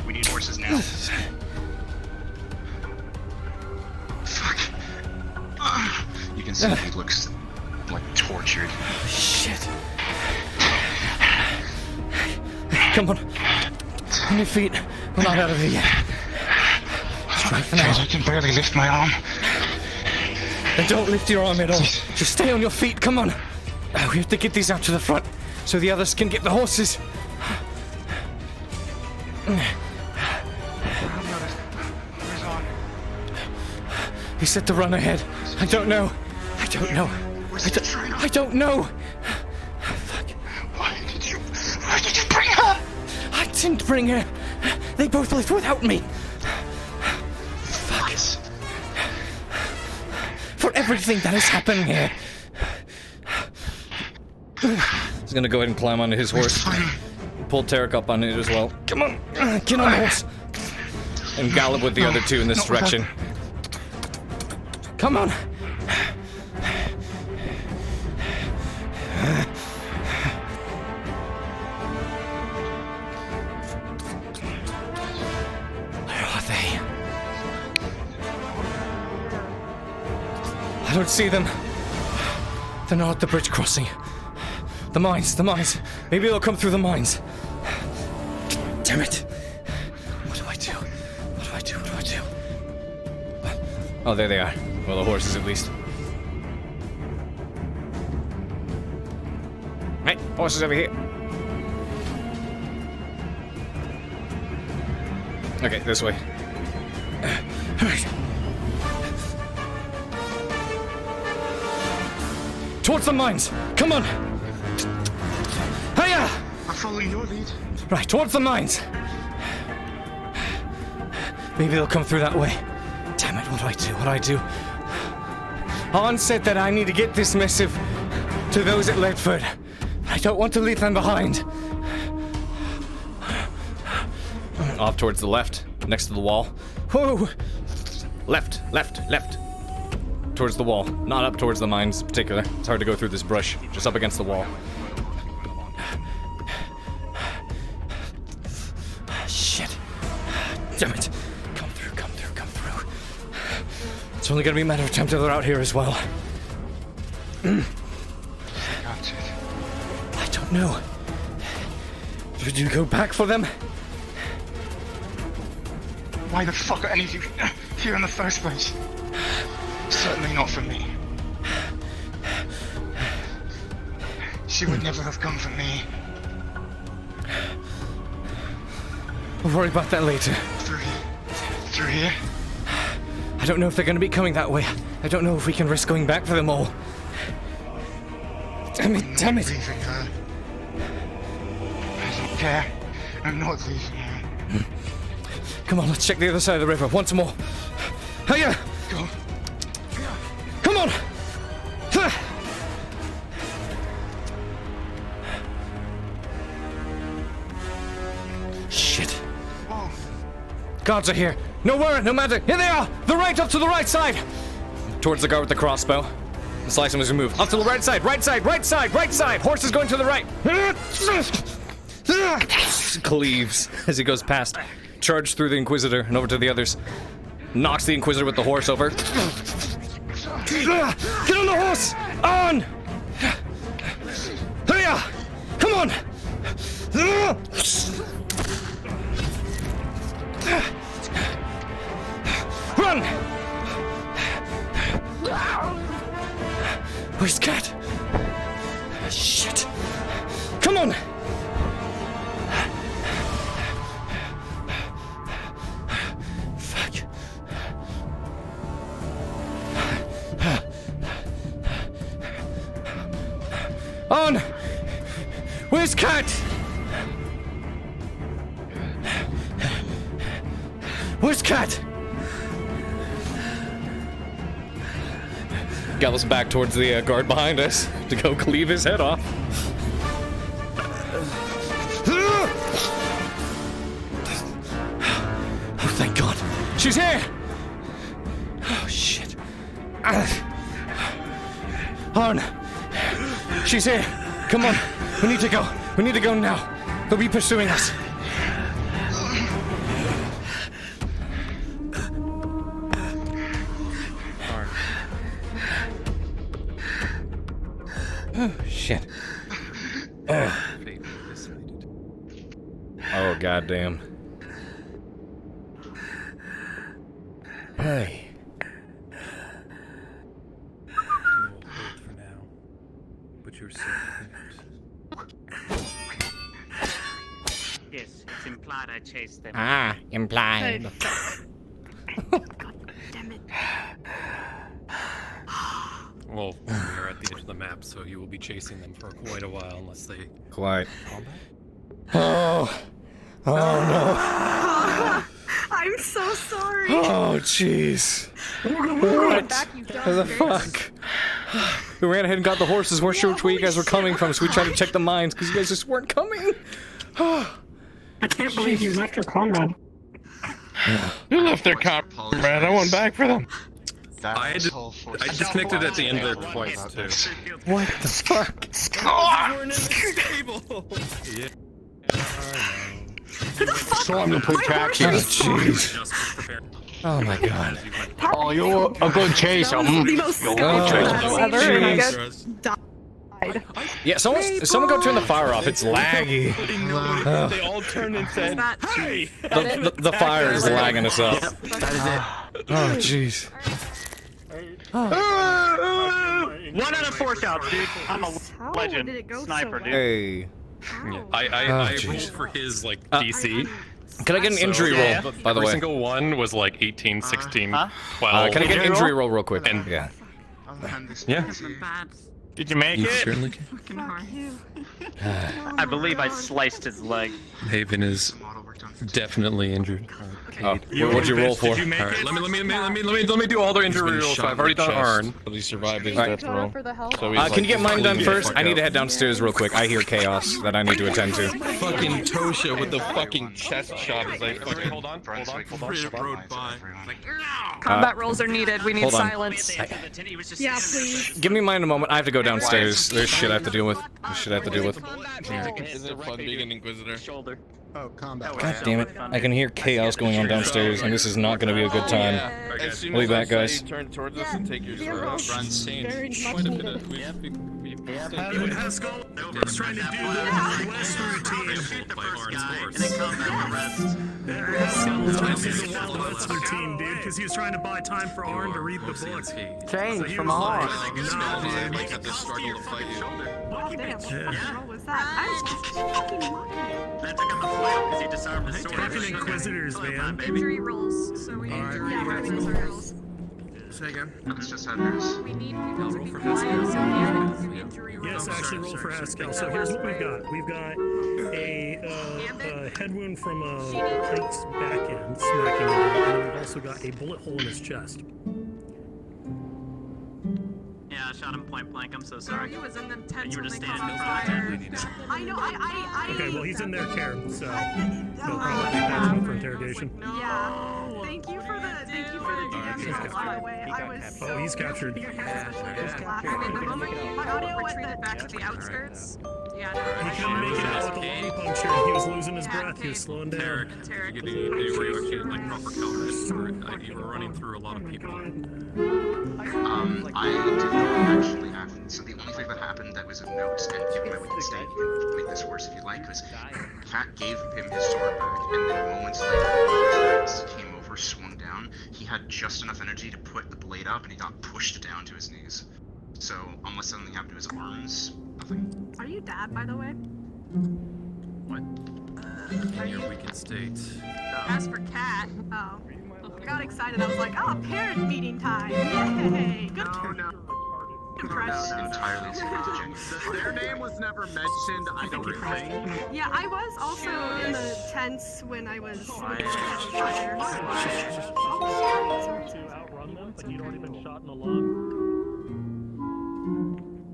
We need horses. now. Fuck. You can see he looks like tortured. Shit. Come on. On your feet. We're not out of here yet. I can barely lift my arm. Then don't lift your arm at all. Just stay on your feet. Come on. We have to get these out to the front so the others can get the horses. He said to run ahead. I don't know. I don't know. I don't know. Fuck. Why did you bring her? I didn't bring her. They both left without me. Fuck. For everything that has happened here. He's gonna go ahead and climb onto his horse. Pull Tarek up on it as well. Come on. Get on the horse. And gallop with the other two in this direction. Come on! Where are they? I don't see them. They're not at the bridge crossing. The mines. Maybe they'll come through the mines. Damn it. What do I do? Oh, there they are. Well, the horses at least. Hey, horses over here. Okay, this way. Alright. Towards the mines! Come on! Hiya! I'm following your lead. Right, towards the mines! Maybe they'll come through that way. Damn it, what do I do? Han said that I need to get this missive to those at Ledford. I don't want to leave them behind. Off towards the left, next to the wall. Whoa! Left. Towards the wall, not up towards the mines in particular. It's hard to go through this brush, just up against the wall. Shit. Damn it. Come through. It's only gonna be a matter of time till they're out here as well. I don't know. Should you go back for them? Why the fuck are any of you here in the first place? Certainly not for me. She would never have come for me. We'll worry about that later. Through here? I don't know if they're gonna be coming that way. I don't know if we can risk going back for them all. Damn it. Leaving her. I don't care. I'm not leaving her. Come on, let's check the other side of the river once more. Hiya! Go. Come on! Shit. Whoa. Guards are here. No matter. Here they are! The right, up to the right side! Towards the guard with the crossbow. The slice him as we move. Up to the right side! Horse is going to the right! Cleaves as he goes past. Charge through the Inquisitor and over to the others. Knocks the Inquisitor with the horse over. Get on the horse! On! Hiya! Come on! Run! Where's Cade? Shit! Come on! Fuck. On! Where's Cade? Where's Cade? Gallops back towards the guard behind us to go cleave his head off. Oh, thank God. She's here! Oh, shit. Arn! She's here! Come on! We need to go! We need to go now! They'll be pursuing us! Oh, shit. Oh, goddamn. Hey. Hold for now. But you're sick. Yes, it's implied I chased them. Ah, implied. Damn it. Well, we're at the edge of the map, so you will be chasing them for quite a while unless they... Quite. Combat? Oh. Oh, no. I'm so sorry. Oh, jeez. What the fuck? We ran ahead and got the horses. Weren't sure which way you guys were coming from, so we tried to check the mines because you guys just weren't coming. I can't believe you left your comrade. You left their comrade. I went back for them. I disconnected at the end there twice, too. What the fuck? We're in the stable. Yeah. So I'm gonna put taxi. Oh, jeez. Oh my god. Oh, you're a good chaser. Yeah, someone go turn the fire off. It's laggy. They all turned and said, "Hey." The fire is lagging us up. That is it. Oh jeez. 1 out of 4 shots, dude. I'm a legend sniper, dude. Hey. Yeah. I rolled for his like DC. Can I get an injury roll, by the way? Every single one was like 18, 16, 12. Can I get an injury roll real quick? And yeah. Yeah. Did you make You it? certainly I believe I sliced his leg. Haven is definitely injured. Oh, what'd you roll for? Did you make Alright, it? let me do all the injury rolls. So I've already done Arn. But he survived his Alright. death roll. So Can you get mine done first? I need to head downstairs real quick. I hear chaos that I need to attend to. Fucking Tosha with the fucking chest shot is like, fucking, hold on. Combat rolls are needed. We need hold on. silence. Yeah, please. Give me mine a moment. I have to go downstairs. There's shit I have to deal with. Is it fun being an Inquisitor? Shoulder. Oh, combat. God damn it. I can hear chaos going on downstairs, and this is not going to be a good time. As soon We'll be as back, guys. you turn towards us and take your sword out. Very much needed. Haskell was trying to do the West routine. Haskell was trying to do the Wild West routine, dude, because he was trying to buy time for Arn to read the book. Change from a horse. Had to struggle to fight you. Oh, damn. What was that? I was fucking lucky. That took him a flail because he disarmed the sword. Fucking Inquisitors, man. Injury rolls. So we need to injury rolls. Say again? It's just Embers. We need people to be quiet, so we have to do injury rolls. Yes, actually roll for Haskell. So here's what we've got. We've got a head wound from a Pike's back end, smacking him, and then we've also got a bullet hole in his chest. Yeah, I shot him point blank. I'm so sorry. He was in them tents You were when just they standing caught there. fire. I know, I Okay, well, he's in their care, so they'll probably take that up for interrogation. Yeah. Thank you for the DM, by the way. I was so... Oh, he's captured. I mean, the moment my audio retreated back to the outskirts. Yeah, He couldn't make it out with the lung puncture. He was losing his breath. He was slowing down. You were actually like proper cowardice. You were running through a lot of people. I did not actually have. So the only thing that happened that was of note, and given that we can stay, you can make this worse if you like, was Cat gave him his sword back, and then moments later, when his legs came over, swung down, he had just enough energy to put the blade up, and he got pushed down to his knees. So unless something happened to his arms, nothing. Are you dad, by the way? What? In your weakened state. As for Cat, oh. I got excited. I was like, oh, parent meeting time. Yay. Good impression. Entirely genuine. Their name was never mentioned, I don't think. Yeah, I was also in the tents when I was fire. To outrun them, but he'd already been shot in the lung.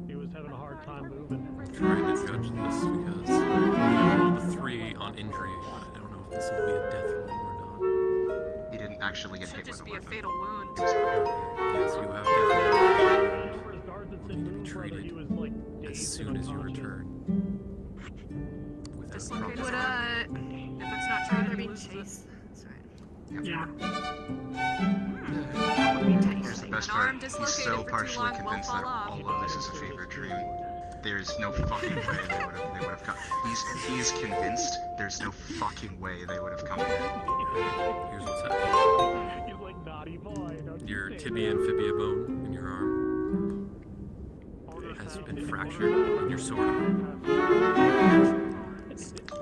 He was having a hard time moving. I'm trying to judge this because I rolled a 3 on injury. I don't know if this will be a death roll or not. He didn't actually get hit with just a be a weapon. fatal wound. Yes, you have definitely been treated as soon as you return. Without Would, If it's not true, they're being chased. That's right. Yeah. Here's the best part. He's so partially convinced that all of this is a fever dream. There's no fucking way they would have come. He's convinced there's no fucking way they would have come here. Here's what's happening. He's like naughty boy. Your tibia and fibia bone in your arm has been fractured in your sword arm.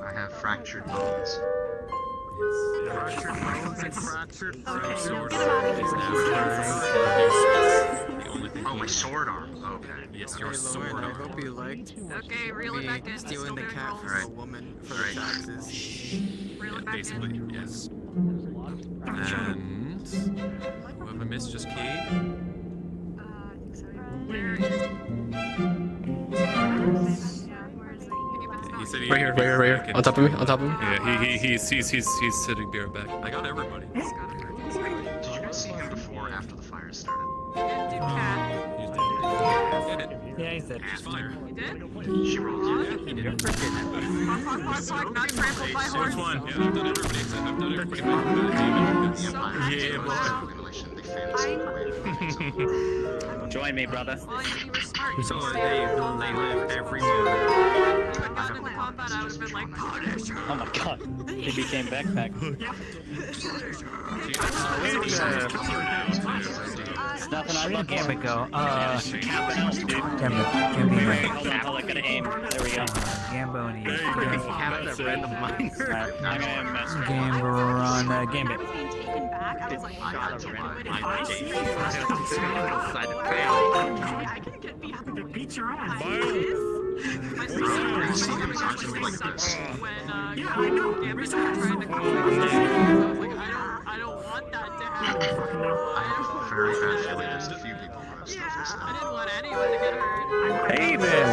I have fractured bones. Fractured bones and fractured Your sword bones. arm is now the only thing. Oh, my sword arm. Okay. Yes, your sword I arm. hope you liked Okay, reel it back in. stealing the cat from a woman for the taxes. Basically, yes. And who have I missed? Just Cade? He said he Right here, on top of me, Yeah, he's sitting there back. I got everybody. Did you guys see him before or after the fire started? Yeah, he's dead. He's fine. She rolled it. He did it. Not trampled by Which horse. one? Yeah, I've done everybody except I've done everybody. Yeah, boy. Join me, brother. Well, you were smart. So they live every moment. If you had gotten into combat, I would have been like, punish. Oh my god. He became backpack. Nothing I love Gambit go. Camping out, dude. Gambit. Hold on, I gotta aim. There we go. Gamboni. Alright, I'm gonna mess with Gambit. Beat your ass. My sister Yeah, I know. Gambit tried to call me. I was like, I don't want that to happen. Very bad feeling. Just a few people would have stuff this I didn't want anyone to get hurt. Hey, Ben.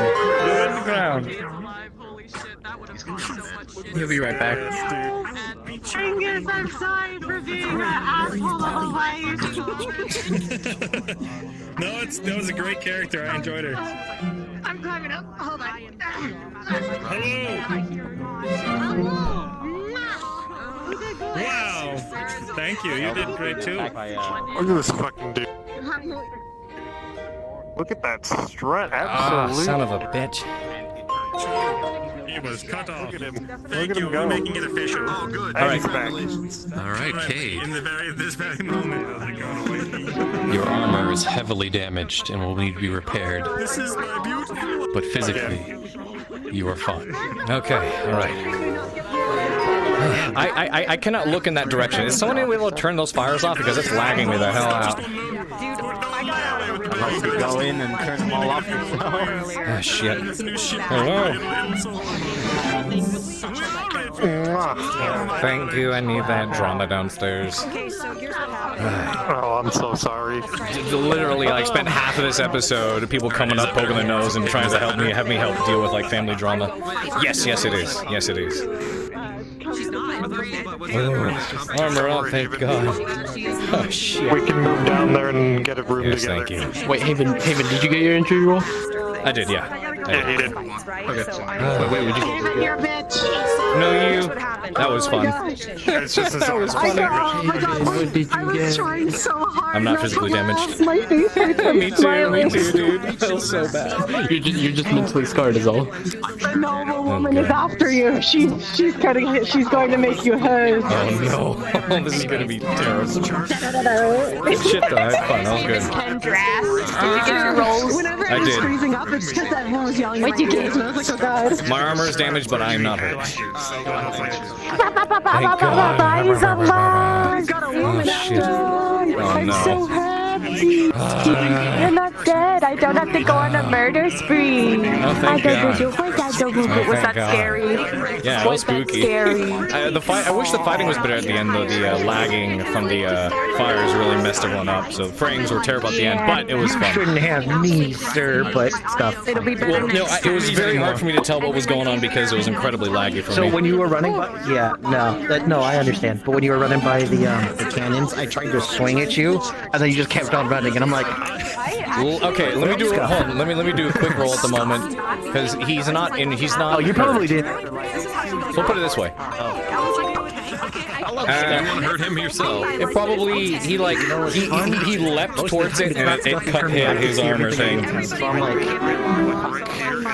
You're in the ground. Cade's alive. Holy shit, that would have caused so much shit. He'll be right back. Angus, I'm sorry for being that asshole of a wife. No, that was a great character. I enjoyed her. I'm climbing up. Hold on. Wow. Thank you. You did great too. Look at this fucking dude. Look at that strut. Absolutely. Son of a bitch. He was cut off. Look at him. Thank you. We're making it official. Oh, good. All right. All right, Cade. In this very moment. Your armor is heavily damaged and will need to be repaired. This is my beautiful. But physically, you are fine. Okay, alright. I cannot look in that direction. Is someone able to turn those fires off? Because it's lagging me the hell out. You could go in and turn them all off yourself. Ah, shit. Hello. Thank you, I need that drama downstairs. Okay, so here's what happened. Oh, I'm so sorry. Literally, I spent half of this episode people coming up, poking their nose, and trying to have me help deal with like family drama. Yes, it is. Yes, it is. Armor up, thank God. Oh shit. We can move down there and get a room Yes, together. thank you. Wait, Haven, did you get your injury roll? I did, yeah. Yeah, he did. Okay. Haven, you're a bitch. No, you. That was fun. It's just That was funny. Oh my god, What did I you was get? trying so hard. I'm not not physically to damaged. laugh. My face hurts from Me too, smiling. dude. I feel so bad. You're just mentally scarred is all. The noble woman is after you. She's going to make you hers. Oh no. Oh, this is gonna be terrible. Shit though, I had fun. That was good. Kendra, did you get your rolls? Whenever I I was did. freezing up, it's because everyone was yelling at my ears, and I was like, oh god. My armor is damaged, but I am not hurt. Thank God. I got a woman shit. after. Oh, I'm no. so happy. You're not dead. I don't have to go on a murder spree. Oh, thank God. Was thank that God. scary? Yeah, it was Was that spooky. scary? I wish the fighting was better at the end, though. The lagging from the fires really messed everyone up. So frames were terrible at the end, but it was fun. Shouldn't have me, sir, but stuff. It'll be better Well, no, next it was time. very hard for me to tell what was going on because it was incredibly laggy for So me. when you were running by, no, I understand. But when you were running by the cannons, I tried to swing at you, and then you just kept on running, and I'm like, Well, okay, let me do hold on, let me do a quick roll at the moment because he's not. oh, you probably did. So we'll put it this way. Anyone heard him yourself? It probably he leapt towards it and it cut his arm or thing.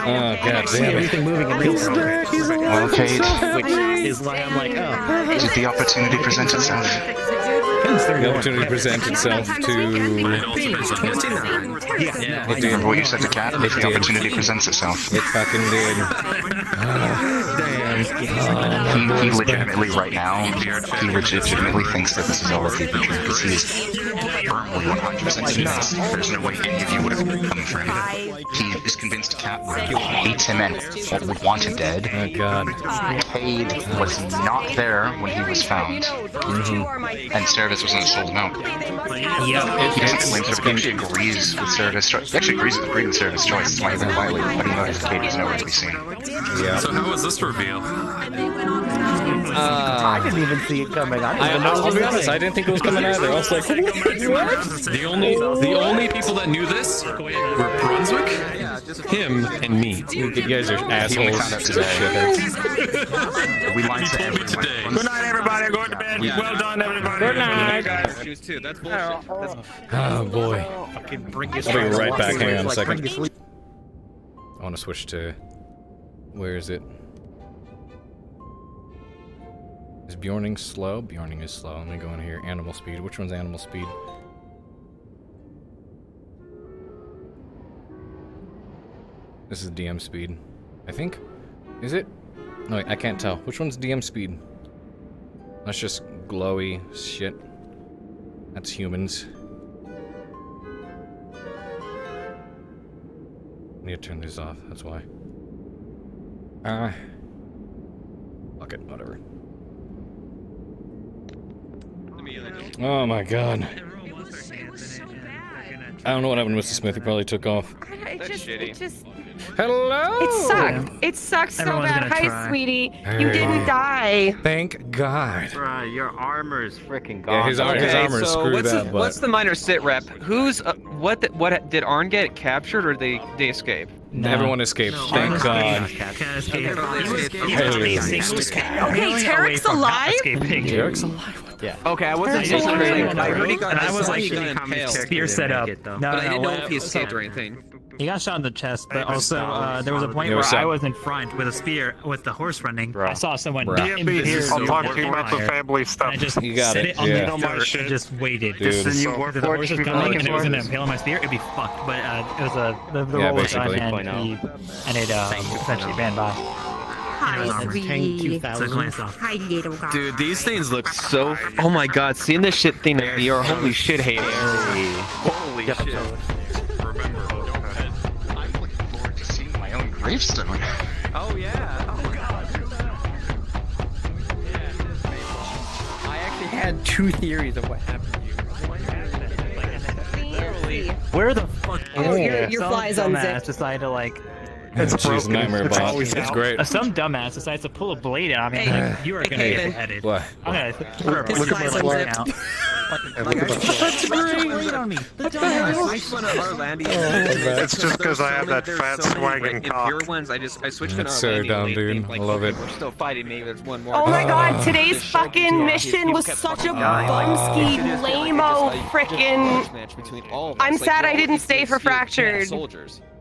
Oh god damn it! Everything moving in real time. Well, Cade, Which is why I'm like, oh. did the opportunity present itself? The opportunity presents itself to. It did. Remember what you said to Cat? If the opportunity presents itself. It fucking did. He legitimately, right now, he legitimately thinks that this is all a paper trick because he is firmly 100% convinced there's no way any of you would have come for him. He is convinced Cat hates him and wants him dead. Oh god. Cade was not there when he was found. And Service was on sold him out. Yeah, he actually agrees with Service choice. He actually agrees with Service choice. That's why he's quietly putting notice that Cade is nowhere to be seen. Yeah. So how was this reveal? I didn't even see it coming. I'll be honest, I didn't think it was coming either. I was like, what? The only people that knew this were Brunswick, him, and me. You guys are assholes. We lied to everyone. Today. Good night, everybody. Go to bed. Well done, everybody. Good night. That's bullshit. Oh boy. I'll be right back. Hang on a second. Bring you sleep. I want to switch to. Where is it? Is Bjorning slow? Bjorning is slow. Let me go in here. Animal speed. Which one's animal speed? This is DM speed. I think. Is it? No, wait, I can't tell. Which one's DM speed? That's just glowy shit. That's humans. I need to turn these off. That's why. Fuck it. Whatever. Oh my god. I don't know what happened to Mr. Smith. He probably took off. It just. Hello. It sucked. It sucked so bad. Hi, sweetie. You didn't die. Thank God. Bruh, your armor is freaking gone. Yeah, his armor is screwed up. What's the minor sit rep? Who's what did Arn get captured or did they escape? No. Everyone escaped. Thank God. Okay, Tarek's alive? Tarek's alive. Yeah. Okay, I wasn't And I was like spear set up. But I didn't know if he escaped or anything. He got shot in the chest, but also there was a point where I was in front with a spear with the horse running. I saw someone I'll talk to you about the family stuff. I just You got set it, it on yeah. the dirt and just waited. Dude. If the horse was coming and it was going to impale my spear, it'd be fucked. But it was the roll was done and it essentially ran by. Hi, little guy. Dude, these things look so. Oh my god, seeing this shit thing in the air, holy shit, hater. Holy shit. I'm looking forward to seeing my own gravestone. Oh yeah. Oh god. I actually had two theories of what happened to you. Where the fuck? Oh, your fly's unzipped. Decided to like. She's Nightmare Bot. It's great. Some dumbass decides to pull a blade out. I mean, like, you are gonna get beheaded. What? I'm gonna Look at my fly now. That's great on me. It's just because I have that fat swagging cock. Pure ones, I switched to That's so dumb, dude. I love it. We're still fighting, maybe there's one more. Oh my god, today's fucking mission was such a bumsky, lame-o frickin'. I'm sad I didn't stay for Fractured.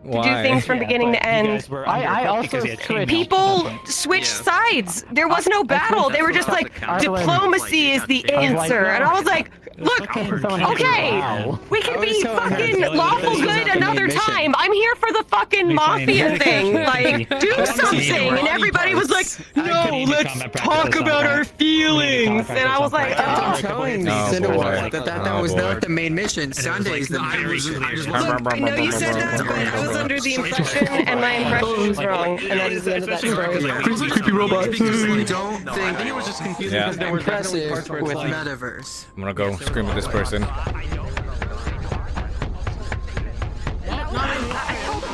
To do things from beginning to end. I also switched. People switched sides. There was no battle. They were just like, diplomacy is the answer. And I was like, look, okay, we can be fucking lawful good another time. I'm here for the fucking mafia thing. Like, do something. And everybody was like, no, let's talk about our feelings. And I was like, I'm telling Oh, these boy. that was not the main mission. Sunday's the main mission. Look, I know you said that, but I was under the impression, and my impression was wrong, and that is the end of that story. Creepy robot. Don't think he was just confused because there were definitely parts where it's like metaverse. I'm gonna go scream at this person.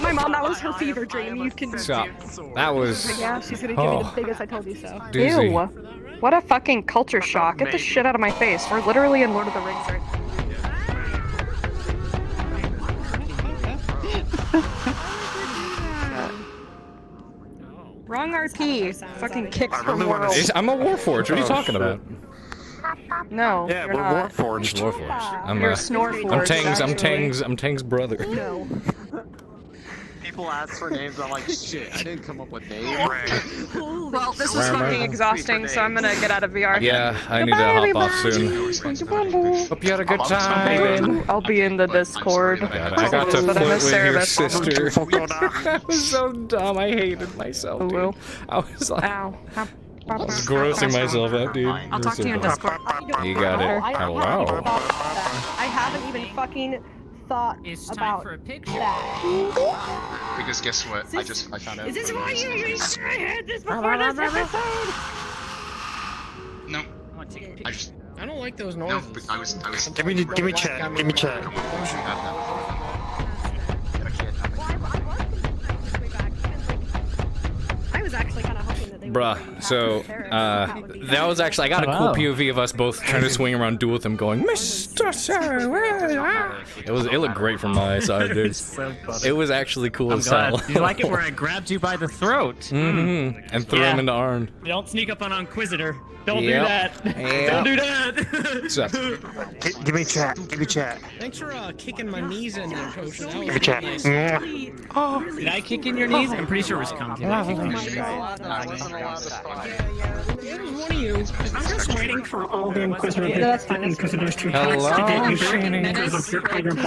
My mom, that was her fever dream. You can. Stop. That was. Yeah, she's gonna give me the biggest I told you so. Doozy. Ew. What a fucking culture shock. Get the shit out of my face. We're literally in Lord of the Rings right now. Wrong RP. Fucking kicks from world. I'm a Warforged. What are you talking about? No, Yeah, you're we're not. Warforged. I'm You're a Snorforged, I'm Tang's brother. No. People ask for names, I'm like, shit, I didn't come up with names. Well, this was fucking exhausting, so I'm gonna get out of VR. Yeah, I need to hop off soon. Hope you had a good time. I'll be in the Discord. I got to But I flirt miss with your service. sister. That was so dumb. I hated myself, dude. I was like, I was grossing myself out, dude. I'll talk to you in Discord. You got it. Hello. I haven't even fucking thought about that. Because guess what? I found out. Is this why you used to head this before this episode? No. I don't like those No, noises. but I was. Give me chat. Give me chat. I was actually kind of hoping that they would. Bruh, so, that was actually, I got a cool POV of us both trying to swing around, duel with him going, Mr. Sir, where you are?" It looked great from my side, dude. It was actually cool as hell. You like it where I grabbed you by the throat? Mm-hmm. And threw him into Arn. Don't sneak up on Inquisitor. Don't do Yep. that. Yep. Don't do that. So, Give me chat. Give me chat. Thanks for kicking my knees in there, Coach. That was Give me chat. nice. Oh, did I kick in your knees? I'm pretty sure it was Conti. It was one of you. I'm just waiting for all the Inquisitors to hello,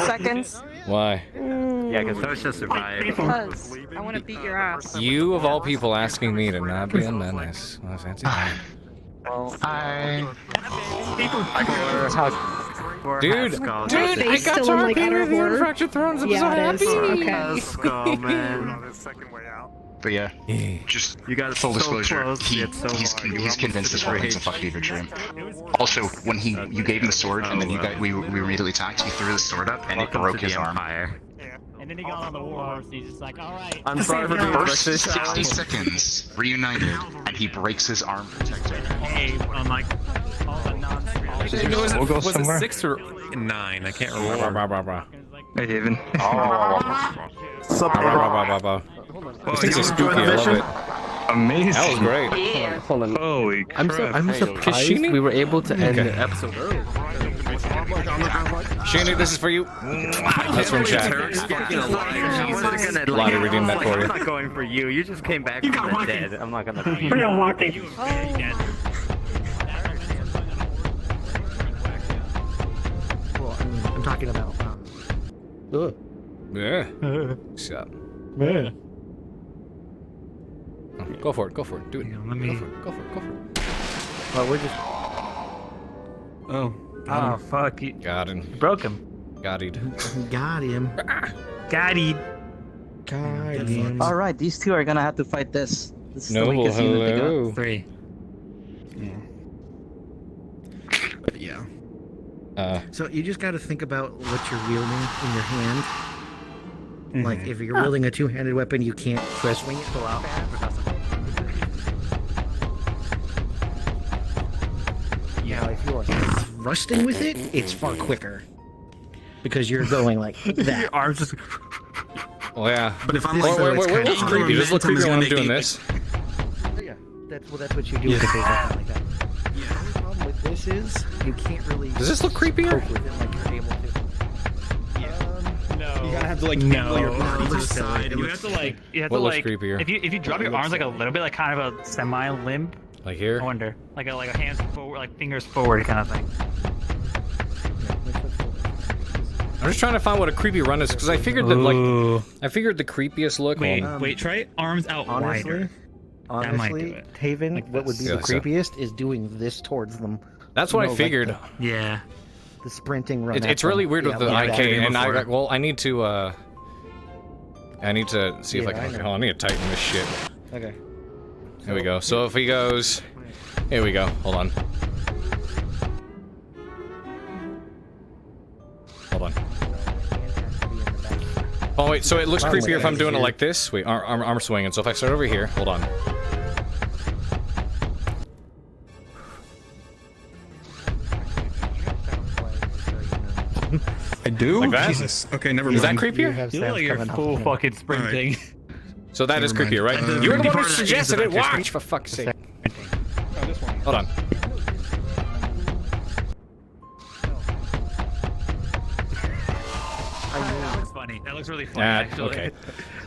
Seconds. why? Yeah, because Tosha survived. Because I want to beat your ass. You, of all people, asking me to not be a menace. Well, fancy that. Well, Dude, I got to RP review in Fractured Thrones. I'm so happy. Let's go, man. But yeah, just You got it full so disclosure, close, yet so he's far. You convinced this almost weapon's a fuck fever dream. Also, when you gave him the sword and then we immediately attacked, he threw the sword up and it broke his arm. And then he got on the warhorse and he's just like, alright. I'm sorry for being First racist. 60 seconds, reunited, and he breaks his arm protector. Hey, I'm like, all the nonsense. We'll go Was somewhere. it 6 or 9? I can't remember. Hey, Haven. This thing's so spooky. I love it. Amazing. That was great. Hold on. Holy crap. I'm surprised Kashini? we were able to end Okay. the episode early. Shani, this is for you. That's from chat. Lottie redeemed that for I'm you. not going for you. You just came back from the dead. I'm not gonna do you. Well, I'm talking about Yeah. Shut. Yeah. Go for it. Go for it. Do it. Let me. Go for it. Go for it. Go for it. well, we're just Oh. Oh, fuck. You Got him. broke him. Got it. got him. Got it. Got him. All right, these two are gonna have to fight this. This is the Noble, weakest unit they got. hello. 3. But yeah. Uh, So you just got to think about what you're wielding in your hand. Like if you're wielding a two-handed weapon, you can't press swing it pull out. Now, if you are thrusting with it, it's far quicker because you're going like that. Your arms just. well, yeah. But if I'm Wait, like, wait, wait, wait, what's creepy? Just look creepy when I'm doing this. Yeah, that's what you do with a big weapon like that. The only problem with this is you can't really. Does this look creepier? Poke with it like you're able to. No. You gotta have to like No. angle your body to Side. side. You have to like. You have What to looks like. creepier? If you drop your arms like a little bit, like kind of a semi-limp. Like here? I wonder, like a hands forward, like fingers forward kind of thing. I'm just trying to find what a creepy run is because I figured that I figured the creepiest look. Wait, hold on. wait, try arms out wider. That might do Honestly, it. Taven, Like what would this. be the Yeah, so- creepiest is doing this towards them. That's what I like figured. Yeah. The sprinting run. It's really weird with the IK, and I need to see if I can. Hold on, I need to tighten this shit. Okay. Here we go. So if he goes, here we go. Hold on. Hold on. Oh wait, so it looks creepier if I'm doing it like this. Wait, arm swinging. So if I start over here, hold on. I do? Like that? Jesus. Okay, never mind. Is that creepier? You look like you're full fucking sprinting. So that is creepier, right? You were the one who suggested it. Watch, for fuck's sake. Hold on. That looks funny. That looks really funny, actually. Okay.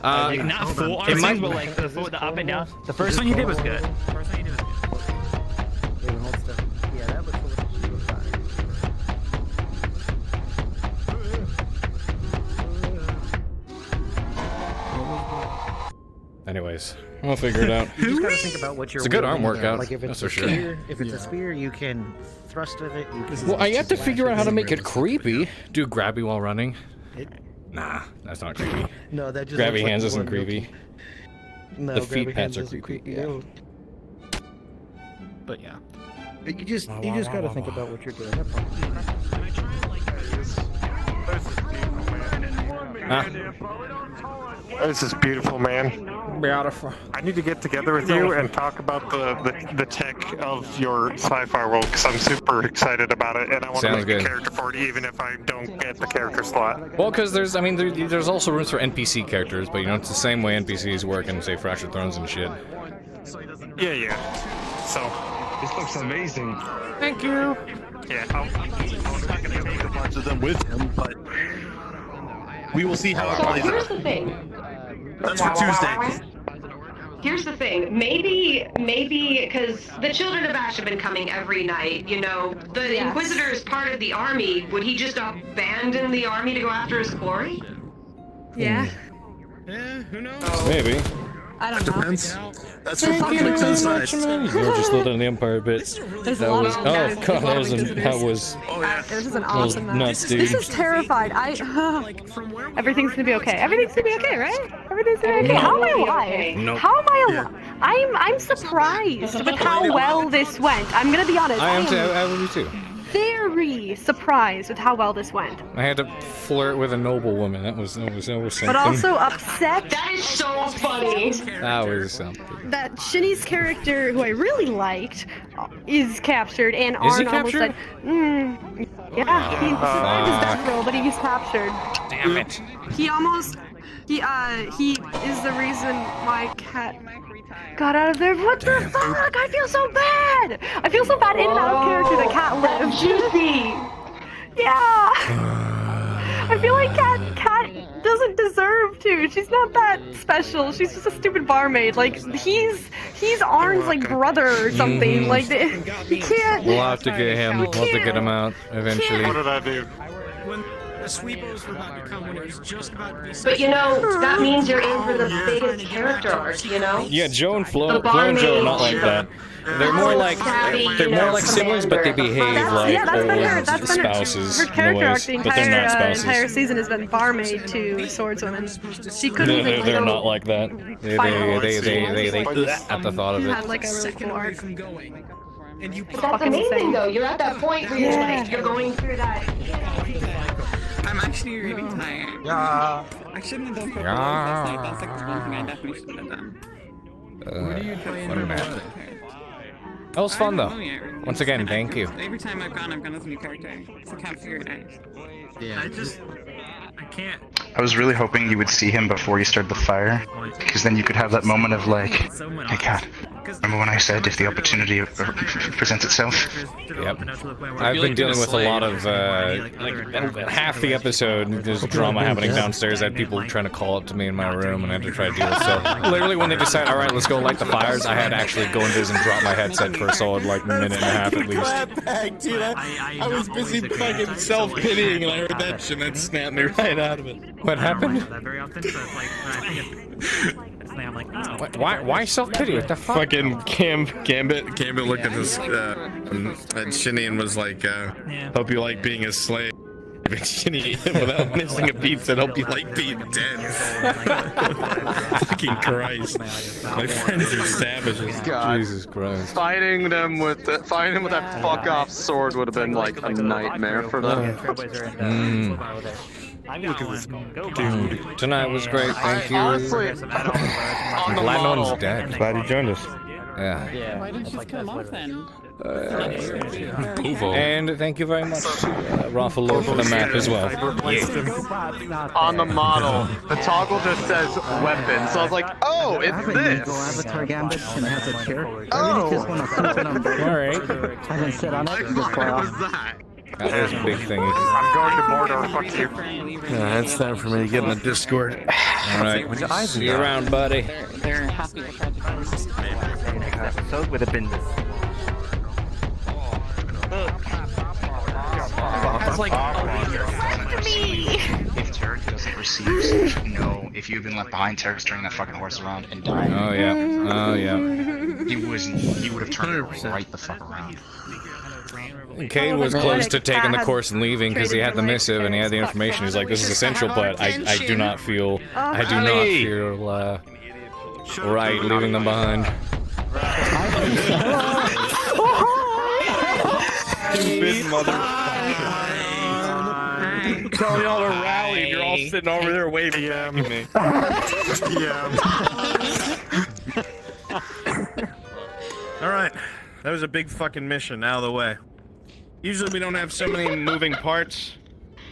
Like, not full arm swings, but like the up and down. The first one you did was good. First one you did was good. Yeah, that looks a little Anyways, we'll figure it out. You just gotta think about what you're. It's a good arm wielding there. workout. Like if it's a spear, if it's a spear, you can thrust with it. You can Well, I have to figure out how to make it creepy. Do grabby while running. It- Nah, that's not creepy. No, that just grabby looks like hands you isn't weren't creepy. No, The grabby feet hands pats are isn't creepy. creepy, Yeah. no. But yeah. You just gotta think about what you're doing. That's all. This is beautiful, man. Beautiful. I need to get together with you and talk about the tech of your sci-fi world because I'm super excited about it and I want to Sounds make good. a character for it even if I don't get the character slot. Well, because there's, I mean, there's also rooms for NPC characters, but you know, it's the same way NPCs work in, say, Fractured Thrones and shit. Yeah. So, this looks amazing. Thank you. Yeah, I'm not going to take a bunch of them with him, but we will see how it So plays here's out. the thing. That's for Tuesday. Here's the thing. Maybe, because the Children of Ash have been coming every night, you know, the Inquisitor is part of the army. Would he just abandon the army to go after his quarry? Yeah. Yeah, who knows? Maybe. I don't know. Depends. That's Thank for you. public to decide. We'll just slow down the Empire a bit. There's That a lot was, of oh guys god, that was, involving that was, This is an that was awesome nuts, dude. This is terrified. Everything's gonna be okay. Everything's gonna be okay, right? Everything's gonna be okay. How am I alive? Nope. How am I alive? I'm surprised with how well this went. I'm gonna be honest. I will be too. Very surprised with how well this went. I had to flirt with a noble woman. That was something. But also upset. That is so funny. That was something. That Shinny's character, who I really liked, is captured, and Is he Arn almost captured? said, yeah, he survived his death row, but he's captured. Damn it. He is the reason my cat got out of there. What the fuck? I feel so bad. I feel so bad in and out of character that Cat lived. Juicy. Yeah. I feel like Cat doesn't deserve to. She's not that special. She's just a stupid barmaid. Like he's Arn's like brother or something. Like he can't. We'll have to get him. We'll have to get him out eventually. What did I do? When the sweepos were about to come, when it was just about to be But you know, that means you're in for the biggest character arc, you know? Yeah, Joe and Flo The and Joe are barmaid. not like that. They're more like siblings, but they behave like old spouses Her in a character way, arc the but they're not entire spouses. season has been barmaid to swordswomen. She couldn't even They're go not like that. They at the thought of She it. had like a really cool arc. And you That's amazing, though. You're at that point where you're like, you're going through that. I'm actually really tired. Yeah. I shouldn't have done purple last night. That's like one thing I definitely shouldn't have done. What are you playing? That was fun though. Once again, thank you. Every time I've gone as a new character. So I can't figure it out. Yeah. I can't. I was really hoping you would see him before you started the fire, because then you could have that moment of like, hey Kat, remember when I said if the opportunity presents itself? Yep. I've been dealing with a lot of, like, half the episode, there's drama happening downstairs. I had people trying to call up to me in my room, and I had to try to deal with stuff. Literally, when they decide, alright, let's go light the fires, I had to actually go into this and drop my headset for a solid, like, minute and a half at least. Dude, I was busy fucking self-pitying and I heard that shit and it snapped me right out of it. What happened? That very often, so it's like, when I think it's I'm like, oh. Why self-pity? What the fuck? Fucking Gambit looked at this, at Shinny and was like, hope you like being a slave. But Shinny, without missing a beat, said, hope you like being dead. Fucking Christ. My friends are savages. Jesus Christ. Fighting them with that fuck off sword would have been like a nightmare for them. Look at this dude. Tonight was great, thank you. Honestly, I'm glad no one's dead. Glad you joined us. Yeah. Why didn't you just come off then? And thank you very much to Raffalo for the map as well. On the model, the toggle just says weapon, so I was like, oh, it's this. Avatar Gambit and has a chair. Oh. I really just want to put it on board. Alright. I haven't sit on it. Just fly off. There's a big thingy. I'm going to Mordor, fuck you. Yeah, it's time for me to get in the Discord. Alright, see you around, buddy. They're happy to try to find this episode would have been this. That's like if Tarek doesn't receive if you've been left behind, Tarek's turning that fucking horse around and dying. Oh yeah. Oh yeah. He would have turned it right the fuck around. Cade was close to taking the course and leaving because he had the missive and he had the information. He's like, this is essential, but I do not feel right leaving them behind. Stupid motherfucker. Telling y'all to rally and you're all sitting over there waving back at me. Alright, that was a big fucking mission, out of the way. Usually we don't have so many moving parts.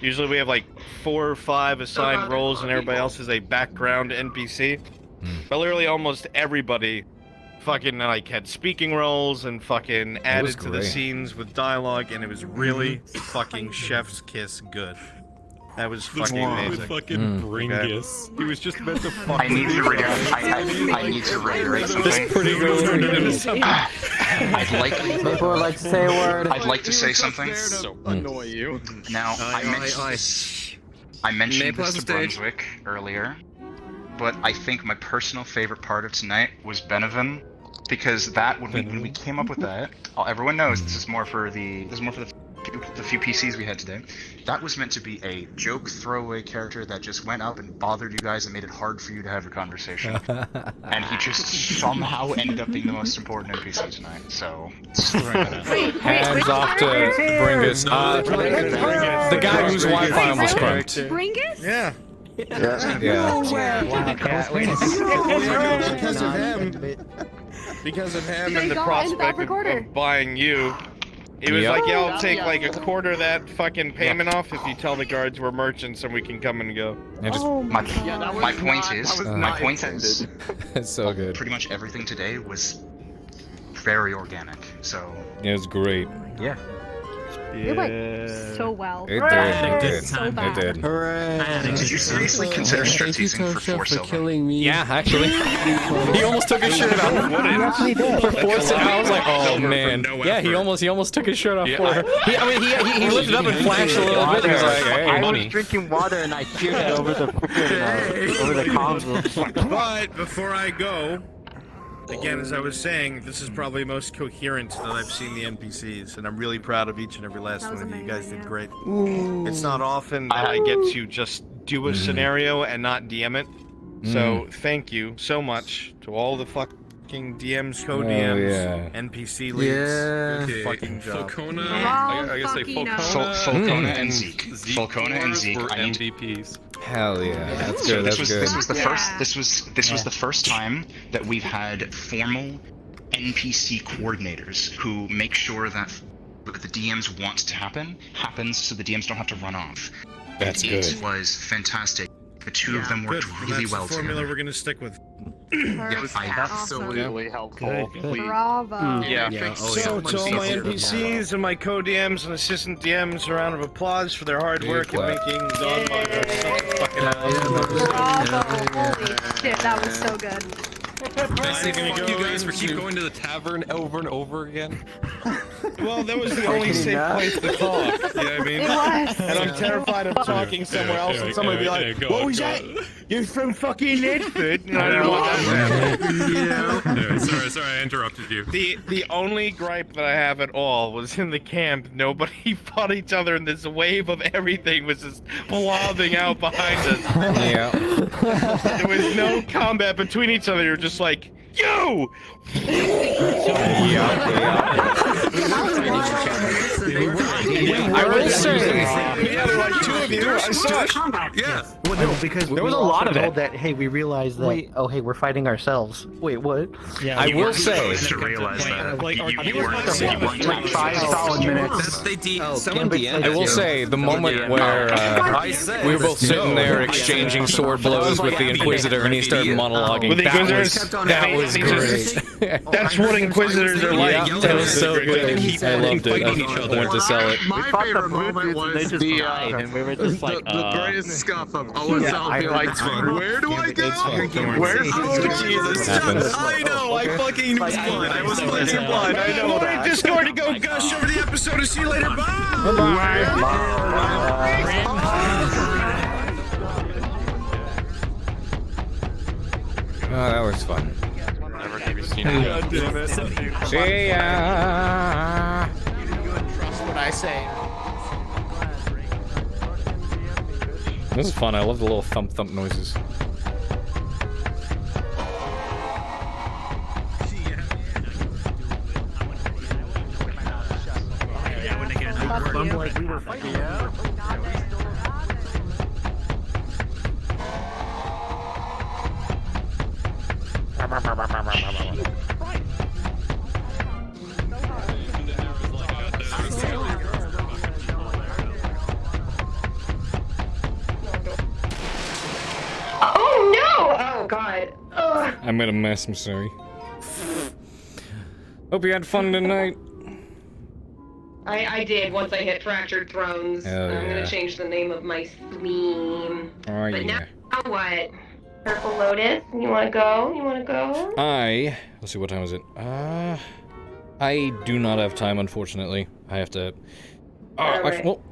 Usually we have like 4 or 5 assigned roles and everybody else is a background NPC. But literally almost everybody fucking like had speaking roles and fucking added to the scenes with dialogue, and it was really fucking chef's kiss good. That was fucking amazing. Fucking Bringus. He was just meant to fuck. I need to reiterate something. This pretty good. I'd like People would like to say a word. I'd like to say something. Annoy you. Now, I mentioned this to Brunswick earlier, but I think my personal favorite part of tonight was Benevin, because when we came up with that, everyone knows this is more for the few PCs we had today. That was meant to be a joke throwaway character that just went up and bothered you guys and made it hard for you to have a conversation. And he just somehow ended up being the most important NPC tonight. So, hands off to Bringus. The guy whose Wi-Fi almost cracked. Bringus? Yeah. Because of him and the prospect of buying you. He was like, yeah, I'll take like a quarter of that fucking payment off if you tell the guards we're merchants and we can come and go. My point is, it's so good. Pretty much everything today was very organic, so... It was great. Yeah. It went so well. It did. So bad. It did. Did you seriously consider strip teasing for 4 silver? Killing me. Yeah, actually. He almost took his shirt off. For 4 silver. I was like, oh man. Yeah, he almost took his shirt off for her. He lifted up and flashed a little bit. He was like, hey, I was drinking water and I cheered it over the comms. But before I go, again, as I was saying, this is probably most coherent that I've seen the NPCs, and I'm really proud of each and every last one of you. You guys did great. It's not often that I get to just do a scenario and not DM it. So thank you so much to all the fucking DMs, co-DMs, NPC leads. Good fucking job. Falcona, I guess say Falcona and Zeke. Falcona and Zeke were MVPs. Hell yeah, that's good. That's good. This was the first time that we've had formal NPC coordinators who make sure that what the DMs wants to happens, so the DMs don't have to run off. That's good. It was fantastic. The two of them worked really well That's the formula together. we're gonna stick with. Absolutely helpful. Bravo. So to all my NPCs and my co-DMs and assistant DMs, a round of applause for their hard work in making Dawn Mother fucking Holy shit, that was so good. I say fuck you guys for keep going to the tavern over and over again. Well, that was the only safe place to talk. You know what I mean? It was. And I'm terrified of talking somewhere else and somebody be like, what was that? You're from fucking Lidford? And I don't know what that's Sorry, I interrupted you. The only gripe that I have at all was in the camp, nobody fought each other and this wave of everything was just blobbing out behind us. Yeah. There was no combat between each other, you're just like, you! I will say, yeah, there were like 2 of you. I saw it. Yeah. Well, no, because There was we a were lot also of it. told that, hey, we realized that, Wait. oh, hey, we're fighting ourselves. Wait, what? Yeah, I will say. To realize that Like, you weren't like 5 solid minutes. I will say the moment where we were both sitting there exchanging sword blows with the Inquisitor, and he started monologuing. With the That Inquisitors? was great. That's what Inquisitors are like. Yeah, that was so good. I loved it. I went to sell it. My favorite moment was the and we were just like, the greatest scuff of OSL being like, where do I go? Where's Jesus? I know, I fucking was blind. I was fucking blind. I know that. Just going to go gush over the episode and see you later. Bye. Oh, that was fun. Never gave you seen See ya. Trust what I say. This is fun. I love the little thump thump noises. Like we were fighting. Oh no! Oh god. Ugh. I made a mess. I'm sorry. Hope you had fun tonight. I did once I hit Fractured Thrones. Hell I'm yeah. gonna change the name of my stream. Oh But yeah. now what? Purple Lotus, you wanna go? You wanna go? Let's see, what time is it? I do not have time, unfortunately. I have to. Alright. Well,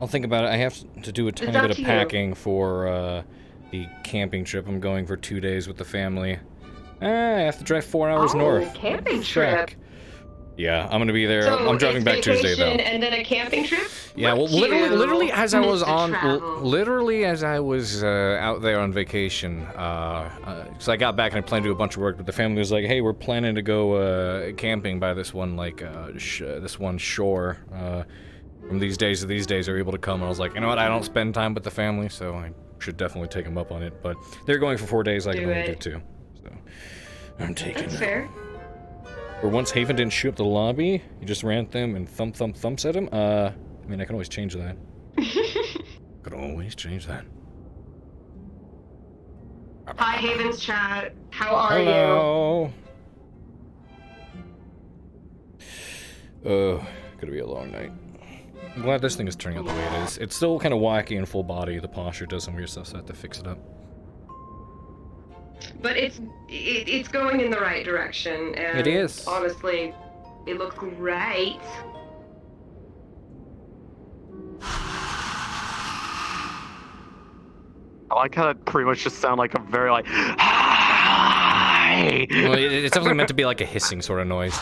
I'll think about it. I have to do a tiny up bit of to you. packing for the camping trip. I'm going for 2 days with the family. I have to drive 4 hours north. Camping Frack. trip. Yeah, I'm gonna be there. So I'm driving it's back Tuesday though. vacation and then a camping trip? Yeah, well, Look you, literally as I was Mr. on, Travel. literally as I was out there on vacation, so I got back and I planned to do a bunch of work, but the family was like, "Hey, we're planning to go camping by this one this one shore. From these days to these days, are you able to come?" And I was like, "You know what? I don't spend time with the family, so I should definitely take them up on it." But they're going for 4 days. I can only do 2, so I'm taking That's it. fair. Or once Haven didn't shoot up the lobby, you just ran at them and thumps at him. I mean, I can always change that. Could always change that. Hi, Haven's chat. How are Hello. Gonna be a long night. I'm glad this thing is turning out the way it is. It's still kind of wacky in full body. The posture does some weird stuff, so I have to fix it up. But it's going in the right direction, and It is. honestly, it looks great. I like how that pretty much just sound like a very like. Hi. Well, it's definitely meant to be like a hissing sort of noise.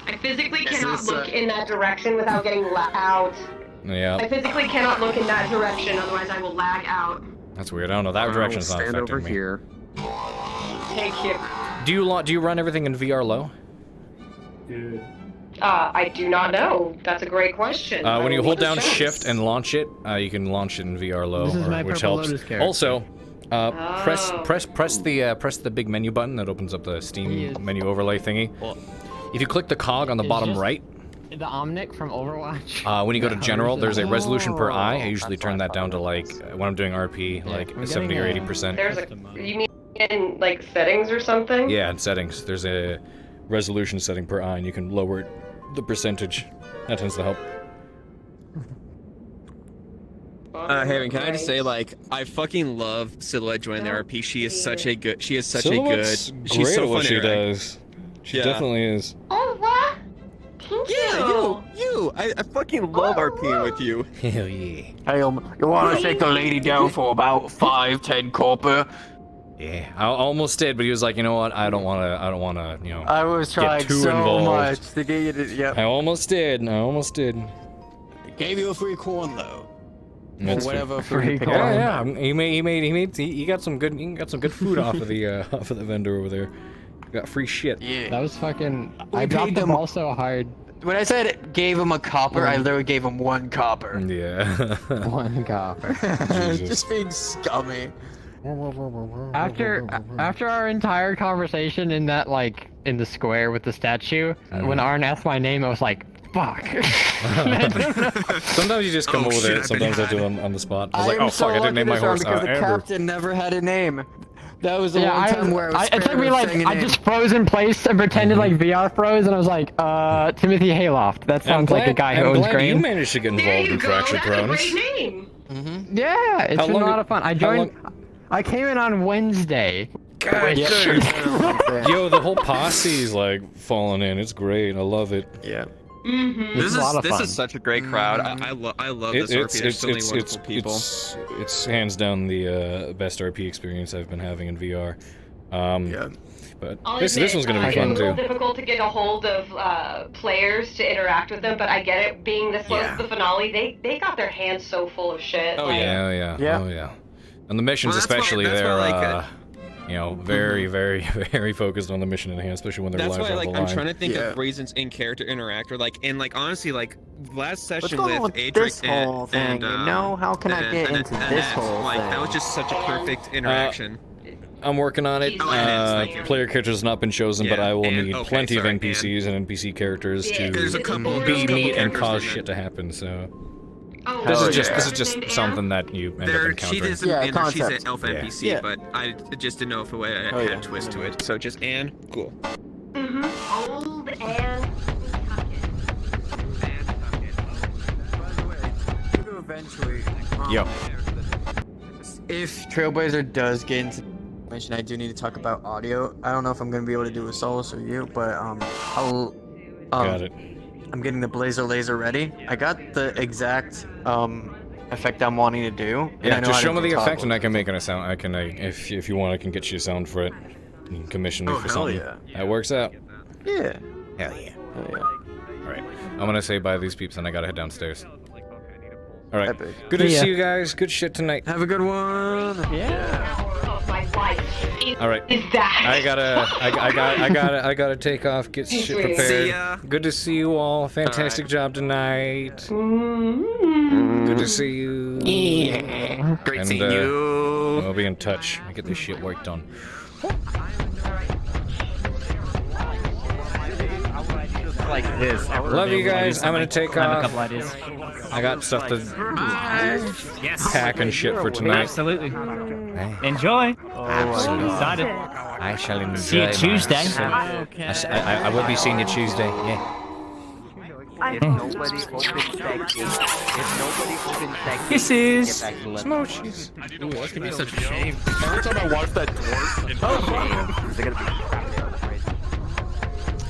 I physically cannot look in that direction without getting out. I Yeah, physically cannot look in that direction, otherwise I will lag out. that's weird. I don't know. That direction's not affecting me. Here. Thank you. Do you run everything in VR low? I do not know. That's a great question. I When will you hold need to down check. Shift and launch it, you can launch it in VR low, This is my which Purple helps. Lotus character. Also, press Oh. the big menu button that opens up the Steam menu overlay thingy. If you click the cog on the bottom just- right, The Omnic from Overwatch. when you go to general, there's a resolution per eye. I usually That's turn what I that down to like when I'm doing RP, like I'm 70 or getting, 80%. There's a. You mean in like settings or something? Yeah, in settings, there's a resolution setting per eye, and you can lower the percentage. That tends to help. Haven, can I just say, like, I fucking love Silhouette joining the RP. She is such a good. She is such Silhouette's a good. great She's so at what fun she to interact. does. She Yeah. definitely is. Oh what? Thank you. I fucking love RPing with you. Hell yeah. Hey, you want to take the lady down for about 5-10 copper? Yeah, I almost did, but he was like, you know what? I don't want to, you know. I was get trying too so involved. much to get you to. Yep. I almost did. Gave you a free corn though. That's or whatever fair. free Yeah. He got some good food off of the vendor over there. Got free shit. That was fucking. We I dropped paid the them- ball so hard When I said gave him a copper, I literally gave him 1 copper. Yeah. 1 copper. Just being scummy. After our entire conversation in that in the square with the statue, when Arn asked my name, I was like, "Fuck." Sometimes you just come up with it. Sometimes I do it on the spot. I was like, "Oh fuck, I didn't name my horse because the Amber." captain never had a name. That was the one I time where I was it took me I just froze in place and pretended VR froze, and I was like, Timothy Hayloft. That sounds like a guy who owns grain. You managed to get involved in Fractured Thrones. Yeah, it's been a lot of fun. I came in on Wednesday. God, yo, the whole posse's falling in. It's great. I love it. Yeah. It's a lot of fun. This is such a great crowd. I love this RP. There's so many wonderful people. It's hands down the best RP experience I've been having in VR. But this one's gonna be fun It's a too. little difficult to get a hold of players to interact with them, but I get it. Being this close to the finale, they got their hands so full of shit. Oh yeah. And the missions especially, they're very, very, very focused on the mission at hand, especially when they're That's live why, on the line. I'm trying to think of reasons in character interact, or honestly, last session What's going with on with Adric this whole thing, how can I get into this whole thing? That was just such a perfect interaction. I'm working on it. Player characters have not been chosen, but I will need plenty of NPCs and NPC characters to be meet and cause shit to happen. So this is just something that you end up encountering. She's an elf NPC, but I just didn't know if it had a twist to it. So just Anne, cool. Old and Eventually. Yo. If Trailblazer does get into mission, I do need to talk about audio. I don't know if I'm gonna be able to do a solo or you, but I'll got it. I'm getting the Blazer laser ready. I got the exact effect I'm wanting to do. Yeah, just show me the effect and I can make it a sound. I can, if you want, I can get you a sound for it. You can commission me for something. Yeah. That works out. Yeah. Hell yeah. Alright. I'm gonna say bye to these peeps and I gotta head downstairs. Alright. Good to see you guys. Good shit tonight. Have a good one. Yeah. Alright. I gotta take off, get shit prepared. See ya. Good to see you all. Fantastic job tonight. Good to see you. Yeah. Great seeing you. We'll be in touch. I get this shit worked on. Like this. Love you guys. I'm gonna take I have a off. couple ideas. I got stuff to pack and shit for tonight. Absolutely. Enjoy. Absolutely. Excited. I shall enjoy. See you Tuesday. I will be seeing you Tuesday. Yeah. If nobody opens that gate, Kisses. Smooches. Ooh, that's gonna be such a shame. Every time I watch that dwarf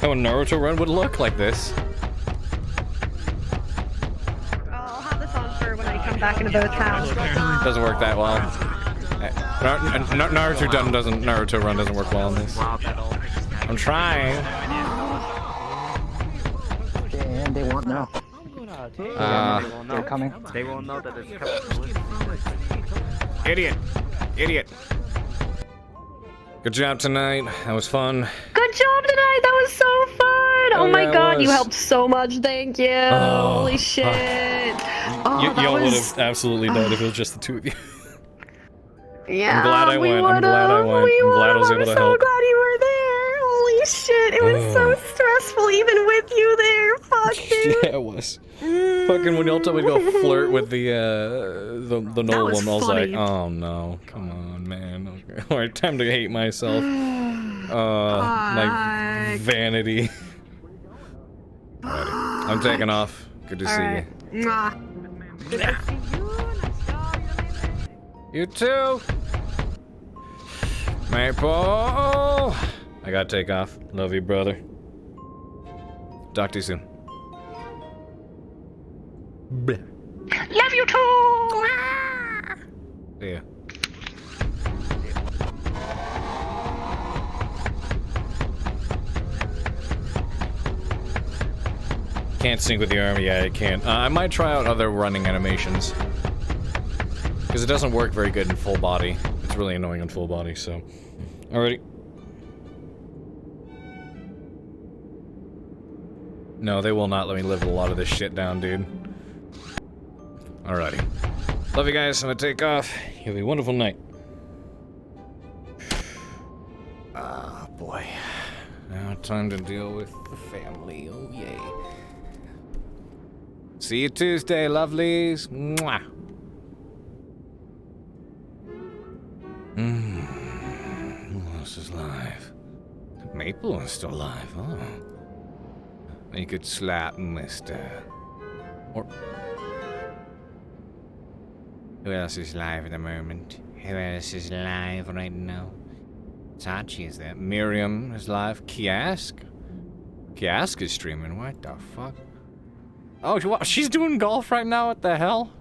How a Naruto run would look like this. I'll have this on for when I come back into both towns. Doesn't work that well. Naruto run doesn't work well on this. I'm trying. And they won't know. They're coming. They won't know that it's coming. Idiot. Good job tonight. That was fun. Good job tonight. That was so fun. Oh my yeah, it god, you was. helped so much. Thank you. Holy shit. Y'all would have absolutely died if it was just the two of you. Yeah, I'm glad I went. I'm glad I went. I'm glad I was able to I'm so help. glad you were there. Holy shit. It was so stressful even with you there. Fuck, dude. Yeah, it was. Fucking when y'all told me to go flirt with the Noel one, I was like, oh no, come on, man. Alright, time to hate myself. My vanity. Alrighty, I'm taking off. Good to see you. Mwah. Good to see you. Nice job. You too. Maple. I gotta take off. Love you, brother. Talk to you soon. Bleh. Love you too. See ya. Can't sync with the arm. Yeah, I can't. I might try out other running animations. Because it doesn't work very good in full body. It's really annoying in full body, so. Alrighty. No, they will not let me live a lot of this shit down, dude. Alrighty. Love you guys. I'm gonna take off. You have a wonderful night. Ah, boy. Now time to deal with the family. Oh, yay. See you Tuesday, lovelies. Mwah. Who else is live? Maple is still alive. Oh. You could slap mister. Or... Who else is live at the moment? Who else is live right now? Sachi is there. Miriam is live. Kiask? Kiask is streaming. What the fuck? Oh, she's doing golf right now? What the hell?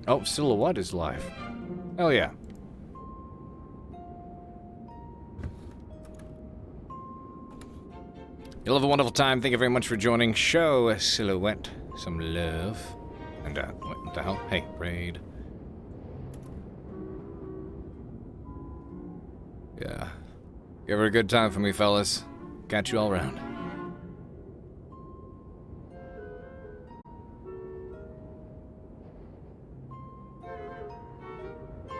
Oh, Silhouette is live. Hell yeah. You'll have a wonderful time. Thank you very much for joining. Show Silhouette some love. And, what the hell? Hey, Raid. Yeah. Give her a good time for me, fellas. Catch you all around.